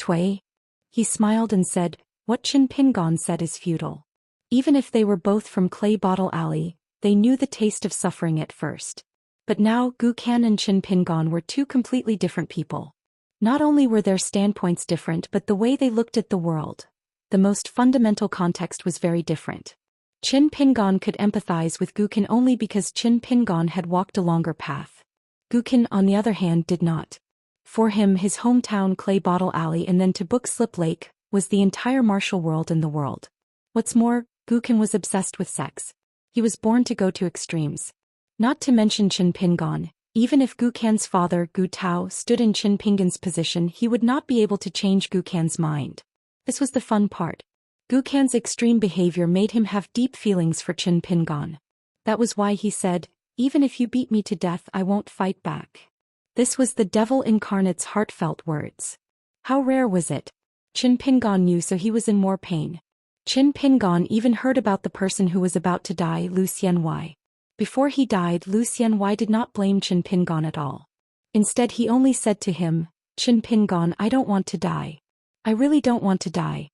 Cui? He smiled and said, what Qin Pingon said is futile. Even if they were both from Clay Bottle Alley, they knew the taste of suffering at first. But now, Gu Ken and Qin Pingon were two completely different people. Not only were their standpoints different, but the way they looked at the world, the most fundamental context, was very different. Qin Pingon could empathize with Gu Ken only because Qin Pingon had walked a longer path. Gu Ken, on the other hand, did not. For him, his hometown Clay Bottle Alley and then to Book Slip Lake was the entire martial world in the world. What's more, Gu Ken was obsessed with sex. He was born to go to extremes. Not to mention Qin Pingon, even if Gu Ken's father, Gu Tao, stood in Qin Pingon's position, he would not be able to change Gu Ken's mind. This was the fun part. Gu Ken's extreme behavior made him have deep feelings for Qin Pingon. That was why he said, even if you beat me to death, I won't fight back. This was the devil incarnate's heartfelt words. How rare was it? Qin Pingon knew, so he was in more pain. Qin Pingon even heard about the person who was about to die, Lu Xian. Before he died, Lu Xian did not blame Qin Pingon at all. Instead, he only said to him, Qin Pingon, I don't want to die. I really don't want to die.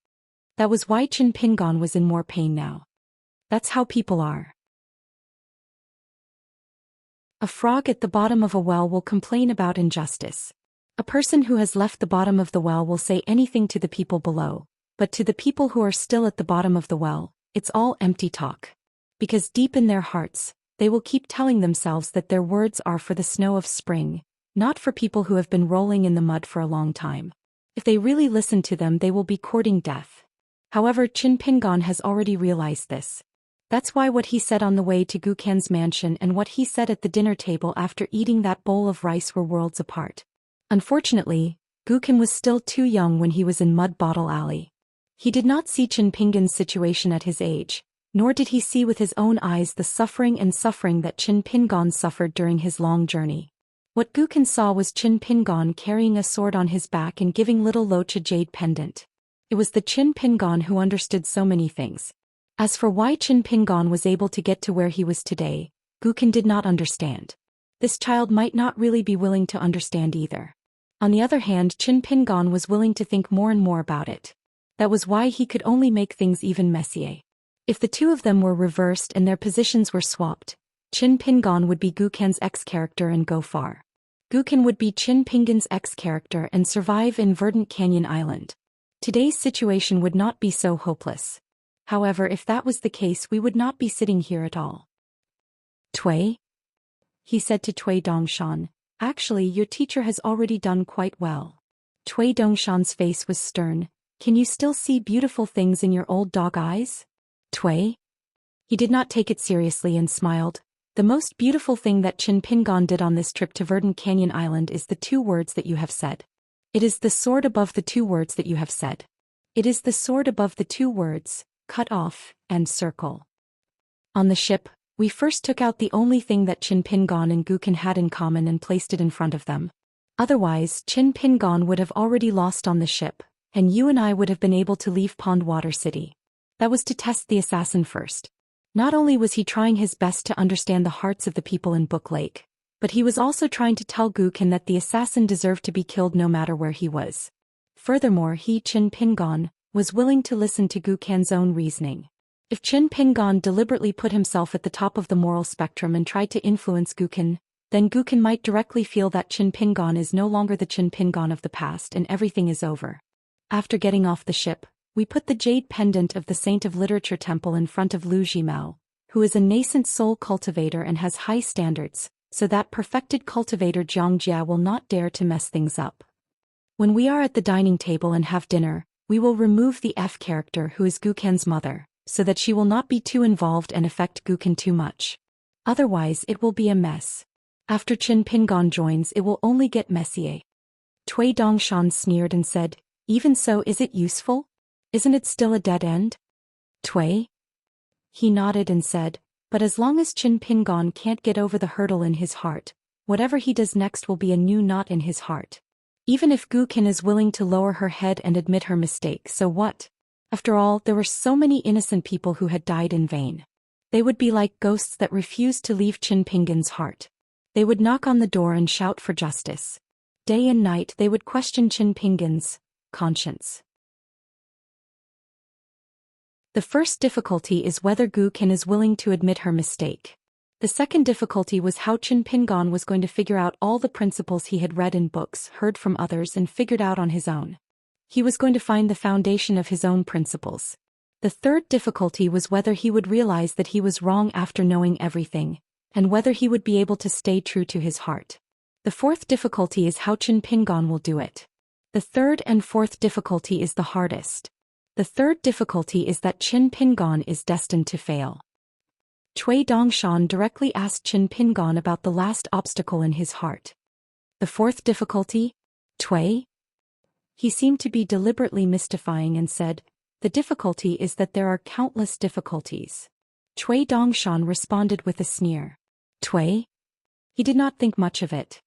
That was why Qin Pingon was in more pain now. That's how people are. A frog at the bottom of a well will complain about injustice. A person who has left the bottom of the well will say anything to the people below, but to the people who are still at the bottom of the well, it's all empty talk. Because deep in their hearts, they will keep telling themselves that their words are for the snow of spring, not for people who have been rolling in the mud for a long time. If they really listen to them, they will be courting death. However, Qin Pingon has already realized this. That's why what he said on the way to Gu Ken's mansion and what he said at the dinner table after eating that bowl of rice were worlds apart. Unfortunately, Gu Ken was still too young when he was in Mud Bottle Alley. He did not see Qin Pingon's situation at his age, nor did he see with his own eyes the suffering that Qin Pingon suffered during his long journey. What Gu Ken saw was Qin Pingon carrying a sword on his back and giving little Loach a jade pendant. It was the Qin Pingon who understood so many things. As for why Qin Pingon was able to get to where he was today, Gu Ken did not understand. This child might not really be willing to understand either. On the other hand, Qin Pingon was willing to think more and more about it. That was why he could only make things even messier. If the two of them were reversed and their positions were swapped, Qin Pingon would be Gu Ken's ex-character and go far. Gu Ken would be Qin Pingon's ex-character and survive in Verdant Canyon Island. today's situation would not be so hopeless. However, if that was the case, we would not be sitting here at all. Tui? He said to Tui Dongshan, actually your teacher has already done quite well. Tui Dongshan's face was stern. Can you still see beautiful things in your old dog eyes? Tui? He did not take it seriously and smiled. The most beautiful thing that Qin Pingon did on this trip to Verdant Canyon Island is the 2 words that you have said. It is the sword above the 2 words that you have said. It is the sword above the 2 words, cut off, and circle. On the ship, we first took out the only thing that Qin Pingon and Guken had in common and placed it in front of them. Otherwise, Qin Pingon would have already lost on the ship, and you and I would have been able to leave Pondwater City. That was to test the assassin first. Not only was he trying his best to understand the hearts of the people in Book Lake, but he was also trying to tell Guken that the assassin deserved to be killed no matter where he was. Furthermore, he, Qin Pingon, was willing to listen to Guken's own reasoning. If Qin Pingon deliberately put himself at the top of the moral spectrum and tried to influence Guken, then Guken might directly feel that Qin Pingon is no longer the Qin Pingon of the past and everything is over. After getting off the ship, we put the jade pendant of the Saint of Literature Temple in front of Lu Jimao, who is a nascent soul cultivator and has high standards, so that perfected cultivator Xianxia will not dare to mess things up. When we are at the dining table and have dinner, we will remove the F character who is Guken's mother, so that she will not be too involved and affect Guken too much. Otherwise it will be a mess. After Qin Pingon joins it will only get messier. Tui Dongshan sneered and said, even so, is it useful? Isn't it still a dead end? Tui? He nodded and said, but as long as Qin Pingon can't get over the hurdle in his heart, whatever he does next will be a new knot in his heart. Even if Guken is willing to lower her head and admit her mistake, so what? After all, there were so many innocent people who had died in vain. They would be like ghosts that refused to leave Qin Pingon's heart. They would knock on the door and shout for justice. Day and night they would question Qin Pingon's conscience. The first difficulty is whether Guken is willing to admit her mistake. The second difficulty was how Qin Pingon was going to figure out all the principles he had read in books, heard from others and figured out on his own. He was going to find the foundation of his own principles. The third difficulty was whether he would realize that he was wrong after knowing everything, and whether he would be able to stay true to his heart. The fourth difficulty is how Qin Pingon will do it. The third and fourth difficulty is the hardest. The third difficulty is that Qin Pingon is destined to fail. Tui Dongshan directly asked Qin Pingon about the last obstacle in his heart. The fourth difficulty? Tui? He seemed to be deliberately mystifying and said, the difficulty is that there are countless difficulties. Tui Dongshan responded with a sneer. Tui? He did not think much of it.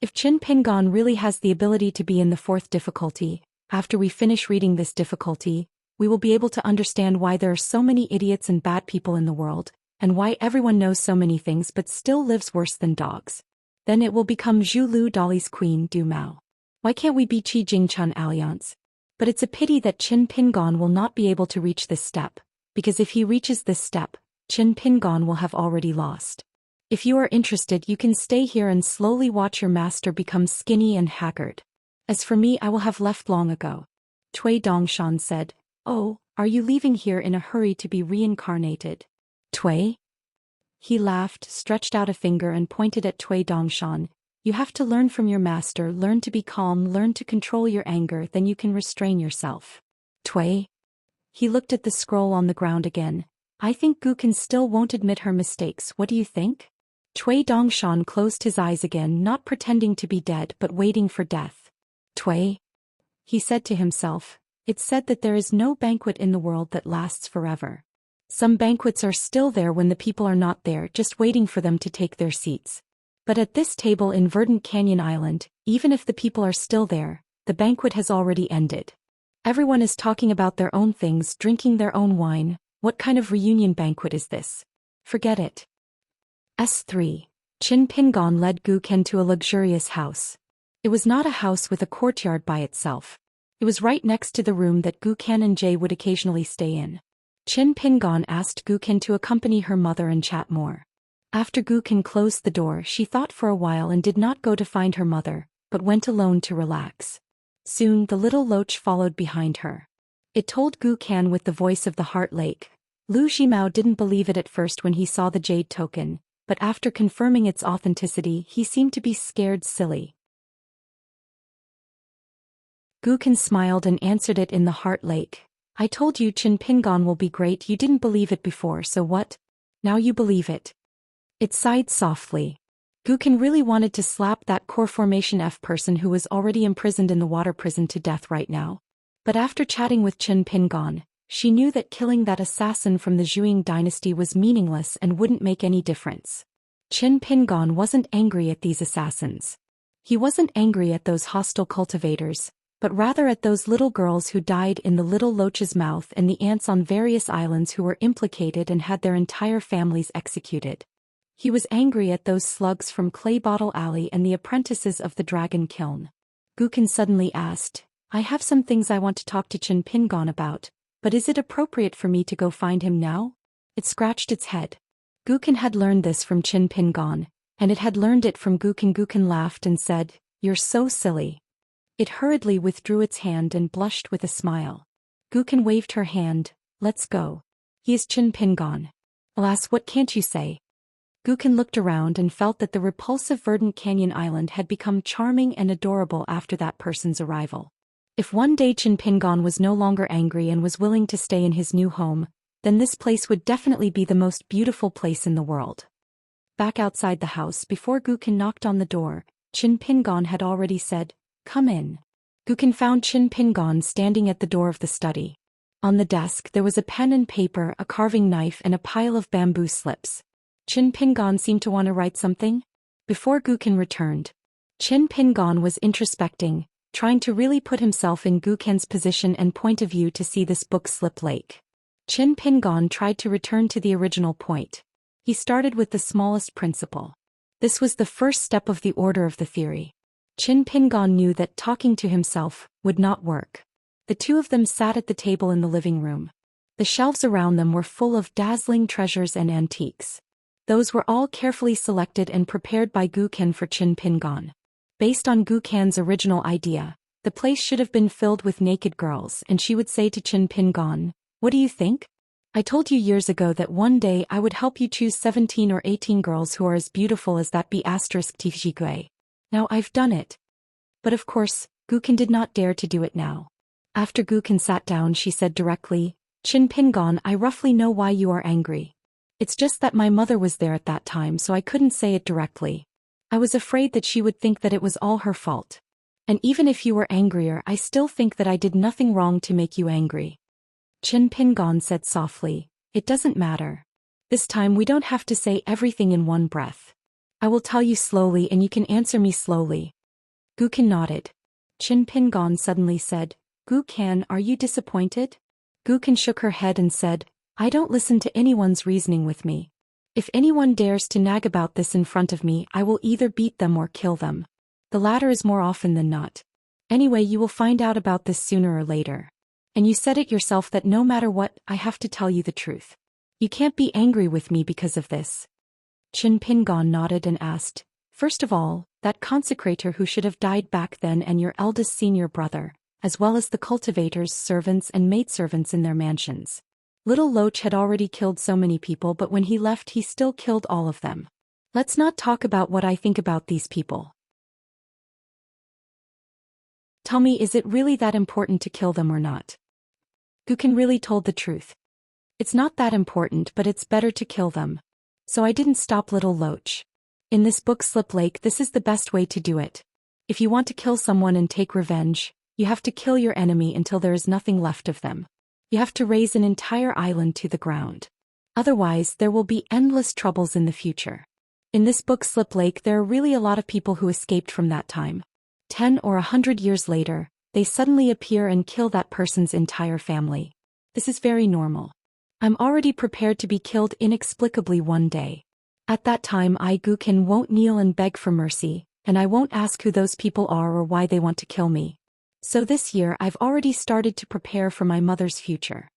If Qin Pingon really has the ability to be in the fourth difficulty, after we finish reading this difficulty, we will be able to understand why there are so many idiots and bad people in the world, and why everyone knows so many things but still lives worse than dogs. Then it will become Zhu Lu Dali's Queen Du Mao. Why can't we be Qi Jingchun Alliance? But it's a pity that Qin Pingon will not be able to reach this step, because if he reaches this step, Qin Pingon will have already lost. If you are interested, you can stay here and slowly watch your master become skinny and haggard. As for me, I will have left long ago. Tui Dongshan said, oh, are you leaving here in a hurry to be reincarnated? Tui? He laughed, stretched out a finger and pointed at Tui Dongshan. You have to learn from your master, learn to be calm, learn to control your anger, then you can restrain yourself. Tui? He looked at the scroll on the ground again. I think Guken still won't admit her mistakes, what do you think? Tui Dongshan closed his eyes again, not pretending to be dead but waiting for death. Tui? He said to himself, it's said that there is no banquet in the world that lasts forever. Some banquets are still there when the people are not there, just waiting for them to take their seats. But at this table in Verdant Canyon Island, even if the people are still there, the banquet has already ended. Everyone is talking about their own things, drinking their own wine. What kind of reunion banquet is this? Forget it. S3. Qin Pingon led Guken to a luxurious house. It was not a house with a courtyard by itself. It was right next to the room that Guken and Jay would occasionally stay in. Qin Pingon asked Guken to accompany her mother and chat more. After Guken closed the door, she thought for a while and did not go to find her mother, but went alone to relax. Soon the little loach followed behind her. It told Gu Kan with the voice of the Heart Lake. Lu Ximao didn't believe it at first when he saw the jade token, but after confirming its authenticity he seemed to be scared silly. Gu Kan smiled and answered it in the Heart Lake. I told you Qin Pingon will be great. You didn't believe it before, so what? Now you believe it. It sighed softly. Gu Kan really wanted to slap that core formation F person who was already imprisoned in the water prison to death right now. But after chatting with Qin Pingon, she knew that killing that assassin from the Zhuang dynasty was meaningless and wouldn't make any difference. Qin Pingon wasn't angry at these assassins. He wasn't angry at those hostile cultivators, but rather at those little girls who died in the little loach's mouth and the ants on various islands who were implicated and had their entire families executed. He was angry at those slugs from Clay Bottle Alley and the apprentices of the Dragon Kiln. Gu Kan suddenly asked, I have some things I want to talk to Qin Pingon about, but is it appropriate for me to go find him now? It scratched its head. Gu Kan had learned this from Qin Pingon, and it had learned it from Gu Kan. Gu Kan laughed and said, You're so silly. It hurriedly withdrew its hand and blushed with a smile. Gu Kan waved her hand, Let's go. He is Qin Pingon. Alas, what can't you say? Gu Kan looked around and felt that the repulsive verdant canyon island had become charming and adorable after that person's arrival. If one day Qin Pingon was no longer angry and was willing to stay in his new home, then this place would definitely be the most beautiful place in the world. Back outside the house before Gu Kan knocked on the door, Qin Pingon had already said, Come in. Gu Kan found Qin Pingon standing at the door of the study. On the desk there was a pen and paper, a carving knife and a pile of bamboo slips. Qin Pingon seemed to want to write something. Before Gu Kan returned, Qin Pingon was introspecting, trying to really put himself in Gu Kan's position and point of view to see this book slip lake. Qin Pingon tried to return to the original point. He started with the smallest principle. This was the first step of the order of the theory. Qin Pingon knew that talking to himself would not work. The two of them sat at the table in the living room. The shelves around them were full of dazzling treasures and antiques. Those were all carefully selected and prepared by Gu Kan for Qin Pingon. Based on Gu Kan's original idea, the place should have been filled with naked girls, and she would say to Qin Pingon, What do you think? I told you years ago that one day I would help you choose 17 or 18 girls who are as beautiful as that B*Tfjigui. Now I've done it. But of course, Gu Kan did not dare to do it now. After Gu Kan sat down, she said directly, Qin Pingon, I roughly know why you are angry. It's just that my mother was there at that time, so I couldn't say it directly. I was afraid that she would think that it was all her fault. And even if you were angrier, I still think that I did nothing wrong to make you angry. Qin Pingon said softly, It doesn't matter. This time we don't have to say everything in one breath. I will tell you slowly and you can answer me slowly. Gu Kan nodded. Qin Pingon suddenly said, Gu Kan, are you disappointed? Gu Kan shook her head and said, I don't listen to anyone's reasoning with me. If anyone dares to nag about this in front of me, I will either beat them or kill them. The latter is more often than not. Anyway, you will find out about this sooner or later. And you said it yourself that no matter what, I have to tell you the truth. You can't be angry with me because of this. Qin Pingon nodded and asked, First of all, that consecrator who should have died back then and your eldest senior brother, as well as the cultivators, servants and maidservants in their mansions. Little Loach had already killed so many people, but when he left he still killed all of them. Let's not talk about what I think about these people. Tell me, is it really that important to kill them or not? Gu Kan really told the truth. It's not that important, but it's better to kill them. So I didn't stop Little Loach. In this book Slip Lake, this is the best way to do it. If you want to kill someone and take revenge, you have to kill your enemy until there is nothing left of them. You have to raze an entire island to the ground. Otherwise, there will be endless troubles in the future. In this book Slip Lake, there are really a lot of people who escaped from that time. 10 or 100 years later, they suddenly appear and kill that person's entire family. This is very normal. I'm already prepared to be killed inexplicably one day. At that time I, Gu Kan, won't kneel and beg for mercy, and I won't ask who those people are or why they want to kill me. So this year I've already started to prepare for my mother's future.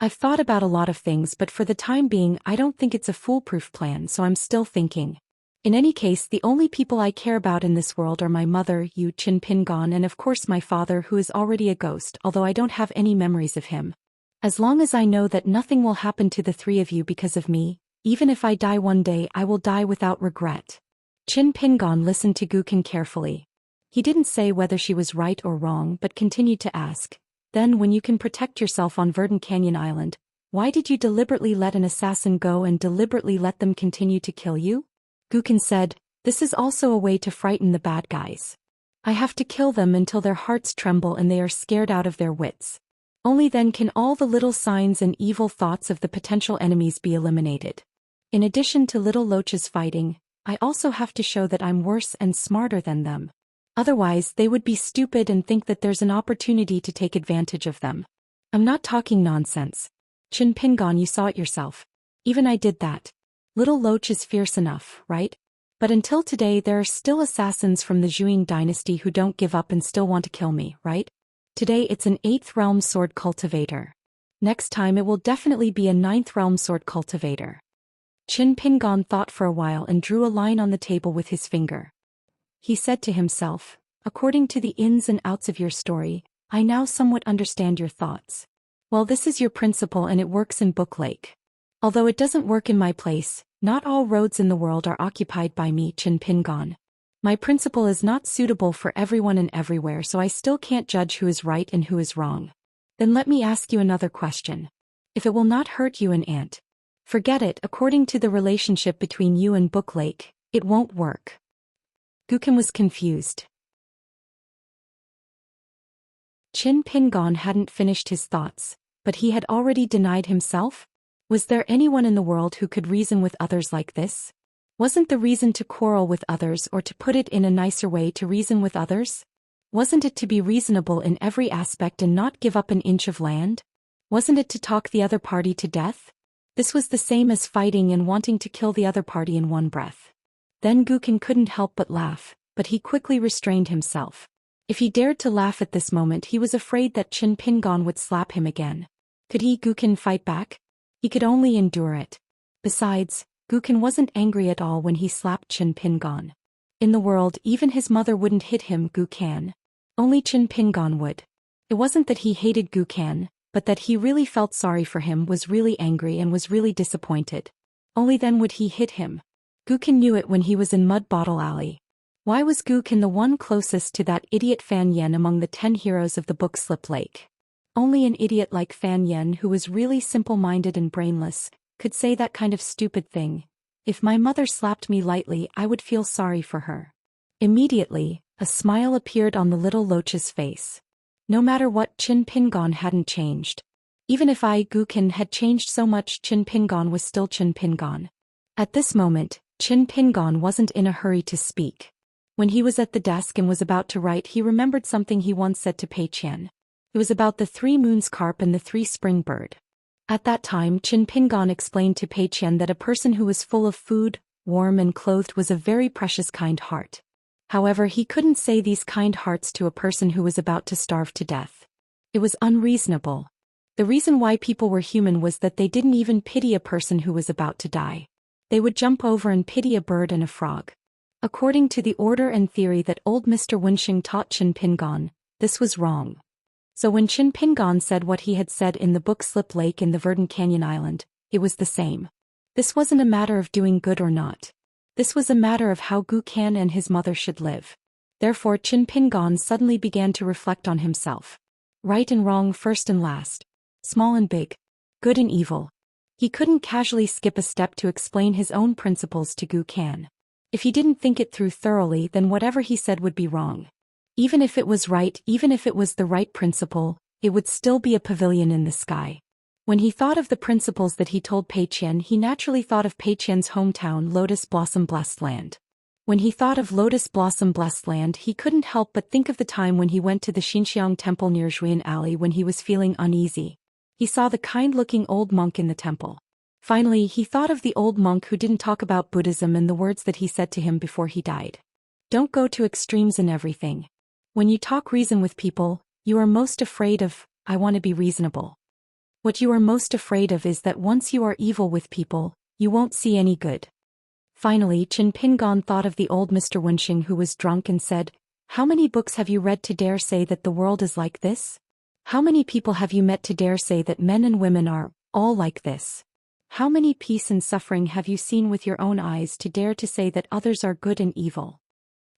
I've thought about a lot of things, but for the time being I don't think it's a foolproof plan, so I'm still thinking. In any case, the only people I care about in this world are my mother, you, Qin Pingon, and of course my father, who is already a ghost, although I don't have any memories of him. As long as I know that nothing will happen to the three of you because of me, even if I die one day, I will die without regret. Qin Pingon listened to Gukin carefully. He didn't say whether she was right or wrong but continued to ask, then when you can protect yourself on Verdant Canyon Island, why did you deliberately let an assassin go and deliberately let them continue to kill you? Gukin said, this is also a way to frighten the bad guys. I have to kill them until their hearts tremble and they are scared out of their wits. Only then can all the little signs and evil thoughts of the potential enemies be eliminated. In addition to little loaches fighting, I also have to show that I'm worse and smarter than them. Otherwise, they would be stupid and think that there's an opportunity to take advantage of them. I'm not talking nonsense. Qin Pingon, you saw it yourself. Even I did that. Little Loach is fierce enough, right? But until today there are still assassins from the Zhuing dynasty who don't give up and still want to kill me, right? Today it's an 8th realm sword cultivator. Next time it will definitely be a 9th realm sword cultivator. Qin Pingon thought for a while and drew a line on the table with his finger. He said to himself, according to the ins and outs of your story, I now somewhat understand your thoughts. Well, this is your principle and it works in Book Lake. Although it doesn't work in my place, not all roads in the world are occupied by me, Qin Pingon. My principle is not suitable for everyone and everywhere, so I still can't judge who is right and who is wrong. Then let me ask you another question. If it will not hurt you and Aunt, forget it. According to the relationship between you and Book Lake, it won't work. Gukin was confused. Qin Pingon hadn't finished his thoughts, but he had already denied himself? Was there anyone in the world who could reason with others like this? Wasn't the reason to quarrel with others, or to put it in a nicer way, to reason with others? Wasn't it to be reasonable in every aspect and not give up an inch of land? Wasn't it to talk the other party to death? This was the same as fighting and wanting to kill the other party in one breath. Then Gukin couldn't help but laugh, but he quickly restrained himself. If he dared to laugh at this moment, he was afraid that Qin Pingon would slap him again. Could he, Gukin, fight back? He could only endure it. Besides, Gukin wasn't angry at all when he slapped Qin Pingon. In the world, even his mother wouldn't hit him, Gukin. Only Qin Pingon would. It wasn't that he hated Gukin, but that he really felt sorry for him, was really angry and was really disappointed. Only then would he hit him. Gukin knew it when he was in Mud Bottle Alley. Why was Gukin the one closest to that idiot Fan Yen among the 10 heroes of the book Slip Lake? Only an idiot like Fan Yen, who was really simple-minded and brainless, could say that kind of stupid thing. If my mother slapped me lightly, I would feel sorry for her. Immediately, a smile appeared on the little Loach's face. No matter what, Qin Pingon hadn't changed. Even if I, Gukin, had changed so much, Qin Pingon was still Qin Pingon. At this moment, Qin Pingon wasn't in a hurry to speak. When he was at the desk and was about to write, he remembered something he once said to Pei Qian. It was about the 3 moons carp and the 3 spring bird. At that time, Qin Pingon explained to Pei Qian that a person who was full of food, warm and clothed was a very precious kind heart. However, he couldn't say these kind hearts to a person who was about to starve to death. It was unreasonable. The reason why people were human was that they didn't even pity a person who was about to die. They would jump over and pity a bird and a frog. According to the order and theory that old Mr. Wenxing taught Qin Pingon, this was wrong. So when Qin Pingon said what he had said in the book Slip Lake in the Verdant Canyon Island, it was the same. This wasn't a matter of doing good or not. This was a matter of how Gukin and his mother should live. Therefore Qin Pingon suddenly began to reflect on himself. Right and wrong, first and last. Small and big. Good and evil. He couldn't casually skip a step to explain his own principles to Gukin. If he didn't think it through thoroughly, then whatever he said would be wrong. Even if it was right, even if it was the right principle, it would still be a pavilion in the sky. When he thought of the principles that he told Pei Qian, he naturally thought of Pei Qian's hometown, Lotus Blossom Blessed Land. When he thought of Lotus Blossom Blessed Land, he couldn't help but think of the time when he went to the Xianxia temple near Zhuyan Alley when he was feeling uneasy. He saw the kind-looking old monk in the temple. Finally, he thought of the old monk who didn't talk about Buddhism and the words that he said to him before he died. Don't go to extremes in everything. When you talk reason with people, you are most afraid of, I want to be reasonable. What you are most afraid of is that once you are evil with people, you won't see any good. Finally, Qin Pingon thought of the old Mr. Wenxing who was drunk and said, "How many books have you read to dare say that the world is like this? How many people have you met to dare say that men and women are all like this? How many peace and suffering have you seen with your own eyes to dare to say that others are good and evil?"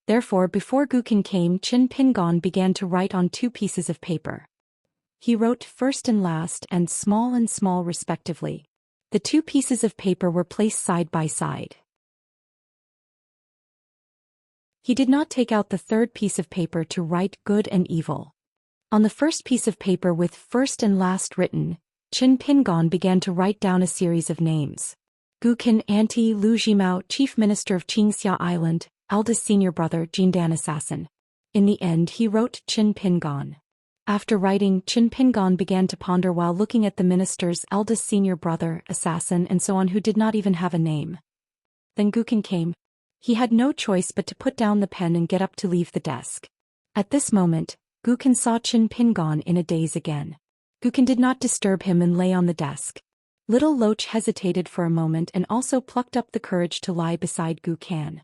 Therefore, before Guqin came, Qin Pingon began to write on 2 pieces of paper. He wrote first and last and small respectively. The 2 pieces of paper were placed side by side. He did not take out the 3rd piece of paper to write good and evil. On the first piece of paper with first and last written, Qin Pingon began to write down a series of names. Guqin, Auntie Lu Jimao, Chief Minister of Xianxia Island, eldest senior brother, Jindan assassin. In the end, he wrote Qin Pingon. After writing, Qin Pingon began to ponder while looking at the minister's eldest senior brother, assassin, and so on, who did not even have a name. Then Guqin came. He had no choice but to put down the pen and get up to leave the desk. At this moment, Guqin saw Qin Pingon in a daze again. Guqin did not disturb him and lay on the desk. Little Loach hesitated for a moment and also plucked up the courage to lie beside Guqin.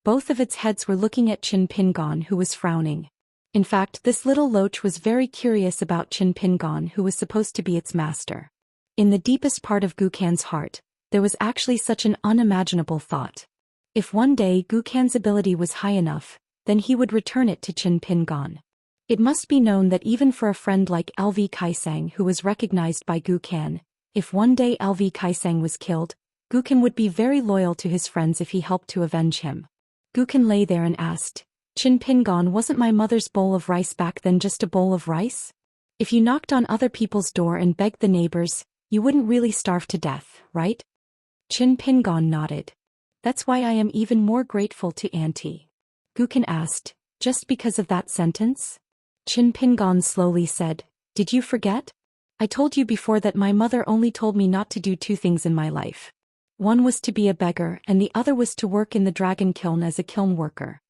Both of its heads were looking at Qin Pingon, who was frowning. In fact, this little Loach was very curious about Qin Pingon, who was supposed to be its master. In the deepest part of Guqin's heart, there was actually such an unimaginable thought. If one day Guqin's ability was high enough, then he would return it to Qin Pingon. It must be known that even for a friend like LV Kaisang, who was recognized by Guqin, if one day LV Kaisang was killed, Guqin would be very loyal to his friends if he helped to avenge him. Guqin lay there and asked, "Qin Pingon, wasn't my mother's bowl of rice back then just a bowl of rice? If you knocked on other people's door and begged the neighbors, you wouldn't really starve to death, right?" Qin Pingon nodded. "That's why I am even more grateful to Auntie." Guqin asked, "Just because of that sentence?" Qin Pingon slowly said, "Did you forget? I told you before that my mother only told me not to do 2 things in my life. One was to be a beggar and the other was to work in the dragon kiln as a kiln worker."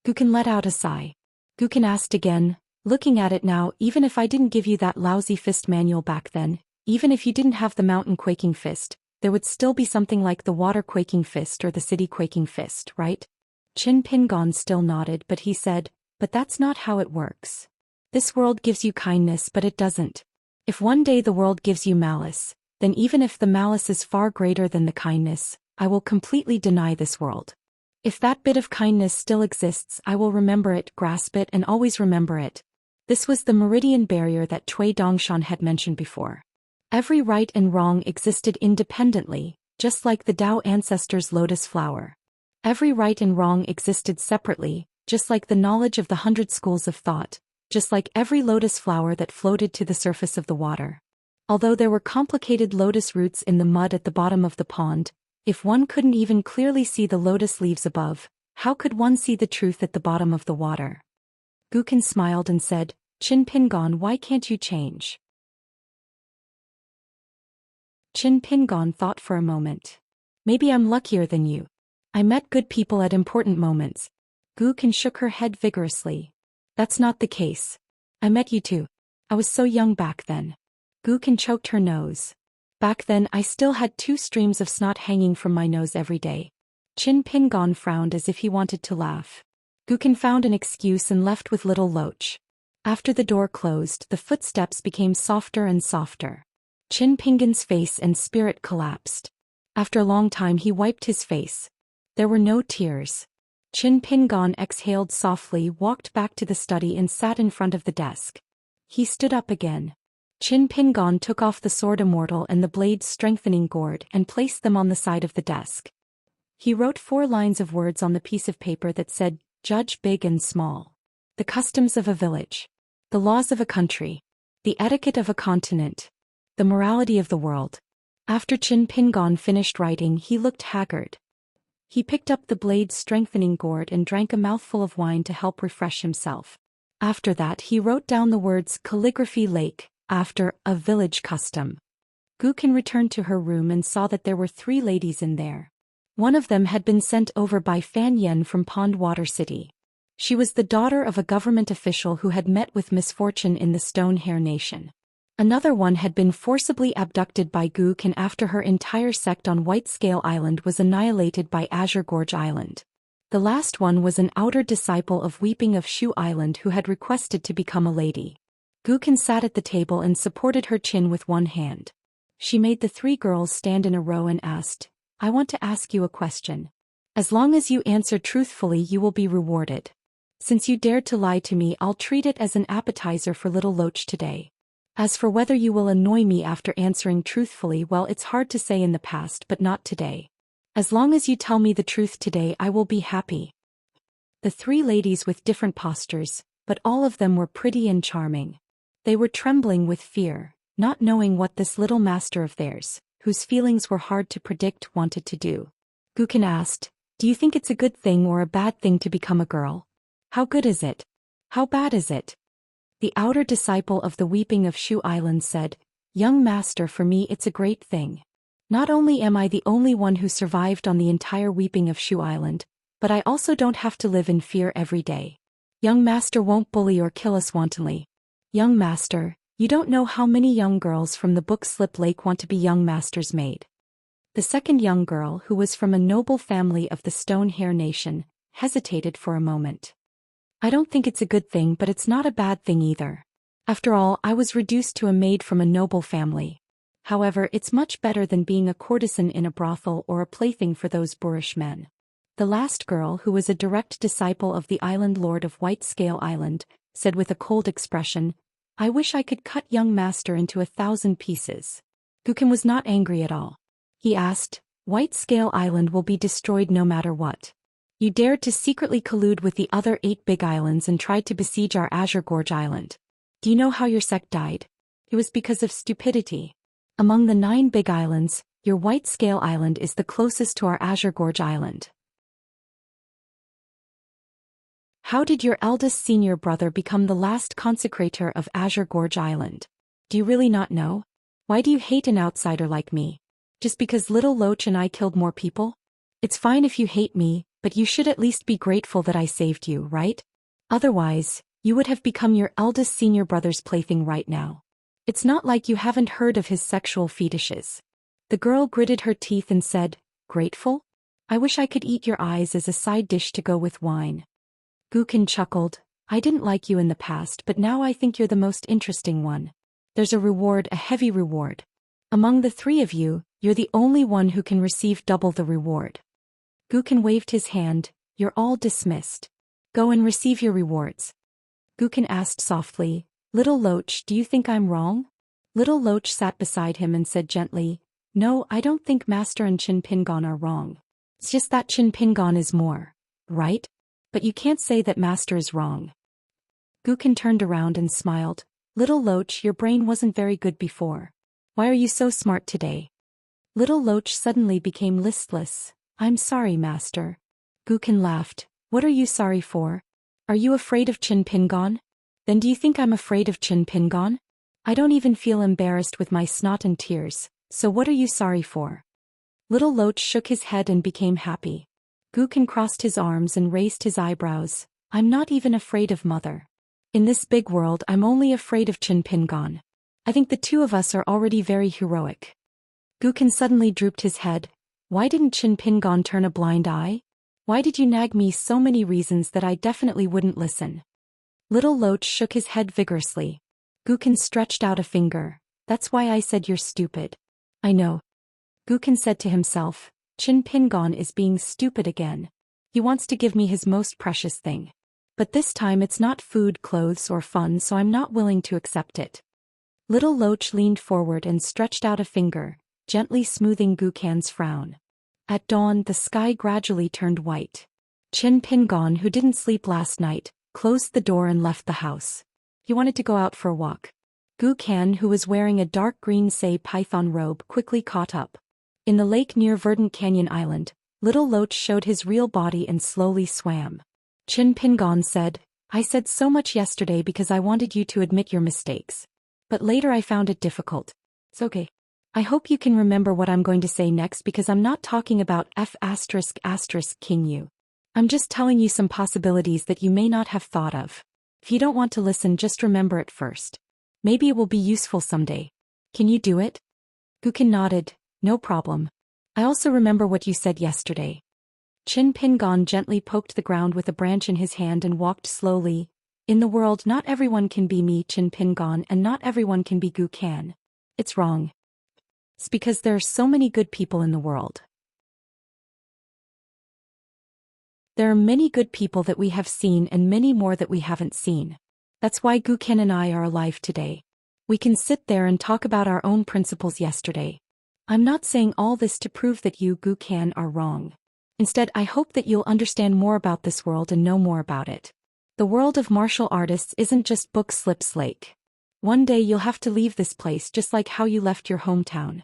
Guqin let out a sigh. Guqin asked again, "Looking at it now, even if I didn't give you that lousy fist manual back then, even if you didn't have the mountain quaking fist, there would still be something like the water quaking fist or the city quaking fist, right?" Qin Pingon still nodded, but he said, "But that's not how it works. This world gives you kindness, but it doesn't. If one day the world gives you malice, then even if the malice is far greater than the kindness, I will completely deny this world. If that bit of kindness still exists, I will remember it, grasp it, and always remember it." This was the meridian barrier that Cui Dongshan had mentioned before. Every right and wrong existed independently, just like the Tao ancestors' lotus flower. Every right and wrong existed separately, just like the knowledge of the 100 schools of thought, just like every lotus flower that floated to the surface of the water. Although there were complicated lotus roots in the mud at the bottom of the pond, if one couldn't even clearly see the lotus leaves above, how could one see the truth at the bottom of the water? Guqin smiled and said, "Qin Pingon, why can't you change?" Qin Pingon thought for a moment. "Maybe I'm luckier than you. I met good people at important moments." Guqin shook her head vigorously. "That's not the case. I met you too. I was so young back then." Guqin choked her nose. "Back then I still had 2 streams of snot hanging from my nose every day." Qin Pingon frowned as if he wanted to laugh. Guqin found an excuse and left with little Loach. After the door closed, the footsteps became softer and softer. Qin Pingon's face and spirit collapsed. After a long time he wiped his face. There were no tears. Qin Pingon exhaled softly, walked back to the study and sat in front of the desk. He stood up again. Qin Pingon took off the sword immortal and the blade strengthening gourd and placed them on the side of the desk. He wrote 4 lines of words on the piece of paper that said, "Judge big and small. The customs of a village. The laws of a country. The etiquette of a continent. The morality of the world." After Qin Pingon finished writing, he looked haggard. He picked up the blade strengthening gourd and drank a mouthful of wine to help refresh himself. After that he wrote down the words calligraphy lake, after a village custom. Guqin returned to her room and saw that there were 3 ladies in there. One of them had been sent over by Fan Yen from Pondwater City. She was the daughter of a government official who had met with misfortune in the Stone Hair Nation. Another one had been forcibly abducted by Gu Qian after her entire sect on White Scale Island was annihilated by Azure Gorge Island. The last one was an outer disciple of Weeping of Shu Island who had requested to become a lady. Gu Qian sat at the table and supported her chin with one hand. She made the three girls stand in a row and asked, "I want to ask you a question. As long as you answer truthfully, you will be rewarded. Since you dared to lie to me, I'll treat it as an appetizer for little Loach today. As for whether you will annoy me after answering truthfully, well, it's hard to say in the past, but not today. As long as you tell me the truth today, I will be happy." The three ladies with different postures, but all of them were pretty and charming. They were trembling with fear, not knowing what this little master of theirs, whose feelings were hard to predict, wanted to do. Gu Qian asked, "Do you think it's a good thing or a bad thing to become a girl? How good is it? How bad is it?" The outer disciple of the Weeping of Shu Island said, "Young master, for me it's a great thing. Not only am I the only one who survived on the entire Weeping of Shu Island, but I also don't have to live in fear every day. Young master won't bully or kill us wantonly. Young master, you don't know how many young girls from the book Slip Lake want to be young master's maid." The second young girl, who was from a noble family of the Stone Hair Nation, hesitated for a moment. "I don't think it's a good thing, but it's not a bad thing either. After all, I was reduced to a maid from a noble family. However, it's much better than being a courtesan in a brothel or a plaything for those boorish men." The last girl, who was a direct disciple of the island lord of White Scale Island, said with a cold expression, "I wish I could cut young master into 1,000 pieces." Gu Qian was not angry at all. He asked, "White Scale Island will be destroyed no matter what. You dared to secretly collude with the other 8 big islands and tried to besiege our Azure Gorge Island. Do you know how your sect died? It was because of stupidity. Among the 9 big islands, your White Scale Island is the closest to our Azure Gorge Island. How did your eldest senior brother become the last consecrator of Azure Gorge Island? Do you really not know? Why do you hate an outsider like me? Just because little Loach and I killed more people? It's fine if you hate me, but you should at least be grateful that I saved you, right? Otherwise, you would have become your eldest senior brother's plaything right now. It's not like you haven't heard of his sexual fetishes." The girl gritted her teeth and said, "Grateful? I wish I could eat your eyes as a side dish to go with wine." Gu Qian chuckled, "I didn't like you in the past, but now I think you're the most interesting one. There's a reward, a heavy reward. Among the 3 of you, you're the only one who can receive double the reward." Gu Qian waved his hand, "You're all dismissed. Go and receive your rewards." Gu Qian asked softly, "Little Loach, do you think I'm wrong?" Little Loach sat beside him and said gently, "No, I don't think Master and Chin Pingon are wrong. It's just that Chin Pingon is more right? But you can't say that Master is wrong." Gu Qian turned around and smiled, "Little Loach, your brain wasn't very good before. Why are you so smart today?" Little Loach suddenly became listless. "I'm sorry, Master." Gu Qian laughed, "What are you sorry for? Are you afraid of Chin Pingon? Then do you think I'm afraid of Chin Pingon? I don't even feel embarrassed with my snot and tears, so what are you sorry for?" Little Loach shook his head and became happy. Gu Qian crossed his arms and raised his eyebrows. "I'm not even afraid of Mother. In this big world, I'm only afraid of Chin Pingon. I think the 2 of us are already very heroic." Gu Qian suddenly drooped his head. "Why didn't Chin Pingon turn a blind eye? Why did you nag me so many reasons that I definitely wouldn't listen?" Little Loach shook his head vigorously. Gu Qian stretched out a finger. "That's why I said you're stupid." "I know." Gu Qian said to himself, "Chin Pingon is being stupid again. He wants to give me his most precious thing. But this time it's not food, clothes, or fun, so I'm not willing to accept it." Little Loach leaned forward and stretched out a finger, gently smoothing Gu Qian's frown. At dawn, the sky gradually turned white. Chin Pingon, who didn't sleep last night, closed the door and left the house. He wanted to go out for a walk. Gu Qian, who was wearing a dark green say python robe, quickly caught up. In the lake near Verdant Canyon Island, Little Loach showed his real body and slowly swam. Chin Pingon said, "I said so much yesterday because I wanted you to admit your mistakes. But later I found it difficult. It's okay. I hope you can remember what I'm going to say next because I'm not talking about King you. I'm just telling you some possibilities that you may not have thought of. If you don't want to listen, just remember it first. Maybe it will be useful someday. Can you do it? Gukin nodded. No problem. I also remember what you said yesterday. Qin Pingon gently poked the ground with a branch in his hand and walked slowly. In the world not everyone can be me Qin Pingon and not everyone can be Gukan. It's wrong. It's because there are so many good people in the world. There are many good people that we have seen and many more that we haven't seen. That's why Gukan and I are alive today. We can sit there and talk about our own principles yesterday. I'm not saying all this to prove that you, Gukan, are wrong. Instead, I hope that you'll understand more about this world and know more about it. The world of martial artists isn't just book slips lake. One day you'll have to leave this place just like how you left your hometown.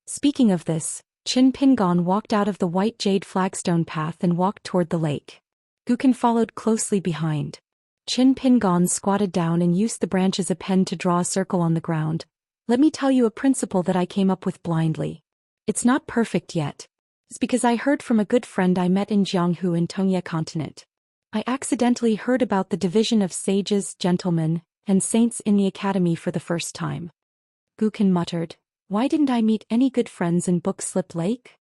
Speaking of this, Qin Pingon walked out of the white jade flagstone path and walked toward the lake. Gukan followed closely behind. Qin Pingon squatted down and used the branch as a pen to draw a circle on the ground. Let me tell you a principle that I came up with blindly. It's not perfect yet. It's because I heard from a good friend I met in Jianghu in Tongye continent. I accidentally heard about the division of sages, gentlemen, and saints in the academy for the first time. Gukan muttered, why didn't I meet any good friends in Book Slip Lake?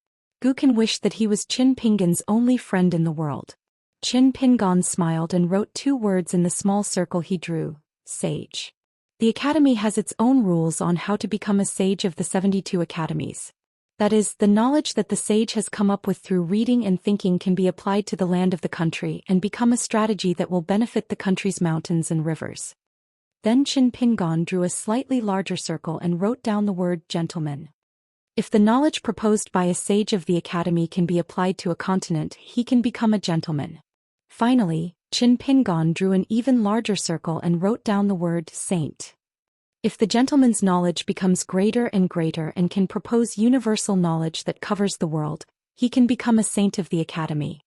Gukan wished that he was Qin Pingon's only friend in the world. Qin Pingon smiled and wrote 2 words in the small circle he drew, sage. The academy has its own rules on how to become a sage of the 72 academies. That is, the knowledge that the sage has come up with through reading and thinking can be applied to the land of the country and become a strategy that will benefit the country's mountains and rivers. Then Qin Pingon drew a slightly larger circle and wrote down the word gentleman. If the knowledge proposed by a sage of the academy can be applied to a continent, he can become a gentleman. Finally, Qin Pingon drew an even larger circle and wrote down the word saint. If the gentleman's knowledge becomes greater and greater and can propose universal knowledge that covers the world, he can become a saint of the academy.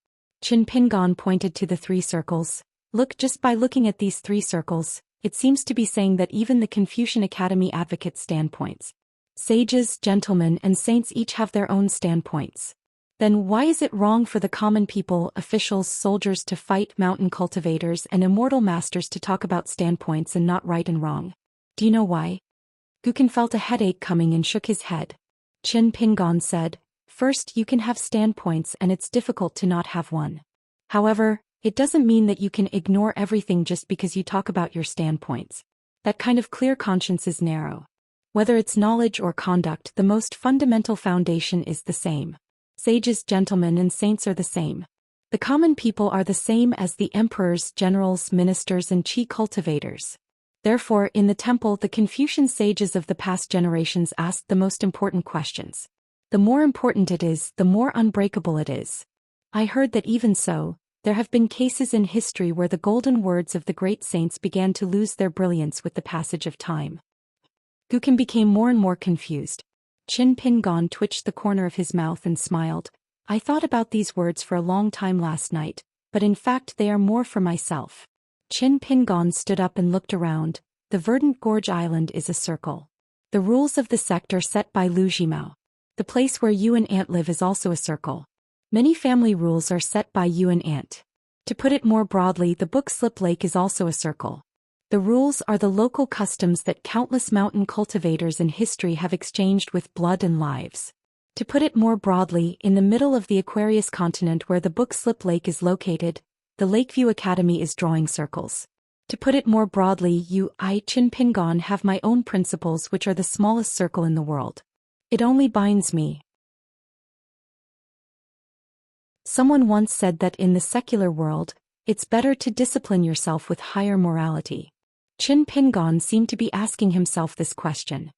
Qin Pingon pointed to the 3 circles. Look, just by looking at these 3 circles, it seems to be saying that even the Confucian Academy advocates standpoints. Sages, gentlemen, and saints each have their own standpoints. Then why is it wrong for the common people, officials, soldiers to fight, mountain cultivators, and immortal masters to talk about standpoints and not right and wrong? Do you know why? Gukan felt a headache coming and shook his head. Qin Pingon said, first, you can have standpoints and it's difficult to not have one. However, it doesn't mean that you can ignore everything just because you talk about your standpoints. That kind of clear conscience is narrow. Whether it's knowledge or conduct, the most fundamental foundation is the same. Sages, gentlemen, and saints are the same. The common people are the same as the emperors, generals, ministers, and chi cultivators. Therefore, in the temple, the Confucian sages of the past generations asked the most important questions. The more important it is, the more unbreakable it is. I heard that even so, there have been cases in history where the golden words of the great saints began to lose their brilliance with the passage of time. Gukan became more and more confused. Qin Pingon twitched the corner of his mouth and smiled. I thought about these words for a long time last night, but in fact they are more for myself. Qin Pingon stood up and looked around. The Verdant Gorge Island is a circle. The rules of the sect are set by Lu Jimao. The place where you and Aunt live is also a circle. Many family rules are set by you and Aunt. To put it more broadly, the Book Slip Lake is also a circle. The rules are the local customs that countless mountain cultivators in history have exchanged with blood and lives. To put it more broadly, in the middle of the Aquarius continent where the Book Slip Lake is located, the Lakeview Academy is drawing circles. To put it more broadly, I, Qin Pingon, have my own principles which are the smallest circle in the world. It only binds me. Someone once said that in the secular world, it's better to discipline yourself with higher morality. Qin Pingon seemed to be asking himself this question.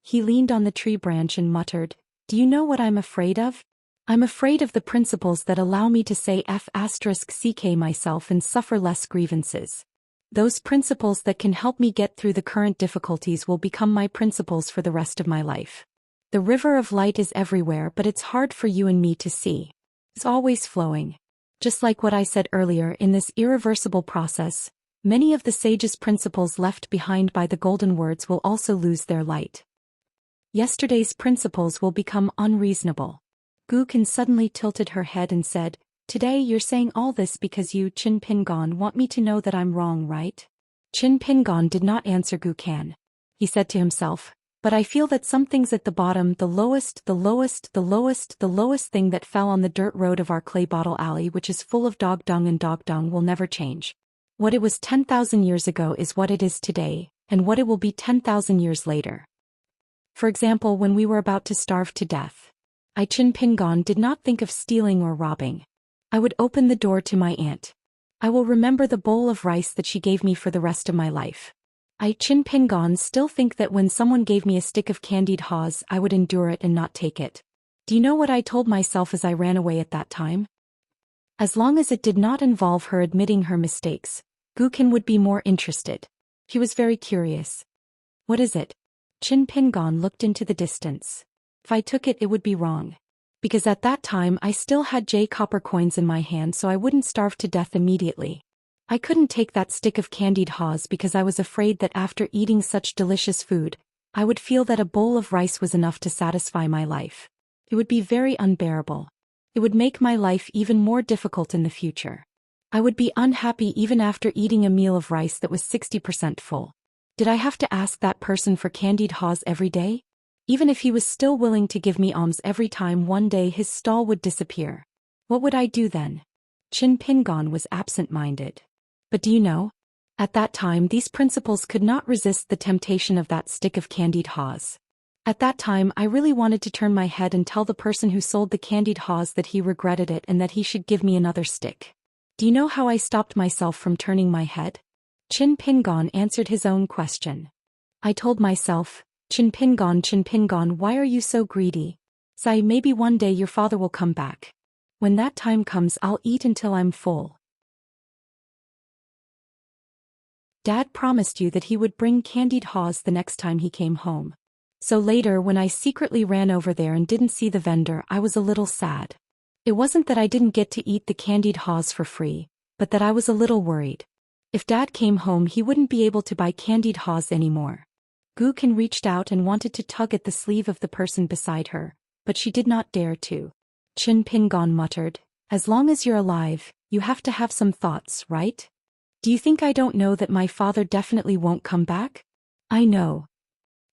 He leaned on the tree branch and muttered, do you know what I'm afraid of? I'm afraid of the principles that allow me to say f*ck myself and suffer less grievances. Those principles that can help me get through the current difficulties will become my principles for the rest of my life. The river of light is everywhere, but it's hard for you and me to see. It's always flowing. Just like what I said earlier, in this irreversible process, many of the sage's principles left behind by the golden words will also lose their light. Yesterday's principles will become unreasonable. Gukan suddenly tilted her head and said, today you're saying all this because you, Qin Pingon, want me to know that I'm wrong, right? Qin Pingon did not answer Gukan. he said to himself, but I feel that something's at the bottom, the lowest thing that fell on the dirt road of our clay bottle alley, which is full of dog dung, and dog dung will never change. What it was 10,000 years ago is what it is today, and what it will be 10,000 years later. For example, when we were about to starve to death, I Chin Pingon did not think of stealing or robbing. I would open the door to my aunt. I will remember the bowl of rice that she gave me for the rest of my life. I Chin Pingon still think that when someone gave me a stick of candied haws, I would endure it and not take it. Do you know what I told myself as I ran away at that time? As long as it did not involve her admitting her mistakes, Gukin would be more interested. He was very curious. What is it? Chin Pingon looked into the distance. If I took it, it would be wrong. Because at that time I still had J copper coins in my hand, so I wouldn't starve to death immediately. I couldn't take that stick of candied haws because I was afraid that after eating such delicious food, I would feel that a bowl of rice was enough to satisfy my life. It would be very unbearable. It would make my life even more difficult in the future. I would be unhappy even after eating a meal of rice that was 60% full. Did I have to ask that person for candied haws every day? Even if he was still willing to give me alms every time, one day his stall would disappear. What would I do then? Chin Pingon was absent-minded. But do you know? At that time these principles could not resist the temptation of that stick of candied haws. At that time I really wanted to turn my head and tell the person who sold the candied haws that he regretted it and that he should give me another stick. Do you know how I stopped myself from turning my head? Chin Pingon answered his own question. I told myself, Chin Pingon, why are you so greedy? Say, maybe one day your father will come back. When that time comes, I'll eat until I'm full. Dad promised you that he would bring candied haws the next time he came home. So later, when I secretly ran over there and didn't see the vendor, I was a little sad. It wasn't that I didn't get to eat the candied haws for free, but that I was a little worried. If Dad came home, he wouldn't be able to buy candied haws anymore. Gukin reached out and wanted to tug at the sleeve of the person beside her, but she did not dare to. Chin Pingon muttered, as long as you're alive, you have to have some thoughts, right? Do you think I don't know that my father definitely won't come back? I know.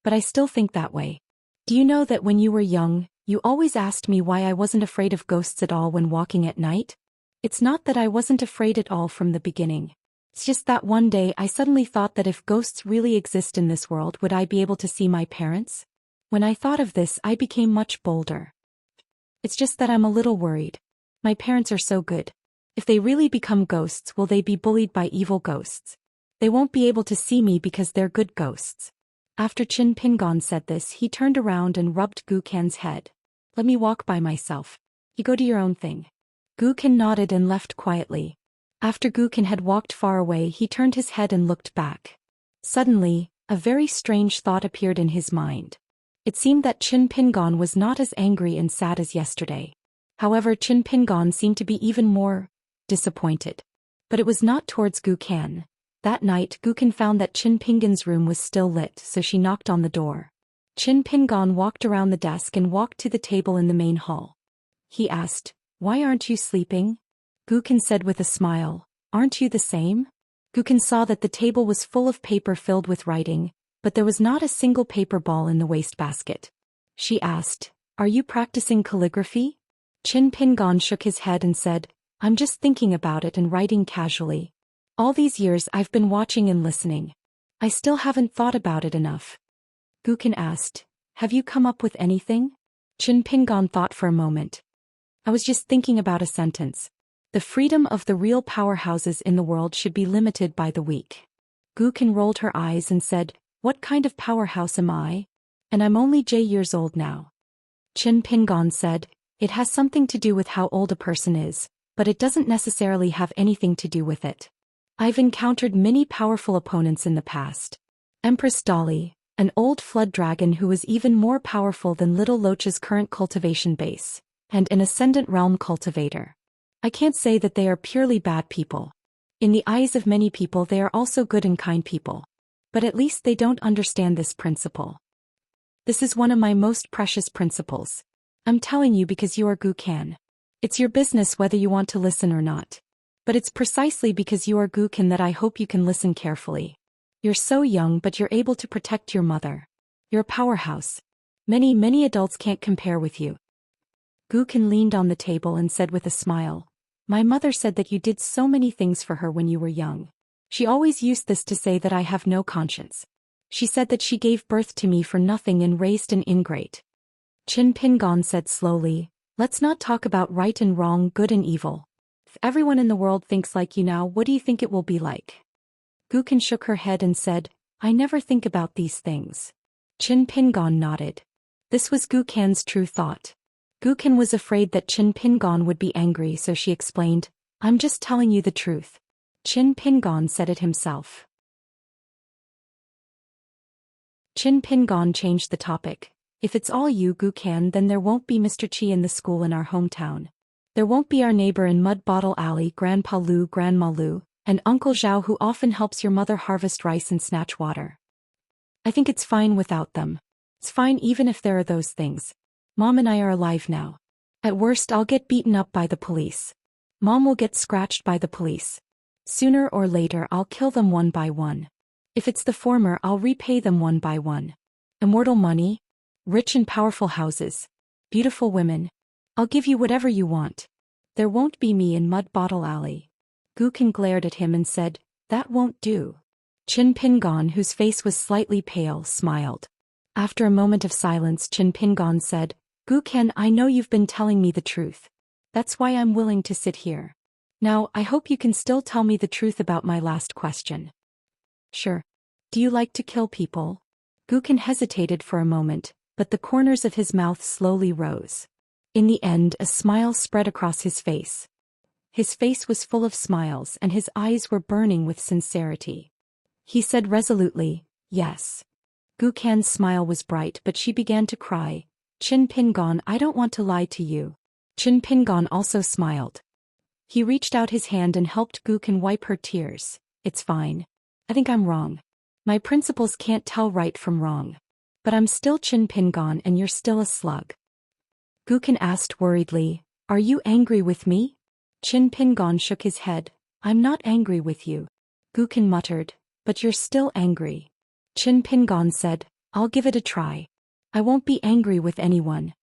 But I still think that way. Do you know that when you were young, you always asked me why I wasn't afraid of ghosts at all when walking at night? It's not that I wasn't afraid at all from the beginning. It's just that one day I suddenly thought that if ghosts really exist in this world, would I be able to see my parents? When I thought of this, I became much bolder. It's just that I'm a little worried. My parents are so good. If they really become ghosts, will they be bullied by evil ghosts? They won't be able to see me because they're good ghosts. After Chin Pingon said this, he turned around and rubbed Gukin's head. Let me walk by myself. You go do your own thing. Gukin nodded and left quietly. After Gukin had walked far away, he turned his head and looked back. Suddenly, a very strange thought appeared in his mind. It seemed that Chin Pingon was not as angry and sad as yesterday. However, Chin Pingon seemed to be even more disappointed. But it was not towards Gukin. That night, Gukin found that Chin Pingon's room was still lit, so she knocked on the door. Chin Pingon walked around the desk and walked to the table in the main hall. He asked, "Why aren't you sleeping?" Gukin said with a smile, "Aren't you the same?" Gukin saw that the table was full of paper filled with writing, but there was not a single paper ball in the wastebasket. She asked, "Are you practicing calligraphy?" Chin Pingon shook his head and said, "I'm just thinking about it and writing casually. All these years I've been watching and listening. I still haven't thought about it enough." Gukin asked, "Have you come up with anything?" Chin Pingon thought for a moment. "I was just thinking about a sentence. The freedom of the real powerhouses in the world should be limited by the weak." Gukin rolled her eyes and said, "What kind of powerhouse am I? And I'm only J years old now." Chin Pingon said, "It has something to do with how old a person is, but it doesn't necessarily have anything to do with it. I've encountered many powerful opponents in the past. Empress Dolly, an old flood dragon who was even more powerful than Little Loach's current cultivation base, and an Ascendant Realm cultivator. I can't say that they are purely bad people. In the eyes of many people they are also good and kind people. But at least they don't understand this principle. This is one of my most precious principles. I'm telling you because you are Gukin. It's your business whether you want to listen or not. But it's precisely because you are Gukin that I hope you can listen carefully. You're so young but you're able to protect your mother. You're a powerhouse. Many adults can't compare with you. Gu Kan leaned on the table and said with a smile, my mother said that you did so many things for her when you were young. She always used this to say that I have no conscience. She said that she gave birth to me for nothing and raised an ingrate. Qin Pingon said slowly, let's not talk about right and wrong, good and evil. If everyone in the world thinks like you now, what do you think it will be like? Gu Kan shook her head and said, I never think about these things. Qin Pingon nodded. This was Gu Kan's true thought. Gu Kan was afraid that Qin Pingon would be angry, so she explained, I'm just telling you the truth. Qin Pingon said it himself. Qin Pingon changed the topic. If it's all you, Gu Kan, then there won't be Mr. Chi in the school in our hometown. There won't be our neighbor in Mud Bottle Alley, Grandpa Lu, Grandma Lu, and Uncle Zhao who often helps your mother harvest rice and snatch water. I think it's fine without them. It's fine even if there are those things. Mom and I are alive now. At worst I'll get beaten up by the police. Mom will get scratched by the police. Sooner or later I'll kill them one by one. If it's the former, I'll repay them one by one. Immortal money, rich and powerful houses, beautiful women. I'll give you whatever you want. There won't be me in Mud Bottle Alley. Gu Kan glared at him and said, that won't do. Qin Pingon, whose face was slightly pale, smiled. After a moment of silence, Qin Pingon said, Gu Kan, I know you've been telling me the truth. That's why I'm willing to sit here. Now, I hope you can still tell me the truth about my last question. Sure. Do you like to kill people? Gu Kan hesitated for a moment, but the corners of his mouth slowly rose. In the end, a smile spread across his face. His face was full of smiles and his eyes were burning with sincerity. He said resolutely, yes. Gu Kan's smile was bright, but she began to cry. Qin Pingon, I don't want to lie to you. Qin Pingon also smiled. He reached out his hand and helped Gu Kan wipe her tears. It's fine. I think I'm wrong. My principles can't tell right from wrong. But I'm still Qin Pingon and you're still a slug. Gu Kan asked worriedly, are you angry with me? Qin Pingon shook his head. I'm not angry with you. Gu Kan muttered, but you're still angry. Qin Pingon said, I'll give it a try. I won't be angry with anyone.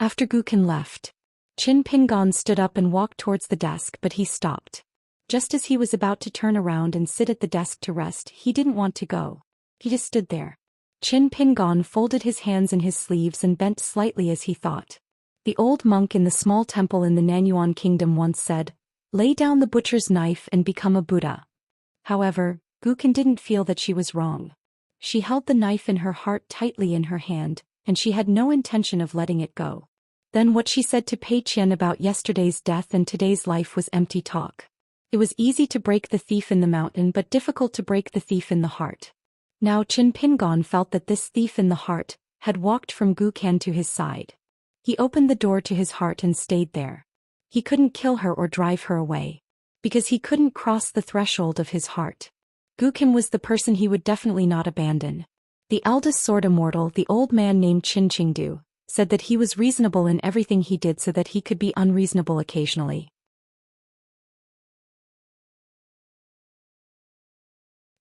After Gu Kan left, Qin Pingon stood up and walked towards the desk, but he stopped. Just as he was about to turn around and sit at the desk to rest, he didn't want to go. He just stood there. Qin Pingon folded his hands in his sleeves and bent slightly as he thought. The old monk in the small temple in the Nanyuan kingdom once said, lay down the butcher's knife and become a Buddha. However, Gu Kan didn't feel that she was wrong. She held the knife in her heart tightly in her hand, and she had no intention of letting it go. Then what she said to Pei Qian about yesterday's death and today's life was empty talk. It was easy to break the thief in the mountain but difficult to break the thief in the heart. Now Qin Pingon felt that this thief in the heart had walked from Gu Kan to his side. He opened the door to his heart and stayed there. He couldn't kill her or drive her away. Because he couldn't cross the threshold of his heart. Gu Kan was the person he would definitely not abandon. The eldest sword immortal, the old man named Qin Qingdu, said that he was reasonable in everything he did so that he could be unreasonable occasionally.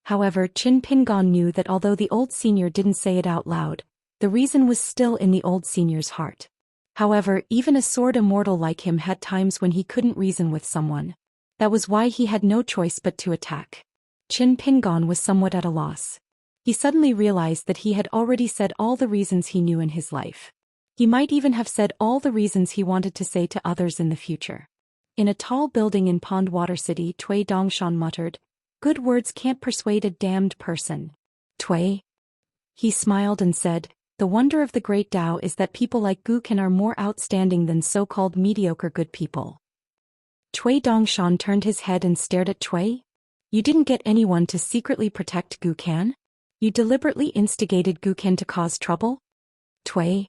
However, Qin Pingon knew that although the old senior didn't say it out loud, the reason was still in the old senior's heart. However, even a sword immortal like him had times when he couldn't reason with someone. That was why he had no choice but to attack. Qin Pingon was somewhat at a loss. He suddenly realized that he had already said all the reasons he knew in his life. He might even have said all the reasons he wanted to say to others in the future. In a tall building in Pondwater City, Tui Dongshan muttered, good words can't persuade a damned person. Tui? He smiled and said, the wonder of the great Tao is that people like Gu Kan are more outstanding than so-called mediocre good people. Tui Dongshan turned his head and stared at Tui. You didn't get anyone to secretly protect Gu Kan? You deliberately instigated Gu Kan to cause trouble? Tui?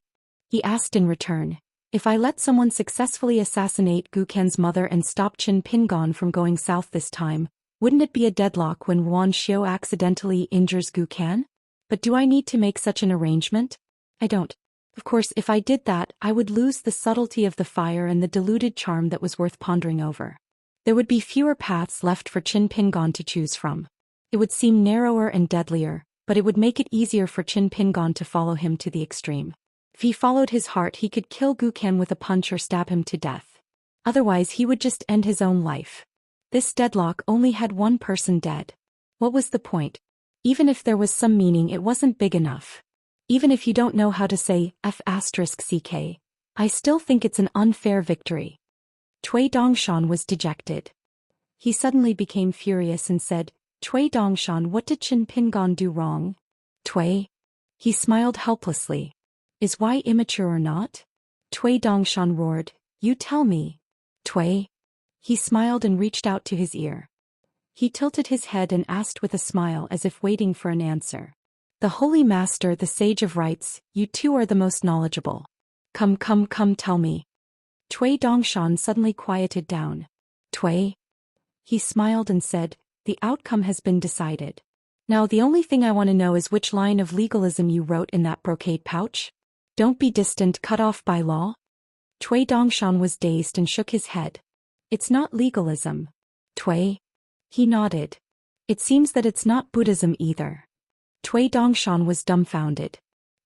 He asked in return, if I let someone successfully assassinate Gu Kan's mother and stop Qin Pingon from going south this time, wouldn't it be a deadlock when Yuan Xiao accidentally injures Gu Kan? But do I need to make such an arrangement? I don't. Of course, if I did that, I would lose the subtlety of the fire and the diluted charm that was worth pondering over. There would be fewer paths left for Qin Pingon to choose from. It would seem narrower and deadlier, but it would make it easier for Qin Pingon to follow him to the extreme. If he followed his heart, he could kill Gukan with a punch or stab him to death. Otherwise, he would just end his own life. This deadlock only had one person dead. What was the point? Even if there was some meaning, it wasn't big enough. Even if you don't know how to say F***ck, I still think it's an unfair victory. Cui Dongshan was dejected. He suddenly became furious and said, Cui Dongshan, what did Qin Pingon do wrong? Cui? He smiled helplessly. Is Y immature or not? Cui Dongshan roared, you tell me. Cui? He smiled and reached out to his ear. He tilted his head and asked with a smile as if waiting for an answer. The Holy Master, the Sage of Rites, you two are the most knowledgeable. Come, tell me. Cui Dongshan suddenly quieted down. Cui? He smiled and said, the outcome has been decided. Now the only thing I want to know is which line of legalism you wrote in that brocade pouch? Don't be distant, cut off by law? Cui Dongshan was dazed and shook his head. It's not legalism. Cui? He nodded. It seems that it's not Buddhism either. Cui Dongshan was dumbfounded.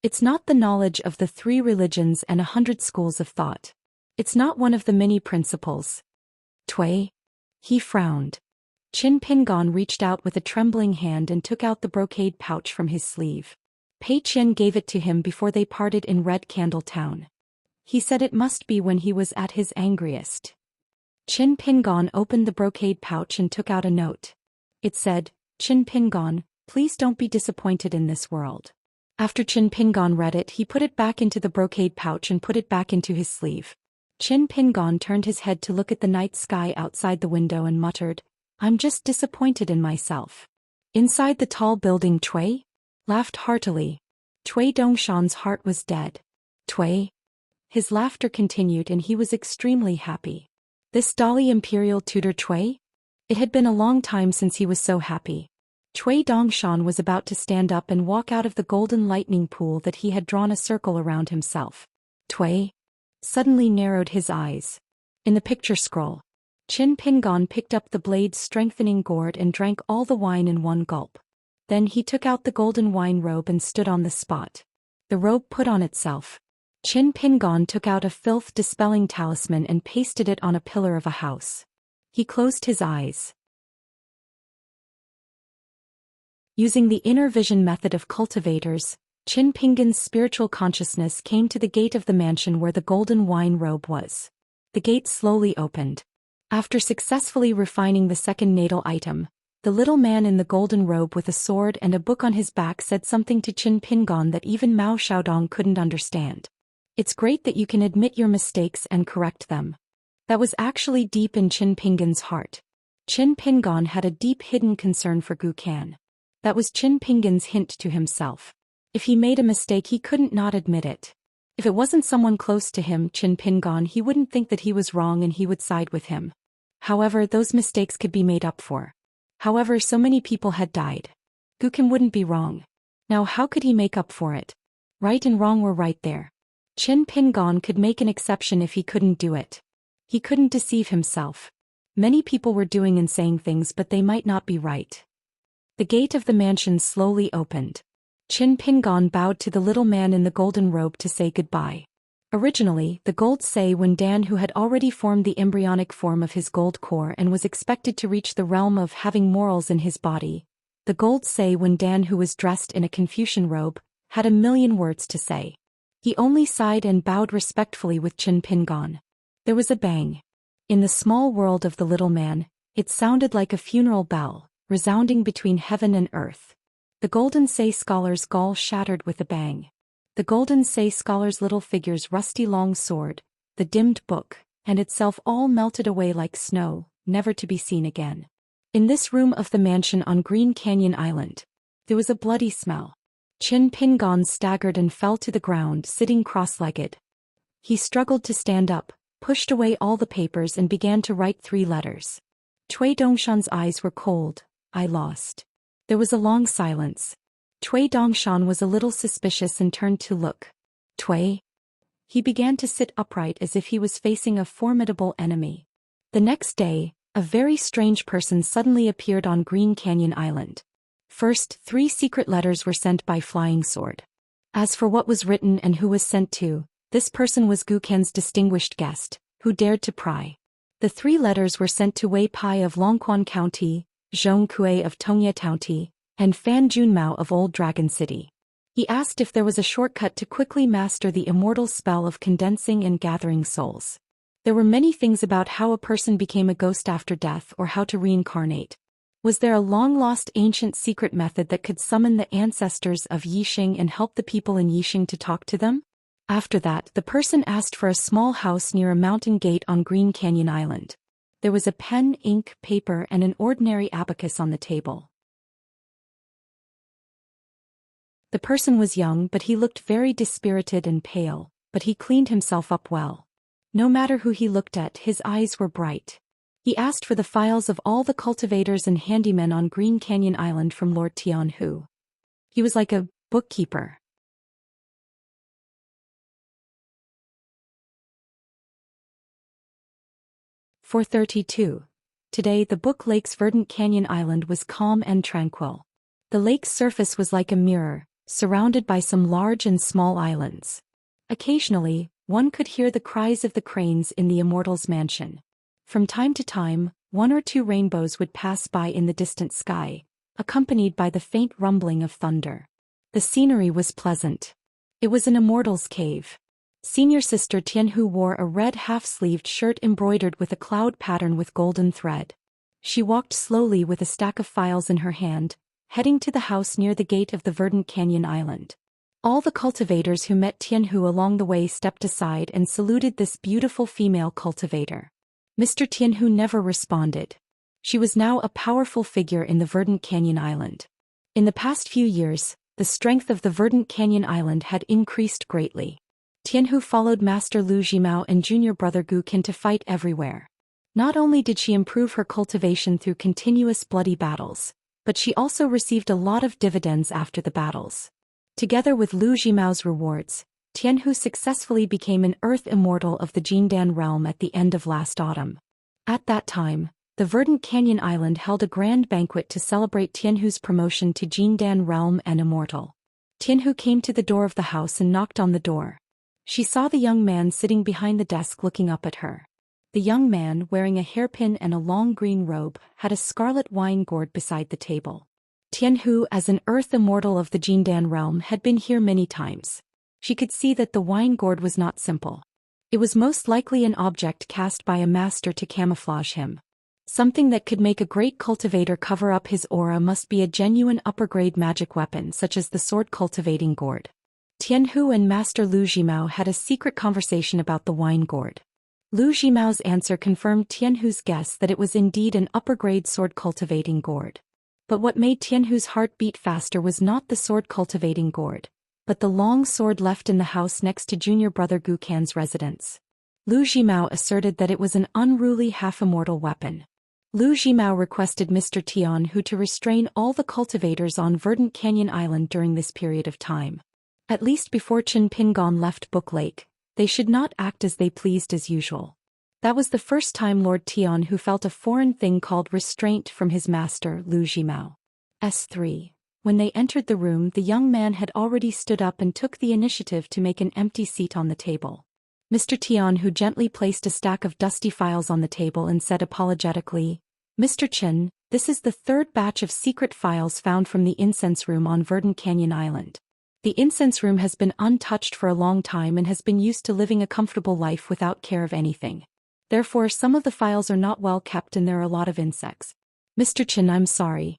It's not the knowledge of the 3 religions and 100 schools of thought. It's not one of the many principles. Cui? He frowned. Qin Pingon reached out with a trembling hand and took out the brocade pouch from his sleeve. Pei Qian gave it to him before they parted in Red Candle Town. He said it must be when he was at his angriest. Qin Pingon opened the brocade pouch and took out a note. It said, Qin Pingon, please don't be disappointed in this world. After Qin Pingon read it, he put it back into the brocade pouch and put it back into his sleeve. Qin Pingon turned his head to look at the night sky outside the window and muttered, I'm just disappointed in myself. Inside the tall building, Cui laughed heartily. Cui Dongshan's heart was dead. Cui? His laughter continued and he was extremely happy. This Dali Imperial tutor Cui? It had been a long time since he was so happy. Cui Dongshan was about to stand up and walk out of the golden lightning pool that he had drawn a circle around himself. Cui suddenly narrowed his eyes. In the picture scroll, Qin Pingon picked up the blade's strengthening gourd and drank all the wine in one gulp. Then he took out the golden wine robe and stood on the spot. The robe put on itself. Qin Pingon took out a filth-dispelling talisman and pasted it on a pillar of a house. He closed his eyes. Using the inner vision method of cultivators, Qin Pingon's spiritual consciousness came to the gate of the mansion where the golden wine robe was. The gate slowly opened. After successfully refining the second natal item, the little man in the golden robe with a sword and a book on his back said something to Qin Pingon that even Mao Xiaodong couldn't understand. It's great that you can admit your mistakes and correct them. That was actually deep in Qin Pingon's heart. Qin Pingon had a deep hidden concern for Gukan. That was Qin Pingon's hint to himself. If he made a mistake, he couldn't not admit it. If it wasn't someone close to him, Qin Pingon, he wouldn't think that he was wrong and he would side with him. However, those mistakes could be made up for. However, so many people had died. Gukan wouldn't be wrong. Now how could he make up for it? Right and wrong were right there. Qin Pingon could make an exception if he couldn't do it. He couldn't deceive himself. Many people were doing and saying things, but they might not be right. The gate of the mansion slowly opened. Qin Pingon bowed to the little man in the golden robe to say goodbye. Originally, the gold Sei Wen Dan, who had already formed the embryonic form of his gold core and was expected to reach the realm of having morals in his body, the gold Sei Wen Dan, who was dressed in a Confucian robe, had a million words to say. He only sighed and bowed respectfully with Qin Pingon. There was a bang. In the small world of the little man, it sounded like a funeral bell, resounding between heaven and earth. The Golden Sei scholar's gall shattered with a bang. The Golden Sei scholar's little figure's rusty long sword, the dimmed book, and itself all melted away like snow, never to be seen again. In this room of the mansion on Green Canyon Island, there was a bloody smell. Qin Pingon staggered and fell to the ground, sitting cross-legged. He struggled to stand up, pushed away all the papers and began to write 3 letters. Cui Dongshan's eyes were cold. I lost. There was a long silence. Cui Dongshan was a little suspicious and turned to look. Cui? He began to sit upright as if he was facing a formidable enemy. The next day, a very strange person suddenly appeared on Green Canyon Island. First, 3 secret letters were sent by flying sword. As for what was written and who was sent to, this person was Gu Qian's distinguished guest, who dared to pry. The 3 letters were sent to Wei Pai of Longquan County, Zhong Kue of Tongye County, and Fan Junmao of Old Dragon City. He asked if there was a shortcut to quickly master the immortal spell of condensing and gathering souls. There were many things about how a person became a ghost after death or how to reincarnate. Was there a long-lost ancient secret method that could summon the ancestors of Yixing and help the people in Yixing to talk to them? After that, the person asked for a small house near a mountain gate on Green Canyon Island. There was a pen, ink, paper, and an ordinary abacus on the table. The person was young, but he looked very dispirited and pale, but he cleaned himself up well. No matter who he looked at, his eyes were bright. He asked for the files of all the cultivators and handymen on Green Canyon Island from Lord Tianhu. He was like a bookkeeper. For 32. Today the Book Lake's verdant canyon island was calm and tranquil. The lake's surface was like a mirror, surrounded by some large and small islands. Occasionally, one could hear the cries of the cranes in the immortal's mansion. From time to time, 1 or 2 rainbows would pass by in the distant sky, accompanied by the faint rumbling of thunder. The scenery was pleasant. It was an immortal's cave. Senior Sister Tianhu wore a red half-sleeved shirt embroidered with a cloud pattern with golden thread. She walked slowly with a stack of files in her hand, heading to the house near the gate of the verdant canyon island. All the cultivators who met Tianhu along the way stepped aside and saluted this beautiful female cultivator. Mr. Tianhu never responded. She was now a powerful figure in the verdant canyon island. In the past few years, the strength of the verdant canyon island had increased greatly. Tianhu followed Master Lu Jimao and junior brother Gu Qian to fight everywhere. Not only did she improve her cultivation through continuous bloody battles, but she also received a lot of dividends after the battles. Together with Lu Jimao's rewards, Tianhu successfully became an earth immortal of the Jindan realm at the end of last autumn. At that time, the verdant canyon island held a grand banquet to celebrate Tianhu's promotion to Jindan realm and immortal. Tianhu came to the door of the house and knocked on the door. She saw the young man sitting behind the desk looking up at her. The young man, wearing a hairpin and a long green robe, had a scarlet wine gourd beside the table. Tianhu, as an earth immortal of the Jindan realm, had been here many times. She could see that the wine gourd was not simple. It was most likely an object cast by a master to camouflage him. Something that could make a great cultivator cover up his aura must be a genuine upper-grade magic weapon such as the sword-cultivating gourd. Tianhu and Master Lu Jimao had a secret conversation about the wine gourd. Lu Jimao's answer confirmed Tianhu's guess that it was indeed an upper-grade sword-cultivating gourd. But what made Tianhu's heart beat faster was not the sword-cultivating gourd, but the long sword left in the house next to junior brother Gu Qian's residence. Lu Jimao asserted that it was an unruly half-immortal weapon. Lu Jimao requested Mr. Tianhu to restrain all the cultivators on Verdant Canyon Island during this period of time. At least before Chen Pingon left Book Lake, they should not act as they pleased as usual. That was the first time Lord Tianhu felt a foreign thing called restraint from his master, Lu Jimao. S3. When they entered the room, the young man had already stood up and took the initiative to make an empty seat on the table. Mr. Tianhu gently placed a stack of dusty files on the table and said apologetically, "Mr. Chen, this is the 3rd batch of secret files found from the incense room on Verdant Canyon Island. The incense room has been untouched for a long time and has been used to living a comfortable life without care of anything. Therefore, some of the files are not well kept and there are a lot of insects. Mr. Chen, I'm sorry."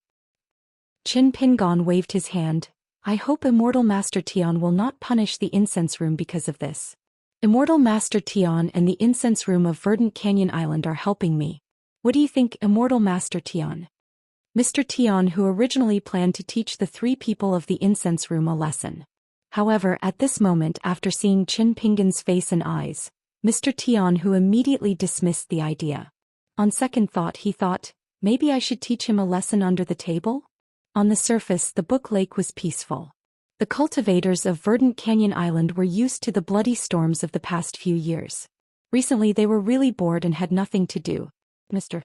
Qin Pingon waved his hand. "I hope Immortal Master Tian will not punish the incense room because of this. Immortal Master Tian and the incense room of Verdant Canyon Island are helping me. What do you think, Immortal Master Tian?" Mr. Tian, who originally planned to teach the 3 people of the incense room a lesson. However, at this moment, after seeing Qin Pingon's face and eyes, Mr. Tian, who immediately dismissed the idea. On second thought, he thought, maybe I should teach him a lesson under the table? On the surface, the Book Lake was peaceful. The cultivators of Verdant Canyon Island were used to the bloody storms of the past few years. Recently they were really bored and had nothing to do. Mr.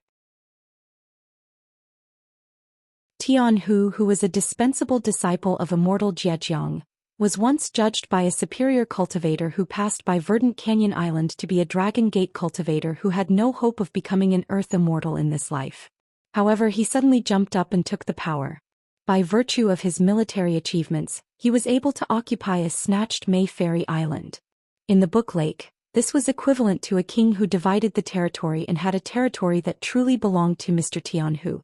Tianhu, who was a dispensable disciple of immortal Zhejiang, was once judged by a superior cultivator who passed by Verdant Canyon Island to be a Dragon Gate cultivator who had no hope of becoming an earth immortal in this life. However, he suddenly jumped up and took the power. By virtue of his military achievements, he was able to occupy a snatched May Fairy Island. In the Book Lake, this was equivalent to a king who divided the territory and had a territory that truly belonged to Mr. Tianhu.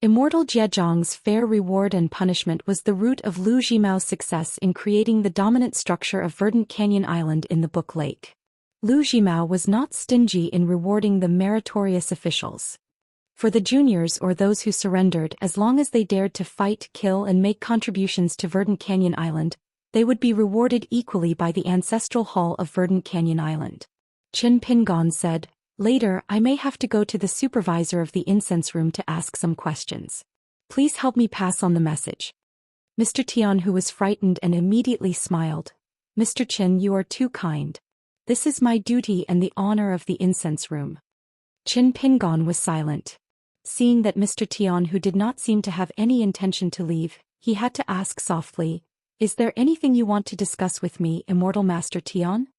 Immortal Zhejiang's fair reward and punishment was the root of Lu Jimao's success in creating the dominant structure of Verdant Canyon Island in the Book Lake. Lu Jimao was not stingy in rewarding the meritorious officials. For the juniors or those who surrendered, as long as they dared to fight, kill and make contributions to Verdant Canyon Island, they would be rewarded equally by the ancestral hall of Verdant Canyon Island. Qin Pingon said, "Later, I may have to go to the supervisor of the incense room to ask some questions. Please help me pass on the message." Mr. Tianhu was frightened and immediately smiled. "Mr. Qin, you are too kind. This is my duty and the honor of the incense room." Qin Pingon was silent. Seeing that Mr. Tianhu did not seem to have any intention to leave, he had to ask softly, "Is there anything you want to discuss with me, Immortal Master Tian?"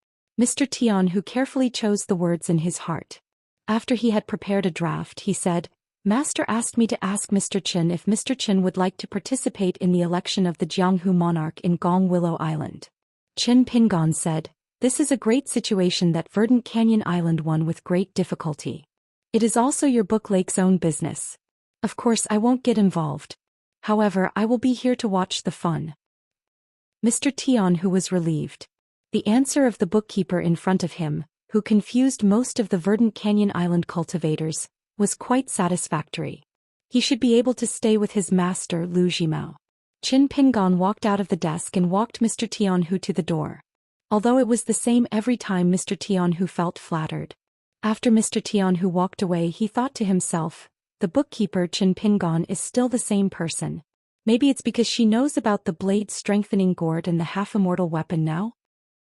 Mr. Tianhu carefully chose the words in his heart. After he had prepared a draft, he said, "Master asked me to ask Mr. Qin if Mr. Qin would like to participate in the election of the Jianghu monarch in Gong Willow Island." Qin Pingon said, "This is a great situation that Verdant Canyon Island won with great difficulty. It is also your Book Lake's own business. Of course I won't get involved. However, I will be here to watch the fun." Mr. Tianhu was relieved. The answer of the bookkeeper in front of him, who confused most of the Verdant Canyon Island cultivators, was quite satisfactory. He should be able to stay with his master Lu Jimao. Qin Pingon walked out of the desk and walked Mr. Tianhu to the door. Although it was the same every time, Mr. Tianhu felt flattered. After Mr. Tianhu walked away, he thought to himself, "The bookkeeper Qin Pingon is still the same person. Maybe it's because she knows about the blade-strengthening gourd and the half-immortal weapon now?"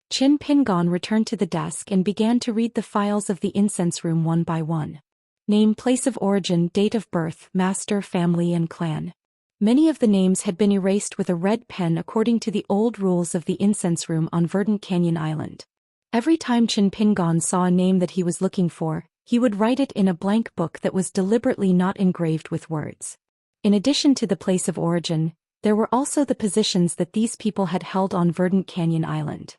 Qin Pingon returned to the desk and began to read the files of the incense room one by one. Name, place of origin, date of birth, master, family and clan. Many of the names had been erased with a red pen according to the old rules of the incense room on Verdant Canyon Island. Every time Qin Pingon saw a name that he was looking for, he would write it in a blank book that was deliberately not engraved with words. In addition to the place of origin, there were also the positions that these people had held on Verdant Canyon Island.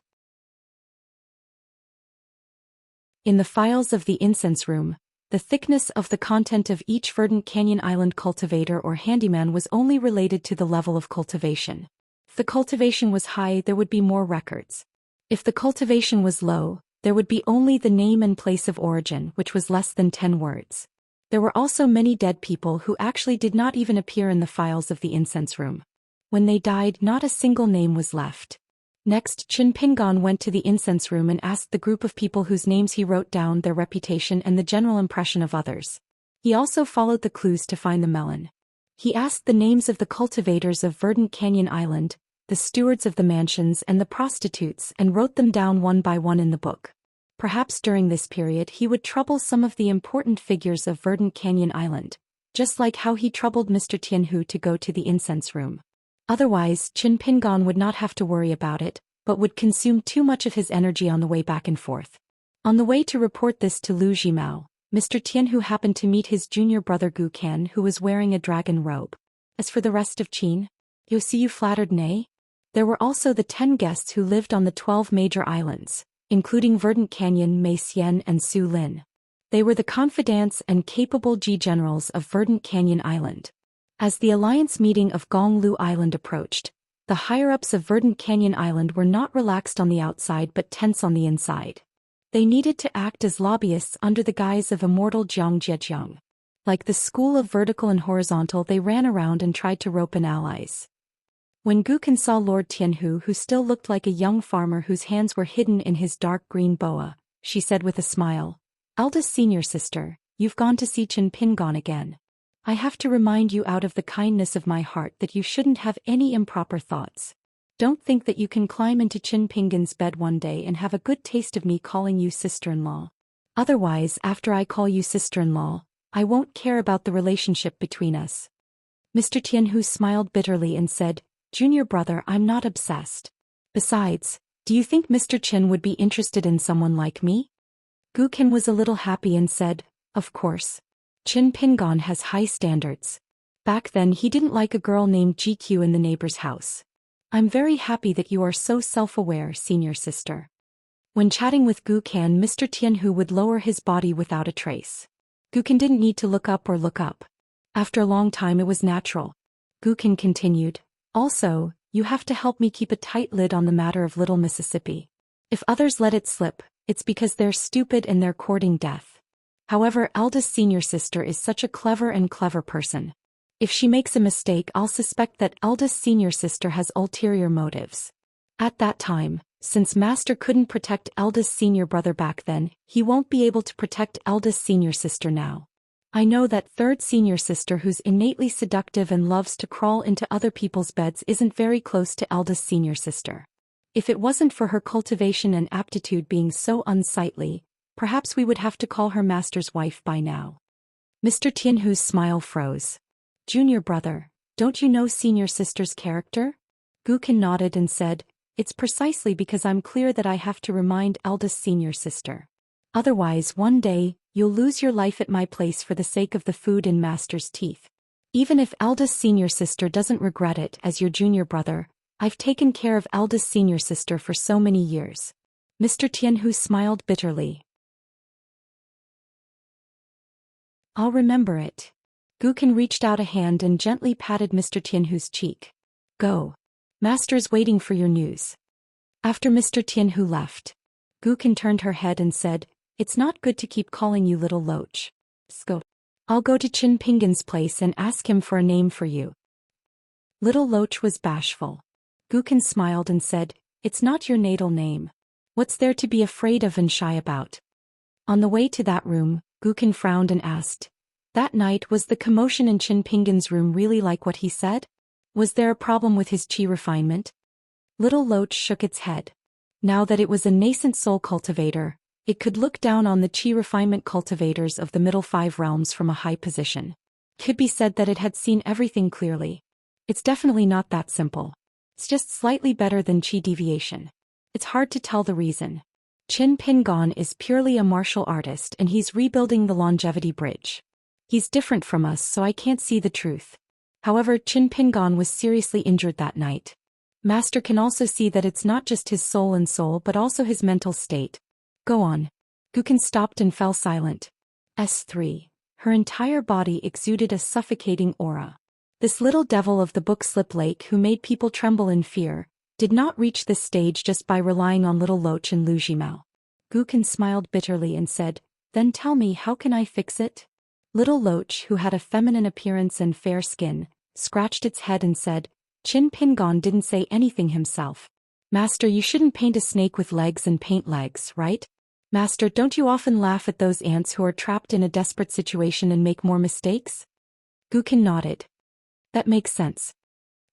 In the files of the incense room, the thickness of the content of each Verdant Canyon Island cultivator or handyman was only related to the level of cultivation. If the cultivation was high, there would be more records. If the cultivation was low, there would be only the name and place of origin, which was less than 10 words. There were also many dead people who actually did not even appear in the files of the incense room. When they died, not a single name was left. Next, Qin Pingon went to the incense room and asked the group of people whose names he wrote down their reputation and the general impression of others. He also followed the clues to find the melon. He asked the names of the cultivators of Verdant Canyon Island, the stewards of the mansions and the prostitutes, and wrote them down one by one in the book. Perhaps during this period he would trouble some of the important figures of Verdant Canyon Island, just like how he troubled Mr. Tianhu to go to the incense room. Otherwise, Qin Pingon would not have to worry about it, but would consume too much of his energy on the way back and forth. On the way to report this to Lu Jimao, Mr. Tianhu happened to meet his junior brother Gu Kan, who was wearing a dragon robe. As for the rest of Qin, "You see, you flattered, nay?" There were also the 10 guests who lived on the 12 major islands, including Verdant Canyon, Mei Xian and Su Lin. They were the confidants and capable G-generals of Verdant Canyon Island. As the alliance meeting of Gonglu Island approached, the higher-ups of Verdant Canyon Island were not relaxed on the outside but tense on the inside. They needed to act as lobbyists under the guise of immortal Zhejiang. Like the school of vertical and horizontal, they ran around and tried to rope in allies. When Gukan saw Lord Tianhu, who still looked like a young farmer whose hands were hidden in his dark green boa, she said with a smile, "Eldest senior sister, you've gone to see Qin Pingon again. I have to remind you out of the kindness of my heart that you shouldn't have any improper thoughts. Don't think that you can climb into Qin Pingon's bed one day and have a good taste of me calling you sister-in-law. Otherwise, after I call you sister-in-law, I won't care about the relationship between us." Mr. Tianhu smiled bitterly and said, "Junior brother, I'm not obsessed. Besides, do you think Mr. Chen would be interested in someone like me?" Gu Ken was a little happy and said, "Of course. Qin Pingon has high standards. Back then he didn't like a girl named GQ in the neighbor's house. I'm very happy that you are so self-aware, senior sister." When chatting with Gu Ken, Mr. Tianhu would lower his body without a trace. Gu Ken didn't need to look up or look up. After a long time it was natural. Gu Ken continued, "Also, you have to help me keep a tight lid on the matter of Little Mississippi. If others let it slip, it's because they're stupid and they're courting death. However, eldest senior sister is such a clever person. If she makes a mistake, I'll suspect that eldest senior sister has ulterior motives. At that time, since master couldn't protect eldest senior brother back then, he won't be able to protect eldest senior sister now. I know that third senior sister who's innately seductive and loves to crawl into other people's beds isn't very close to eldest senior sister. If it wasn't for her cultivation and aptitude being so unsightly, perhaps we would have to call her master's wife by now." Mr. Tianhu's smile froze. "Junior brother, don't you know senior sister's character?" Gu Ken nodded and said, "It's precisely because I'm clear that I have to remind eldest senior sister. Otherwise one day, you'll lose your life at my place for the sake of the food in master's teeth. Even if eldest senior sister doesn't regret it, as your junior brother, I've taken care of eldest senior sister for so many years." Mr. Tianhu smiled bitterly. "I'll remember it." Gu Ken reached out a hand and gently patted Mr. Tianhu's cheek. "Go. Master's waiting for your news." After Mr. Tianhu left, Gu Ken turned her head and said, "It's not good to keep calling you Little Loach. Go. I'll go to Qin Pingon's place and ask him for a name for you." Little Loach was bashful. Gu Ken smiled and said, "It's not your natal name. What's there to be afraid of and shy about?" On the way to that room, Gu Ken frowned and asked, "That night, was the commotion in Qin Pingon's room really like what he said? Was there a problem with his qi refinement?" Little Loach shook its head. Now that it was a nascent soul cultivator, it could look down on the qi refinement cultivators of the middle 5 realms from a high position. It could be said that it had seen everything clearly. It's definitely not that simple. It's just slightly better than qi deviation. It's hard to tell the reason. Qin Pingon is purely a martial artist and he's rebuilding the longevity bridge. He's different from us, so I can't see the truth. However, Qin Pingon was seriously injured that night. Master can also see that it's not just his soul but also his mental state. Go on. Gu Ken stopped and fell silent. S3. Her entire body exuded a suffocating aura. This little devil of the book Slip Lake who made people tremble in fear, did not reach this stage just by relying on Little Loach and Lu Jimao. Gu Ken smiled bitterly and said, "Then tell me, how can I fix it?" Little Loach, who had a feminine appearance and fair skin, scratched its head and said, "Qin Pingon didn't say anything himself. Master, you shouldn't paint a snake with legs and paint legs, right? Master, don't you often laugh at those ants who are trapped in a desperate situation and make more mistakes?" Gu Ken nodded. That makes sense.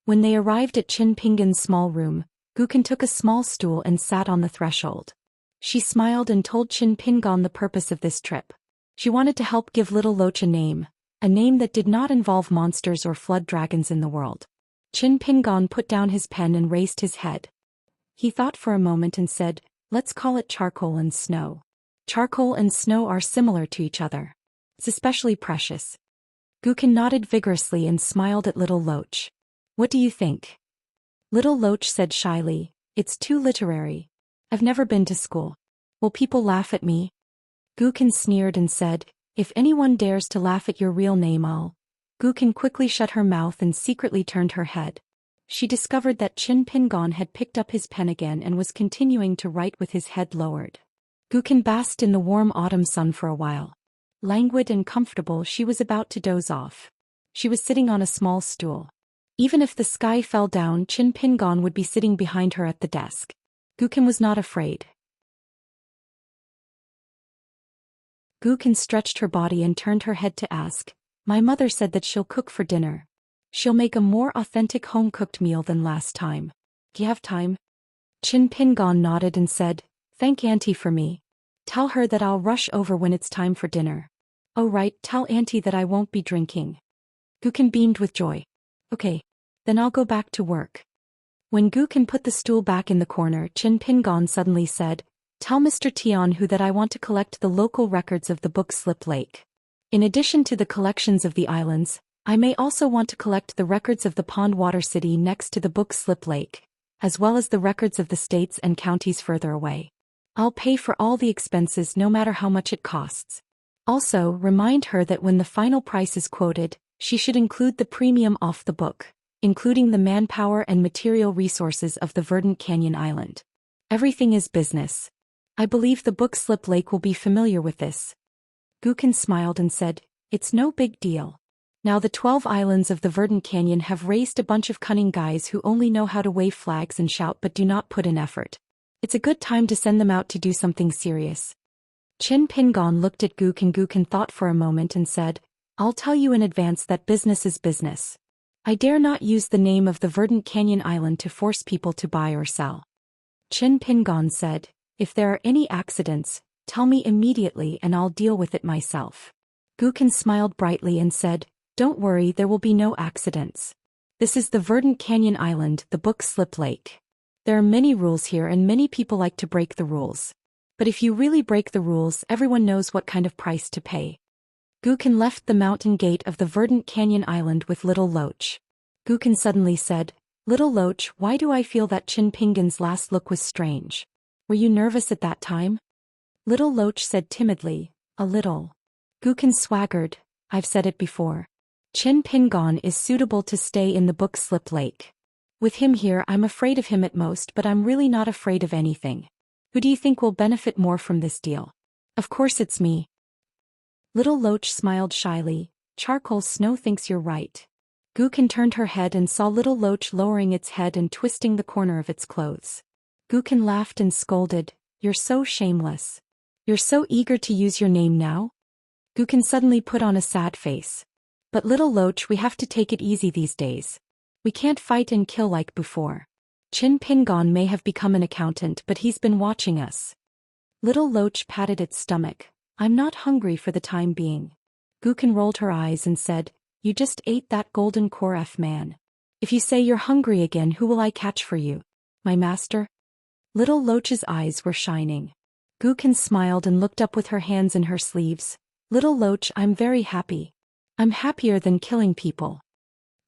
When they arrived at Qin Pingon's small room, Gu Ken took a small stool and sat on the threshold. She smiled and told Qin Pingon the purpose of this trip. She wanted to help give Little Loach a name that did not involve monsters or flood dragons in the world. Qin Pingon put down his pen and raised his head. He thought for a moment and said, "Let's call it charcoal and snow. Charcoal and snow are similar to each other. It's especially precious." Gu Ken nodded vigorously and smiled at Little Loach. "What do you think?" Little Loach said shyly, "It's too literary. I've never been to school. Will people laugh at me?" Gu Ken sneered and said, "If anyone dares to laugh at your real name, I'll..." Gu Ken quickly shut her mouth and secretly turned her head. She discovered that Qin Pingon had picked up his pen again and was continuing to write with his head lowered. Gu Ken basked in the warm autumn sun for a while. Languid and comfortable, she was about to doze off. She was sitting on a small stool. Even if the sky fell down, Qin Pingon would be sitting behind her at the desk. Gu Ken was not afraid. Gu Ken stretched her body and turned her head to ask, "My mother said that she'll cook for dinner. She'll make a more authentic home-cooked meal than last time. Do you have time?" Qin Pingon nodded and said, "Thank Auntie for me. Tell her that I'll rush over when it's time for dinner." "Oh right, tell Auntie that I won't be drinking." Gu Ken beamed with joy. Okay. Then I'll go back to work. When Gukin put the stool back in the corner, Qin Pingon suddenly said, Tell Mr. Tianhu that I want to collect the local records of the book Slip Lake. In addition to the collections of the islands, I may also want to collect the records of the pond water city next to the book Slip Lake, as well as the records of the states and counties further away. I'll pay for all the expenses no matter how much it costs. Also, remind her that when the final price is quoted, she should include the premium off the book, including the manpower and material resources of the Verdant Canyon Island. Everything is business. I believe the book Slip Lake will be familiar with this. Gukin smiled and said, It's no big deal. Now the 12 islands of the Verdant Canyon have raised a bunch of cunning guys who only know how to wave flags and shout but do not put in effort. It's a good time to send them out to do something serious. Qin Pingon looked at Gukin. Gukin thought for a moment and said, I'll tell you in advance that business is business. I dare not use the name of the Verdant Canyon Island to force people to buy or sell. Qin Pingon said, If there are any accidents, tell me immediately and I'll deal with it myself. Gukin smiled brightly and said, Don't worry, there will be no accidents. This is the Verdant Canyon Island, the book Slip Lake. There are many rules here and many people like to break the rules. But if you really break the rules, everyone knows what kind of price to pay. Gukin left the mountain gate of the Verdant Canyon Island with Little Loach. Gukin suddenly said, Little Loach, why do I feel that Qin Pingon's last look was strange? Were you nervous at that time? Little Loach said timidly, A little. Gukin swaggered, I've said it before. Qin Pingon is suitable to stay in the book Slip Lake. With him here I'm afraid of him at most, but I'm really not afraid of anything. Who do you think will benefit more from this deal? Of course it's me. Little Loach smiled shyly, Charcoal Snow thinks you're right. Gukin turned her head and saw Little Loach lowering its head and twisting the corner of its clothes. Gukin laughed and scolded, You're so shameless. You're so eager to use your name now? Gukin suddenly put on a sad face. But Little Loach, we have to take it easy these days. We can't fight and kill like before. Qin Pingon may have become an accountant, but he's been watching us. Little Loach patted its stomach. I'm not hungry for the time being. Gukin rolled her eyes and said, You just ate that golden core F man. If you say you're hungry again, who will I catch for you? My master? Little Loach's eyes were shining. Gukin smiled and looked up with her hands in her sleeves. Little Loach, I'm very happy. I'm happier than killing people.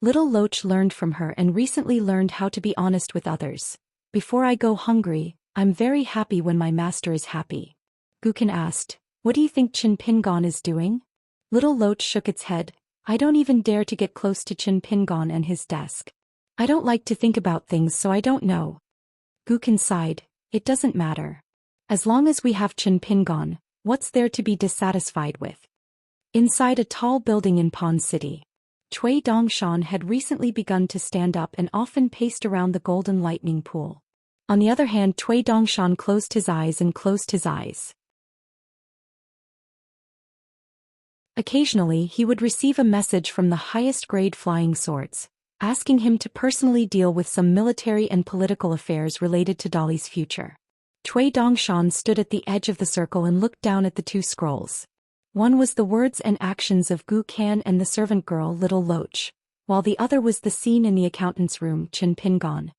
Little Loach learned from her and recently learned how to be honest with others. Before I go hungry, I'm very happy when my master is happy. Gukin asked, What do you think Qin Pingon is doing? Little Loach shook its head. I don't even dare to get close to Qin Pingon and his desk. I don't like to think about things, so I don't know. Gukin sighed. It doesn't matter. As long as we have Qin Pingon, what's there to be dissatisfied with? Inside a tall building in Pond City, Cui Dongshan had recently begun to stand up and often paced around the golden lightning pool. On the other hand, Cui Dongshan closed his eyes and closed his eyes. Occasionally he would receive a message from the highest grade flying swords, asking him to personally deal with some military and political affairs related to Dolly's future. Cui Dongshan stood at the edge of the circle and looked down at the two scrolls. One was the words and actions of Gu Kan and the servant girl Little Loach, while the other was the scene in the accountant's room, Qin Pingon.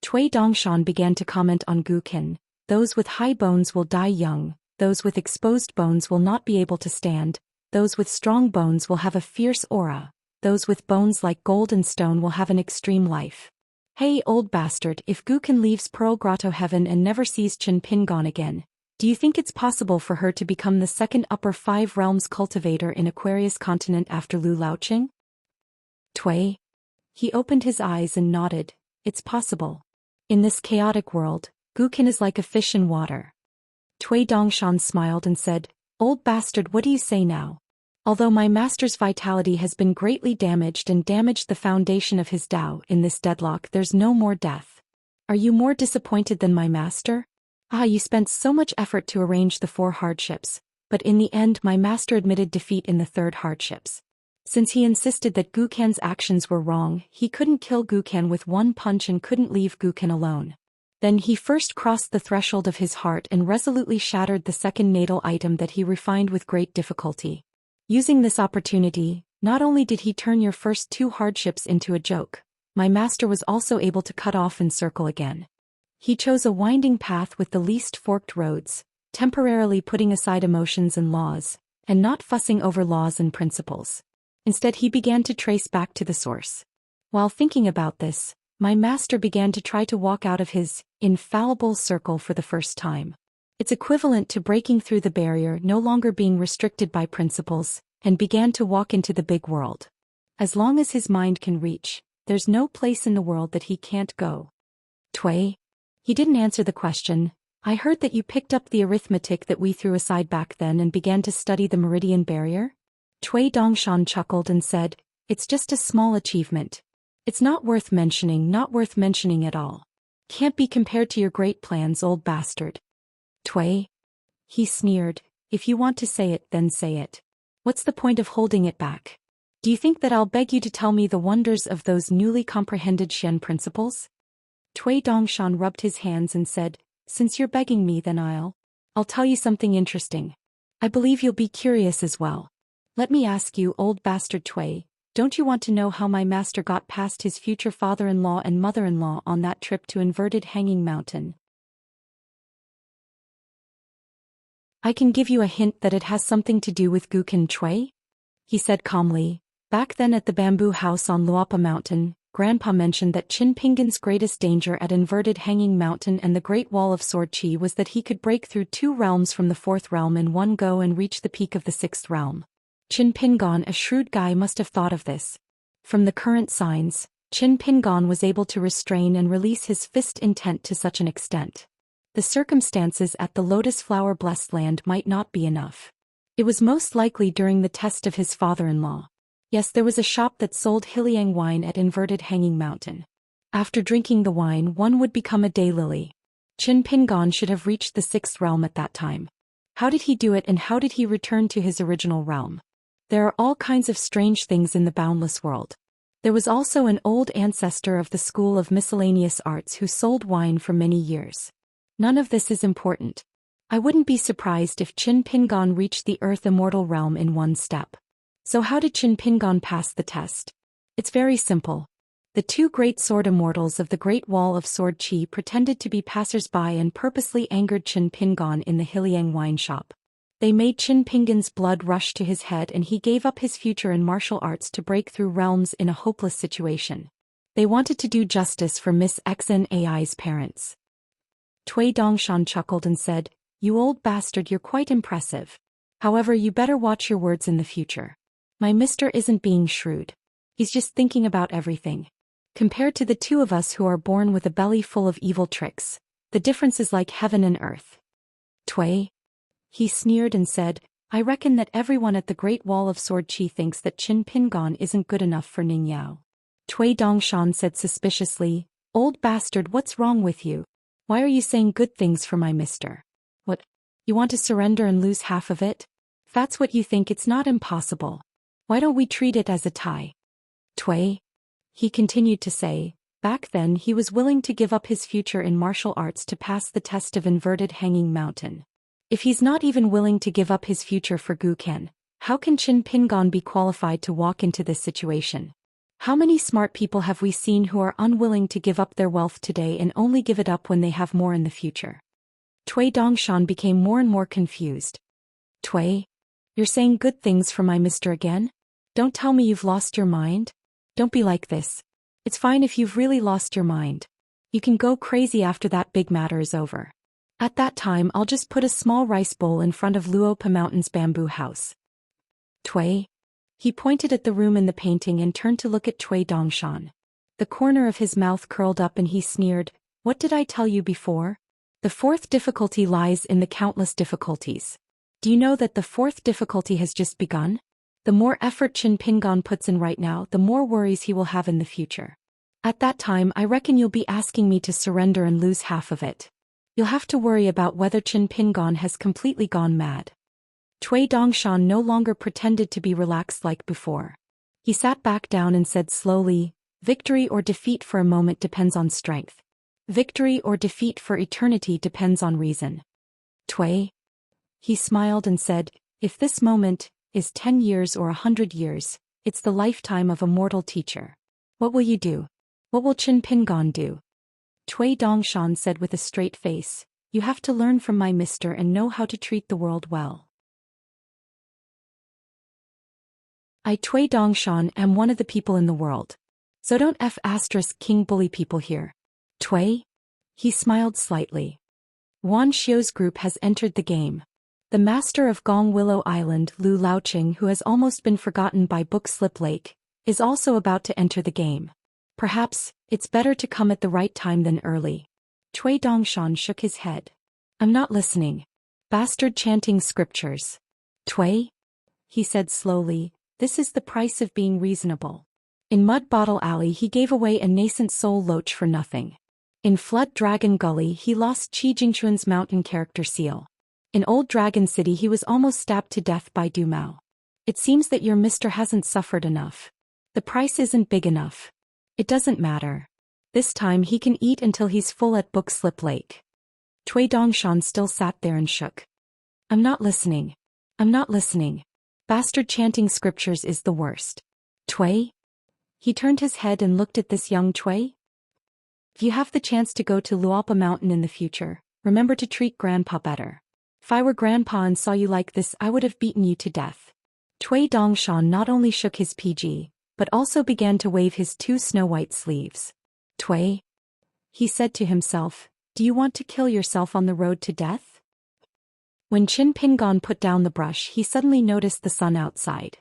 Cui Dongshan began to comment on Gu Kan. Those with high bones will die young, those with exposed bones will not be able to stand, those with strong bones will have a fierce aura, those with bones like gold and stone will have an extreme life. Hey old bastard, if Gu Kan leaves Pearl Grotto Heaven and never sees Qin Pingon again, do you think it's possible for her to become the second Upper Five Realms cultivator in Aquarius continent after Lu Laoqing? Cui? He opened his eyes and nodded. It's possible. In this chaotic world, Gu Kan is like a fish in water. Cui Dongshan smiled and said, Old bastard, what do you say now? Although my master's vitality has been greatly damaged and damaged the foundation of his Tao in this deadlock, there's no more death. Are you more disappointed than my master? You spent so much effort to arrange the 4 hardships, but in the end my master admitted defeat in the 3rd hardships. Since he insisted that Gu Kan's actions were wrong, he couldn't kill Gu Kan with one punch and couldn't leave Gu Kan alone. Then he first crossed the threshold of his heart and resolutely shattered the 2nd natal item that he refined with great difficulty. Using this opportunity, Not only did he turn your first two hardships into a joke, my master was also able to cut off and circle again. He chose a winding path with the least forked roads, temporarily putting aside emotions and laws, and not fussing over laws and principles. Instead, he began to trace back to the source. While thinking about this, my master began to try to walk out of his infallible circle for the first time. It's equivalent to breaking through the barrier, no longer being restricted by principles, and began to walk into the big world. As long as his mind can reach, there's no place in the world that he can't go. Tui? He didn't answer the question. I heard that you picked up the arithmetic that we threw aside back then and began to study the meridian barrier? Cui Dongshan chuckled and said, it's just a small achievement. It's not worth mentioning at all. Can't be compared to your great plans, old bastard. Tui? He sneered, if you want to say it, then say it. What's the point of holding it back? Do you think that I'll beg you to tell me the wonders of those newly comprehended Xian principles? Cui Dongshan rubbed his hands and said, since you're begging me, then I'll tell you something interesting. I believe you'll be curious as well. Let me ask you, old bastard Tui, don't you want to know how my master got past his future father-in-law and mother-in-law on that trip to inverted hanging mountain? I can give you a hint that it has something to do with Gukin Cui, he said calmly. Back then at the bamboo house on Luapa Mountain, Grandpa mentioned that Qin Pingan's greatest danger at inverted hanging mountain and the Great Wall of Sword Qi was that he could break through 2 realms from the 4th realm in one go and reach the peak of the 6th realm. Qin Pingan, a shrewd guy, must have thought of this. From the current signs, Qin Pingan was able to restrain and release his fist intent to such an extent. The circumstances at the Lotus Flower Blessed Land might not be enough. It was most likely during the test of his father-in-law. Yes, there was a shop that sold Hyliang wine at inverted hanging mountain. After drinking the wine, one would become a daylily. Qin Pingan should have reached the 6th realm at that time. How did he do it, and how did he return to his original realm? There are all kinds of strange things in the boundless world. There was also an old ancestor of the School of Miscellaneous Arts who sold wine for many years. None of this is important. I wouldn't be surprised if Qin Pingan reached the Earth Immortal realm in one step. So how did Qin Pingan pass the test? It's very simple. The 2 great sword immortals of the Great Wall of Sword Qi pretended to be passers-by and purposely angered Qin Pingan in the Hyliang wine shop. They made Qin Pingan's blood rush to his head, and he gave up his future in martial arts to break through realms in a hopeless situation. They wanted to do justice for Miss XNAI's parents. Cui Dongshan chuckled and said, you old bastard, you're quite impressive. However, you better watch your words in the future. My mister isn't being shrewd. He's just thinking about everything. Compared to the 2 of us who are born with a belly full of evil tricks, the difference is like heaven and earth. Tui? He sneered and said, I reckon that everyone at the Great Wall of Sword Qi thinks that Qin Pingan isn't good enough for Ning Yao. Cui Dongshan said suspiciously, old bastard, what's wrong with you? Why are you saying good things for my mister? What? You want to surrender and lose half of it? If that's what you think, it's not impossible. Why don't we treat it as a tie? Tui? He continued to say, back then he was willing to give up his future in martial arts to pass the test of inverted hanging mountain. If he's not even willing to give up his future for Guken, how can Qin Pingan be qualified to walk into this situation? How many smart people have we seen who are unwilling to give up their wealth today and only give it up when they have more in the future? Cui Dongshan became more and more confused. Tui? You're saying good things for my mister again? Don't tell me you've lost your mind. Don't be like this. It's fine if you've really lost your mind. You can go crazy after that big matter is over. At that time, I'll just put a small rice bowl in front of Luopa Mountain's bamboo house. Tui? He pointed at the room in the painting and turned to look at Cui Dongshan. The corner of his mouth curled up and he sneered, what did I tell you before? The 4th difficulty lies in the countless difficulties. Do you know that the 4th difficulty has just begun? The more effort Qin Pingan puts in right now, the more worries he will have in the future. At that time, I reckon you'll be asking me to surrender and lose half of it. You'll have to worry about whether Qin Pingan has completely gone mad. Cui Dongshan no longer pretended to be relaxed like before. He sat back down and said slowly, victory or defeat for a moment depends on strength. Victory or defeat for eternity depends on reason. Tui? He smiled and said, if this moment is 10 years or 100 years, It's the lifetime of a mortal teacher. What will you do? What will Qin Pingon do? Cui Dongshan said with a straight face, you have to learn from my mister and know how to treat the world well. I Cui Dongshan am one of the people in the world. So don't *king bully people here. Cui? He smiled slightly. Wan Xiu's group has entered the game. The master of Gong Willow Island, Lu Laoqing, who has almost been forgotten by Book Slip Lake, is also about to enter the game. Perhaps, it's better to come at the right time than early. Cui Dongshan shook his head. I'm not listening. Bastard chanting scriptures. Cui? He said slowly, this is the price of being reasonable. In Mud Bottle Alley he gave away a nascent soul loach for nothing. In Flood Dragon Gully he lost Qi Jingchuan's mountain character seal. In Old Dragon City he was almost stabbed to death by Du Mao. It seems that your mister hasn't suffered enough. The price isn't big enough. It doesn't matter. This time he can eat until he's full at Book Slip Lake. Cui Dongshan still sat there and shook. I'm not listening. I'm not listening. Bastard chanting scriptures is the worst. Cui? He turned his head and looked at this young Cui. If you have the chance to go to Lualpa Mountain in the future, remember to treat Grandpa better. If I were Grandpa and saw you like this, I would have beaten you to death. Cui Dongshan not only shook his PG, but also began to wave his two snow-white sleeves. Cui? He said to himself, do you want to kill yourself on the road to death? When Qin Pingon put down the brush he suddenly noticed the sun outside.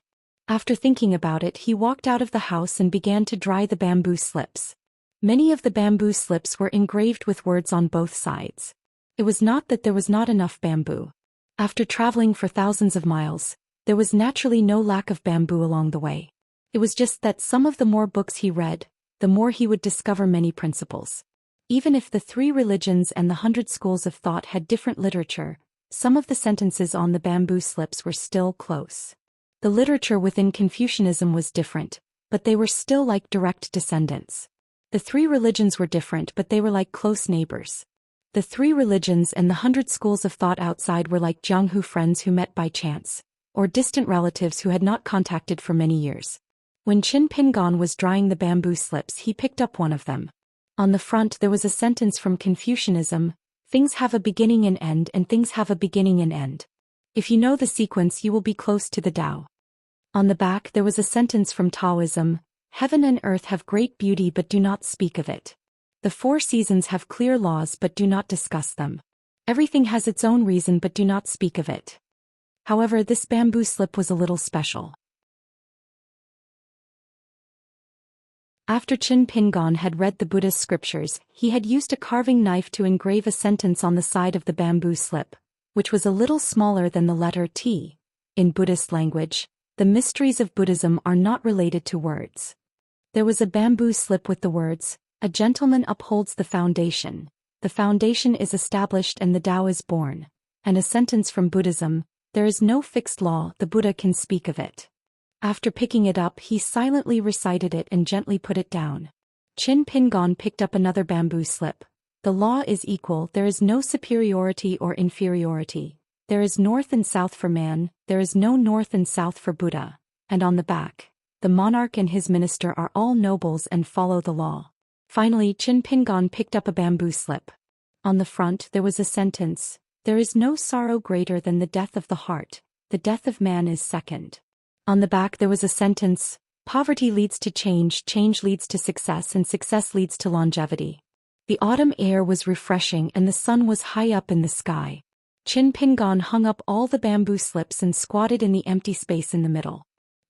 After thinking about it he walked out of the house and began to dry the bamboo slips. Many of the bamboo slips were engraved with words on both sides. It was not that there was not enough bamboo. After traveling for thousands of miles, there was naturally no lack of bamboo along the way. It was just that some of the more books he read, the more he would discover many principles. Even if the 3 religions and the 100 schools of thought had different literature, some of the sentences on the bamboo slips were still close. The literature within Confucianism was different, but they were still like direct descendants. The 3 religions were different, but they were like close neighbors. The 3 religions and the 100 schools of thought outside were like Jianghu friends who met by chance, or distant relatives who had not contacted for many years. When Qin Pingon was drying the bamboo slips he picked up one of them. On the front there was a sentence from Confucianism, things have a beginning and end and things have a beginning and end. If you know the sequence you will be close to the Tao. On the back there was a sentence from Taoism, heaven and earth have great beauty but do not speak of it. The 4 seasons have clear laws but do not discuss them. Everything has its own reason but do not speak of it. However, this bamboo slip was a little special. After Qin Pingon had read the Buddhist scriptures, he had used a carving knife to engrave a sentence on the side of the bamboo slip, which was a little smaller than the letter T. In Buddhist language, the mysteries of Buddhism are not related to words. There was a bamboo slip with the words, a gentleman upholds the foundation is established and the Tao is born, and a sentence from Buddhism, there is no fixed law, the Buddha can speak of it. After picking it up he silently recited it and gently put it down. Qin Pingon picked up another bamboo slip. The law is equal, there is no superiority or inferiority. There is north and south for man, there is no north and south for Buddha. And on the back, the monarch and his minister are all nobles and follow the law. Finally Qin Pingon picked up a bamboo slip. On the front there was a sentence, there is no sorrow greater than the death of the heart, the death of man is second. On the back there was a sentence, poverty leads to change, change leads to success and success leads to longevity. The autumn air was refreshing and the sun was high up in the sky. Qin Pingon hung up all the bamboo slips and squatted in the empty space in the middle.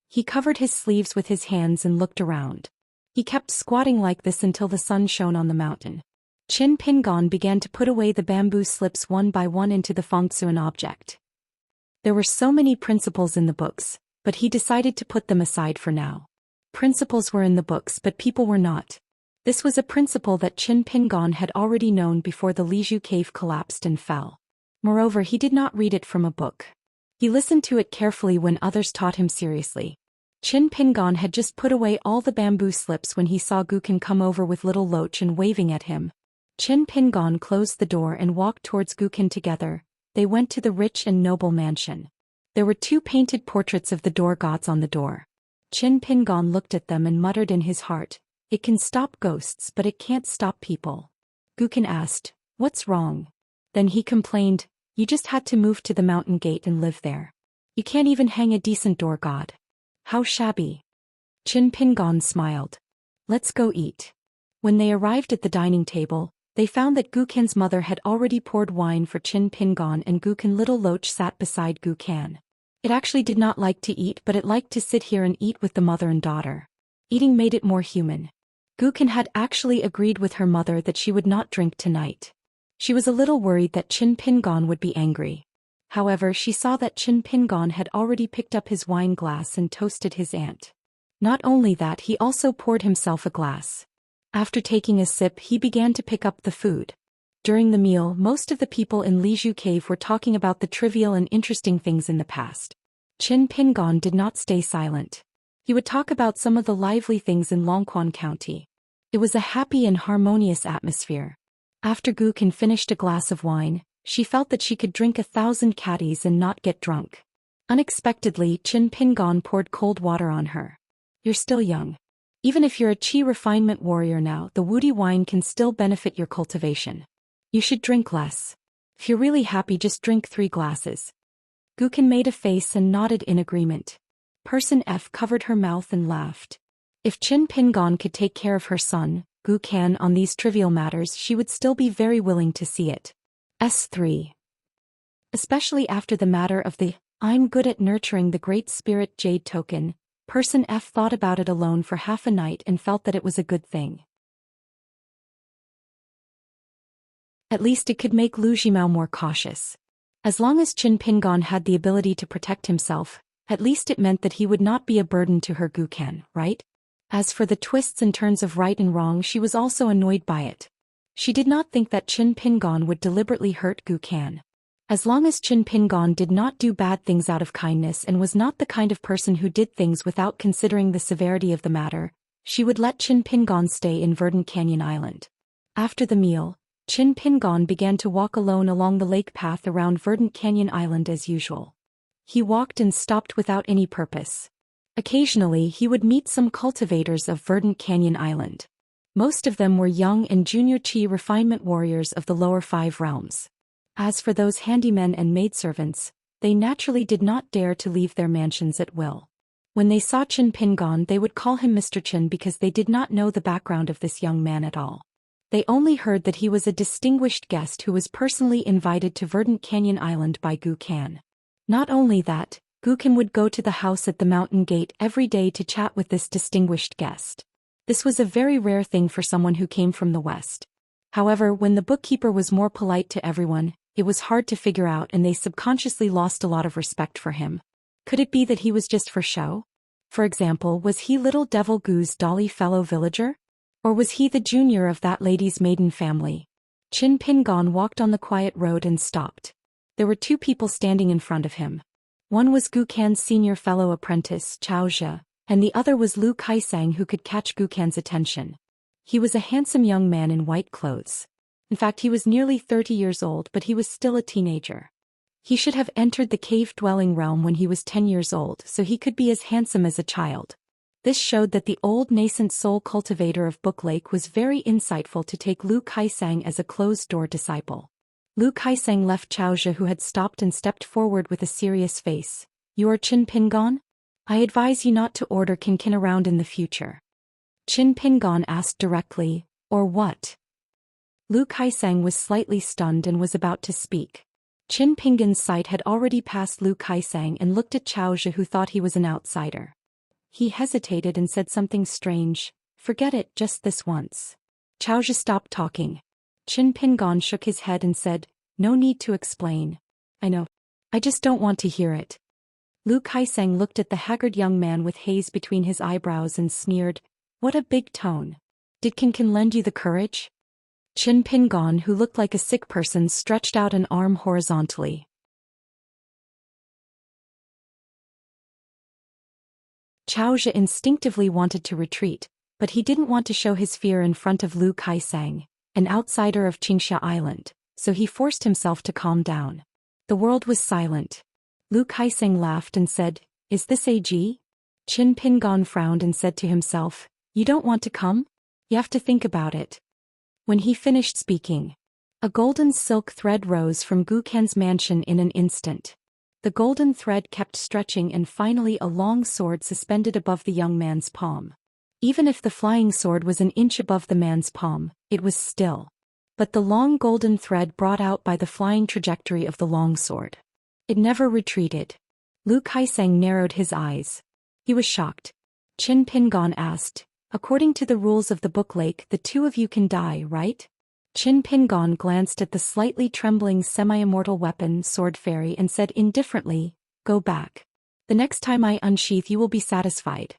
He covered his sleeves with his hands and looked around. He kept squatting like this until the sun shone on the mountain. Qin Pingon began to put away the bamboo slips one by one into the Fengsuan object. There were so many principles in the books, but he decided to put them aside for now. Principles were in the books but people were not. This was a principle that Qin Pingon had already known before the Lizhu cave collapsed and fell. Moreover, he did not read it from a book. He listened to it carefully when others taught him seriously. Qin Pingon had just put away all the bamboo slips when he saw Gukan come over with little Loach and waving at him. Qin Pingon closed the door and walked towards Gukan together. They went to the rich and noble mansion. There were 2 painted portraits of the door gods on the door. Qin Pingon looked at them and muttered in his heart, "It can stop ghosts but it can't stop people." Gukan asked, "What's wrong?" Then he complained, "You just had to move to the mountain gate and live there. You can't even hang a decent door god. How shabby." Qin Pingon smiled. "Let's go eat." When they arrived at the dining table, they found that Gukan's mother had already poured wine for Qin Pingon, and Gukan little Loach sat beside Gukan. It actually did not like to eat, but it liked to sit here and eat with the mother and daughter. Eating made it more human. Gukan had actually agreed with her mother that she would not drink tonight. She was a little worried that Qin Pingon would be angry. However, she saw that Qin Pingon had already picked up his wine glass and toasted his aunt. Not only that, he also poured himself a glass. After taking a sip, he began to pick up the food. During the meal, most of the people in Lizhu Cave were talking about the trivial and interesting things in the past. Qin Pingon did not stay silent. He would talk about some of the lively things in Longquan County. It was a happy and harmonious atmosphere. After Gukan finished a glass of wine, she felt that she could drink 1,000 caddies and not get drunk. Unexpectedly, Qin Pingon poured cold water on her. "You're still young. Even if you're a qi refinement warrior now, the woody wine can still benefit your cultivation. You should drink less. If you're really happy, just drink 3 glasses." Gukan made a face and nodded in agreement. Person F covered her mouth and laughed. If Qin Pingon could take care of her son, Gukan, on these trivial matters, she would still be very willing to see it. S3. Especially after the matter of the "I'm good at nurturing the Great Spirit" jade token, Person F thought about it alone for half a night and felt that it was a good thing. At least it could make Lu Jimao more cautious. As long as Qin Pingon had the ability to protect himself, at least it meant that he would not be a burden to her Gukan, right? As for the twists and turns of right and wrong, she was also annoyed by it. She did not think that Qin Pingon would deliberately hurt Gukan. As long as Qin Pingon did not do bad things out of kindness and was not the kind of person who did things without considering the severity of the matter, she would let Qin Pingon stay in Verdant Canyon Island. After the meal, Qin Pingon began to walk alone along the lake path around Verdant Canyon Island as usual. He walked and stopped without any purpose. Occasionally he would meet some cultivators of Verdant Canyon Island. Most of them were young and junior qi refinement warriors of the lower 5 realms. As for those handymen and maidservants, they naturally did not dare to leave their mansions at will. When they saw Qin Pingon, they would call him Mr. Qin because they did not know the background of this young man at all. They only heard that he was a distinguished guest who was personally invited to Verdant Canyon Island by Gukan. Not only that, Gukan would go to the house at the mountain gate every day to chat with this distinguished guest. This was a very rare thing for someone who came from the West. However, when the bookkeeper was more polite to everyone, it was hard to figure out, and they subconsciously lost a lot of respect for him. Could it be that he was just for show? For example, was he Little Devil Goo's dolly fellow villager? Or was he the junior of that lady's maiden family? Qin Pingon walked on the quiet road and stopped. There were 2 people standing in front of him. One was Gukan's senior fellow apprentice, Xianxia, and the other was Lu Kaisang, who could catch Gukan's attention. He was a handsome young man in white clothes. In fact, he was nearly 30 years old, but he was still a teenager. He should have entered the cave-dwelling realm when he was 10 years old, so he could be as handsome as a child. This showed that the old nascent soul cultivator of Book Lake was very insightful to take Lu Kaisang as a closed-door disciple. Lu Kaisang left Xiaozhe, who had stopped, and stepped forward with a serious face. "You are Qin Pingon? I advise you not to order Kinkin around in the future." Qin Pingon asked directly, "Or what?" Lu Kaisang was slightly stunned and was about to speak. Qin Pingon's sight had already passed Lu Kaisang and looked at Xiaozhe, who thought he was an outsider. He hesitated and said something strange. "Forget it, just this once." Xiaozhe stopped talking. Qin Pingon shook his head and said, "No need to explain. I know. I just don't want to hear it." Lu Kaisang looked at the haggard young man with haze between his eyebrows and sneered, "What a big tone. Did Kinkin lend you the courage?" Qin Pingon, who looked like a sick person, stretched out an arm horizontally. Xiaozhe instinctively wanted to retreat, but he didn't want to show his fear in front of Lu Kaisang, an outsider of Xianxia Island, so he forced himself to calm down. The world was silent. Lu Kaisang laughed and said, "Is this AG?" Qin Pingon frowned and said to himself, "You don't want to come? You have to think about it." When he finished speaking, a golden silk thread rose from Guken's mansion in an instant. The golden thread kept stretching and finally a long sword suspended above the young man's palm. Even if the flying sword was an inch above the man's palm, it was still. But the long golden thread brought out by the flying trajectory of the long sword. It never retreated. Lu Kaiseng narrowed his eyes. He was shocked. Qin Pingon asked, "According to the rules of the Book Lake, the two of you can die, right?" Qin Pingon glanced at the slightly trembling semi-immortal weapon sword fairy and said indifferently, "Go back. The next time I unsheath you will be satisfied."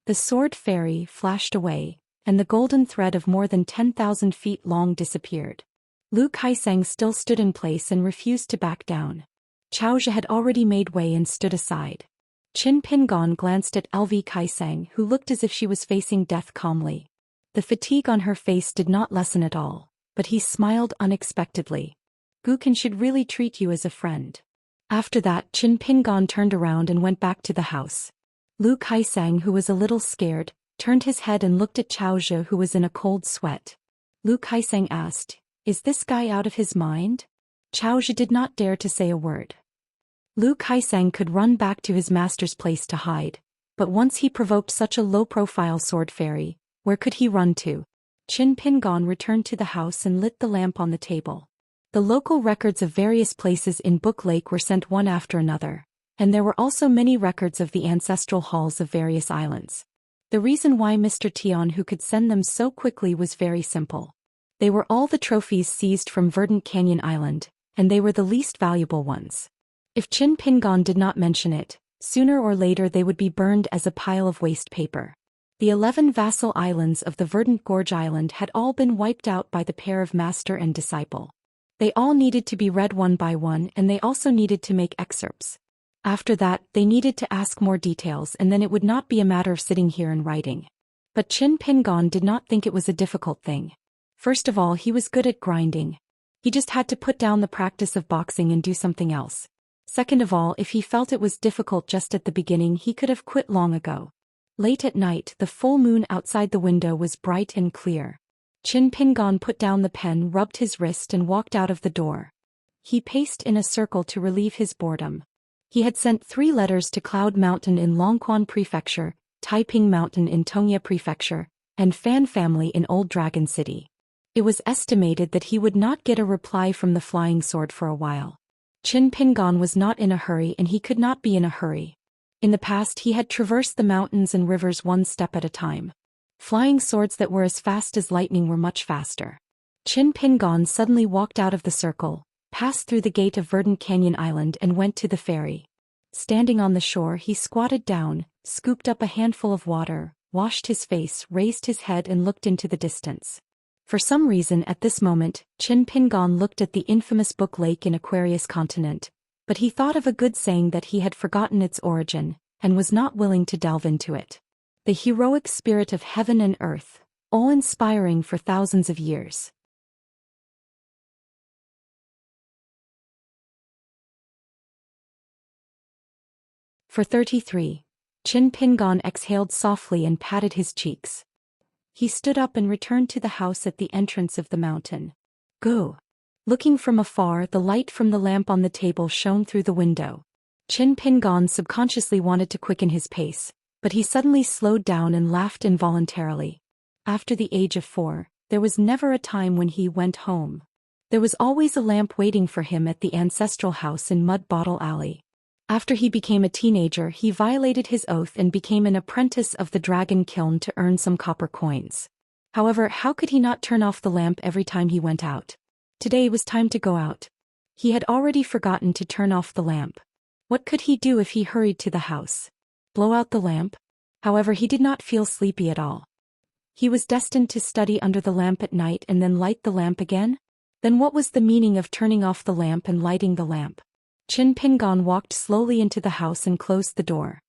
The sword fairy flashed away, and the golden thread of more than 10,000 feet long disappeared. Lu Kaiseng still stood in place and refused to back down. Xianxia had already made way and stood aside. Qin Pingon glanced at LV Kaiseng, who looked as if she was facing death calmly. The fatigue on her face did not lessen at all, but he smiled unexpectedly. "Guken should really treat you as a friend." After that, Qin Pingon turned around and went back to the house. Lu Kaiseng, who was a little scared, turned his head and looked at Xianxia, who was in a cold sweat. Lu Kaiseng asked, "Is this guy out of his mind?" Xianxia did not dare to say a word. Lu Kaiseng could run back to his master's place to hide, but once he provoked such a low-profile sword fairy, where could he run to? Qin Pingon returned to the house and lit the lamp on the table. The local records of various places in Book Lake were sent one after another, and there were also many records of the ancestral halls of various islands. The reason why Mr. Tian who could send them so quickly was very simple. They were all the trophies seized from Verdant Canyon Island, and they were the least valuable ones. If Qin Pingon did not mention it, sooner or later they would be burned as a pile of waste paper. The 11 vassal islands of the Verdant Gorge Island had all been wiped out by the pair of master and disciple. They all needed to be read one by one, and they also needed to make excerpts. After that, they needed to ask more details, and then it would not be a matter of sitting here and writing. But Qin Pingon did not think it was a difficult thing. First of all, he was good at grinding. He just had to put down the practice of boxing and do something else. Second of all, if he felt it was difficult just at the beginning, he could have quit long ago. Late at night, the full moon outside the window was bright and clear. Qin Pingon put down the pen, rubbed his wrist and walked out of the door. He paced in a circle to relieve his boredom. He had sent 3 letters to Cloud Mountain in Longquan Prefecture, Taiping Mountain in Tongya Prefecture, and Fan Family in Old Dragon City. It was estimated that he would not get a reply from the Flying Sword for a while. Qin Pingon was not in a hurry, and he could not be in a hurry. In the past he had traversed the mountains and rivers one step at a time. Flying swords that were as fast as lightning were much faster. Qin Pingon suddenly walked out of the circle, passed through the gate of Verdant Canyon Island and went to the ferry. Standing on the shore, he squatted down, scooped up a handful of water, washed his face, raised his head and looked into the distance. For some reason at this moment, Qin Pingon looked at the infamous Book Lake in Aquarius Continent, but he thought of a good saying that he had forgotten its origin, and was not willing to delve into it. The heroic spirit of heaven and earth, awe-inspiring for thousands of years. For 33, Qin Pingon exhaled softly and patted his cheeks. He stood up and returned to the house at the entrance of the mountain. Go. Looking from afar, the light from the lamp on the table shone through the window. Qin Pingon subconsciously wanted to quicken his pace, but he suddenly slowed down and laughed involuntarily. After the age of 4, there was never a time when he went home. There was always a lamp waiting for him at the ancestral house in Mud Bottle Alley. After he became a teenager, he violated his oath and became an apprentice of the dragon kiln to earn some copper coins. However, how could he not turn off the lamp every time he went out? Today was time to go out. He had already forgotten to turn off the lamp. What could he do if he hurried to the house? Blow out the lamp? However, he did not feel sleepy at all. He was destined to study under the lamp at night and then light the lamp again? Then what was the meaning of turning off the lamp and lighting the lamp? Qin Pingon walked slowly into the house and closed the door.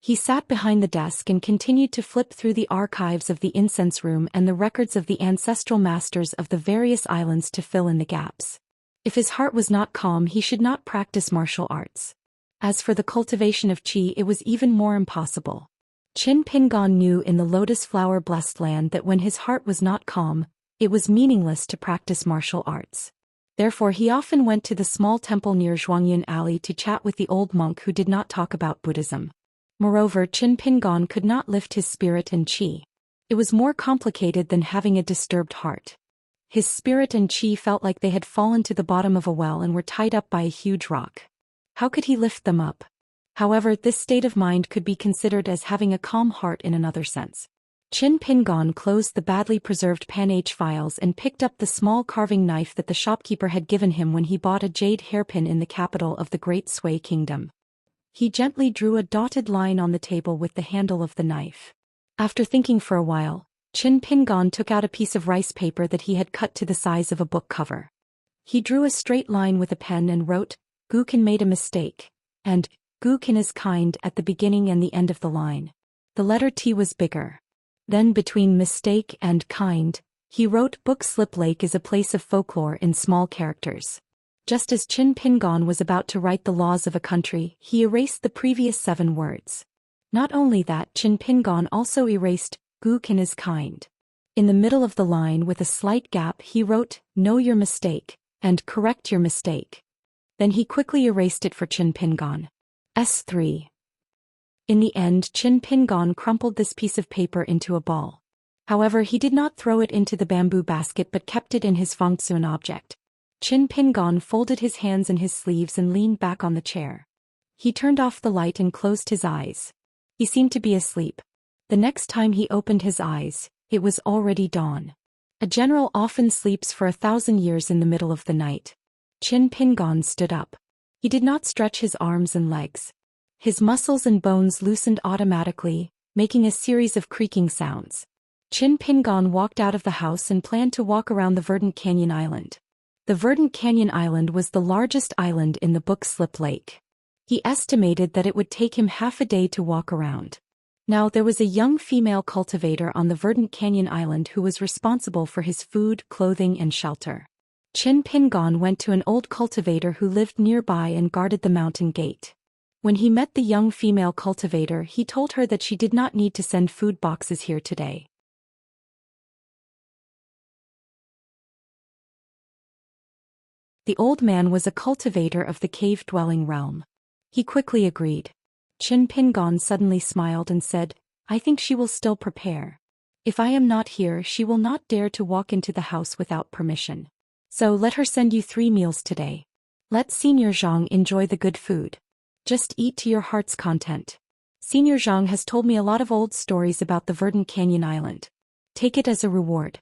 He sat behind the desk and continued to flip through the archives of the incense room and the records of the ancestral masters of the various islands to fill in the gaps. If his heart was not calm, he should not practice martial arts. As for the cultivation of qi, it was even more impossible. Qin Pingon knew in the lotus flower-blessed land that when his heart was not calm, it was meaningless to practice martial arts. Therefore he often went to the small temple near Zhuangyan Alley to chat with the old monk who did not talk about Buddhism. Moreover, Qin Pingon could not lift his spirit and qi. It was more complicated than having a disturbed heart. His spirit and qi felt like they had fallen to the bottom of a well and were tied up by a huge rock. How could he lift them up? However, this state of mind could be considered as having a calm heart in another sense. Qin Pingon closed the badly preserved Pan-H files and picked up the small carving knife that the shopkeeper had given him when he bought a jade hairpin in the capital of the Great Sui Kingdom. He gently drew a dotted line on the table with the handle of the knife. After thinking for a while, Qin Pingon took out a piece of rice paper that he had cut to the size of a book cover. He drew a straight line with a pen and wrote, "Gukin made a mistake," and "Gukin is kind" at the beginning and the end of the line. The letter T was bigger. Then between mistake and kind, he wrote Book Slip Lake is a place of folklore in small characters. Just as Qin Pingon was about to write the laws of a country, he erased the previous 7 words. Not only that, Qin Pingon also erased Gukin is kind. In the middle of the line with a slight gap he wrote, "Know your mistake," and "Correct your mistake." Then he quickly erased it for Qin Pingon. S3. In the end, Qin Pingon crumpled this piece of paper into a ball. However, he did not throw it into the bamboo basket but kept it in his Fengtsun object. Qin Pingon folded his hands in his sleeves and leaned back on the chair. He turned off the light and closed his eyes. He seemed to be asleep. The next time he opened his eyes, it was already dawn. A general often sleeps for 1,000 years in the middle of the night. Qin Pingon stood up. He did not stretch his arms and legs. His muscles and bones loosened automatically, making a series of creaking sounds. Qin Pingon walked out of the house and planned to walk around the Verdant Canyon Island. The Verdant Canyon Island was the largest island in the Book Slip Lake. He estimated that it would take him half a day to walk around. Now there was a young female cultivator on the Verdant Canyon Island who was responsible for his food, clothing, and shelter. Qin Pingon went to an old cultivator who lived nearby and guarded the mountain gate. When he met the young female cultivator, he told her that she did not need to send food boxes here today. The old man was a cultivator of the cave-dwelling realm. He quickly agreed. Qin Pingon suddenly smiled and said, "I think she will still prepare. If I am not here, she will not dare to walk into the house without permission. So let her send you 3 meals today. Let Senior Zhang enjoy the good food. Just eat to your heart's content. Senior Zhang has told me a lot of old stories about the Verdant Canyon Island. Take it as a reward."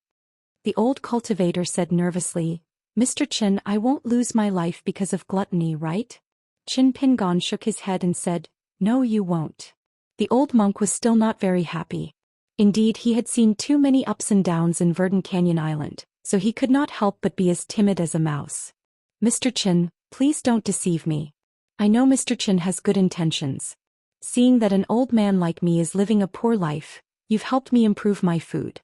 The old cultivator said nervously, "Mr. Qin, I won't lose my life because of gluttony, right?" Qin Pingon shook his head and said, "No, you won't." The old monk was still not very happy. Indeed, he had seen too many ups and downs in Verdant Canyon Island, so he could not help but be as timid as a mouse. "Mr. Qin, please don't deceive me. I know Mr. Qin has good intentions. Seeing that an old man like me is living a poor life, you've helped me improve my food.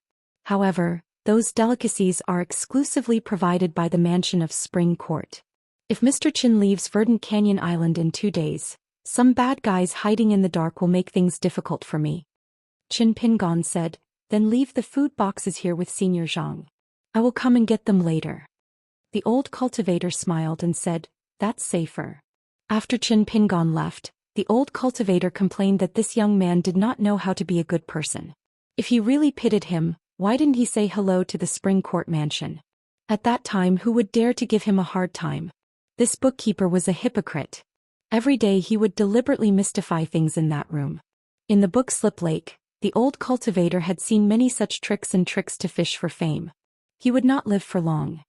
However, those delicacies are exclusively provided by the mansion of Spring Court. If Mr. Qin leaves Verdant Canyon Island in 2 days, some bad guys hiding in the dark will make things difficult for me." Qin Pingon said, "Then leave the food boxes here with Senior Zhang. I will come and get them later." The old cultivator smiled and said, "That's safer." After Qin Pingon left, the old cultivator complained that this young man did not know how to be a good person. If he really pitied him, why didn't he say hello to the Spring Court mansion? At that time, who would dare to give him a hard time? This bookkeeper was a hypocrite. Every day he would deliberately mystify things in that room. In the Book Slip Lake, the old cultivator had seen many such tricks to fish for fame. He would not live for long.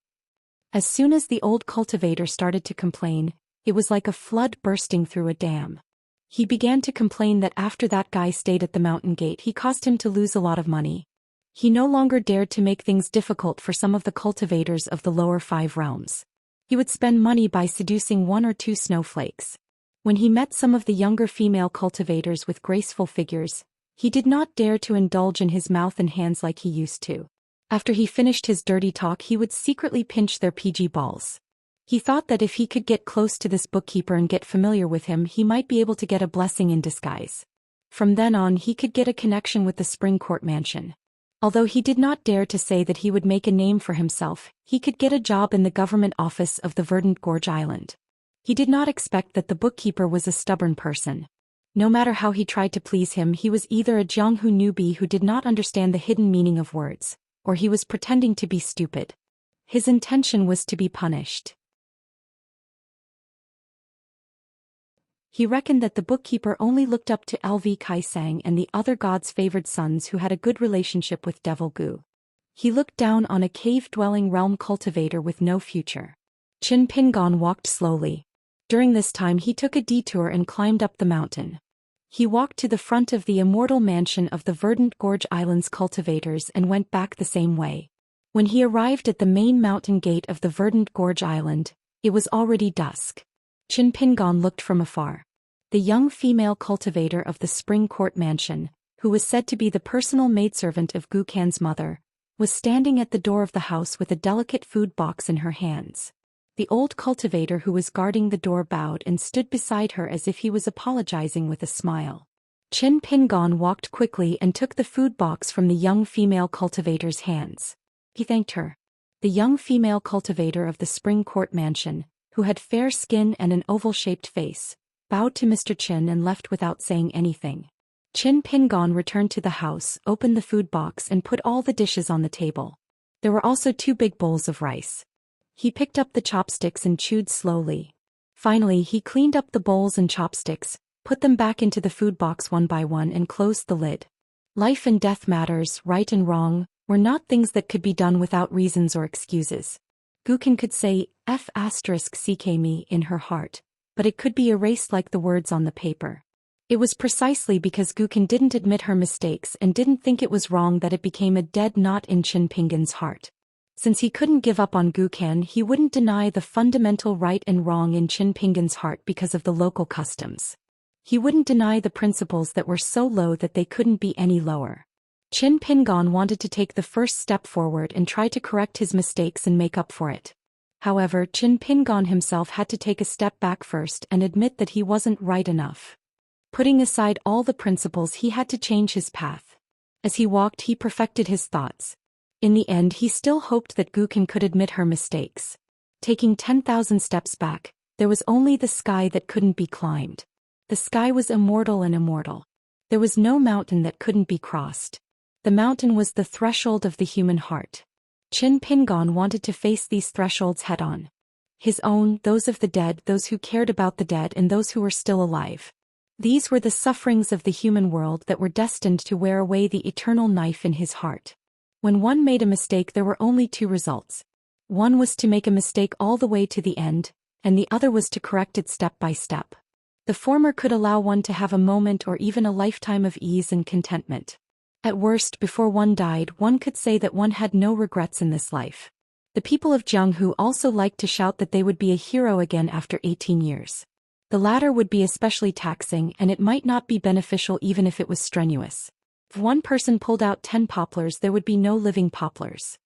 As soon as the old cultivator started to complain, it was like a flood bursting through a dam. He began to complain that after that guy stayed at the mountain gate, he caused him to lose a lot of money. He no longer dared to make things difficult for some of the cultivators of the lower 5 realms. He would spend money by seducing 1 or 2 snowflakes. When he met some of the younger female cultivators with graceful figures, he did not dare to indulge in his mouth and hands like he used to. After he finished his dirty talk, he would secretly pinch their PG balls. He thought that if he could get close to this bookkeeper and get familiar with him, he might be able to get a blessing in disguise. From then on he could get a connection with the Spring Court mansion. Although he did not dare to say that he would make a name for himself, he could get a job in the government office of the Verdant Gorge Island. He did not expect that the bookkeeper was a stubborn person. No matter how he tried to please him, he was either a Jianghu newbie who did not understand the hidden meaning of words, or he was pretending to be stupid. His intention was to be punished. He reckoned that the bookkeeper only looked up to LV Kaisang and the other god's favored sons who had a good relationship with Devil Gu. He looked down on a cave-dwelling realm cultivator with no future. Qin Pingon walked slowly. During this time he took a detour and climbed up the mountain. He walked to the front of the immortal mansion of the Verdant Gorge Island's cultivators and went back the same way. When he arrived at the main mountain gate of the Verdant Gorge Island, it was already dusk. Qin Pingon looked from afar. The young female cultivator of the Spring Court mansion, who was said to be the personal maidservant of Gu Kan's mother, was standing at the door of the house with a delicate food box in her hands. The old cultivator who was guarding the door bowed and stood beside her as if he was apologizing with a smile. Qin Pingon walked quickly and took the food box from the young female cultivator's hands. He thanked her. The young female cultivator of the Spring Court mansion, who had fair skin and an oval-shaped face, bowed to Mr. Qin and left without saying anything. Qin Pingon returned to the house, opened the food box and put all the dishes on the table. There were also 2 big bowls of rice. He picked up the chopsticks and chewed slowly. Finally he cleaned up the bowls and chopsticks, put them back into the food box one by one and closed the lid. Life and death matters, right and wrong, were not things that could be done without reasons or excuses. Gukan could say F***ck me in her heart, but it could be erased like the words on the paper. It was precisely because Gukan didn't admit her mistakes and didn't think it was wrong that it became a dead knot in Qin Pingon's heart. Since he couldn't give up on Gu Kan, he wouldn't deny the fundamental right and wrong in Qin Pingon's heart because of the local customs. He wouldn't deny the principles that were so low that they couldn't be any lower. Qin Pingon wanted to take the first step forward and try to correct his mistakes and make up for it. However, Qin Pingon himself had to take a step back first and admit that he wasn't right enough. Putting aside all the principles, he had to change his path. As he walked, he perfected his thoughts. In the end, he still hoped that Gukan could admit her mistakes. Taking 10,000 steps back, there was only the sky that couldn't be climbed. The sky was immortal and immortal. There was no mountain that couldn't be crossed. The mountain was the threshold of the human heart. Qin Pingon wanted to face these thresholds head-on. His own, those of the dead, those who cared about the dead and those who were still alive. These were the sufferings of the human world that were destined to wear away the eternal knife in his heart. When one made a mistake, there were only 2 results. One was to make a mistake all the way to the end, and the other was to correct it step by step. The former could allow one to have a moment or even a lifetime of ease and contentment. At worst, before one died, one could say that one had no regrets in this life. The people of Jianghu also liked to shout that they would be a hero again after 18 years. The latter would be especially taxing, and it might not be beneficial even if it was strenuous. If one person pulled out 10 poplars, there would be no living poplars.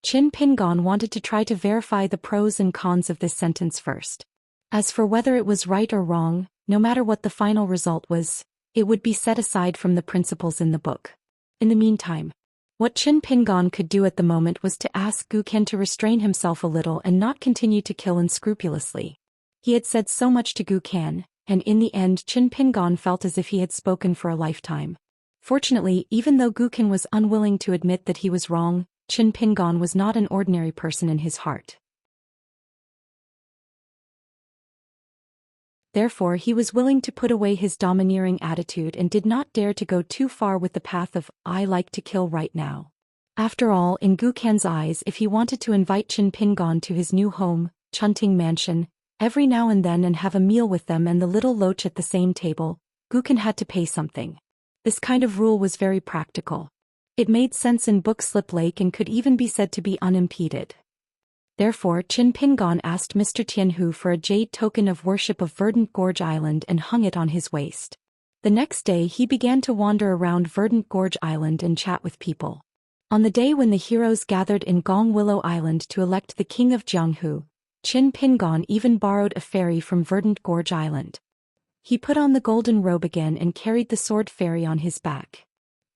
Qin Pingon wanted to try to verify the pros and cons of this sentence first. As for whether it was right or wrong, no matter what the final result was, it would be set aside from the principles in the book. In the meantime, what Qin Pingon could do at the moment was to ask Gu Kan to restrain himself a little and not continue to kill unscrupulously. He had said so much to Gu Kan, and in the end Qin Pingon felt as if he had spoken for a lifetime. Fortunately, even though Gu Kan was unwilling to admit that he was wrong, Qin Pingon was not an ordinary person in his heart. Therefore he was willing to put away his domineering attitude and did not dare to go too far with the path of, "I like to kill right now." After all, in Gu Kan's eyes, if he wanted to invite Qin Pingon to his new home, Chunting Mansion, every now and then and have a meal with them and the little loach at the same table, Gu Kan had to pay something. This kind of rule was very practical. It made sense in Book Slip Lake and could even be said to be unimpeded. Therefore, Qin Pingon asked Mr. Tianhu for a jade token of worship of Verdant Gorge Island and hung it on his waist. The next day he began to wander around Verdant Gorge Island and chat with people. On the day when the heroes gathered in Gong Willow Island to elect the king of Jianghu, Qin Pingon even borrowed a ferry from Verdant Gorge Island. He put on the golden robe again and carried the sword fairy on his back.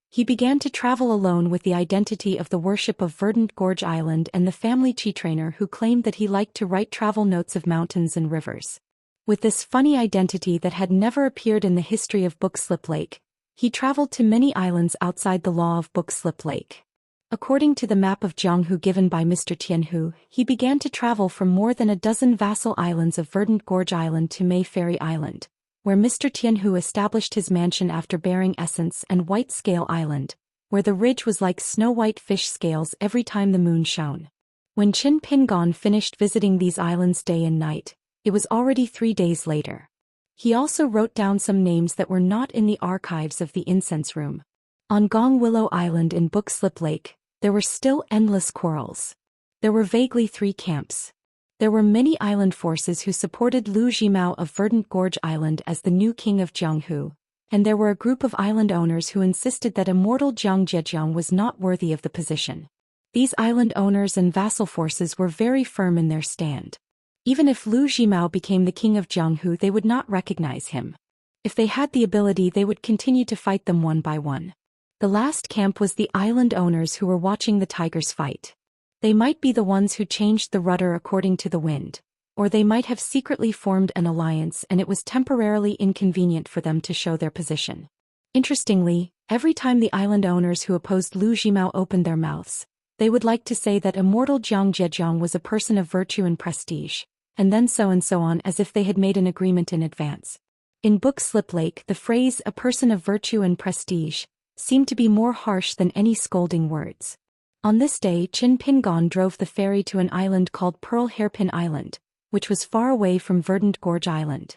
He began to travel alone with the identity of the worship of Verdant Gorge Island and the family chi trainer who claimed that he liked to write travel notes of mountains and rivers. With this funny identity that had never appeared in the history of Bookslip Lake, he traveled to many islands outside the law of Bookslip Lake. According to the map of Jianghu given by Mr. Tianhu, he began to travel from more than a dozen vassal islands of Verdant Gorge Island to May Fairy Island, where Mr. Tianhu established his mansion after Bearing Essence, and White Scale Island, where the ridge was like snow-white fish scales every time the moon shone. When Qin Pingon finished visiting these islands day and night, it was already 3 days later. He also wrote down some names that were not in the archives of the incense room. On Gong Willow Island in Bookslip Lake, there were still endless quarrels. There were vaguely 3 camps. There were many island forces who supported Lu Jimao of Verdant Gorge Island as the new king of Jianghu, and there were a group of island owners who insisted that immortal Jiang Zhejiang was not worthy of the position. These island owners and vassal forces were very firm in their stand. Even if Lu Jimao became the king of Jianghu, they would not recognize him. If they had the ability, they would continue to fight them one by one. The last camp was the island owners who were watching the tigers fight. They might be the ones who changed the rudder according to the wind, or they might have secretly formed an alliance and it was temporarily inconvenient for them to show their position. Interestingly, every time the island owners who opposed Lu Jimao opened their mouths, they would like to say that immortal Jiang Zhejiang was a person of virtue and prestige, and then so on as if they had made an agreement in advance. In Bookslip Lake, the phrase "a person of virtue and prestige" seemed to be more harsh than any scolding words. On this day, Qin Pingon drove the ferry to an island called Pearl Hairpin Island, which was far away from Verdant Gorge Island.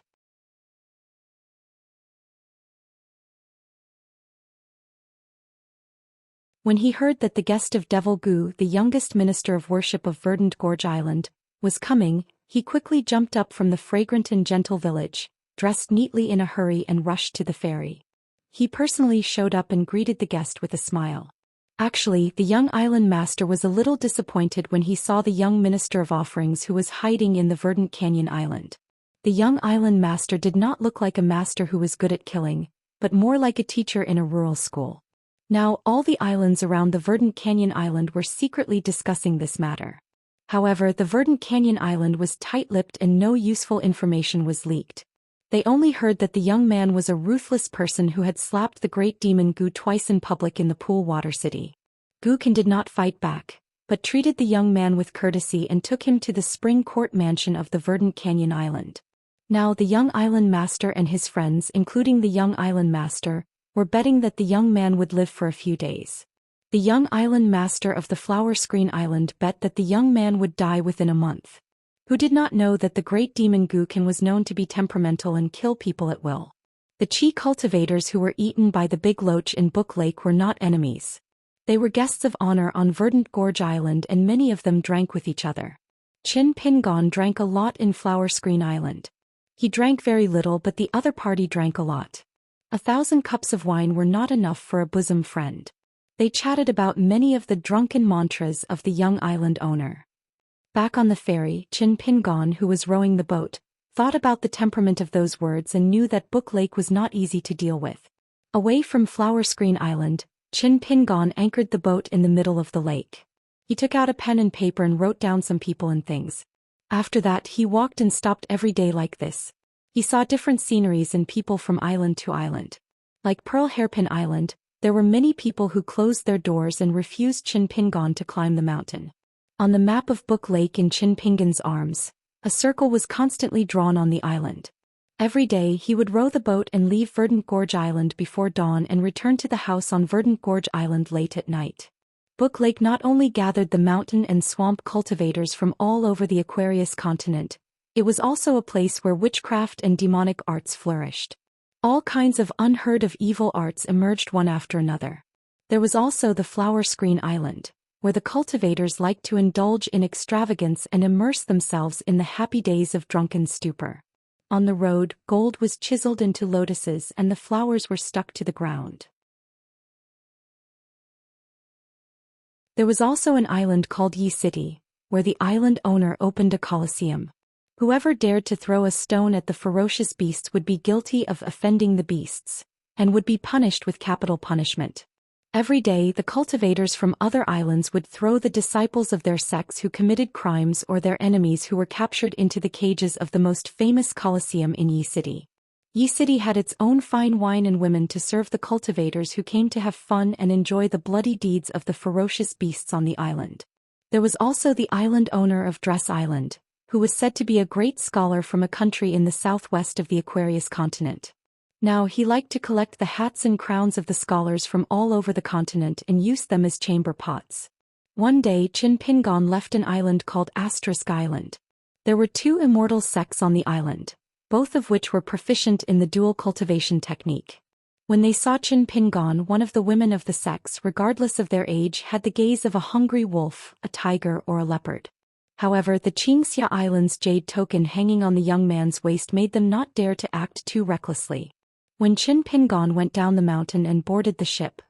When he heard that the guest of Devil Gu, the youngest minister of worship of Verdant Gorge Island, was coming, he quickly jumped up from the fragrant and gentle village, dressed neatly in a hurry, and rushed to the ferry. He personally showed up and greeted the guest with a smile. Actually, the young island master was a little disappointed when he saw the young minister of offerings who was hiding in the Verdant Canyon Island. The young island master did not look like a master who was good at killing, but more like a teacher in a rural school. Now, all the islands around the Verdant Canyon Island were secretly discussing this matter. However, the Verdant Canyon Island was tight-lipped and no useful information was leaked. They only heard that the young man was a ruthless person who had slapped the great demon Gu twice in public in the Pool Water City. Gukin did not fight back, but treated the young man with courtesy and took him to the Spring Court Mansion of the Verdant Canyon Island. Now the young island master and his friends, including the young island master, were betting that the young man would live for a few days. The young island master of the Flower Screen Island bet that the young man would die within a month. Who did not know that the great demon Gukin was known to be temperamental and kill people at will? The chi cultivators who were eaten by the big loach in Book Lake were not enemies. They were guests of honor on Verdant Gorge Island, and many of them drank with each other. Qin Pingon drank a lot in Flower Screen Island. He drank very little, but the other party drank a lot. 1,000 cups of wine were not enough for a bosom friend. They chatted about many of the drunken mantras of the young island owner. Back on the ferry, Qin Pingon, who was rowing the boat, thought about the temperament of those words and knew that Book Lake was not easy to deal with. Away from Flower Screen Island, Qin Pingon anchored the boat in the middle of the lake. He took out a pen and paper and wrote down some people and things. After that, he walked and stopped every day like this. He saw different sceneries and people from island to island. Like Pearl Hairpin Island, there were many people who closed their doors and refused Qin Pingon to climb the mountain. On the map of Book Lake in Qin Pingon's arms, a circle was constantly drawn on the island. Every day he would row the boat and leave Verdant Gorge Island before dawn and return to the house on Verdant Gorge Island late at night. Book Lake not only gathered the mountain and swamp cultivators from all over the Aquarius continent, it was also a place where witchcraft and demonic arts flourished. All kinds of unheard of evil arts emerged one after another. There was also the Flower Screen Island, where the cultivators liked to indulge in extravagance and immerse themselves in the happy days of drunken stupor. On the road, gold was chiseled into lotuses and the flowers were stuck to the ground. There was also an island called Yi City, where the island owner opened a coliseum. Whoever dared to throw a stone at the ferocious beasts would be guilty of offending the beasts, and would be punished with capital punishment. Every day the cultivators from other islands would throw the disciples of their sects who committed crimes or their enemies who were captured into the cages of the most famous Colosseum in Yi City. Yi City had its own fine wine and women to serve the cultivators who came to have fun and enjoy the bloody deeds of the ferocious beasts on the island. There was also the island owner of Dress Island, who was said to be a great scholar from a country in the southwest of the Aquarius continent. Now he liked to collect the hats and crowns of the scholars from all over the continent and use them as chamber pots. One day Qin Pingon left an island called Asterisk Island. There were 2 immortal sects on the island, both of which were proficient in the dual cultivation technique. When they saw Qin Pingon, one of the women of the sects, regardless of their age, had the gaze of a hungry wolf, a tiger, or a leopard. However, the Xianxia Island's jade token hanging on the young man's waist made them not dare to act too recklessly. When Qin Pingon went down the mountain and boarded the ship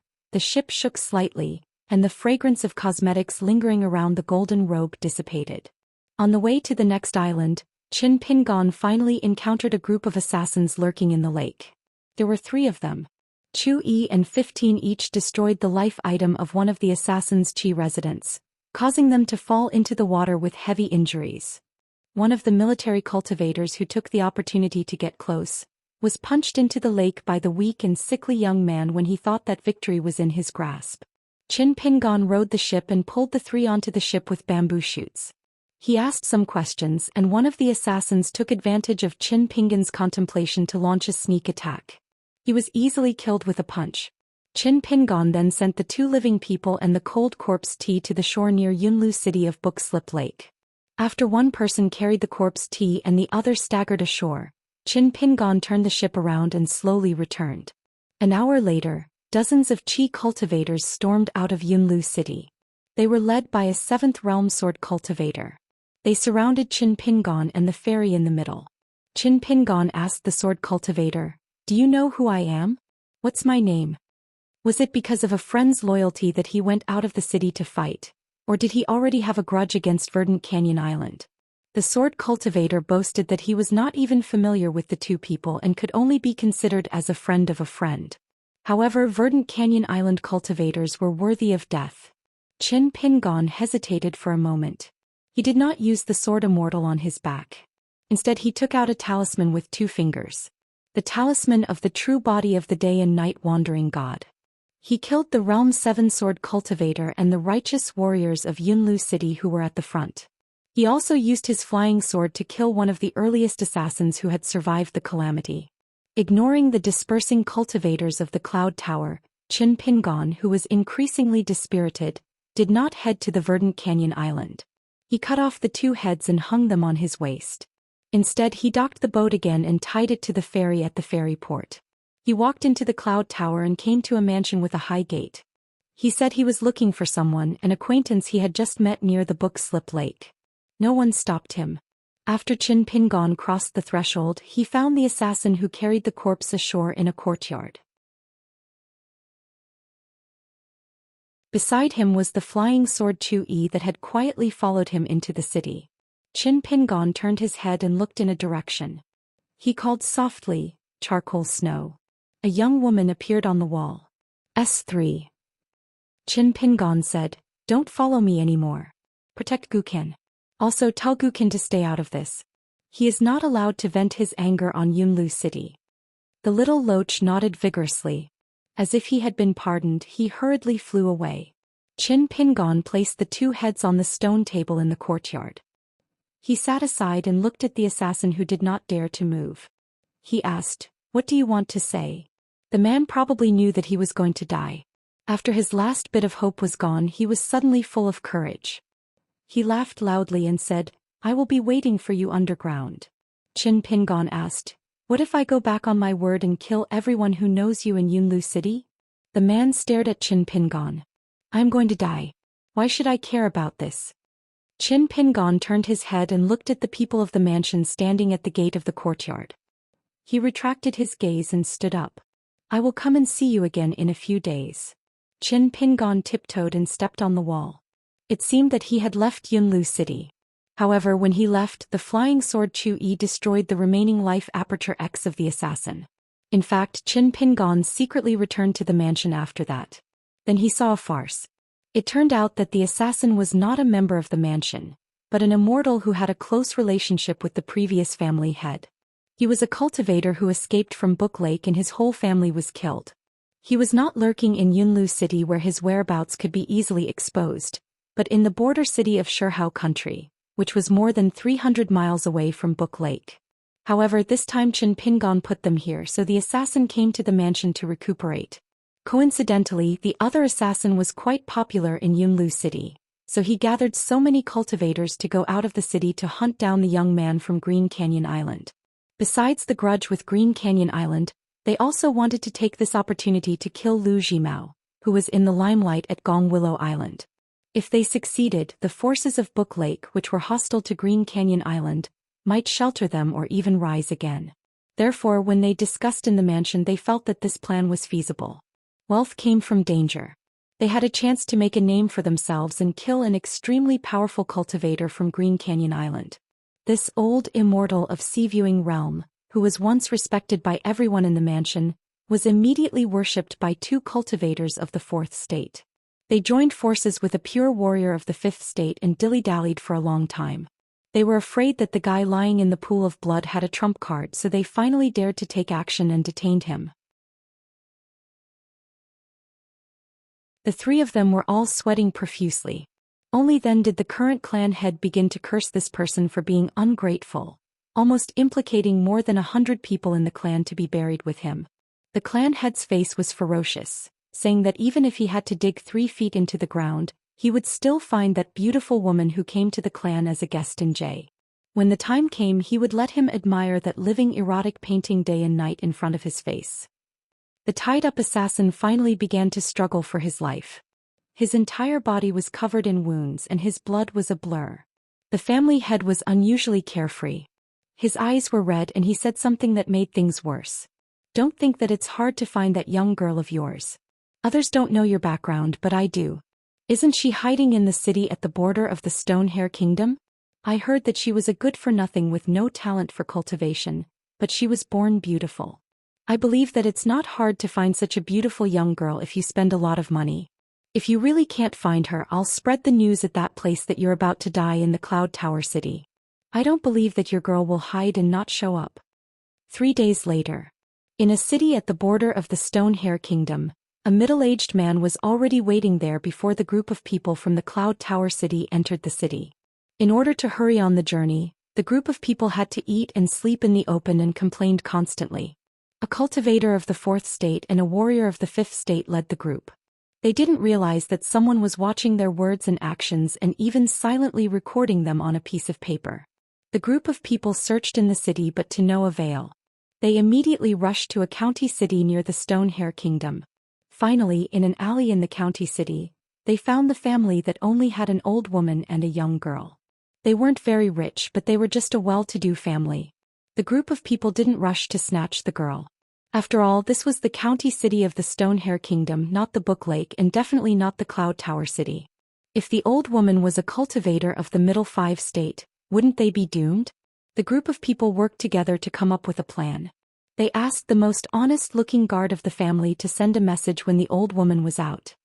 shook slightly, and the fragrance of cosmetics lingering around the golden robe dissipated. On the way to the next island, Qin Pingon finally encountered a group of assassins lurking in the lake. There were 3 of them. Chu Yi and 15 each destroyed the life item of one of the assassins' Qi residents, causing them to fall into the water with heavy injuries. One of the military cultivators who took the opportunity to get close was punched into the lake by the weak and sickly young man when he thought that victory was in his grasp. Qin Pingon rowed the ship and pulled the 3 onto the ship with bamboo shoots. He asked some questions, and one of the assassins took advantage of Qin Pingon's contemplation to launch a sneak attack. He was easily killed with a punch. Qin Pingon then sent the 2 living people and the cold corpse tea to the shore near Yunlu City of Bookslip Lake. After one person carried the corpse tea and the other staggered ashore, Qin Pingon turned the ship around and slowly returned. An hour later, dozens of Qi cultivators stormed out of Yunlu City. They were led by a 7th realm sword cultivator. They surrounded Qin Pingon and the fairy in the middle. Qin Pingon asked the sword cultivator, "Do you know who I am? What's my name?" Was it because of a friend's loyalty that he went out of the city to fight, or did he already have a grudge against Verdant Canyon Island? The sword cultivator boasted that he was not even familiar with the 2 people and could only be considered as a friend of a friend. However, Verdant Canyon Island cultivators were worthy of death. Qin Pingon hesitated for a moment. He did not use the sword immortal on his back. Instead he took out a talisman with 2 fingers. The talisman of the true body of the day and night wandering god. He killed the Realm 7 sword cultivator and the righteous warriors of Yunlu City who were at the front. He also used his flying sword to kill one of the earliest assassins who had survived the calamity. Ignoring the dispersing cultivators of the Cloud Tower, Qin Pingon, who was increasingly dispirited, did not head to the Verdant Canyon Island. He cut off the 2 heads and hung them on his waist. Instead he docked the boat again and tied it to the ferry at the ferry port. He walked into the Cloud Tower and came to a mansion with a high gate. He said he was looking for someone, an acquaintance he had just met near the Bookslip Lake. No one stopped him. After Qin Pingon crossed the threshold, he found the assassin who carried the corpse ashore in a courtyard. Beside him was the flying sword Chu Yi that had quietly followed him into the city. Qin Pingon turned his head and looked in a direction. He called softly, "Charcoal Snow." A young woman appeared on the wall. S3. Qin Pingon said, "Don't follow me anymore. Protect Guken. Also tell Guken to stay out of this. He is not allowed to vent his anger on Yunlu City." The little loach nodded vigorously. As if he had been pardoned, he hurriedly flew away. Qin Pingon placed the 2 heads on the stone table in the courtyard. He sat aside and looked at the assassin who did not dare to move. He asked, "What do you want to say?" The man probably knew that he was going to die. After his last bit of hope was gone, he was suddenly full of courage. He laughed loudly and said, "I will be waiting for you underground." Qin Pingon asked, "What if I go back on my word and kill everyone who knows you in Yunlu City?" The man stared at Qin Pingon. "I am going to die. Why should I care about this?" Qin Pingon turned his head and looked at the people of the mansion standing at the gate of the courtyard. He retracted his gaze and stood up. "I will come and see you again in a few days." Qin Pingon tiptoed and stepped on the wall. It seemed that he had left Yunlu City. However, when he left, the flying sword Chu-yi destroyed the remaining life aperture X of the assassin. In fact, Qin Pingon secretly returned to the mansion after that. Then he saw a farce. It turned out that the assassin was not a member of the mansion, but an immortal who had a close relationship with the previous family head. He was a cultivator who escaped from Book Lake and his whole family was killed. He was not lurking in Yunlu City where his whereabouts could be easily exposed, but in the border city of Shihao Country, which was more than 300 miles away from Book Lake. However, this time Qin Pingon put them here, so the assassin came to the mansion to recuperate. Coincidentally, the other assassin was quite popular in Yunlu City, so he gathered so many cultivators to go out of the city to hunt down the young man from Green Canyon Island. Besides the grudge with Green Canyon Island, they also wanted to take this opportunity to kill Lu Jimao, who was in the limelight at Gong Willow Island. If they succeeded, the forces of Book Lake, which were hostile to Green Canyon Island, might shelter them or even rise again. Therefore, when they discussed in the mansion, they felt that this plan was feasible. Wealth came from danger. They had a chance to make a name for themselves and kill an extremely powerful cultivator from Green Canyon Island. This old immortal of Sea-Viewing Realm, who was once respected by everyone in the mansion, was immediately worshipped by two cultivators of the fourth state. They joined forces with a pure warrior of the fifth state and dilly-dallied for a long time. They were afraid that the guy lying in the pool of blood had a trump card, so they finally dared to take action and detained him. The three of them were all sweating profusely. Only then did the current clan head begin to curse this person for being ungrateful, almost implicating more than 100 people in the clan to be buried with him. The clan head's face was ferocious, saying that even if he had to dig 3 feet into the ground, he would still find that beautiful woman who came to the clan as a guest in J. When the time came, he would let him admire that living erotic painting day and night in front of his face. The tied-up assassin finally began to struggle for his life. His entire body was covered in wounds and his blood was a blur. The family head was unusually carefree. His eyes were red and he said something that made things worse. "Don't think that it's hard to find that young girl of yours. Others don't know your background, but I do. Isn't she hiding in the city at the border of the Stone Hair Kingdom? I heard that she was a good-for-nothing with no talent for cultivation, but she was born beautiful. I believe that it's not hard to find such a beautiful young girl if you spend a lot of money. If you really can't find her, I'll spread the news at that place that you're about to die in the Cloud Tower City. I don't believe that your girl will hide and not show up." 3 days later. In a city at the border of the Stone Hair Kingdom, a middle-aged man was already waiting there before the group of people from the Cloud Tower City entered the city. In order to hurry on the journey, the group of people had to eat and sleep in the open and complained constantly. A cultivator of the fourth state and a warrior of the fifth state led the group. They didn't realize that someone was watching their words and actions and even silently recording them on a piece of paper. The group of people searched in the city but to no avail. They immediately rushed to a county city near the Stone Hair Kingdom. Finally, in an alley in the county city, they found the family that only had an old woman and a young girl. They weren't very rich, but they were just a well-to-do family. The group of people didn't rush to snatch the girl. After all, this was the county city of the Stone Hair Kingdom, not the Book Lake, and definitely not the Cloud Tower City. If the old woman was a cultivator of the Middle Five State, wouldn't they be doomed? The group of people worked together to come up with a plan. They asked the most honest-looking guard of the family to send a message when the old woman was out.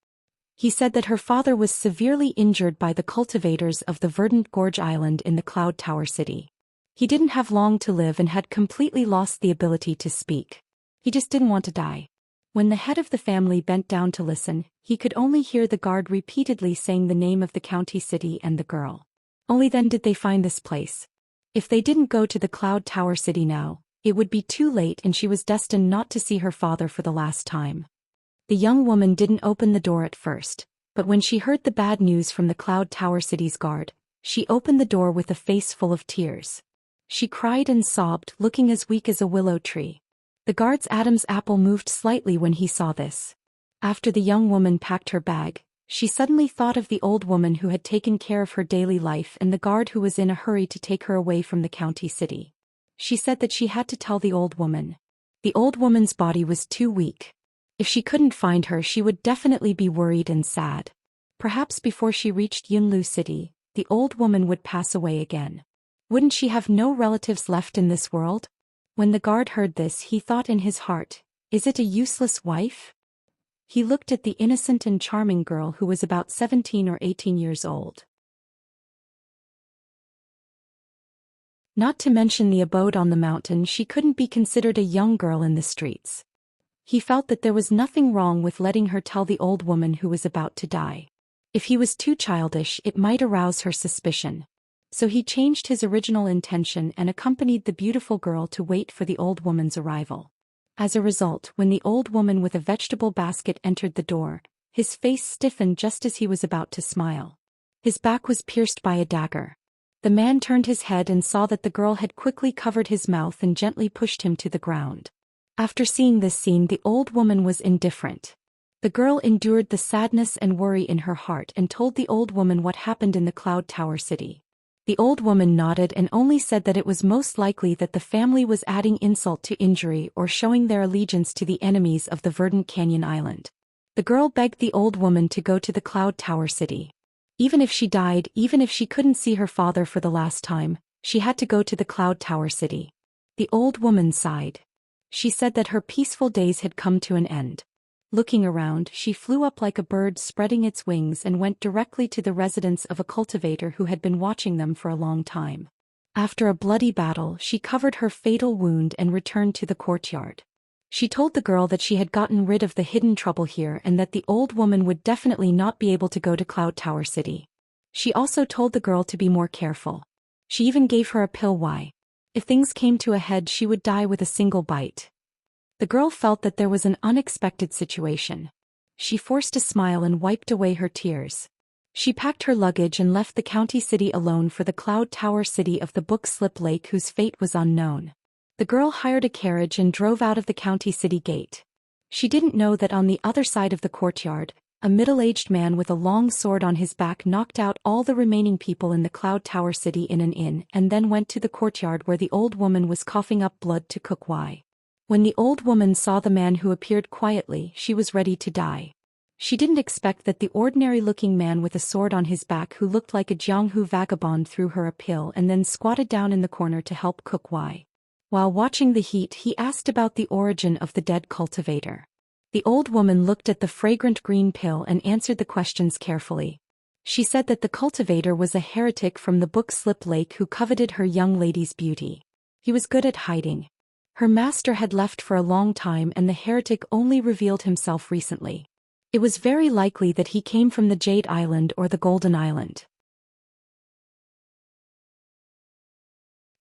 He said that her father was severely injured by the cultivators of the Verdant Gorge Island in the Cloud Tower City. He didn't have long to live and had completely lost the ability to speak. He just didn't want to die. When the head of the family bent down to listen, he could only hear the guard repeatedly saying the name of the county city and the girl. Only then did they find this place. If they didn't go to the Cloud Tower City now, it would be too late and she was destined not to see her father for the last time. The young woman didn't open the door at first, but when she heard the bad news from the Cloud Tower City's guard, she opened the door with a face full of tears. She cried and sobbed, looking as weak as a willow tree. The guard's Adam's apple moved slightly when he saw this. After the young woman packed her bag, she suddenly thought of the old woman who had taken care of her daily life and the guard who was in a hurry to take her away from the county city. She said that she had to tell the old woman. The old woman's body was too weak. If she couldn't find her, she would definitely be worried and sad. Perhaps before she reached Yunlu City, the old woman would pass away again. Wouldn't she have no relatives left in this world? When the guard heard this, he thought in his heart, is it a useless wife? He looked at the innocent and charming girl who was about 17 or 18 years old. Not to mention the abode on the mountain, she couldn't be considered a young girl in the streets. He felt that there was nothing wrong with letting her tell the old woman who was about to die. If he was too childish, it might arouse her suspicion. So he changed his original intention and accompanied the beautiful girl to wait for the old woman's arrival. As a result, when the old woman with a vegetable basket entered the door, his face stiffened just as he was about to smile. His back was pierced by a dagger. The man turned his head and saw that the girl had quickly covered his mouth and gently pushed him to the ground. After seeing this scene, the old woman was indifferent. The girl endured the sadness and worry in her heart and told the old woman what happened in the Cloud Tower City. The old woman nodded and only said that it was most likely that the family was adding insult to injury or showing their allegiance to the enemies of the Verdant Canyon Island. The girl begged the old woman to go to the Cloud Tower City. Even if she died, even if she couldn't see her father for the last time, she had to go to the Cloud Tower City. The old woman sighed. She said that her peaceful days had come to an end. Looking around, she flew up like a bird spreading its wings and went directly to the residence of a cultivator who had been watching them for a long time. After a bloody battle, she covered her fatal wound and returned to the courtyard. She told the girl that she had gotten rid of the hidden trouble here and that the old woman would definitely not be able to go to Cloud Tower City. She also told the girl to be more careful. She even gave her a pill why. If things came to a head, she would die with a single bite. The girl felt that there was an unexpected situation. She forced a smile and wiped away her tears. She packed her luggage and left the county city alone for the Cloud Tower City of the Book Slip Lake, whose fate was unknown. The girl hired a carriage and drove out of the county city gate. She didn't know that on the other side of the courtyard, a middle-aged man with a long sword on his back knocked out all the remaining people in the Cloud Tower City in an inn and then went to the courtyard where the old woman was coughing up blood to cook why. When the old woman saw the man who appeared quietly, she was ready to die. She didn't expect that the ordinary-looking man with a sword on his back who looked like a Jianghu vagabond threw her a pill and then squatted down in the corner to help cook why. While watching the heat, he asked about the origin of the dead cultivator. The old woman looked at the fragrant green pill and answered the questions carefully. She said that the cultivator was a heretic from the Book Slip Lake who coveted her young lady's beauty. He was good at hiding. Her master had left for a long time and the heretic only revealed himself recently. It was very likely that he came from the Jade Island or the Golden Island.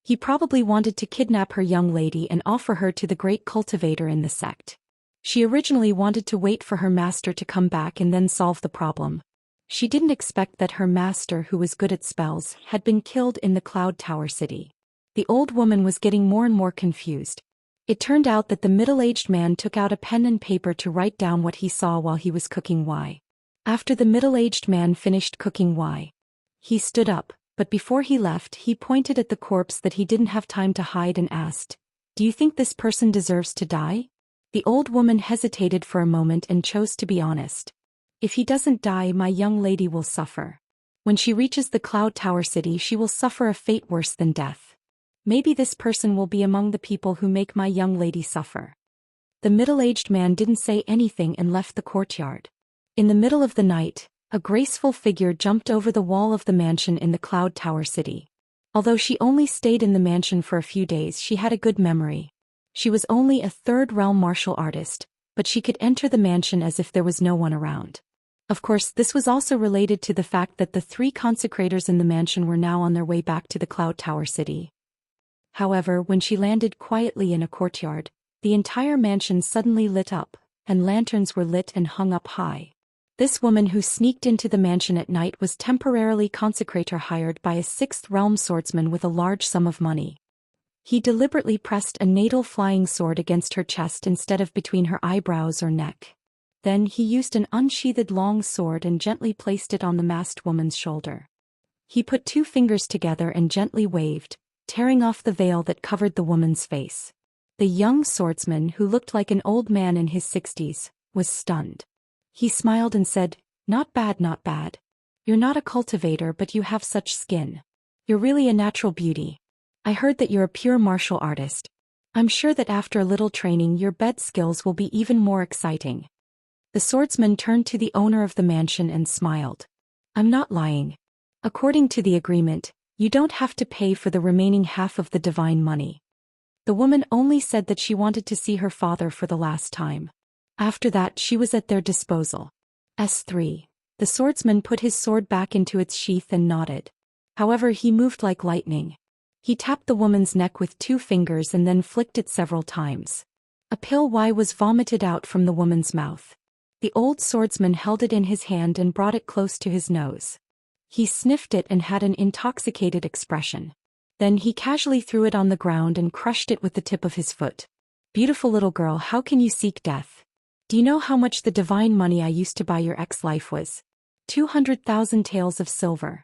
He probably wanted to kidnap her young lady and offer her to the great cultivator in the sect. She originally wanted to wait for her master to come back and then solve the problem. She didn't expect that her master, who was good at spells, had been killed in the Cloud Tower City. The old woman was getting more and more confused. It turned out that the middle-aged man took out a pen and paper to write down what he saw while he was cooking why. After the middle-aged man finished cooking why, he stood up, but before he left, he pointed at the corpse that he didn't have time to hide and asked, "Do you think this person deserves to die?" The old woman hesitated for a moment and chose to be honest. "If he doesn't die, my young lady will suffer. When she reaches the Cloud Tower City, she will suffer a fate worse than death. Maybe this person will be among the people who make my young lady suffer." The middle-aged man didn't say anything and left the courtyard. In the middle of the night, a graceful figure jumped over the wall of the mansion in the Cloud Tower City. Although she only stayed in the mansion for a few days, she had a good memory. She was only a third-realm martial artist, but she could enter the mansion as if there was no one around. Of course, this was also related to the fact that the 3 consecrators in the mansion were now on their way back to the Cloud Tower City. However, when she landed quietly in a courtyard, the entire mansion suddenly lit up, and lanterns were lit and hung up high. This woman who sneaked into the mansion at night was temporarily consecrator hired by a 6th realm swordsman with a large sum of money. He deliberately pressed a natal flying sword against her chest instead of between her eyebrows or neck. Then he used an unsheathed long sword and gently placed it on the masked woman's shoulder. He put 2 fingers together and gently waved, tearing off the veil that covered the woman's face. The young swordsman, who looked like an old man in his 60s, was stunned. He smiled and said, "Not bad, not bad. You're not a cultivator, but you have such skin. You're really a natural beauty. I heard that you're a pure martial artist. I'm sure that after a little training your bed skills will be even more exciting." The swordsman turned to the owner of the mansion and smiled. "I'm not lying. According to the agreement, you don't have to pay for the remaining half of the divine money." The woman only said that she wanted to see her father for the last time. After that she was at their disposal. S3. The swordsman put his sword back into its sheath and nodded. However, he moved like lightning. He tapped the woman's neck with 2 fingers and then flicked it several times. A pill Y was vomited out from the woman's mouth. The old swordsman held it in his hand and brought it close to his nose. He sniffed it and had an intoxicated expression. Then he casually threw it on the ground and crushed it with the tip of his foot. "Beautiful little girl, how can you seek death? Do you know how much the divine money I used to buy your ex-life was? 200,000 taels of silver."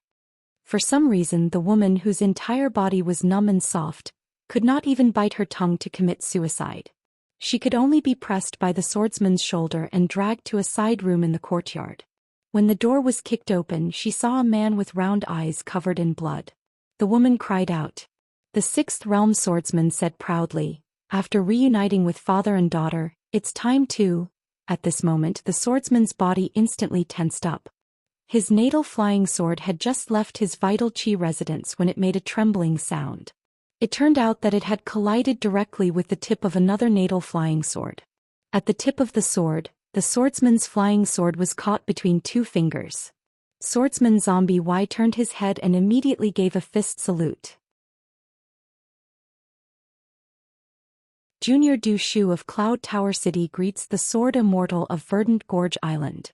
For some reason the woman, whose entire body was numb and soft, could not even bite her tongue to commit suicide. She could only be pressed by the swordsman's shoulder and dragged to a side room in the courtyard. When the door was kicked open, she saw a man with round eyes covered in blood. The woman cried out. The 6th realm swordsman said proudly, "After reuniting with father and daughter, it's time to..." At this moment the swordsman's body instantly tensed up. His natal flying sword had just left his vital chi residence when it made a trembling sound. It turned out that it had collided directly with the tip of another natal flying sword. At the tip of the sword, the swordsman's flying sword was caught between 2 fingers. Swordsman Zombie Y turned his head and immediately gave a fist salute. Junior Du Shu of Cloud Tower City greets the Sword Immortal of Verdant Gorge Island.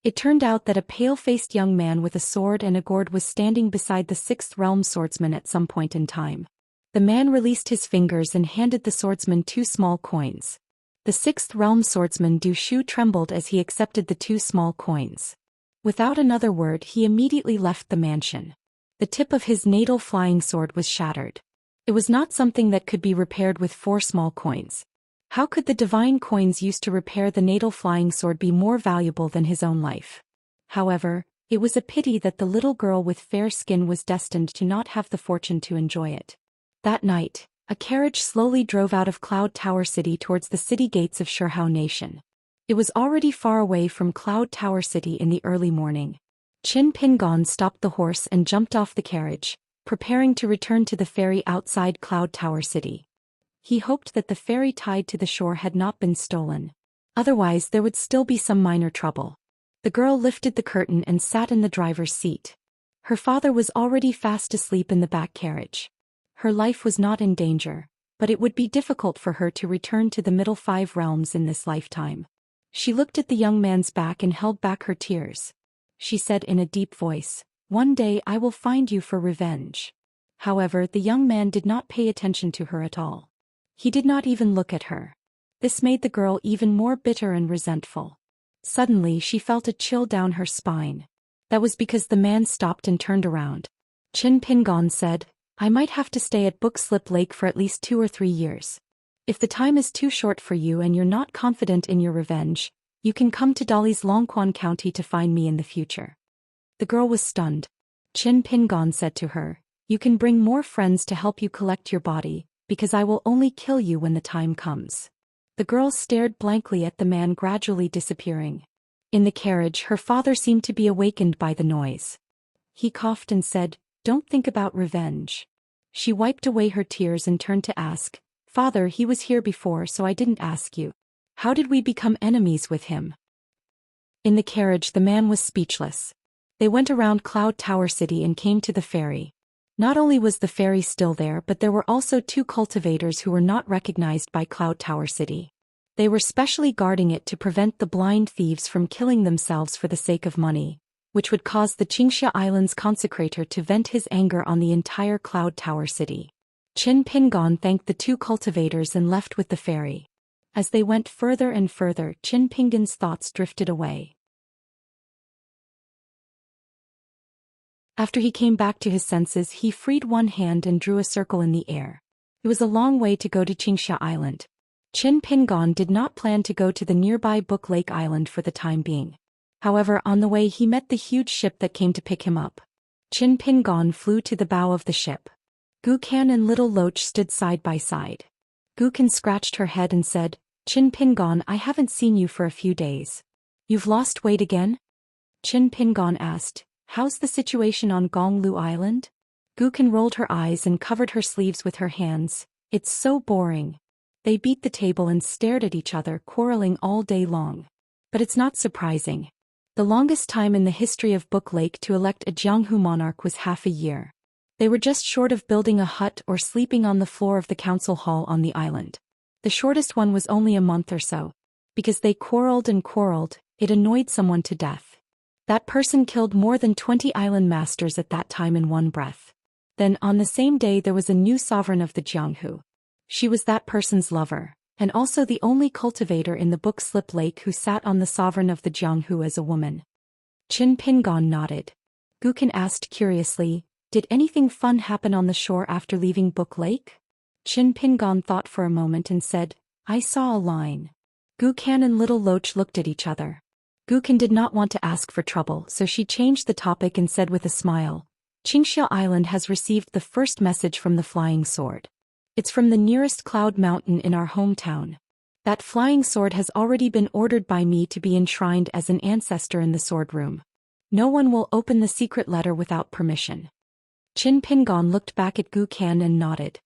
It turned out that a pale-faced young man with a sword and a gourd was standing beside the 6th realm swordsman at some point in time. The man released his fingers and handed the swordsman 2 small coins. The 6th realm swordsman Du Shu trembled as he accepted the 2 small coins. Without another word he immediately left the mansion. The tip of his natal flying sword was shattered. It was not something that could be repaired with 4 small coins. How could the divine coins used to repair the natal flying sword be more valuable than his own life? However, it was a pity that the little girl with fair skin was destined to not have the fortune to enjoy it. That night, a carriage slowly drove out of Cloud Tower City towards the city gates of Shihao Nation. It was already far away from Cloud Tower City in the early morning. Qin Pingon stopped the horse and jumped off the carriage, preparing to return to the ferry outside Cloud Tower City. He hoped that the ferry tied to the shore had not been stolen. Otherwise there would still be some minor trouble. The girl lifted the curtain and sat in the driver's seat. Her father was already fast asleep in the back carriage. Her life was not in danger, but it would be difficult for her to return to the middle 5 realms in this lifetime. She looked at the young man's back and held back her tears. She said in a deep voice, "One day I will find you for revenge." However, the young man did not pay attention to her at all. He did not even look at her. This made the girl even more bitter and resentful. Suddenly she felt a chill down her spine. That was because the man stopped and turned around. Qin Pingon said, "I might have to stay at Bookslip Lake for at least 2 or 3 years. If the time is too short for you and you're not confident in your revenge, you can come to Dali's Longquan County to find me in the future." The girl was stunned. Qin Pingon said to her, "You can bring more friends to help you collect your body, because I will only kill you when the time comes." The girl stared blankly at the man gradually disappearing. In the carriage her father seemed to be awakened by the noise. He coughed and said, "Don't think about revenge." She wiped away her tears and turned to ask, "Father, he was here before so I didn't ask you. How did we become enemies with him?" In the carriage the man was speechless. They went around Cloud Tower City and came to the ferry. Not only was the ferry still there, but there were also 2 cultivators who were not recognized by Cloud Tower City. They were specially guarding it to prevent the blind thieves from killing themselves for the sake of money, which would cause the Xianxia Island's consecrator to vent his anger on the entire Cloud Tower City. Qin Pingon thanked the 2 cultivators and left with the ferry. As they went further and further, Qin Pingon's thoughts drifted away. After he came back to his senses, he freed one hand and drew a circle in the air. It was a long way to go to Xianxia Island. Qin Pingon did not plan to go to the nearby Book Lake Island for the time being. However, on the way he met the huge ship that came to pick him up. Qin Pingon flew to the bow of the ship. Gu Kan and Little Loach stood side by side. Gu Kan scratched her head and said, "Qin Pingon, I haven't seen you for a few days. You've lost weight again?" Qin Pingon asked, "How's the situation on Gonglu Island?" Gu Kan rolled her eyes and covered her sleeves with her hands. "It's so boring." They beat the table and stared at each other, quarreling all day long. But it's not surprising. The longest time in the history of Book Lake to elect a Jianghu monarch was half a year. They were just short of building a hut or sleeping on the floor of the council hall on the island. The shortest one was only a month or so. Because they quarreled and quarreled, it annoyed someone to death. That person killed more than 20 island masters at that time in one breath. Then, on the same day, there was a new sovereign of the Jianghu. She was that person's lover, and also the only cultivator in the Book Slip Lake who sat on the sovereign of the Jianghu as a woman. Qin Pingon nodded. Gu Kan asked curiously, "Did anything fun happen on the shore after leaving Book Lake?" Qin Pingon thought for a moment and said, "I saw a line." Gu Kan and Little Loach looked at each other. Gu Kan did not want to ask for trouble, so she changed the topic and said with a smile, "Xianxia Island has received the first message from the Flying Sword. It's from the nearest cloud mountain in our hometown. That flying sword has already been ordered by me to be enshrined as an ancestor in the sword room. No one will open the secret letter without permission." Qin Pingon looked back at Gu Kan and nodded.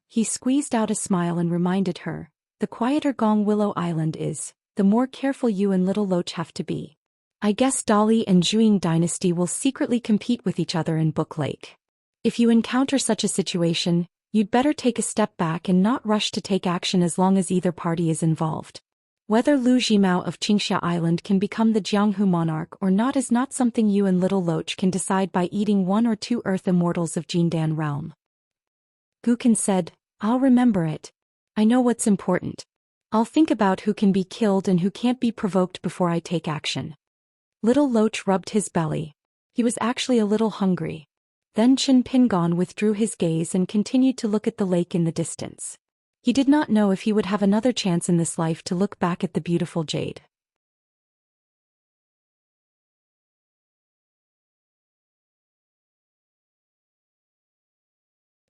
He squeezed out a smile and reminded her, "The quieter Gong Willow Island is, the more careful you and Little Loach have to be. I guess Dali and Zhuing dynasty will secretly compete with each other in Book Lake. If you encounter such a situation, you'd better take a step back and not rush to take action as long as either party is involved. Whether Lu Jimao of Xianxia Island can become the Jianghu monarch or not is not something you and Little Loach can decide by eating one or two earth immortals of Jindan realm." Gu Kan said, "I'll remember it. I know what's important. I'll think about who can be killed and who can't be provoked before I take action." Little Loach rubbed his belly. He was actually a little hungry. Then Qin Pingon withdrew his gaze and continued to look at the lake in the distance. He did not know if he would have another chance in this life to look back at the beautiful jade.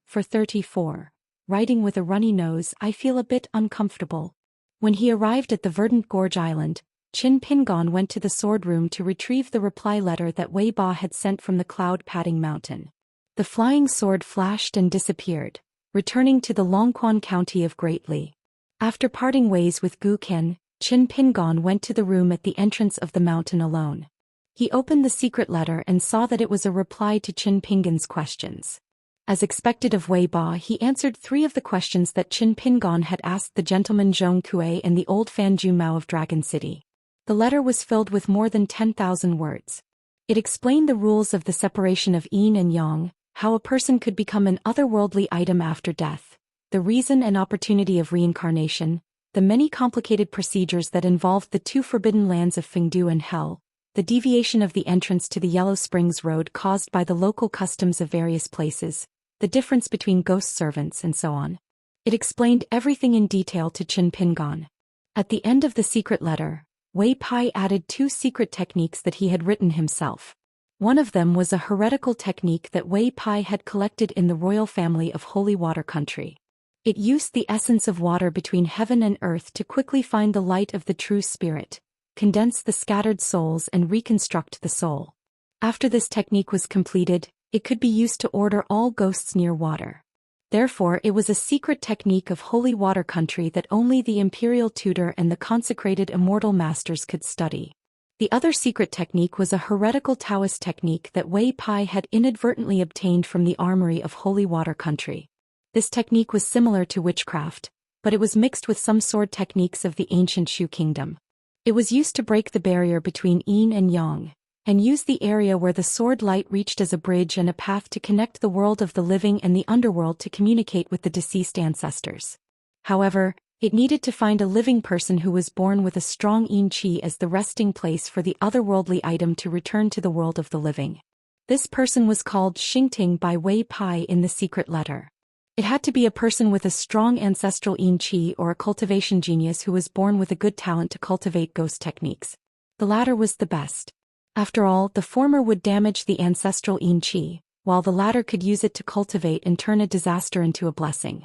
For 34. Riding with a runny nose, I feel a bit uncomfortable. When he arrived at the Verdant Gorge Island, Qin Pingon went to the sword room to retrieve the reply letter that Wei Ba had sent from the cloud-padding mountain. The flying sword flashed and disappeared, returning to the Longquan County of Great Li. After parting ways with Gu Kan, Qin Pingon went to the room at the entrance of the mountain alone. He opened the secret letter and saw that it was a reply to Qin Pingon's questions. As expected of Wei Ba, he answered 3 of the questions that Qin Pingon had asked the gentleman Zhong Kue and the old Fan Ju Mao of Dragon City. The letter was filled with more than 10,000 words. It explained the rules of the separation of yin and yang, how a person could become an otherworldly item after death, the reason and opportunity of reincarnation, the many complicated procedures that involved the 2 forbidden lands of Fengdu and Hell, the deviation of the entrance to the Yellow Springs Road caused by the local customs of various places, the difference between ghost servants and so on. It explained everything in detail to Qin Pingon. At the end of the secret letter, Wei Pai added 2 secret techniques that he had written himself. One of them was a heretical technique that Wei Pai had collected in the royal family of Holy Water Country. It used the essence of water between heaven and earth to quickly find the light of the true spirit, condense the scattered souls and reconstruct the soul. After this technique was completed, it could be used to order all ghosts near water. Therefore, it was a secret technique of Holy Water Country that only the imperial tutor and the consecrated immortal masters could study. The other secret technique was a heretical Taoist technique that Wei Pai had inadvertently obtained from the armory of Holy Water Country. This technique was similar to witchcraft, but it was mixed with some sword techniques of the ancient Shu kingdom. It was used to break the barrier between yin and yang, and use the area where the sword light reached as a bridge and a path to connect the world of the living and the underworld to communicate with the deceased ancestors. However, it needed to find a living person who was born with a strong yin qi as the resting place for the otherworldly item to return to the world of the living. This person was called Xingting by Wei Pai in the secret letter. It had to be a person with a strong ancestral yin qi or a cultivation genius who was born with a good talent to cultivate ghost techniques. The latter was the best. After all, the former would damage the ancestral yin qi, while the latter could use it to cultivate and turn a disaster into a blessing.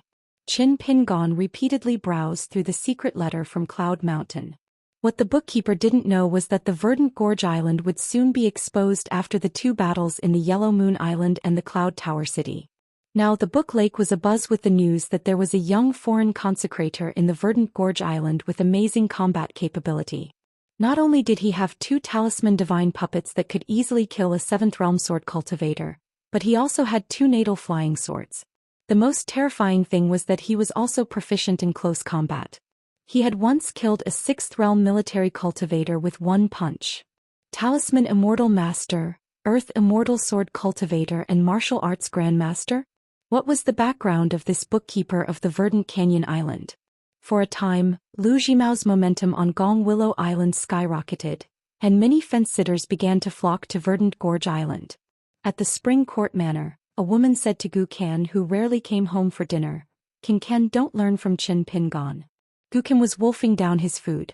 Qin Pingon repeatedly browsed through the secret letter from Cloud Mountain. What the bookkeeper didn't know was that the Verdant Gorge Island would soon be exposed after the two battles in the Yellow Moon Island and the Cloud Tower City. Now the Book Lake was abuzz with the news that there was a young foreign consecrator in the Verdant Gorge Island with amazing combat capability. Not only did he have 2 talisman divine puppets that could easily kill a 7th realm sword cultivator, but he also had 2 natal flying swords. The most terrifying thing was that he was also proficient in close combat. He had once killed a 6th realm military cultivator with 1 punch. Talisman Immortal Master, Earth Immortal Sword Cultivator and Martial Arts Grandmaster? What was the background of this bookkeeper of the Verdant Canyon Island? For a time, Lu Jimao's momentum on Gong Willow Island skyrocketed, and many fence-sitters began to flock to Verdant Gorge Island. At the Spring Court Manor, a woman said to Gu Kan, who rarely came home for dinner, "King Ken, don't learn from Qin Pingon." Gu Kan was wolfing down his food.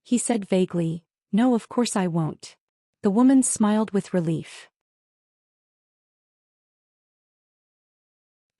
He said vaguely, "No, of course I won't." The woman smiled with relief.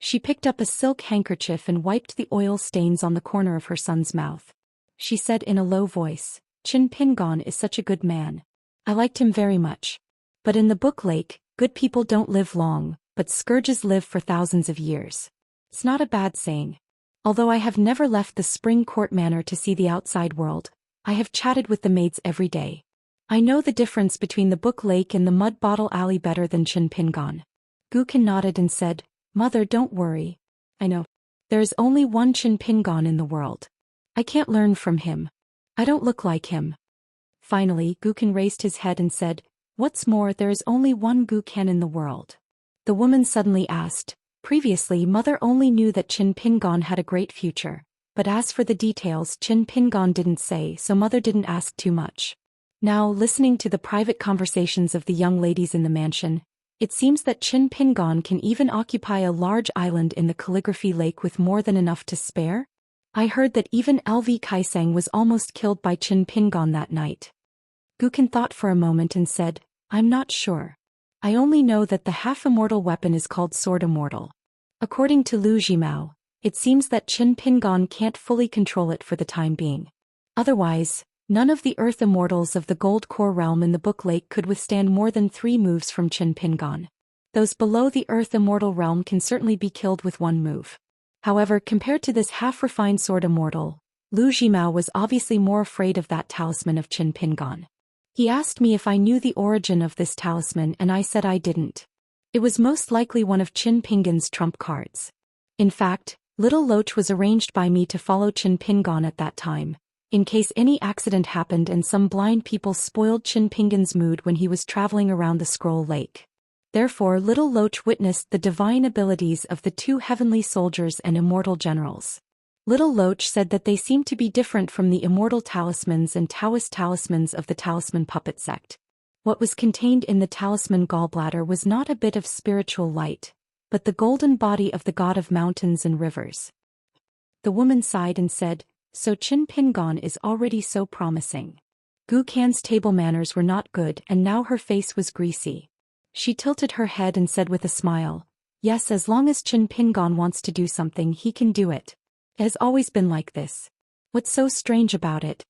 She picked up a silk handkerchief and wiped the oil stains on the corner of her son's mouth. She said in a low voice, "Qin Pingon is such a good man. I liked him very much. But in the Book Lake, good people don't live long, but scourges live for thousands of years." It's not a bad saying. Although I have never left the Spring Court Manor to see the outside world, I have chatted with the maids every day. I know the difference between the Book Lake and the Mud Bottle Alley better than Qin Pingon. Gu Kan nodded and said, "Mother, don't worry. I know. There is only one Qin Pingon in the world. I can't learn from him. I don't look like him." Finally, Gu Kan raised his head and said, "What's more, there is only one Gu Kan in the world." The woman suddenly asked, "Previously Mother only knew that Qin Pingon had a great future, but as for the details Qin Pingon didn't say, so Mother didn't ask too much." Now, listening to the private conversations of the young ladies in the mansion, it seems that Qin Pingon can even occupy a large island in the Calligraphy Lake with more than enough to spare. I heard that even LV Kaisang was almost killed by Qin Pingon that night. Gu Kan thought for a moment and said, "I'm not sure. I only know that the half-immortal weapon is called Sword Immortal. According to Lu Jimao, it seems that Qin Pingon can't fully control it for the time being. Otherwise, none of the Earth Immortals of the Gold Core realm in the Book Lake could withstand more than 3 moves from Qin Pingon. Those below the Earth Immortal realm can certainly be killed with 1 move. However, compared to this half-refined Sword Immortal, Lu Jimao was obviously more afraid of that talisman of Qin Pingon. He asked me if I knew the origin of this talisman and I said I didn't. It was most likely one of Qin Pingon's trump cards. In fact, Little Loach was arranged by me to follow Qin Pingon at that time, in case any accident happened and some blind people spoiled Qin Pingon's mood when he was traveling around the Scroll Lake. Therefore Little Loach witnessed the divine abilities of the 2 heavenly soldiers and immortal generals. Little Loach said that they seemed to be different from the immortal talismans and Taoist talismans of the talisman puppet sect. What was contained in the talisman gallbladder was not a bit of spiritual light, but the golden body of the god of mountains and rivers. The woman sighed and said, "So Qin Pingon is already so promising." Gu Kan's table manners were not good and now her face was greasy. She tilted her head and said with a smile, "Yes, as long as Qin Pingon wants to do something he can do it. It has always been like this. What's so strange about it?"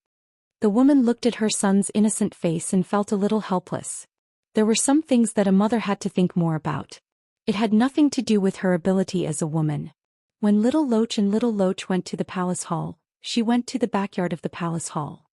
The woman looked at her son's innocent face and felt a little helpless. There were some things that a mother had to think more about. It had nothing to do with her ability as a woman. When Little Loach and Little Loach went to the palace hall, she went to the backyard of the palace hall.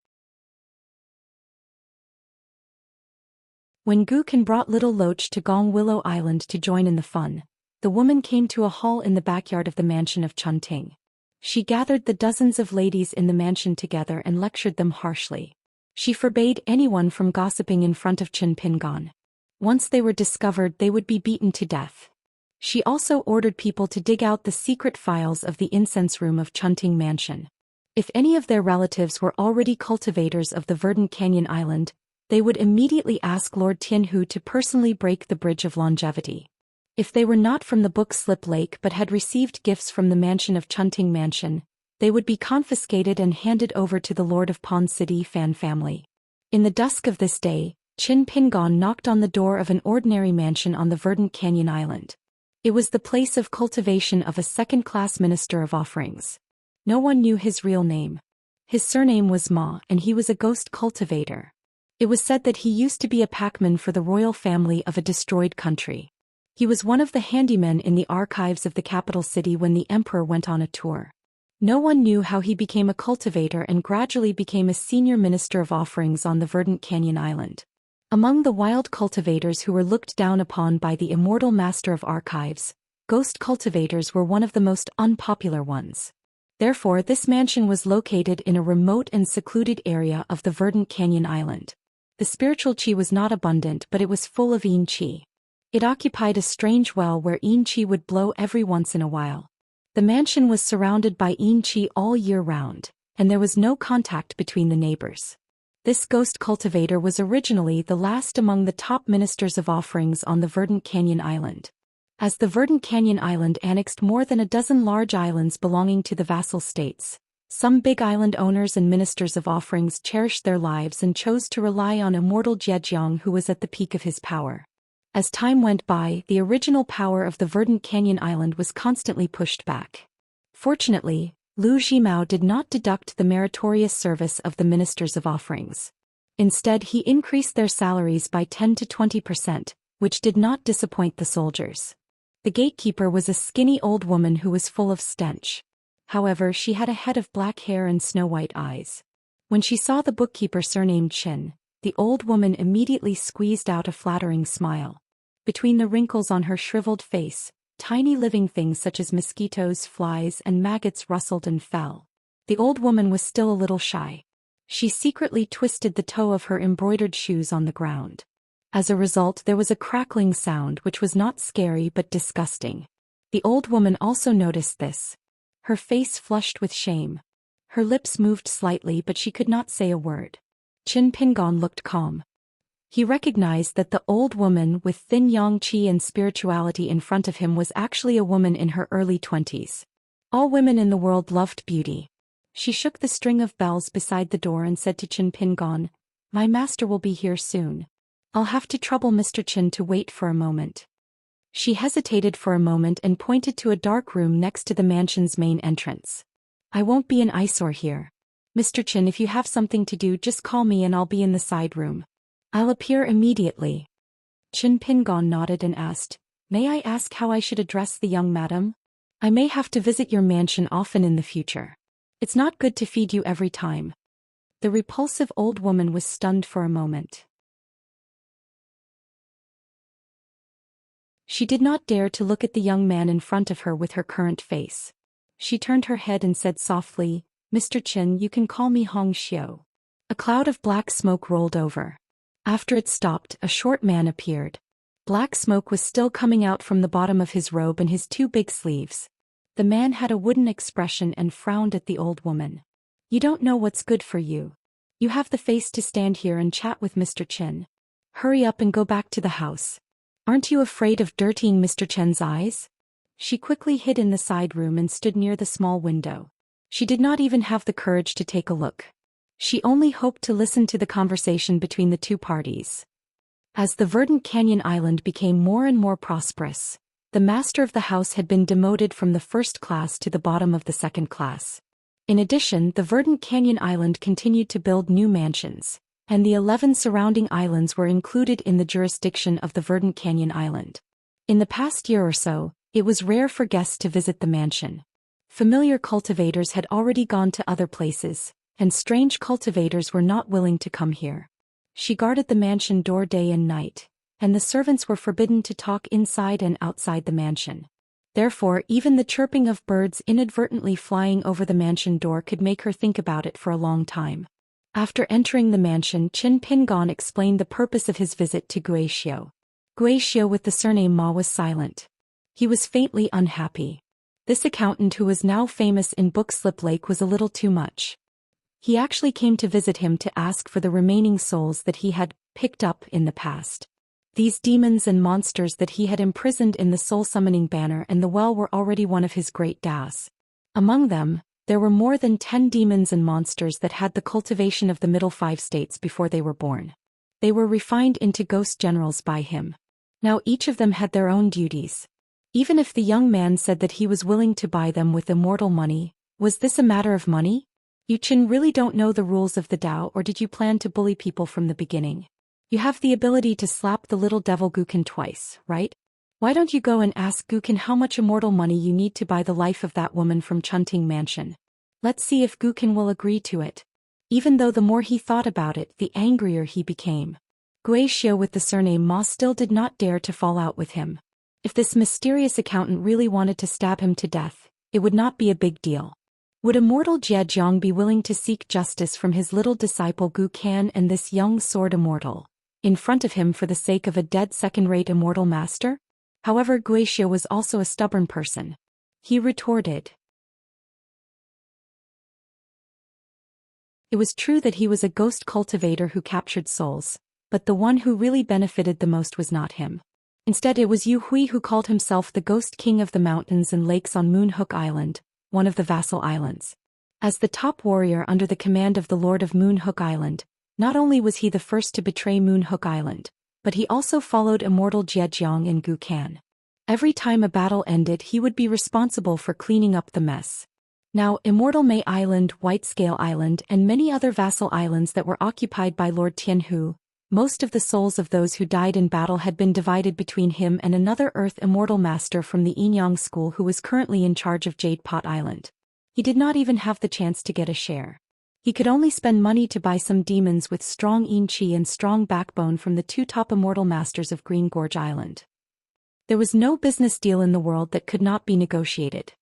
When Gu Kan brought Little Loach to Gong Willow Island to join in the fun, the woman came to a hall in the backyard of the mansion of Chunting. She gathered the dozens of ladies in the mansion together and lectured them harshly. She forbade anyone from gossiping in front of Qin Pingon. Once they were discovered, they would be beaten to death. She also ordered people to dig out the secret files of the incense room of Chunting Mansion. If any of their relatives were already cultivators of the Verdant Canyon Island, they would immediately ask Lord Tianhu to personally break the Bridge of Longevity. If they were not from the Book Slip Lake but had received gifts from the mansion of Chunting Mansion, they would be confiscated and handed over to the Lord of Pond City fan family. In the dusk of this day, Qin Pingon knocked on the door of an ordinary mansion on the verdant canyon island. It was the place of cultivation of a second-class minister of offerings. No one knew his real name. His surname was Ma, and he was a ghost cultivator. It was said that he used to be a packman for the royal family of a destroyed country. He was one of the handymen in the archives of the capital city when the emperor went on a tour. No one knew how he became a cultivator and gradually became a senior minister of offerings on the verdant canyon island. Among the wild cultivators who were looked down upon by the immortal master of archives, ghost cultivators were one of the most unpopular ones. Therefore, this mansion was located in a remote and secluded area of the verdant canyon island. The spiritual qi was not abundant, but it was full of yin qi. It occupied a strange well where yin qi would blow every once in a while. The mansion was surrounded by yin qi all year round, and there was no contact between the neighbors. This ghost cultivator was originally the last among the top ministers of offerings on the verdant canyon island. As the verdant canyon island annexed more than a dozen large islands belonging to the vassal states, some big island owners and ministers of offerings cherished their lives and chose to rely on immortal Zhejiang, who was at the peak of his power. As time went by, the original power of the verdant canyon island was constantly pushed back. Fortunately, Liu Zhimao did not deduct the meritorious service of the ministers of offerings. Instead, he increased their salaries by 10 to 20%, which did not disappoint the soldiers. The gatekeeper was a skinny old woman who was full of stench. However, she had a head of black hair and snow-white eyes. When she saw the bookkeeper surnamed Qin, the old woman immediately squeezed out a flattering smile. Between the wrinkles on her shriveled face, tiny living things such as mosquitoes, flies, and maggots rustled and fell. The old woman was still a little shy. She secretly twisted the toe of her embroidered shoes on the ground. As a result, there was a crackling sound which was not scary but disgusting. The old woman also noticed this. Her face flushed with shame. Her lips moved slightly, but she could not say a word. Qin Pingon looked calm. He recognized that the old woman with thin yang qi and spirituality in front of him was actually a woman in her early 20s. All women in the world loved beauty. She shook the string of bells beside the door and said to Qin Pingon, "My master will be here soon. I'll have to trouble Mr. Qin to wait for a moment." She hesitated for a moment and pointed to a dark room next to the mansion's main entrance. "I won't be an eyesore here. Mr. Qin, if you have something to do, just call me and I'll be in the side room. I'll appear immediately." Qin Pingon nodded and asked, "May I ask how I should address the young madam? I may have to visit your mansion often in the future. It's not good to feed you every time." The repulsive old woman was stunned for a moment. She did not dare to look at the young man in front of her with her current face. She turned her head and said softly, "Mr. Qin, you can call me Hong Xiu." A cloud of black smoke rolled over. After it stopped, a short man appeared. Black smoke was still coming out from the bottom of his robe and his two big sleeves. The man had a wooden expression and frowned at the old woman. "You don't know what's good for you. You have the face to stand here and chat with Mr. Qin. Hurry up and go back to the house. Aren't you afraid of dirtying Mr. Chen's eyes?" She quickly hid in the side room and stood near the small window. She did not even have the courage to take a look. She only hoped to listen to the conversation between the two parties. As the verdant canyon island became more and more prosperous, the master of the house had been demoted from the first class to the bottom of the second class. In addition, the verdant canyon island continued to build new mansions, and the 11 surrounding islands were included in the jurisdiction of the verdant canyon island. In the past year or so, it was rare for guests to visit the mansion. Familiar cultivators had already gone to other places, and strange cultivators were not willing to come here. She guarded the mansion door day and night, and the servants were forbidden to talk inside and outside the mansion. Therefore, even the chirping of birds inadvertently flying over the mansion door could make her think about it for a long time. After entering the mansion, Qin Pingon explained the purpose of his visit to Gui Xiu. Gui Xiu with the surname Ma was silent. He was faintly unhappy. This accountant who was now famous in Bookslip Lake was a little too much. He actually came to visit him to ask for the remaining souls that he had picked up in the past. These demons and monsters that he had imprisoned in the soul-summoning banner and the well were already one of his great das. Among them, There were more than 10 demons and monsters that had the cultivation of the middle 5 states before they were born. They were refined into ghost generals by him. Now each of them had their own duties. Even if the young man said that he was willing to buy them with immortal money, was this a matter of money? You Qin really don't know the rules of the Tao, or did you plan to bully people from the beginning? You have the ability to slap the little devil Gukin twice, right? Why don't you go and ask Gukin how much immortal money you need to buy the life of that woman from Chunting Mansion? Let's see if Gukin will agree to it. Even though the more he thought about it, the angrier he became. Gui Xiu with the surname Ma still did not dare to fall out with him. If this mysterious accountant really wanted to stab him to death, it would not be a big deal. Would immortal Jie Jiang be willing to seek justice from his little disciple Gu Kan and this young sword immortal in front of him for the sake of a dead second-rate immortal master? However, Gui Xiu was also a stubborn person. He retorted. It was true that he was a ghost cultivator who captured souls, but the one who really benefited the most was not him. Instead, it was Yu Hui who called himself the Ghost King of the mountains and lakes on Moon Hook Island, one of the vassal islands. As the top warrior under the command of the Lord of Moon Hook Island, not only was he the first to betray Moon Hook Island, but he also followed immortal Jie Jiang and Gu Kan. Every time a battle ended, he would be responsible for cleaning up the mess. Now, Immortal May Island, White Scale Island, and many other vassal islands that were occupied by Lord Tianhu, most of the souls of those who died in battle had been divided between him and another Earth Immortal Master from the Yinyang School who was currently in charge of Jade Pot Island. He did not even have the chance to get a share. He could only spend money to buy some demons with strong yin qi and strong backbone from the 2 top Immortal Masters of Green Gorge Island. There was no business deal in the world that could not be negotiated.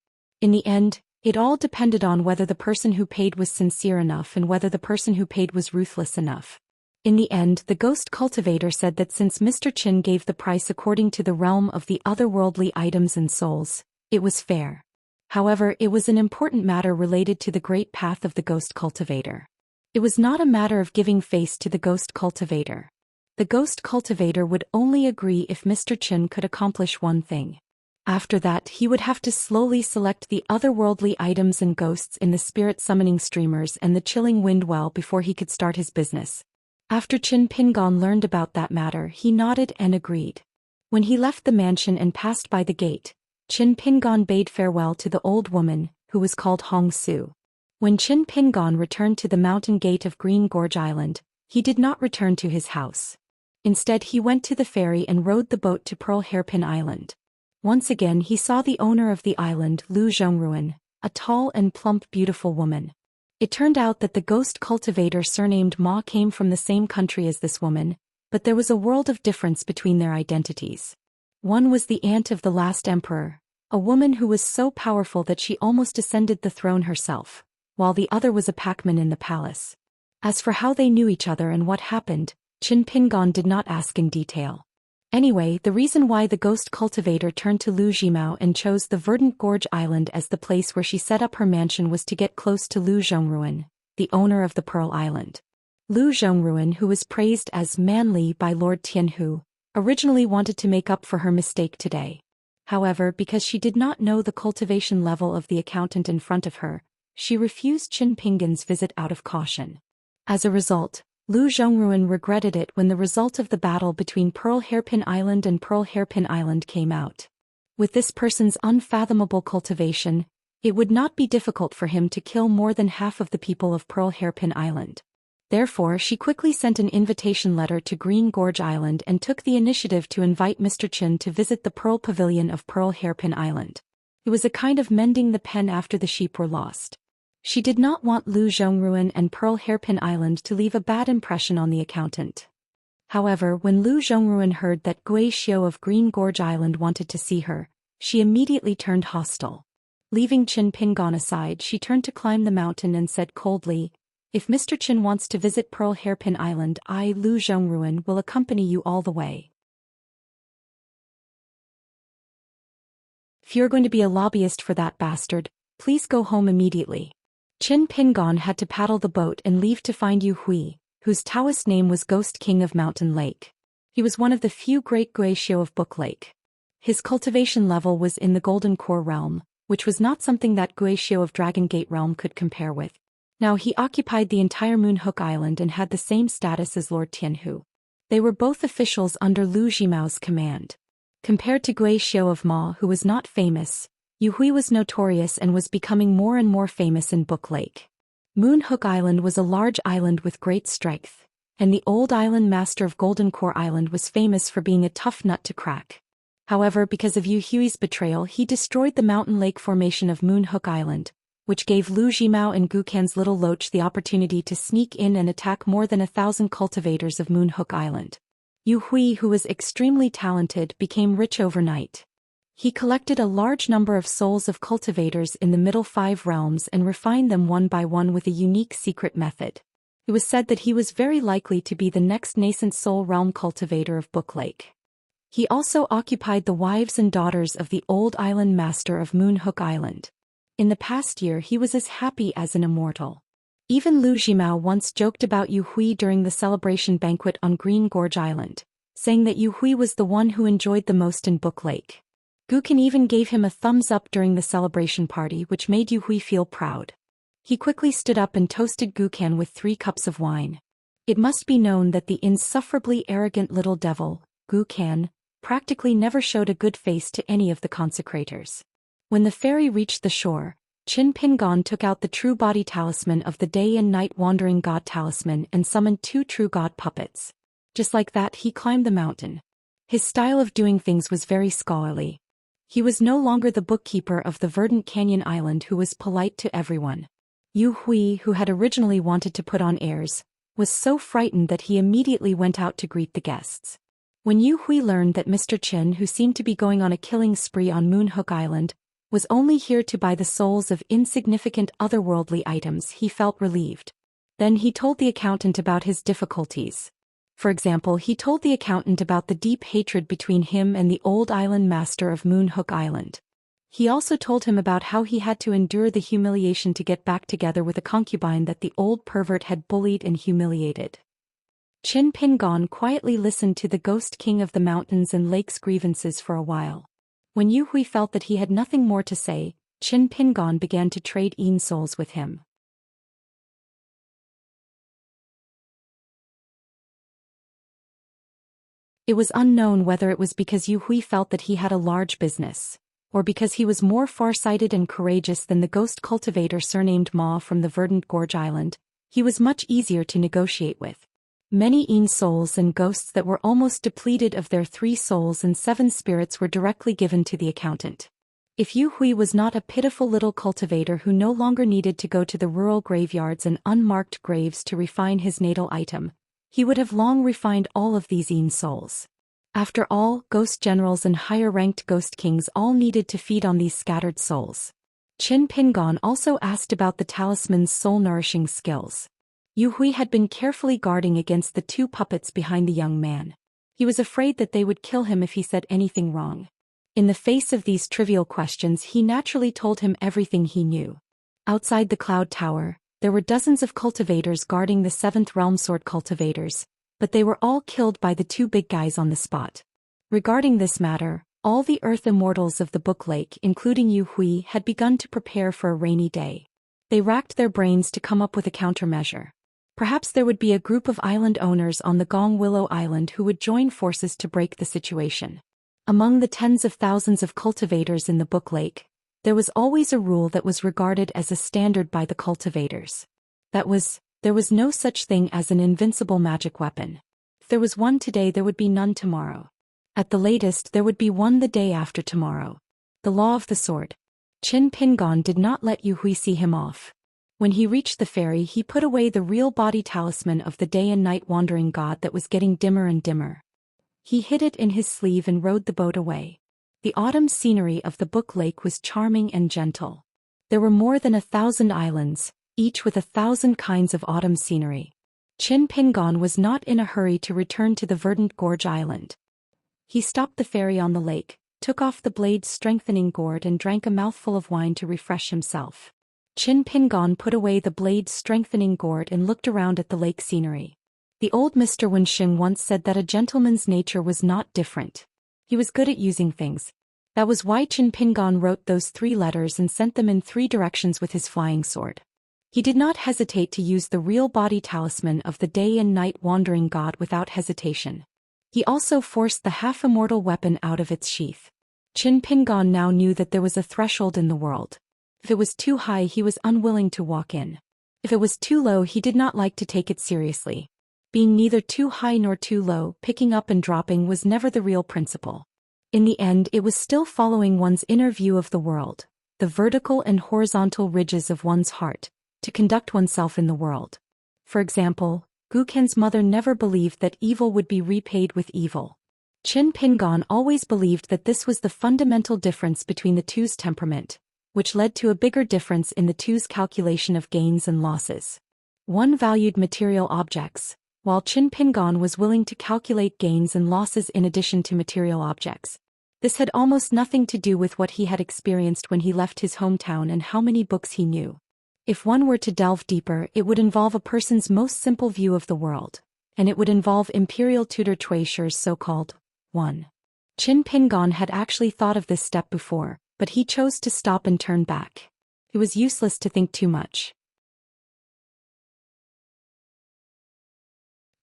In the end, it all depended on whether the person who paid was sincere enough and whether the person who paid was ruthless enough. In the end, the ghost cultivator said that since Mr. Qin gave the price according to the realm of the otherworldly items and souls, it was fair. However, it was an important matter related to the great path of the ghost cultivator. It was not a matter of giving face to the ghost cultivator. The ghost cultivator would only agree if Mr. Qin could accomplish one thing. After that, he would have to slowly select the otherworldly items and ghosts in the spirit summoning streamers and the chilling wind well before he could start his business. After Qin Pingon learned about that matter, he nodded and agreed. When he left the mansion and passed by the gate, Qin Pingon bade farewell to the old woman, who was called Hong Su. When Qin Pingon returned to the mountain gate of Green Gorge Island, he did not return to his house. Instead, he went to the ferry and rowed the boat to Pearl Hairpin Island. Once again, he saw the owner of the island, Lu Zhongruan, a tall and plump beautiful woman. It turned out that the ghost cultivator surnamed Ma came from the same country as this woman, but there was a world of difference between their identities. One was the aunt of the last emperor, a woman who was so powerful that she almost ascended the throne herself, while the other was a packman in the palace. As for how they knew each other and what happened, Qin Pingon did not ask in detail. Anyway, the reason why the ghost cultivator turned to Lu Jimao and chose the Verdant Gorge Island as the place where she set up her mansion was to get close to Lu Zhongruan, the owner of the Pearl Island. Lu Zhongruan, who was praised as manly by Lord Tianhu, originally wanted to make up for her mistake today. However, because she did not know the cultivation level of the accountant in front of her, she refused Qin Pingon's visit out of caution. As a result, Lu Zhongruan regretted it when the result of the battle between Pearl Hairpin Island and Pearl Hairpin Island came out. With this person's unfathomable cultivation, it would not be difficult for him to kill more than half of the people of Pearl Hairpin Island. Therefore, she quickly sent an invitation letter to Green Gorge Island and took the initiative to invite Mr. Qin to visit the Pearl Pavilion of Pearl Hairpin Island. It was a kind of mending the pen after the sheep were lost. She did not want Lu Zhongruan and Pearl Hairpin Island to leave a bad impression on the accountant. However, when Lu Zhongruan heard that Gui Xiu of Green Gorge Island wanted to see her, she immediately turned hostile. Leaving Qin Pingon aside, she turned to climb the mountain and said coldly, "If Mr. Qin wants to visit Pearl Hairpin Island, I, Lu Zhongruan, will accompany you all the way. If you're going to be a lobbyist for that bastard, please go home immediately." Qin Pingon had to paddle the boat and leave to find Yu Hui, whose Taoist name was Ghost King of Mountain Lake. He was one of the few great Gui Xiu of Book Lake. His cultivation level was in the Golden Core realm, which was not something that Guixiu of Dragon Gate Realm could compare with. Now he occupied the entire Moonhook Island and had the same status as Lord Tianhu. They were both officials under Lu Jimao's command. Compared to Guixiu of Ma, who was not famous, Yu Hui was notorious and was becoming more and more famous in Book Lake. Moonhook Island was a large island with great strength, and the old island master of Golden Core Island was famous for being a tough nut to crack. However, because of Yu Hui's betrayal, he destroyed the mountain lake formation of Moonhook Island, which gave Lu Jimao and Gukan's little loach the opportunity to sneak in and attack more than 1,000 cultivators of Moonhook Island. Yu Hui, who was extremely talented, became rich overnight. He collected a large number of souls of cultivators in the middle 5 realms and refined them one by one with a unique secret method. It was said that he was very likely to be the next nascent soul realm cultivator of Book Lake. He also occupied the wives and daughters of the old island master of Moonhook Island. In the past year he was as happy as an immortal. Even Lu Jimao once joked about Yu Hui during the celebration banquet on Green Gorge Island, saying that Yu Hui was the one who enjoyed the most in Book Lake. Gukan even gave him a thumbs up during the celebration party, which made Yu Hui feel proud. He quickly stood up and toasted Gukan with 3 cups of wine. It must be known that the insufferably arrogant little devil, Gukan, practically never showed a good face to any of the consecrators. When the ferry reached the shore, Qin Pingon took out the true body talisman of the day and night wandering god talisman and summoned 2 true god puppets. Just like that, he climbed the mountain. His style of doing things was very scholarly. He was no longer the bookkeeper of the verdant canyon island who was polite to everyone. Yu Hui, who had originally wanted to put on airs, was so frightened that he immediately went out to greet the guests. When Yu Hui learned that Mr. Qin, who seemed to be going on a killing spree on Moonhook Island, was only here to buy the souls of insignificant otherworldly items, he felt relieved. Then he told the accountant about his difficulties. For example, he told the accountant about the deep hatred between him and the old island master of Moonhook Island. He also told him about how he had to endure the humiliation to get back together with a concubine that the old pervert had bullied and humiliated. Qin Pingon quietly listened to the ghost king of the mountains and lakes' grievances for a while. When Yu Hui felt that he had nothing more to say, Qin Pingon began to trade yin souls with him. It was unknown whether it was because Yu Hui felt that he had a large business, or because he was more farsighted and courageous than the ghost cultivator surnamed Ma from the Verdant Gorge Island. He was much easier to negotiate with. Many yin souls and ghosts that were almost depleted of their 3 souls and 7 spirits were directly given to the accountant. If Yu Hui was not a pitiful little cultivator who no longer needed to go to the rural graveyards and unmarked graves to refine his natal item, he would have long refined all of these yin souls. After all, ghost generals and higher-ranked ghost kings all needed to feed on these scattered souls. Qin Pingon also asked about the talisman's soul-nourishing skills. Yu Hui had been carefully guarding against the 2 puppets behind the young man. He was afraid that they would kill him if he said anything wrong. In the face of these trivial questions, he naturally told him everything he knew. Outside the Cloud Tower, there were dozens of cultivators guarding the 7th Realm Sword cultivators, but they were all killed by the 2 big guys on the spot. Regarding this matter, all the Earth Immortals of the Book Lake, including Yu Hui, had begun to prepare for a rainy day. They racked their brains to come up with a countermeasure. Perhaps there would be a group of island owners on the Gong Willow Island who would join forces to break the situation. Among the tens of thousands of cultivators in the Book Lake, there was always a rule that was regarded as a standard by the cultivators. That was, there was no such thing as an invincible magic weapon. If there was one today, there would be none tomorrow. At the latest, there would be one the day after tomorrow. The law of the sword. Qin Pingon did not let Yu Hui see him off. When he reached the ferry, he put away the real body talisman of the day and night wandering god that was getting dimmer and dimmer. He hid it in his sleeve and rowed the boat away. The autumn scenery of the Book Lake was charming and gentle. There were more than 1,000 islands, each with 1,000 kinds of autumn scenery. Qin Pingon was not in a hurry to return to the Verdant Gorge Island. He stopped the ferry on the lake, took off the blade strengthening gourd and drank a mouthful of wine to refresh himself. Qin Pingon put away the blade strengthening gourd and looked around at the lake scenery. The old Mr. Wenxing once said that a gentleman's nature was not different. He was good at using things. That was why Qin Pingon wrote those 3 letters and sent them in 3 directions with his flying sword. He did not hesitate to use the real body talisman of the day and night wandering god without hesitation. He also forced the half-immortal weapon out of its sheath. Qin Pingon now knew that there was a threshold in the world. If it was too high, he was unwilling to walk in. If it was too low, he did not like to take it seriously. Being neither too high nor too low, picking up and dropping was never the real principle. In the end, it was still following one's inner view of the world, the vertical and horizontal ridges of one's heart, to conduct oneself in the world. For example, Guken's mother never believed that evil would be repaid with evil. Qin Pingon always believed that this was the fundamental difference between the two's temperament, which led to a bigger difference in the two's calculation of gains and losses. One valued material objects, while Qin Pingon was willing to calculate gains and losses in addition to material objects. This had almost nothing to do with what he had experienced when he left his hometown and how many books he knew. If one were to delve deeper, it would involve a person's most simple view of the world, and it would involve Imperial Tutor Tuisher's so-called 1. Qin Pingon had actually thought of this step before, but he chose to stop and turn back. It was useless to think too much.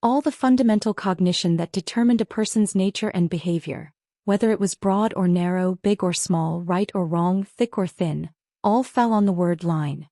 All the fundamental cognition that determined a person's nature and behavior, whether it was broad or narrow, big or small, right or wrong, thick or thin, all fell on the word line.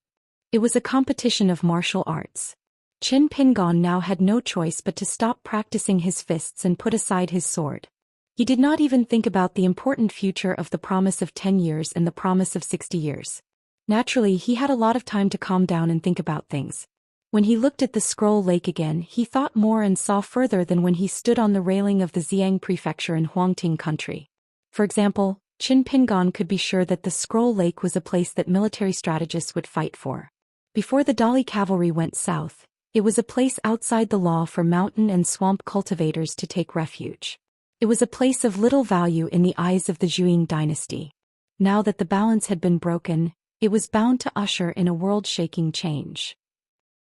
It was a competition of martial arts. Qin Pingon now had no choice but to stop practicing his fists and put aside his sword. He did not even think about the important future of the promise of 10 years and the promise of 60 years. Naturally, he had a lot of time to calm down and think about things. When he looked at the scroll lake again, he thought more and saw further than when he stood on the railing of the Xiang prefecture in Huangting country. For example, Qin Pingon could be sure that the scroll lake was a place that military strategists would fight for. Before the Dali cavalry went south, it was a place outside the law for mountain and swamp cultivators to take refuge. It was a place of little value in the eyes of the Zhou dynasty. Now that the balance had been broken, it was bound to usher in a world-shaking change.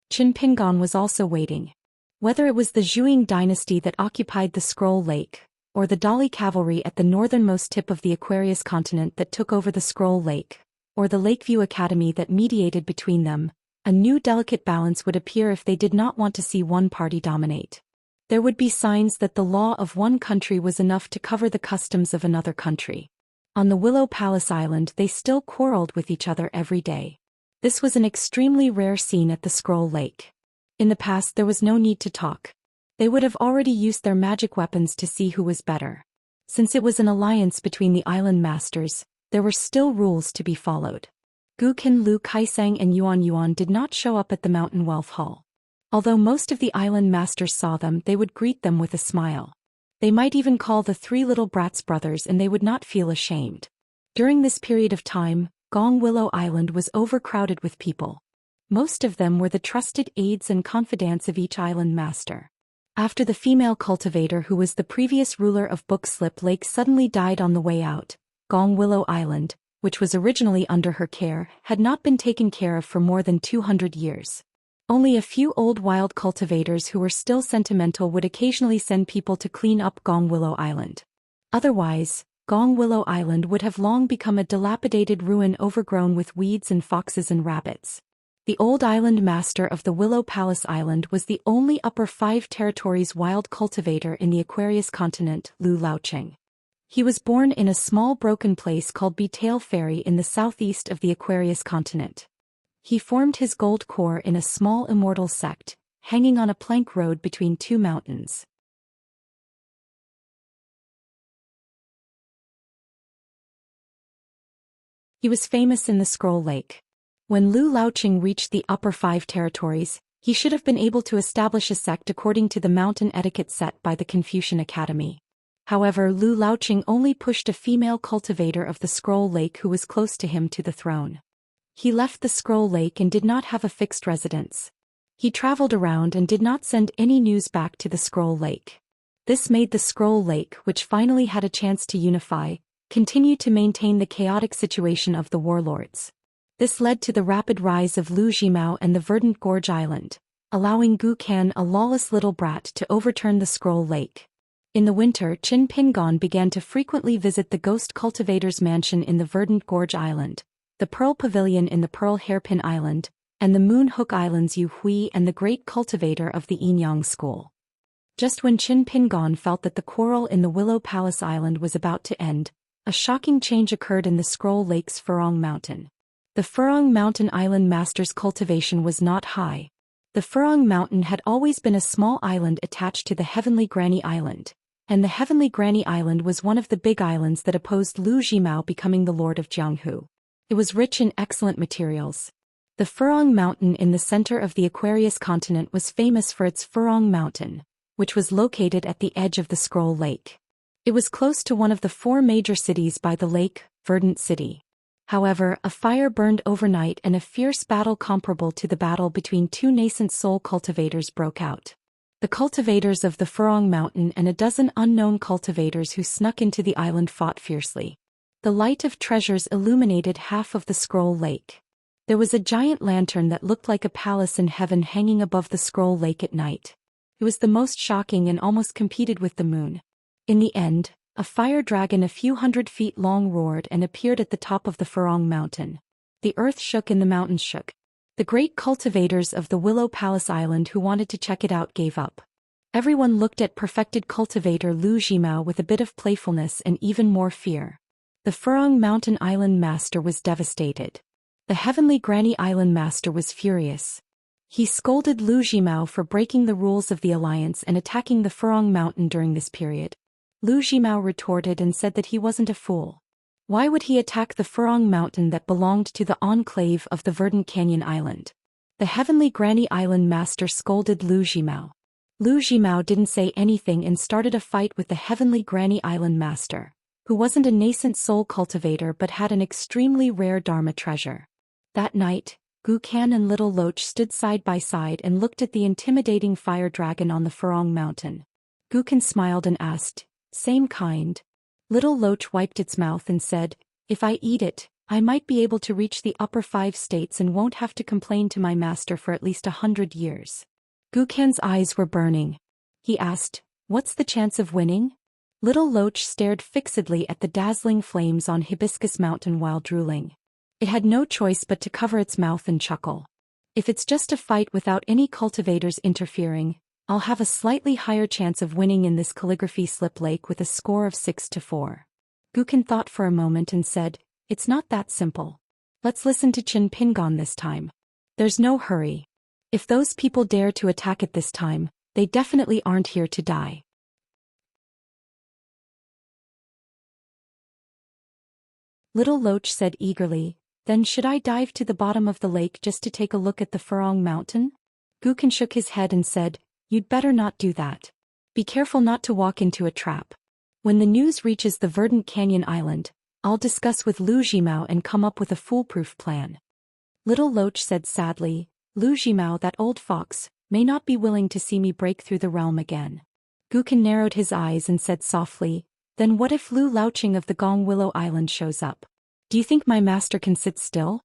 Qin Pingon was also waiting. Whether it was the Zhou dynasty that occupied the Scroll Lake, or the Dali cavalry at the northernmost tip of the Aquarius continent that took over the Scroll Lake, or the Lakeview Academy that mediated between them, a new delicate balance would appear if they did not want to see one party dominate. There would be signs that the law of one country was enough to cover the customs of another country. On the Willow Palace Island, they still quarreled with each other every day. This was an extremely rare scene at the Scroll Lake. In the past, there was no need to talk. They would have already used their magic weapons to see who was better. Since it was an alliance between the island masters, there were still rules to be followed. Guken, Lu Kaisang and Yuan Yuan did not show up at the Mountain Wealth Hall. Although most of the island masters saw them, they would greet them with a smile. They might even call the 3 little brats brothers and they would not feel ashamed. During this period of time, Gong Willow Island was overcrowded with people. Most of them were the trusted aides and confidants of each island master. After the female cultivator who was the previous ruler of Bookslip Lake suddenly died on the way out, Gong Willow Island, which was originally under her care, had not been taken care of for more than 200 years. Only a few old wild cultivators who were still sentimental would occasionally send people to clean up Gong Willow Island. Otherwise, Gong Willow Island would have long become a dilapidated ruin overgrown with weeds and foxes and rabbits. The old island master of the Willow Palace Island was the only Upper 5 Territories wild cultivator in the Aquarius continent, Lu Laocheng. He was born in a small broken place called Betail Ferry in the southeast of the Aquarius continent. He formed his gold core in a small immortal sect, hanging on a plank road between 2 mountains. He was famous in the Scroll Lake. When Lu Laocheng reached the Upper 5 Territories, he should have been able to establish a sect according to the mountain etiquette set by the Confucian Academy. However, Lu Laocheng only pushed a female cultivator of the Scroll Lake who was close to him to the throne. He left the Scroll Lake and did not have a fixed residence. He traveled around and did not send any news back to the Scroll Lake. This made the Scroll Lake, which finally had a chance to unify, continue to maintain the chaotic situation of the warlords. This led to the rapid rise of Lu Jimao and the Verdant Gorge Island, allowing Gu Kan, a lawless little brat, to overturn the Scroll Lake. In the winter, Qin Pingon began to frequently visit the Ghost Cultivator's mansion in the Verdant Gorge Island, the Pearl Pavilion in the Pearl Hairpin Island, and the Moon Hook Islands Yu Hui and the Great Cultivator of the Yinyang School. Just when Qin Pingon felt that the quarrel in the Willow Palace Island was about to end, a shocking change occurred in the Scroll Lake's Furong Mountain. The Furong Mountain Island Master's cultivation was not high. The Furong Mountain had always been a small island attached to the Heavenly Granny Island, and the Heavenly Granny Island was one of the big islands that opposed Lu Zhimao becoming the Lord of Jianghu. It was rich in excellent materials. The Furong Mountain in the center of the Aquarius continent was famous for its Furong Mountain, which was located at the edge of the Scroll Lake. It was close to one of the 4 major cities by the lake, Verdant City. However, a fire burned overnight and a fierce battle comparable to the battle between 2 nascent soul cultivators broke out. The cultivators of the Furong Mountain and a dozen unknown cultivators who snuck into the island fought fiercely. The light of treasures illuminated half of the Scroll Lake. There was a giant lantern that looked like a palace in heaven hanging above the Scroll Lake at night. It was the most shocking and almost competed with the moon. In the end, a fire dragon a few hundred feet long roared and appeared at the top of the Furong Mountain. The earth shook and the mountains shook. The great cultivators of the Willow Palace Island who wanted to check it out gave up. Everyone looked at perfected cultivator Lu Zhimao with a bit of playfulness and even more fear. The Furong Mountain Island Master was devastated. The Heavenly Granny Island Master was furious. He scolded Lu Zhimao for breaking the rules of the alliance and attacking the Furong Mountain during this period. Lu Zhimao retorted and said that he wasn't a fool. Why would he attack the Furong Mountain that belonged to the enclave of the Verdant Canyon Island? The Heavenly Granny Island Master scolded Lu Zhimao. Lu Zhimao didn't say anything and started a fight with the Heavenly Granny Island Master, who wasn't a nascent soul cultivator but had an extremely rare Dharma treasure. That night, Gukan and Little Loach stood side by side and looked at the intimidating fire dragon on the Furong Mountain. Gukan smiled and asked, "Same kind?" Little Loach wiped its mouth and said, "If I eat it, I might be able to reach the upper 5 states and won't have to complain to my master for at least 100 years. Gukan's eyes were burning. He asked, "What's the chance of winning?" Little Loach stared fixedly at the dazzling flames on Hibiscus Mountain while drooling. It had no choice but to cover its mouth and chuckle. "If it's just a fight without any cultivators interfering, I'll have a slightly higher chance of winning in this calligraphy slip lake with a score of 6-4. Gukan thought for a moment and said, "It's not that simple. Let's listen to Qin Pingon this time. There's no hurry. If those people dare to attack it this time, they definitely aren't here to die." Little Loach said eagerly, "Then should I dive to the bottom of the lake just to take a look at the Furong Mountain?" Gukan shook his head and said, "You'd better not do that. Be careful not to walk into a trap. When the news reaches the Verdant Canyon Island, I'll discuss with Lu Zhimao and come up with a foolproof plan." Little Loach said sadly, "Lu Zhimao, that old fox, may not be willing to see me break through the realm again." Gukan narrowed his eyes and said softly, "Then what if Lu Laoqing of the Gong Willow Island shows up? Do you think my master can sit still?"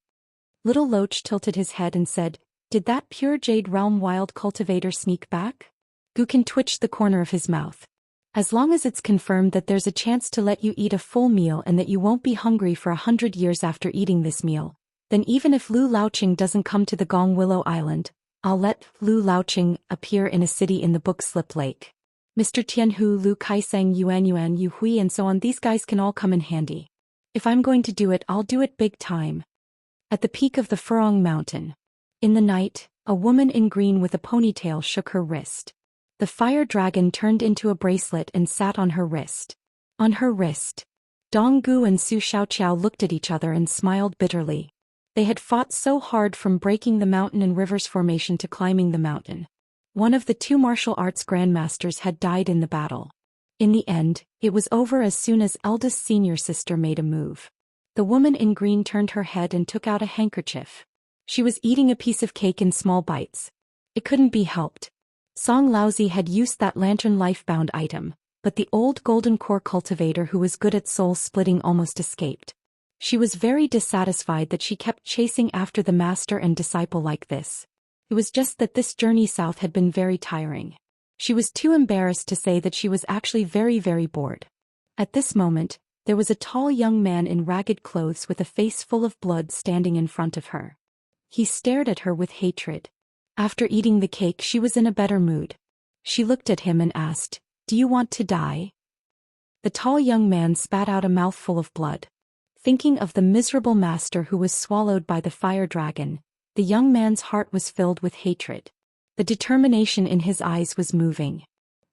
Little Loach tilted his head and said, "Did that pure Jade Realm wild cultivator sneak back?" Gukan twitched the corner of his mouth. "As long as it's confirmed that there's a chance to let you eat a full meal and that you won't be hungry for 100 years after eating this meal, then even if Lu Laoqing doesn't come to the Gong Willow Island, I'll let Lu Laoqing appear in a city in the book Slip Lake. Mr. Tianhu, Lu Kaiseng, Yuan Yu Hui and so on, these guys can all come in handy. If I'm going to do it, I'll do it big time." At the peak of the Furong Mountain. In the night, a woman in green with a ponytail shook her wrist. The fire dragon turned into a bracelet and sat on her wrist. On her wrist. Donggu and Su Xiaoqiao looked at each other and smiled bitterly. They had fought so hard from breaking the mountain and rivers formation to climbing the mountain. One of the 2 martial arts grandmasters had died in the battle. In the end, it was over as soon as eldest senior sister made a move. The woman in green turned her head and took out a handkerchief. She was eating a piece of cake in small bites. It couldn't be helped. Song Laozi had used that lantern life-bound item, but the old golden core cultivator who was good at soul splitting almost escaped. She was very dissatisfied that she kept chasing after the master and disciple like this. It was just that this journey south had been very tiring. She was too embarrassed to say that she was actually very, very bored. At this moment, there was a tall young man in ragged clothes with a face full of blood standing in front of her. He stared at her with hatred. After eating the cake, she was in a better mood. She looked at him and asked, "Do you want to die?" The tall young man spat out a mouthful of blood. Thinking of the miserable master who was swallowed by the fire dragon, the young man's heart was filled with hatred. The determination in his eyes was moving.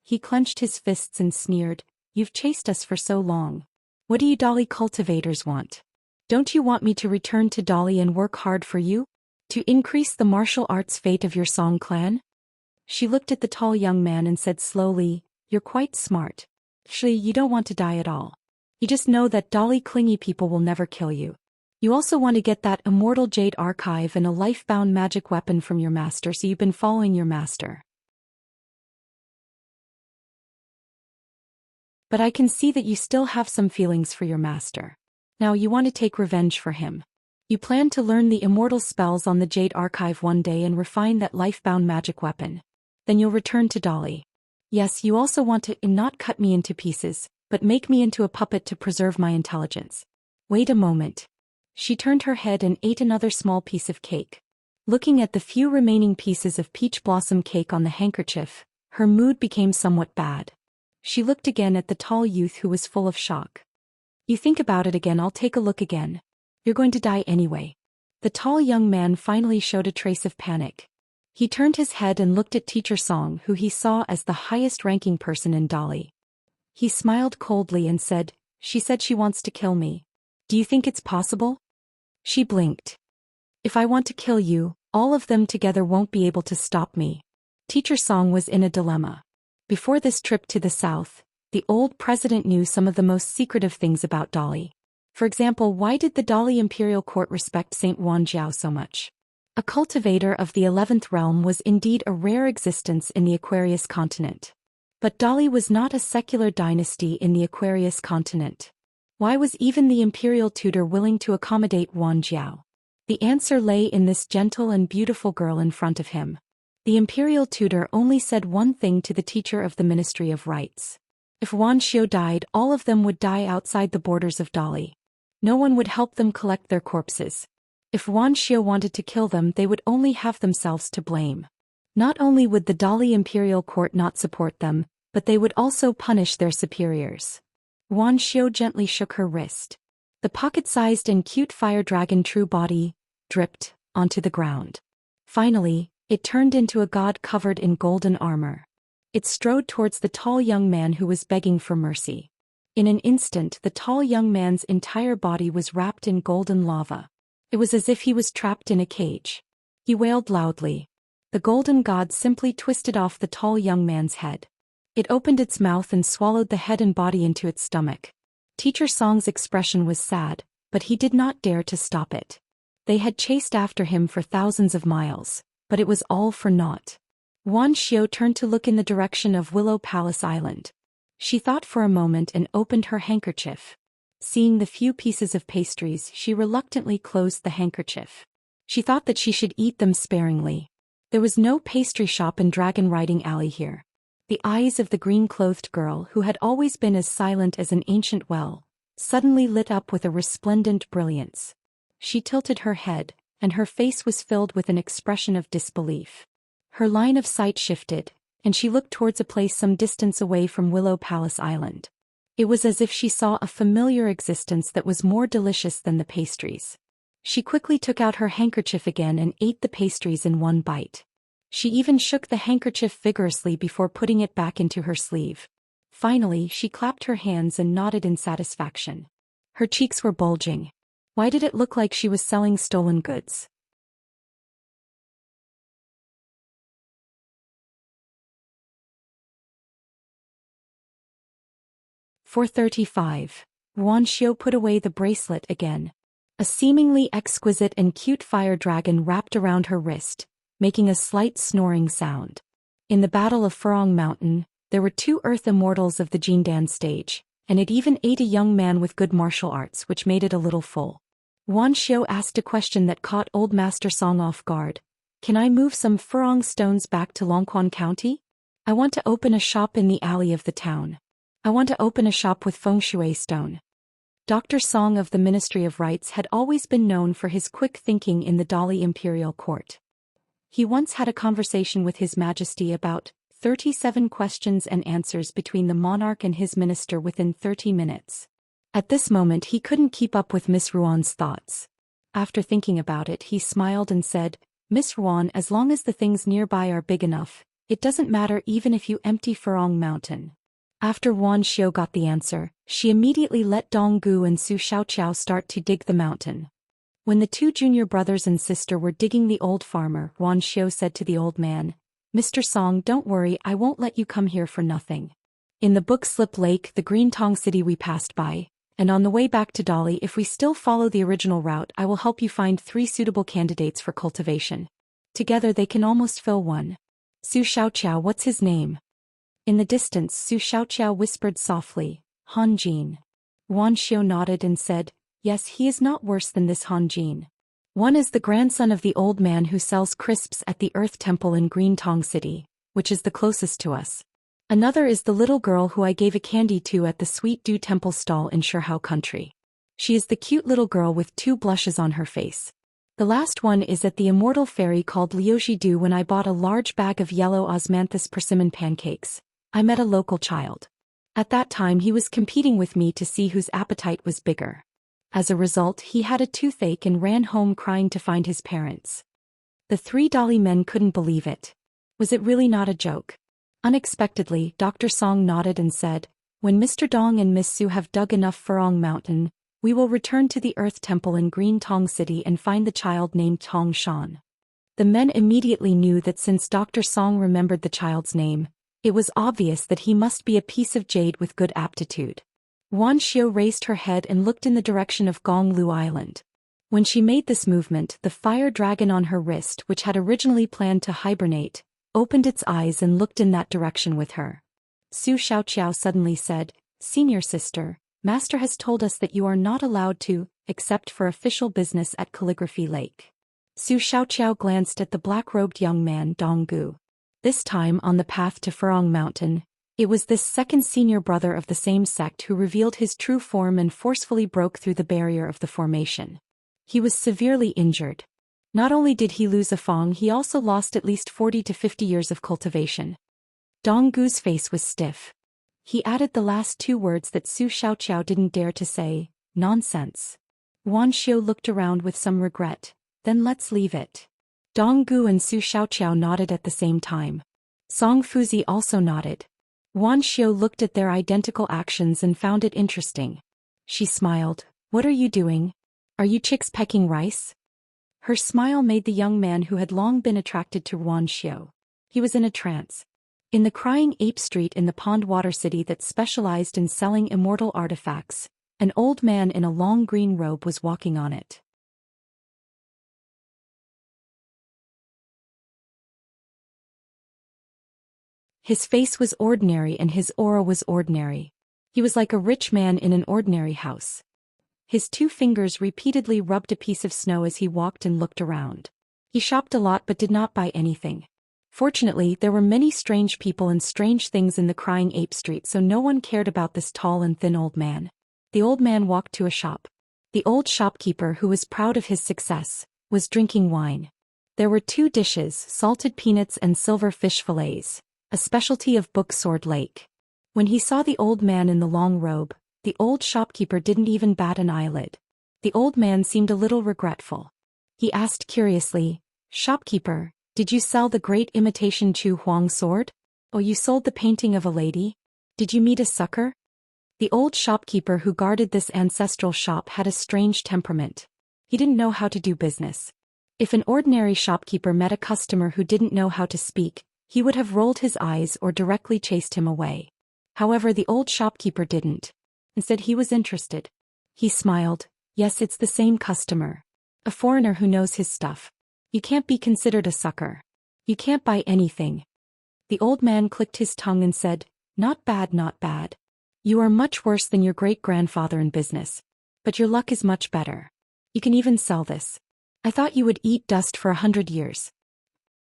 He clenched his fists and sneered, "You've chased us for so long. What do you Dolly cultivators want? Don't you want me to return to Dolly and work hard for you? To increase the martial arts fate of your Song clan?" She looked at the tall young man and said slowly, "You're quite smart. Actually, you don't want to die at all. You just know that Dolly clingy people will never kill you. You also want to get that immortal jade archive and a life-bound magic weapon from your master, so you've been following your master. But I can see that you still have some feelings for your master. Now you want to take revenge for him. You plan to learn the immortal spells on the jade archive one day and refine that life-bound magic weapon. Then you'll return to Dolly. Yes, you also want to not cut me into pieces, but make me into a puppet to preserve my intelligence. Wait a moment." She turned her head and ate another small piece of cake. Looking at the few remaining pieces of peach blossom cake on the handkerchief, her mood became somewhat bad. She looked again at the tall youth who was full of shock. "You think about it again, I'll take a look again. You're going to die anyway." The tall young man finally showed a trace of panic. He turned his head and looked at Teacher Song, who he saw as the highest-ranking person in Dolly. He smiled coldly and said, "She said she wants to kill me. Do you think it's possible?" She blinked. "If I want to kill you, all of them together won't be able to stop me." Teacher Song was in a dilemma. Before this trip to the south, the old president knew some of the most secretive things about Dolly. For example, why did the Dolly Imperial Court respect Saint Wan Jiao so much? A cultivator of the 11th realm was indeed a rare existence in the Aquarius continent. But Dolly was not a secular dynasty in the Aquarius continent. Why was even the imperial tutor willing to accommodate Wan Jiao? The answer lay in this gentle and beautiful girl in front of him. The imperial tutor only said one thing to the teacher of the Ministry of Rites. If Wan Xiu died, all of them would die outside the borders of Dolly. No one would help them collect their corpses. If Wan Xiu wanted to kill them, they would only have themselves to blame. Not only would the Dolly Imperial Court not support them, but they would also punish their superiors. Wan Xiu gently shook her wrist. The pocket-sized and cute fire dragon true body dripped onto the ground. Finally, it turned into a god covered in golden armor. It strode towards the tall young man who was begging for mercy. In an instant, the tall young man's entire body was wrapped in golden lava. It was as if he was trapped in a cage. He wailed loudly. The golden god simply twisted off the tall young man's head. It opened its mouth and swallowed the head and body into its stomach. Teacher Song's expression was sad, but he did not dare to stop it. They had chased after him for thousands of miles, but it was all for naught. Wan Xiu turned to look in the direction of Willow Palace Island. She thought for a moment and opened her handkerchief. Seeing the few pieces of pastries, she reluctantly closed the handkerchief. She thought that she should eat them sparingly. There was no pastry shop in Dragon Riding Alley here. The eyes of the green-clothed girl, who had always been as silent as an ancient well, suddenly lit up with a resplendent brilliance. She tilted her head, and her face was filled with an expression of disbelief. Her line of sight shifted, and she looked towards a place some distance away from Willow Palace Island. It was as if she saw a familiar existence that was more delicious than the pastries. She quickly took out her handkerchief again and ate the pastries in one bite. She even shook the handkerchief vigorously before putting it back into her sleeve. Finally, she clapped her hands and nodded in satisfaction. Her cheeks were bulging. Why did it look like she was selling stolen goods? For 35. Wan Xiu put away the bracelet again. A seemingly exquisite and cute fire dragon wrapped around her wrist, making a slight snoring sound. In the Battle of Furong Mountain, there were 2 Earth Immortals of the Jindan stage, and it even ate a young man with good martial arts, which made it a little full. Wan Xiu asked a question that caught Old Master Song off guard. "Can I move some Furong stones back to Longquan County?" I want to open a shop in the alley of the town. I want to open a shop with feng shui stone. Dr. Song of the Ministry of Rites had always been known for his quick thinking in the Dali imperial court. He once had a conversation with His Majesty about 37 questions and answers between the monarch and his minister within 30 minutes. At this moment he couldn't keep up with Miss Ruan's thoughts. After thinking about it, he smiled and said, Miss Ruan, as long as the things nearby are big enough, it doesn't matter even if you empty Furong Mountain. After Wan Xiu got the answer, she immediately let Dong Gu and Su Xiaoqiao start to dig the mountain. When the two junior brothers and sister were digging the old farmer, Wan Xiu said to the old man, Mr. Song, don't worry, I won't let you come here for nothing. In the Book Slip Lake, the Green Tong city we passed by, and on the way back to Dali, if we still follow the original route, I will help you find 3 suitable candidates for cultivation. Together they can almost fill one. Su Xiaoqiao, what's his name? In the distance, Su Xiaoqiao whispered softly, Han Jin. Wan Xiu nodded and said, yes, he is not worse than this Han Jin. One is the grandson of the old man who sells crisps at the Earth Temple in Green Tong City, which is the closest to us. Another is the little girl who I gave a candy to at the Sweet Dew Temple stall in Shihao Country. She is the cute little girl with 2 blushes on her face. The last one is at the immortal fairy called Liuji Du. When I bought a large bag of yellow osmanthus persimmon pancakes, I met a local child. At that time he was competing with me to see whose appetite was bigger. As a result, he had a toothache and ran home crying to find his parents. The 3 Dali men couldn't believe it. Was it really not a joke? Unexpectedly, Dr. Song nodded and said, when Mr. Dong and Miss Su have dug enough Furong Mountain, we will return to the Earth Temple in Green Tong City and find the child named Tong Shan. The men immediately knew that since Dr. Song remembered the child's name, it was obvious that he must be a piece of jade with good aptitude. Wan Xiu raised her head and looked in the direction of Gonglu Island. When she made this movement, the fire dragon on her wrist, which had originally planned to hibernate, opened its eyes and looked in that direction with her. Su Xiaoqiao suddenly said, Senior sister, Master has told us that you are not allowed to, except for official business at Calligraphy Lake. Su Xiaoqiao glanced at the black-robed young man Dong Gu. This time on the path to Furong Mountain, it was this second senior brother of the same sect who revealed his true form and forcefully broke through the barrier of the formation. He was severely injured. Not only did he lose a fang, he also lost at least 40 to 50 years of cultivation. Dong Gu's face was stiff. He added the last 2 words that Su Xiaoqiao didn't dare to say, nonsense. Wan Xiu looked around with some regret, then let's leave it. Dong Gu and Su Xiaoqiao nodded at the same time. Song Fuzi also nodded. Wan Xiu looked at their identical actions and found it interesting. She smiled. What are you doing? Are you chicks pecking rice? Her smile made the young man who had long been attracted to Wan Xiu. He was in a trance. In the Crying Ape Street in the Pond Water City that specialized in selling immortal artifacts, an old man in a long green robe was walking on it. His face was ordinary and his aura was ordinary. He was like a rich man in an ordinary house. His 2 fingers repeatedly rubbed a piece of snow as he walked and looked around. He shopped a lot but did not buy anything. Fortunately, there were many strange people and strange things in the Crying Ape Street, so no one cared about this tall and thin old man. The old man walked to a shop. The old shopkeeper, who was proud of his success, was drinking wine. There were 2 dishes, salted peanuts and silver fish fillets, a specialty of Book Sword Lake. When he saw the old man in the long robe, the old shopkeeper didn't even bat an eyelid. The old man seemed a little regretful. He asked curiously, Shopkeeper, did you sell the great imitation Chu Huang sword? Oh, you sold the painting of a lady? Did you meet a sucker? The old shopkeeper who guarded this ancestral shop had a strange temperament. He didn't know how to do business. If an ordinary shopkeeper met a customer who didn't know how to speak, he would have rolled his eyes or directly chased him away. However, the old shopkeeper didn't. Instead, he was interested. He smiled. Yes, it's the same customer. A foreigner who knows his stuff. You can't be considered a sucker. You can't buy anything. The old man clicked his tongue and said, Not bad, not bad. You are much worse than your great-grandfather in business. But your luck is much better. You can even sell this. I thought you would eat dust for 100 years.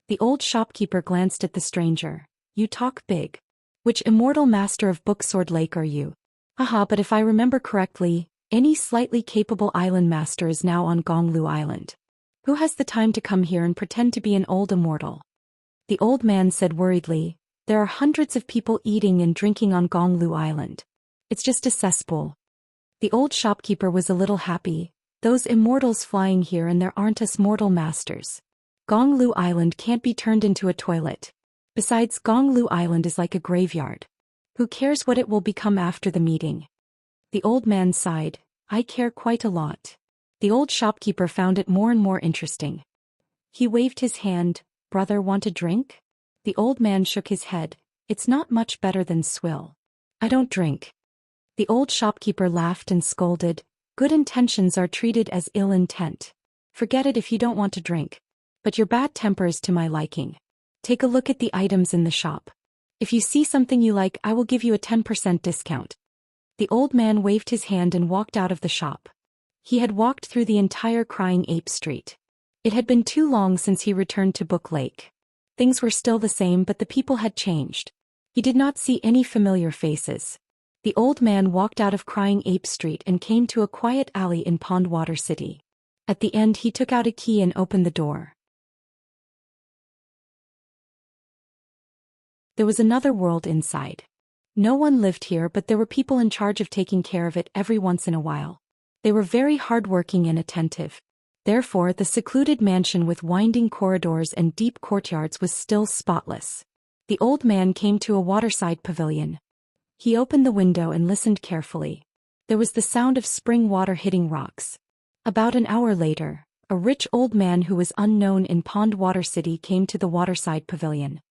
The old shopkeeper glanced at the stranger. You talk big. Which immortal master of Booksword Lake are you? Haha, but if I remember correctly, any slightly capable island master is now on Gonglu Island. Who has the time to come here and pretend to be an old immortal? The old man said worriedly, there are hundreds of people eating and drinking on Gonglu Island. It's just a cesspool. The old shopkeeper was a little happy. Those immortals flying here and there aren't us mortal masters. Gonglu Island can't be turned into a toilet. Besides, Gonglu Island is like a graveyard. Who cares what it will become after the meeting? The old man sighed. I care quite a lot. The old shopkeeper found it more and more interesting. He waved his hand. Brother, want a drink? The old man shook his head. It's not much better than swill. I don't drink. The old shopkeeper laughed and scolded. Good intentions are treated as ill intent. Forget it if you don't want to drink. But your bad temper is to my liking. Take a look at the items in the shop. If you see something you like, I will give you a 10% discount. The old man waved his hand and walked out of the shop. He had walked through the entire Crying Ape Street. It had been too long since he returned to Book Lake. Things were still the same, but the people had changed. He did not see any familiar faces. The old man walked out of Crying Ape Street and came to a quiet alley in Pondwater City. At the end, he took out a key and opened the door. There was another world inside. No one lived here, but there were people in charge of taking care of it every once in a while. They were very hardworking and attentive. Therefore, the secluded mansion with winding corridors and deep courtyards was still spotless. The old man came to a waterside pavilion. He opened the window and listened carefully. There was the sound of spring water hitting rocks. About an hour later, a rich old man who was unknown in Pondwater City came to the waterside pavilion.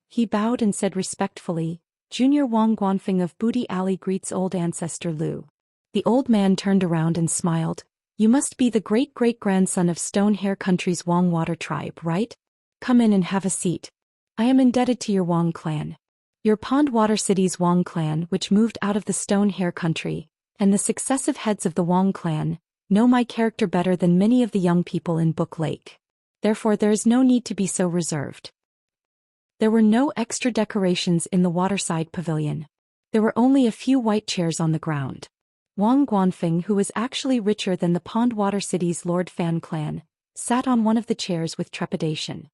He bowed and said respectfully, Junior Wang Guanfeng of Booty Alley greets old ancestor Lu. The old man turned around and smiled. You must be the great-great-grandson of Stonehair Country's Wang Water tribe, right? Come in and have a seat. I am indebted to your Wang clan. Your Pondwater City's Wang clan, which moved out of the Stonehair Country, and the successive heads of the Wang clan, know my character better than many of the young people in Book Lake. Therefore there is no need to be so reserved. There were no extra decorations in the waterside pavilion. There were only a few white chairs on the ground. Wang Guanfeng, who was actually richer than the Pondwater City's Lord Fan clan, sat on one of the chairs with trepidation.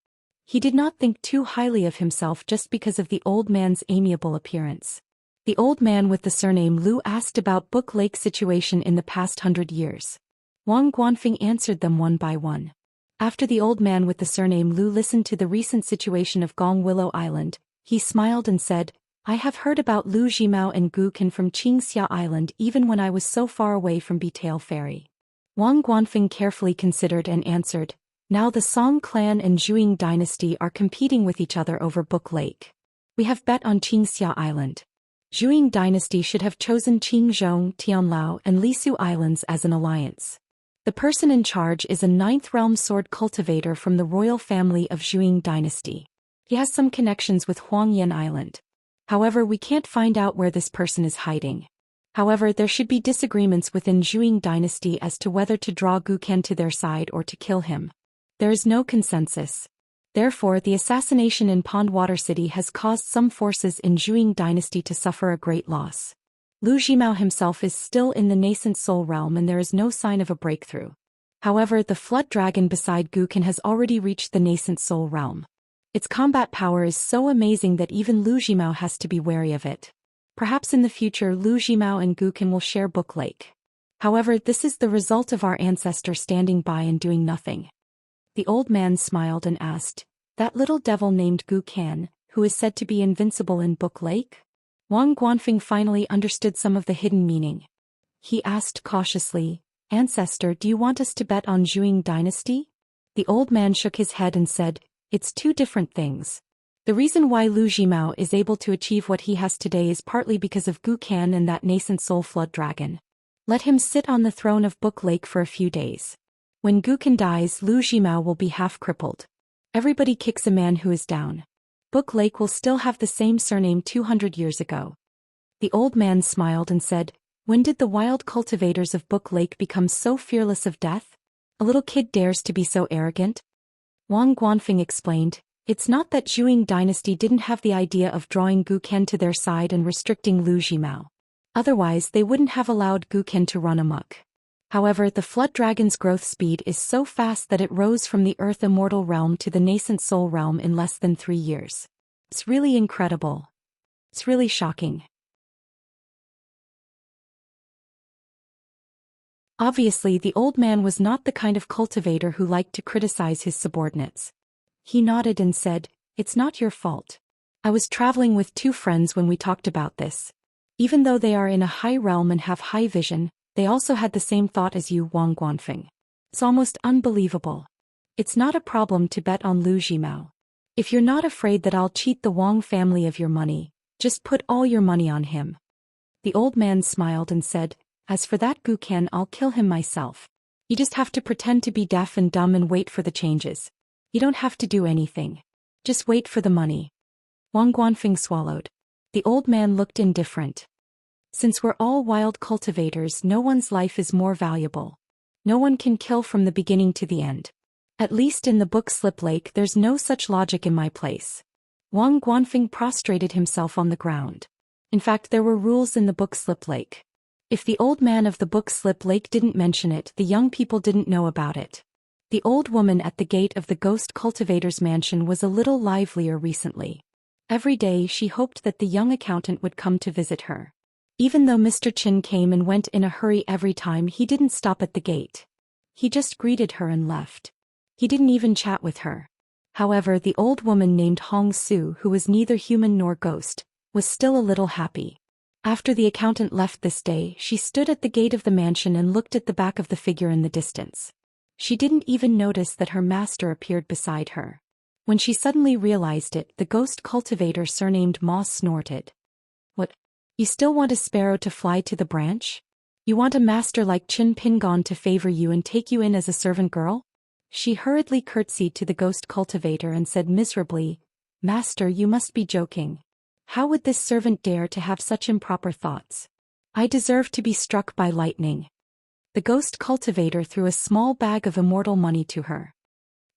He did not think too highly of himself just because of the old man's amiable appearance. The old man with the surname Lu asked about Book Lake's situation in the past 100 years. Wang Guanfeng answered them one by one. After the old man with the surname Lu listened to the recent situation of Gong Willow Island, he smiled and said, I have heard about Lu Jimao and Gu Kan from Xianxia Island even when I was so far away from Betail Ferry. Wang Guanfeng carefully considered and answered, now the Song clan and Zhuing dynasty are competing with each other over Book Lake. We have bet on Xianxia Island. Zhuing dynasty should have chosen Qingzhou, Tianlao and Lisu Islands as an alliance. The person in charge is a 9th realm sword cultivator from the royal family of Zhuing dynasty. He has some connections with Huangyan Island. However, we can't find out where this person is hiding. However, there should be disagreements within Zhuing dynasty as to whether to draw Gu Kan to their side or to kill him. There is no consensus. Therefore, the assassination in Pondwater City has caused some forces in Zhuing dynasty to suffer a great loss. Lu Jimao himself is still in the nascent soul realm and there is no sign of a breakthrough. However, the flood dragon beside Gu Kan has already reached the nascent soul realm. Its combat power is so amazing that even Lu Jimao has to be wary of it. Perhaps in the future Lu Jimao and Gu Kan will share Book Lake. However, this is the result of our ancestor standing by and doing nothing. The old man smiled and asked, that little devil named Gu Kan, who is said to be invincible in Book Lake? Wang Guanfeng finally understood some of the hidden meaning. He asked cautiously, Ancestor, do you want us to bet on Zhuing dynasty? The old man shook his head and said, it's two different things. The reason why Lu Jimao is able to achieve what he has today is partly because of Gu Kan and that nascent soul flood dragon. Let him sit on the throne of Book Lake for a few days. When Gu Kan dies, Lu Jimao will be half crippled. Everybody kicks a man who is down. Book Lake will still have the same surname 200 years ago. The old man smiled and said, when did the wild cultivators of Book Lake become so fearless of death? A little kid dares to be so arrogant? Wang Guanfeng explained, It's not that Zhuang dynasty didn't have the idea of drawing Guqian to their side and restricting Lu Zhimao. Otherwise they wouldn't have allowed Guqian to run amok. However, the Flood Dragon's growth speed is so fast that it rose from the Earth Immortal realm to the nascent Soul realm in less than 3 years. It's really incredible. It's really shocking. Obviously, the old man was not the kind of cultivator who liked to criticize his subordinates. He nodded and said, "It's not your fault. I was traveling with 2 friends when we talked about this. Even though they are in a high realm and have high vision, they also had the same thought as you, Wang Guanfeng. It's almost unbelievable. It's not a problem to bet on Lu Zhimao. If you're not afraid that I'll cheat the Wang family of your money, just put all your money on him." The old man smiled and said, "As for that Guqian, I'll kill him myself. You just have to pretend to be deaf and dumb and wait for the changes. You don't have to do anything. Just wait for the money." Wang Guanfeng swallowed. The old man looked indifferent. "Since we're all wild cultivators, no one's life is more valuable. No one can kill from the beginning to the end. At least in the book Slip Lake there's no such logic in my place." Wang Guanfeng prostrated himself on the ground. In fact, there were rules in the book Slip Lake. If the old man of the book Slip Lake didn't mention it, the young people didn't know about it. The old woman at the gate of the ghost cultivator's mansion was a little livelier recently. Every day she hoped that the young accountant would come to visit her. Even though Mr. Qin came and went in a hurry every time, he didn't stop at the gate. He just greeted her and left. He didn't even chat with her. However, the old woman named Hong Su, who was neither human nor ghost, was still a little happy. After the accountant left this day, she stood at the gate of the mansion and looked at the back of the figure in the distance. She didn't even notice that her master appeared beside her. When she suddenly realized it, the ghost cultivator surnamed Ma snorted. "What? You still want a sparrow to fly to the branch? You want a master like Qin Pingon to favor you and take you in as a servant girl?" She hurriedly curtsied to the ghost cultivator and said miserably, "Master, you must be joking. How would this servant dare to have such improper thoughts? I deserve to be struck by lightning." The ghost cultivator threw a small bag of immortal money to her.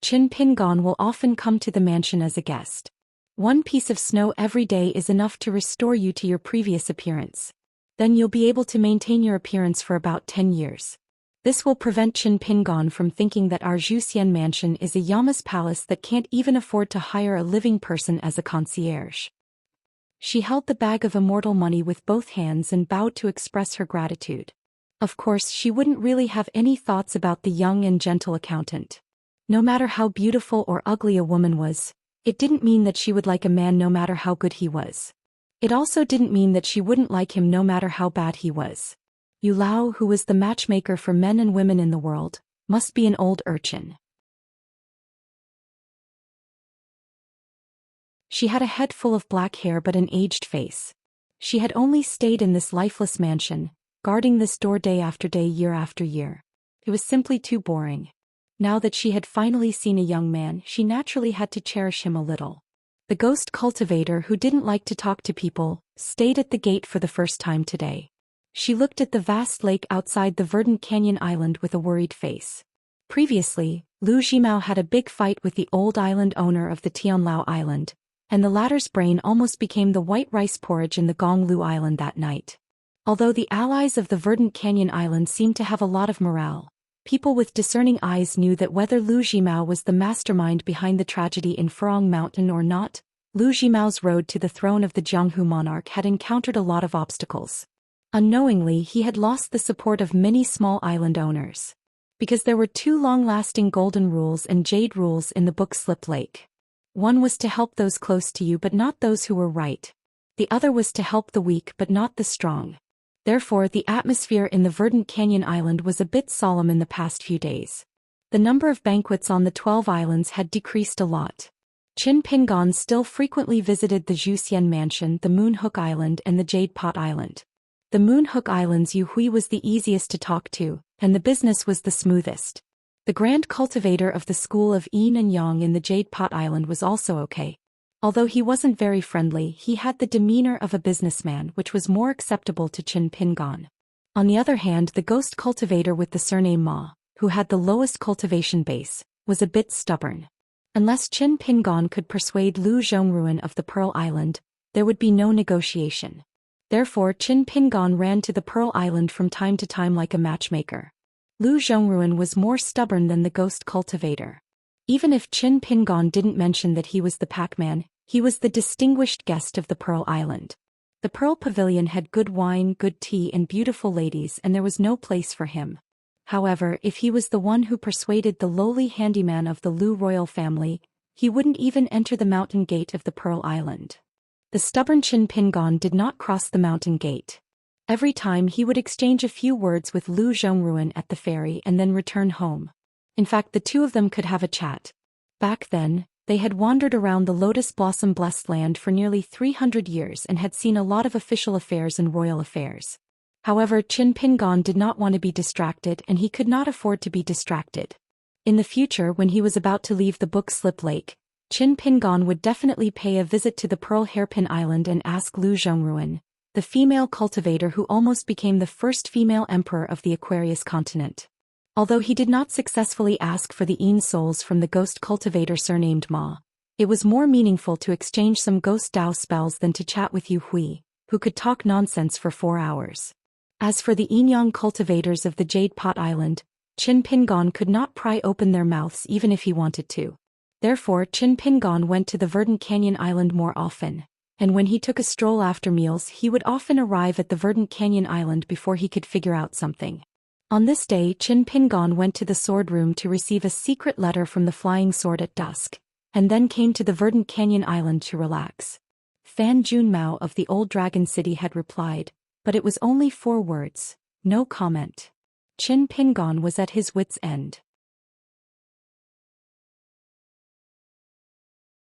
"Qin Pingon will often come to the mansion as a guest. 1 piece of snow every day is enough to restore you to your previous appearance. Then you'll be able to maintain your appearance for about 10 years. This will prevent Qin Pingon from thinking that our Zhou Xian mansion is a Yama's palace that can't even afford to hire a living person as a concierge." She held the bag of immortal money with both hands and bowed to express her gratitude. Of course, she wouldn't really have any thoughts about the young and gentle accountant. No matter how beautiful or ugly a woman was, it didn't mean that she would like a man no matter how good he was. It also didn't mean that she wouldn't like him no matter how bad he was. Yu Lao, who was the matchmaker for men and women in the world, must be an old urchin. She had a head full of black hair but an aged face. She had only stayed in this lifeless mansion, guarding this door day after day, year after year. It was simply too boring. Now that she had finally seen a young man, she naturally had to cherish him a little. The ghost cultivator, who didn't like to talk to people, stayed at the gate for the first time today. She looked at the vast lake outside the verdant canyon island with a worried face. Previously, Lu Zhimao had a big fight with the old island owner of the Tianlao Island, and the latter's brain almost became the white rice porridge in the Gonglu Island that night. Although the allies of the verdant canyon island seemed to have a lot of morale, people with discerning eyes knew that whether Lu Zhimao was the mastermind behind the tragedy in Furong Mountain or not, Lu Zhimao's road to the throne of the Jianghu monarch had encountered a lot of obstacles. Unknowingly, he had lost the support of many small island owners. Because there were 2 long-lasting golden rules and jade rules in the book Slip Lake. One was to help those close to you but not those who were right. The other was to help the weak but not the strong. Therefore, the atmosphere in the verdant canyon island was a bit solemn in the past few days. The number of banquets on the 12 islands had decreased a lot. Qin Pingon still frequently visited the Zhou Xian mansion, the Moon Hook Island and the Jade Pot Island. The Moon Hook Island's Yu Hui was the easiest to talk to, and the business was the smoothest. The grand cultivator of the school of Yin and Yang in the Jade Pot Island was also okay. Although he wasn't very friendly, he had the demeanor of a businessman, which was more acceptable to Qin Pingon. On the other hand, the ghost cultivator with the surname Ma, who had the lowest cultivation base, was a bit stubborn. Unless Qin Pingon could persuade Lu Zhongruan of the Pearl Island, there would be no negotiation. Therefore Qin Pingon ran to the Pearl Island from time to time like a matchmaker. Lu Zhongruan was more stubborn than the ghost cultivator. Even if Qin Pingon didn't mention that he was the Pac-Man, he was the distinguished guest of the Pearl Island. The Pearl Pavilion had good wine, good tea and beautiful ladies, and there was no place for him. However, if he was the one who persuaded the lowly handyman of the Lu royal family, he wouldn't even enter the mountain gate of the Pearl Island. The stubborn Qin Pingon did not cross the mountain gate. Every time he would exchange a few words with Lu Zhongruan at the ferry and then return home. In fact, the two of them could have a chat. Back then, they had wandered around the Lotus Blossom blessed land for nearly 300 years and had seen a lot of official affairs and royal affairs. However, Qin Pingon did not want to be distracted, and he could not afford to be distracted. In the future, when he was about to leave the Book Slip Lake, Qin Pingon would definitely pay a visit to the Pearl Hairpin Island and ask Lu Zhongruan, the female cultivator who almost became the first female emperor of the Aquarius continent. Although he did not successfully ask for the Yin souls from the ghost cultivator surnamed Ma, it was more meaningful to exchange some ghost Dao spells than to chat with Yu Hui, who could talk nonsense for 4 hours. As for the Yin-Yang cultivators of the Jade Pot Island, Qin Pingon could not pry open their mouths even if he wanted to. Therefore Qin Pingon went to the Verdant Canyon Island more often, and when he took a stroll after meals he would often arrive at the Verdant Canyon Island before he could figure out something. On this day Qin Pingon went to the sword room to receive a secret letter from the Flying Sword at dusk, and then came to the Verdant Canyon Island to relax. Fan Junmao of the Old Dragon City had replied, but it was only 4 words, no comment. Qin Pingon was at his wits' end.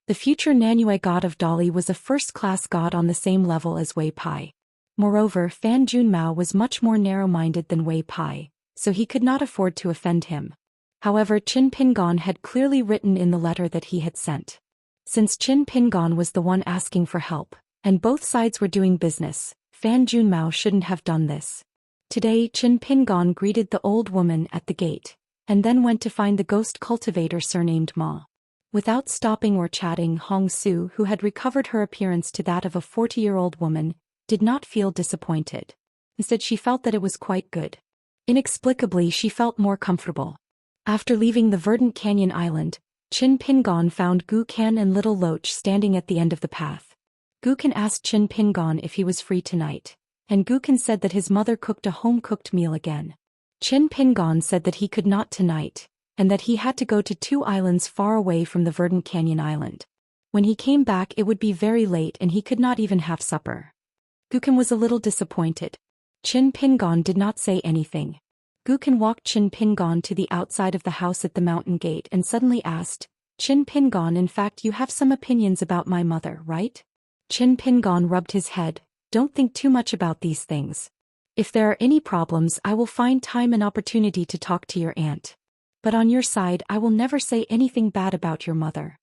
The future Nanyue god of Dali was a first-class god on the same level as Wei Pai. Moreover, Fan Junmao was much more narrow-minded than Wei Pai, so he could not afford to offend him. However, Qin Pingon had clearly written in the letter that he had sent. Since Qin Pingon was the one asking for help, and both sides were doing business, Fan Junmao shouldn't have done this. Today Qin Pingon greeted the old woman at the gate, and then went to find the ghost cultivator surnamed Ma. Without stopping or chatting, Hong Su, who had recovered her appearance to that of a 40-year-old woman, did not feel disappointed. Instead she felt that it was quite good. Inexplicably she felt more comfortable. After leaving the Verdant Canyon Island, Qin Pingon found Gu Kan and Little Loach standing at the end of the path. Gu Kan asked Qin Pingon if he was free tonight, and Gu Kan said that his mother cooked a home-cooked meal again. Qin Pingon said that he could not tonight, and that he had to go to 2 islands far away from the Verdant Canyon Island. When he came back it would be very late and he could not even have supper. Gu Kan was a little disappointed. Qin Pingon did not say anything. Gu Kan walked Qin Pingon to the outside of the house at the mountain gate and suddenly asked, "Qin Pingon, in fact you have some opinions about my mother, right?" Qin Pingon rubbed his head. "Don't think too much about these things. If there are any problems I will find time and opportunity to talk to your aunt. But on your side I will never say anything bad about your mother."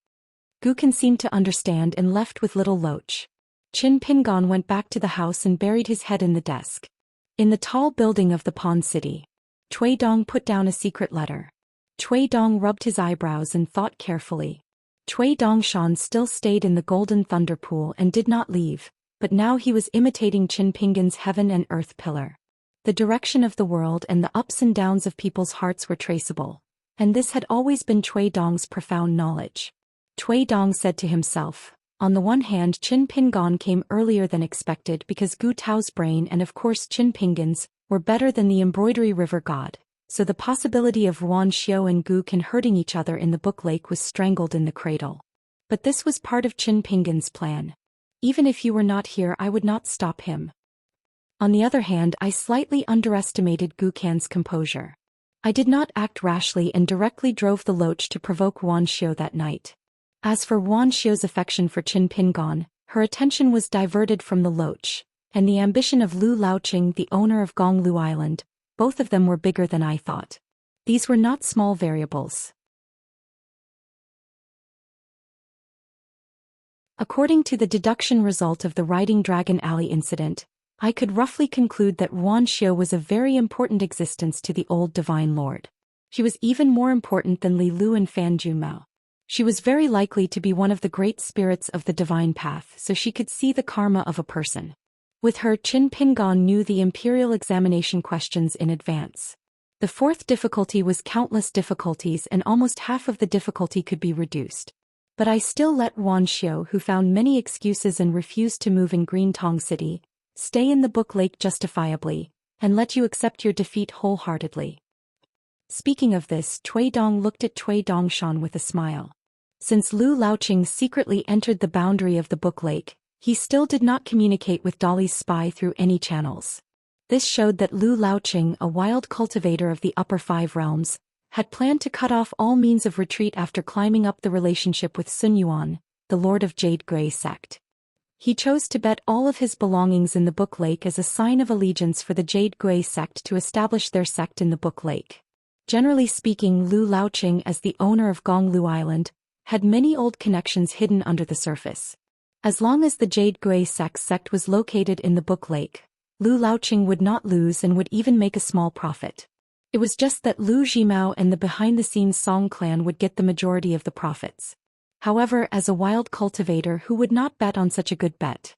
Gu Kan seemed to understand and left with Little Loach. Qin Pingon went back to the house and buried his head in the desk. In the tall building of the Pond City, Cui Dong put down a secret letter. Cui Dong rubbed his eyebrows and thought carefully. Cui Dongshan still stayed in the Golden Thunder Pool and did not leave, but now he was imitating Qin Pingon's heaven and earth pillar. The direction of the world and the ups and downs of people's hearts were traceable, and this had always been Cui Dong's profound knowledge. Cui Dong said to himself, on the one hand Qin Pingon came earlier than expected because Gu Tao's brain and of course Qin Pingon's were better than the embroidery river god, so the possibility of Ruan Xiao and Gu Kan hurting each other in the Book Lake was strangled in the cradle. But this was part of Qin Pingon's plan. Even if you were not here I would not stop him. On the other hand I slightly underestimated Gu Kan's composure. I did not act rashly and directly drove the Loach to provoke Ruan Xiao that night. As for Ruan Xiao's affection for Qin Pingon, her attention was diverted from the Loach, and the ambition of Lu Laoqing, the owner of Gonglu Island, both of them were bigger than I thought. These were not small variables. According to the deduction result of the Riding Dragon Alley incident, I could roughly conclude that Ruan Xiao was a very important existence to the old Divine Lord. She was even more important than Li Lu and Fan Junmao. She was very likely to be one of the great spirits of the divine path, so she could see the karma of a person. With her, Qin Pingan knew the imperial examination questions in advance. The fourth difficulty was countless difficulties, and almost half of the difficulty could be reduced. But I still let Wan Xiu, who found many excuses and refused to move in Green Tong City, stay in the Book Lake justifiably, and let you accept your defeat wholeheartedly. Speaking of this, Cui Dong looked at Cui Dongshan with a smile. Since Lu Laoqing secretly entered the boundary of the Book Lake, he still did not communicate with Dolly's spy through any channels. This showed that Lu Laoqing, a wild cultivator of the upper five realms, had planned to cut off all means of retreat after climbing up the relationship with Sun Yuan, the Lord of Jade Grey sect. He chose to bet all of his belongings in the Book Lake as a sign of allegiance for the Jade Grey sect to establish their sect in the Book Lake. Generally speaking, Lu Laoqing, as the owner of Gonglu Island, had many old connections hidden under the surface. As long as the Jade Grey sect was located in the Book Lake, Lu Laoqing would not lose and would even make a small profit. It was just that Lu Zhimao and the behind-the-scenes Song clan would get the majority of the profits. However, as a wild cultivator, who would not bet on such a good bet?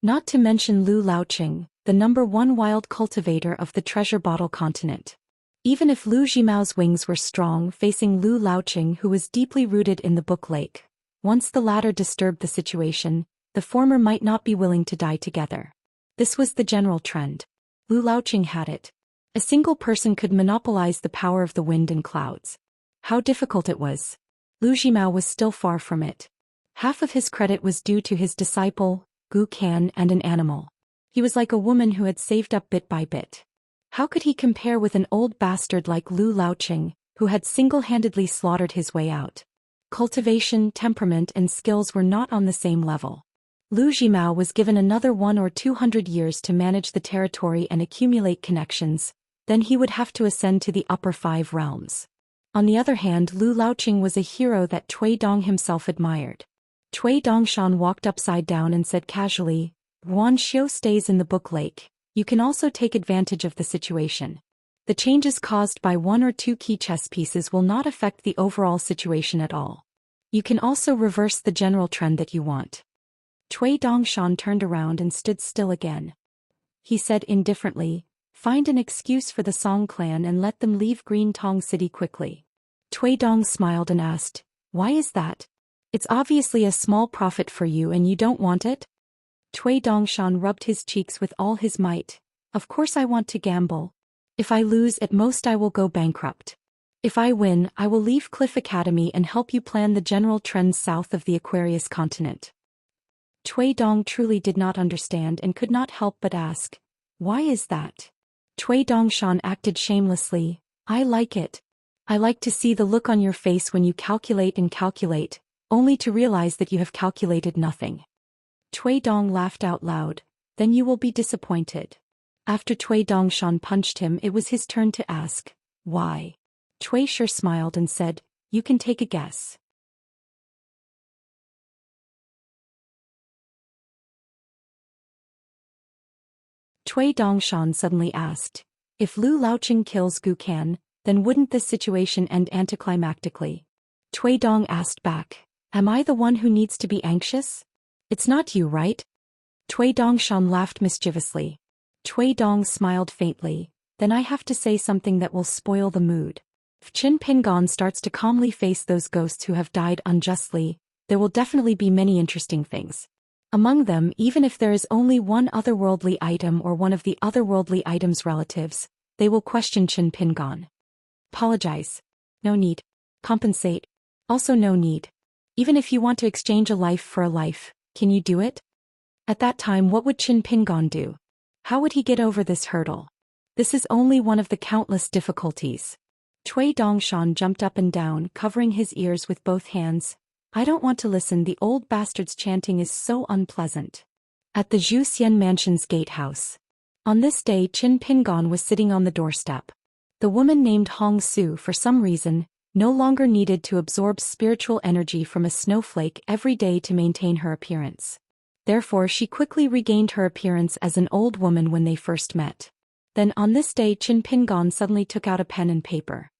Not to mention Lu Laoqing, the #1 wild cultivator of the Treasure Bottle continent. Even if Lu Zhimao's wings were strong facing Lu Laoqing, who was deeply rooted in the Book Lake, once the latter disturbed the situation, the former might not be willing to die together. This was the general trend. Lu Laoqing had it. A single person could monopolize the power of the wind and clouds. How difficult it was. Lu Zhimao was still far from it. Half of his credit was due to his disciple, Gu Kan, and an animal. He was like a woman who had saved up bit by bit. How could he compare with an old bastard like Lu Laoqing, who had single-handedly slaughtered his way out? Cultivation, temperament, and skills were not on the same level. Lu Zhimao was given another 100 or 200 years to manage the territory and accumulate connections, then he would have to ascend to the upper five realms. On the other hand, Lu Laoqing was a hero that Cui Dong himself admired. Cui Dongshan walked upside down and said casually, "Wan Xiu stays in the Book Lake. You can also take advantage of the situation. The changes caused by 1 or 2 key chess pieces will not affect the overall situation at all. You can also reverse the general trend that you want." Cui Dongshan turned around and stood still again. He said indifferently, "Find an excuse for the Song clan and let them leave Green Tong City quickly." Cui Dong smiled and asked, "Why is that? It's obviously a small profit for you and you don't want it?" Cui Dongshan rubbed his cheeks with all his might. "Of course I want to gamble. If I lose, at most I will go bankrupt. If I win, I will leave Cliff Academy and help you plan the general trends south of the Aquarius continent." Cui Dong truly did not understand and could not help but ask, "Why is that?" Cui Dongshan acted shamelessly, "I like it. I like to see the look on your face when you calculate and calculate, only to realize that you have calculated nothing." Cui Dong laughed out loud, "Then you will be disappointed." After Cui Dongshan punched him, it was his turn to ask, "Why?" Cui Shi smiled and said, "You can take a guess." Cui Dongshan suddenly asked, "If Lu Laoqing kills Gu Kan, then wouldn't this situation end anticlimactically?" Cui Dong asked back, "Am I the one who needs to be anxious? It's not you, right?" Cui Dongshan laughed mischievously. Cui Dong smiled faintly, "Then I have to say something that will spoil the mood. If Qin Pingan starts to calmly face those ghosts who have died unjustly, there will definitely be many interesting things. Among them, even if there is only one otherworldly item or one of the otherworldly item's relatives, they will question Qin Pingan. Apologize. No need. Compensate. Also no need. Even if you want to exchange a life for a life, can you do it? At that time, what would Qin Pingan do? How would he get over this hurdle? This is only one of the countless difficulties." Cui Dongshan jumped up and down, covering his ears with both hands. "I don't want to listen, the old bastard's chanting is so unpleasant." At the Zhou Xian mansion's gatehouse. On this day, Qin Pingan was sitting on the doorstep. The woman named Hong Su, for some reason, no longer needed to absorb spiritual energy from a snowflake every day to maintain her appearance. Therefore, she quickly regained her appearance as an old woman when they first met. Then on this day, Qin Pingan suddenly took out a pen and paper.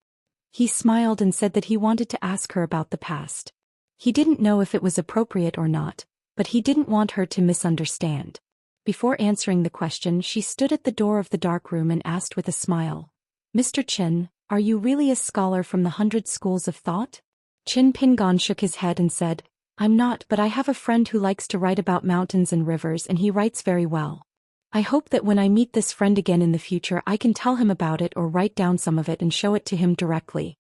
He smiled and said that he wanted to ask her about the past. He didn't know if it was appropriate or not, but he didn't want her to misunderstand. Before answering the question, she stood at the door of the dark room and asked with a smile, "Mr. Qin, are you really a scholar from the 100 schools of thought?" Qin Pingon shook his head and said, "I'm not, but I have a friend who likes to write about mountains and rivers, and he writes very well. I hope that when I meet this friend again in the future I can tell him about it or write down some of it and show it to him directly."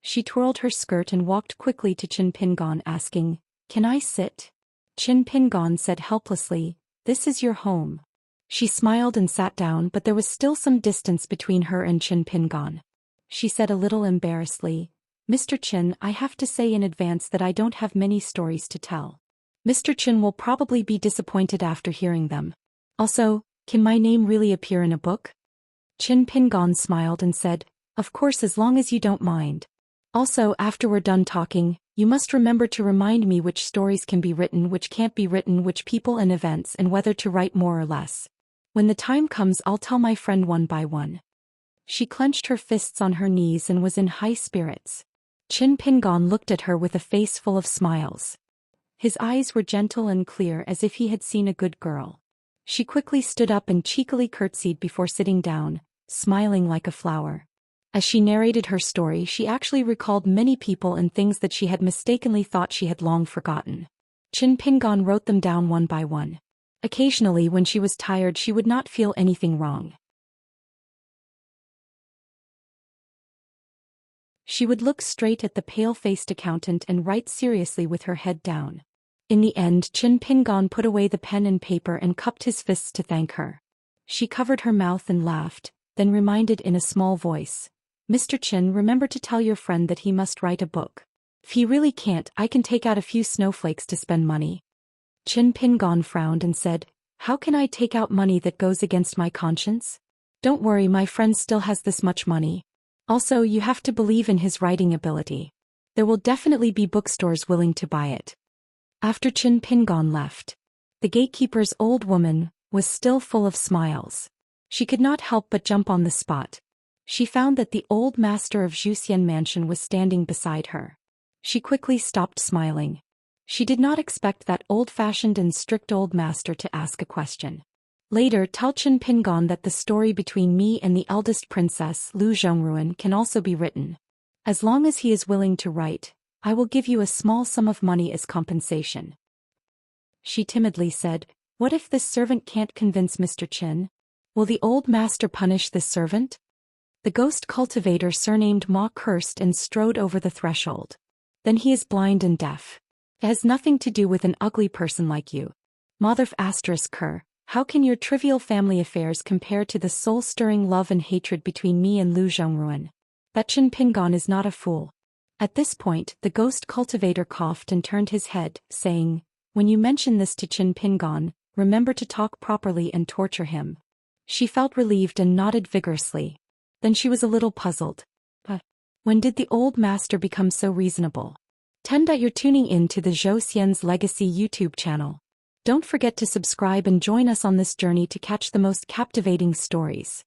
She twirled her skirt and walked quickly to Qin Pingon, asking, "Can I sit?" Qin Pingon said helplessly, "This is your home." She smiled and sat down, but there was still some distance between her and Qin Pingon. She said a little embarrassedly, "Mr. Qin, I have to say in advance that I don't have many stories to tell. Mr. Qin will probably be disappointed after hearing them. Also, can my name really appear in a book?" Qin Pingon smiled and said, "Of course, as long as you don't mind. Also, after we're done talking, you must remember to remind me which stories can be written, which can't be written, which people and events, and whether to write more or less. When the time comes I'll tell my friend one by one." She clenched her fists on her knees and was in high spirits. Qin Pingon looked at her with a face full of smiles. His eyes were gentle and clear as if he had seen a good girl. She quickly stood up and cheekily curtsied before sitting down, smiling like a flower. As she narrated her story, she actually recalled many people and things that she had mistakenly thought she had long forgotten. Qin Pingon wrote them down one by one. Occasionally, when she was tired, she would not feel anything wrong. She would look straight at the pale-faced accountant and write seriously with her head down. In the end, Qin Pingon put away the pen and paper and cupped his fists to thank her. She covered her mouth and laughed, then reminded in a small voice, "Mr. Qin, remember to tell your friend that he must write a book. If he really can't, I can take out a few snowflakes to spend money." Qin Pingon frowned and said, "How can I take out money that goes against my conscience? Don't worry, my friend still has this much money. Also, you have to believe in his writing ability. There will definitely be bookstores willing to buy it." After Qin Pingon left, the gatekeeper's old woman was still full of smiles. She could not help but jump on the spot. She found that the old master of Zhou Xian mansion was standing beside her. She quickly stopped smiling. She did not expect that old-fashioned and strict old master to ask a question. "Later, tell Qin Pingon that the story between me and the eldest princess, Lu Zhongruan, can also be written. As long as he is willing to write, I will give you a small sum of money as compensation." She timidly said, "What if this servant can't convince Mr. Qin? Will the old master punish this servant?" The ghost cultivator surnamed Ma cursed and strode over the threshold. "Then he is blind and deaf. It has nothing to do with an ugly person like you. Mother ***, how can your trivial family affairs compare to the soul-stirring love and hatred between me and Lu Zhongruan? That Qin Pingon is not a fool." At this point, the ghost cultivator coughed and turned his head, saying, "When you mention this to Qin Pingon, remember to talk properly and torture him." She felt relieved and nodded vigorously. Then she was a little puzzled. When did the old master become so reasonable? You're tuning in to the Zhou Xian's Legacy YouTube channel. Don't forget to subscribe and join us on this journey to catch the most captivating stories.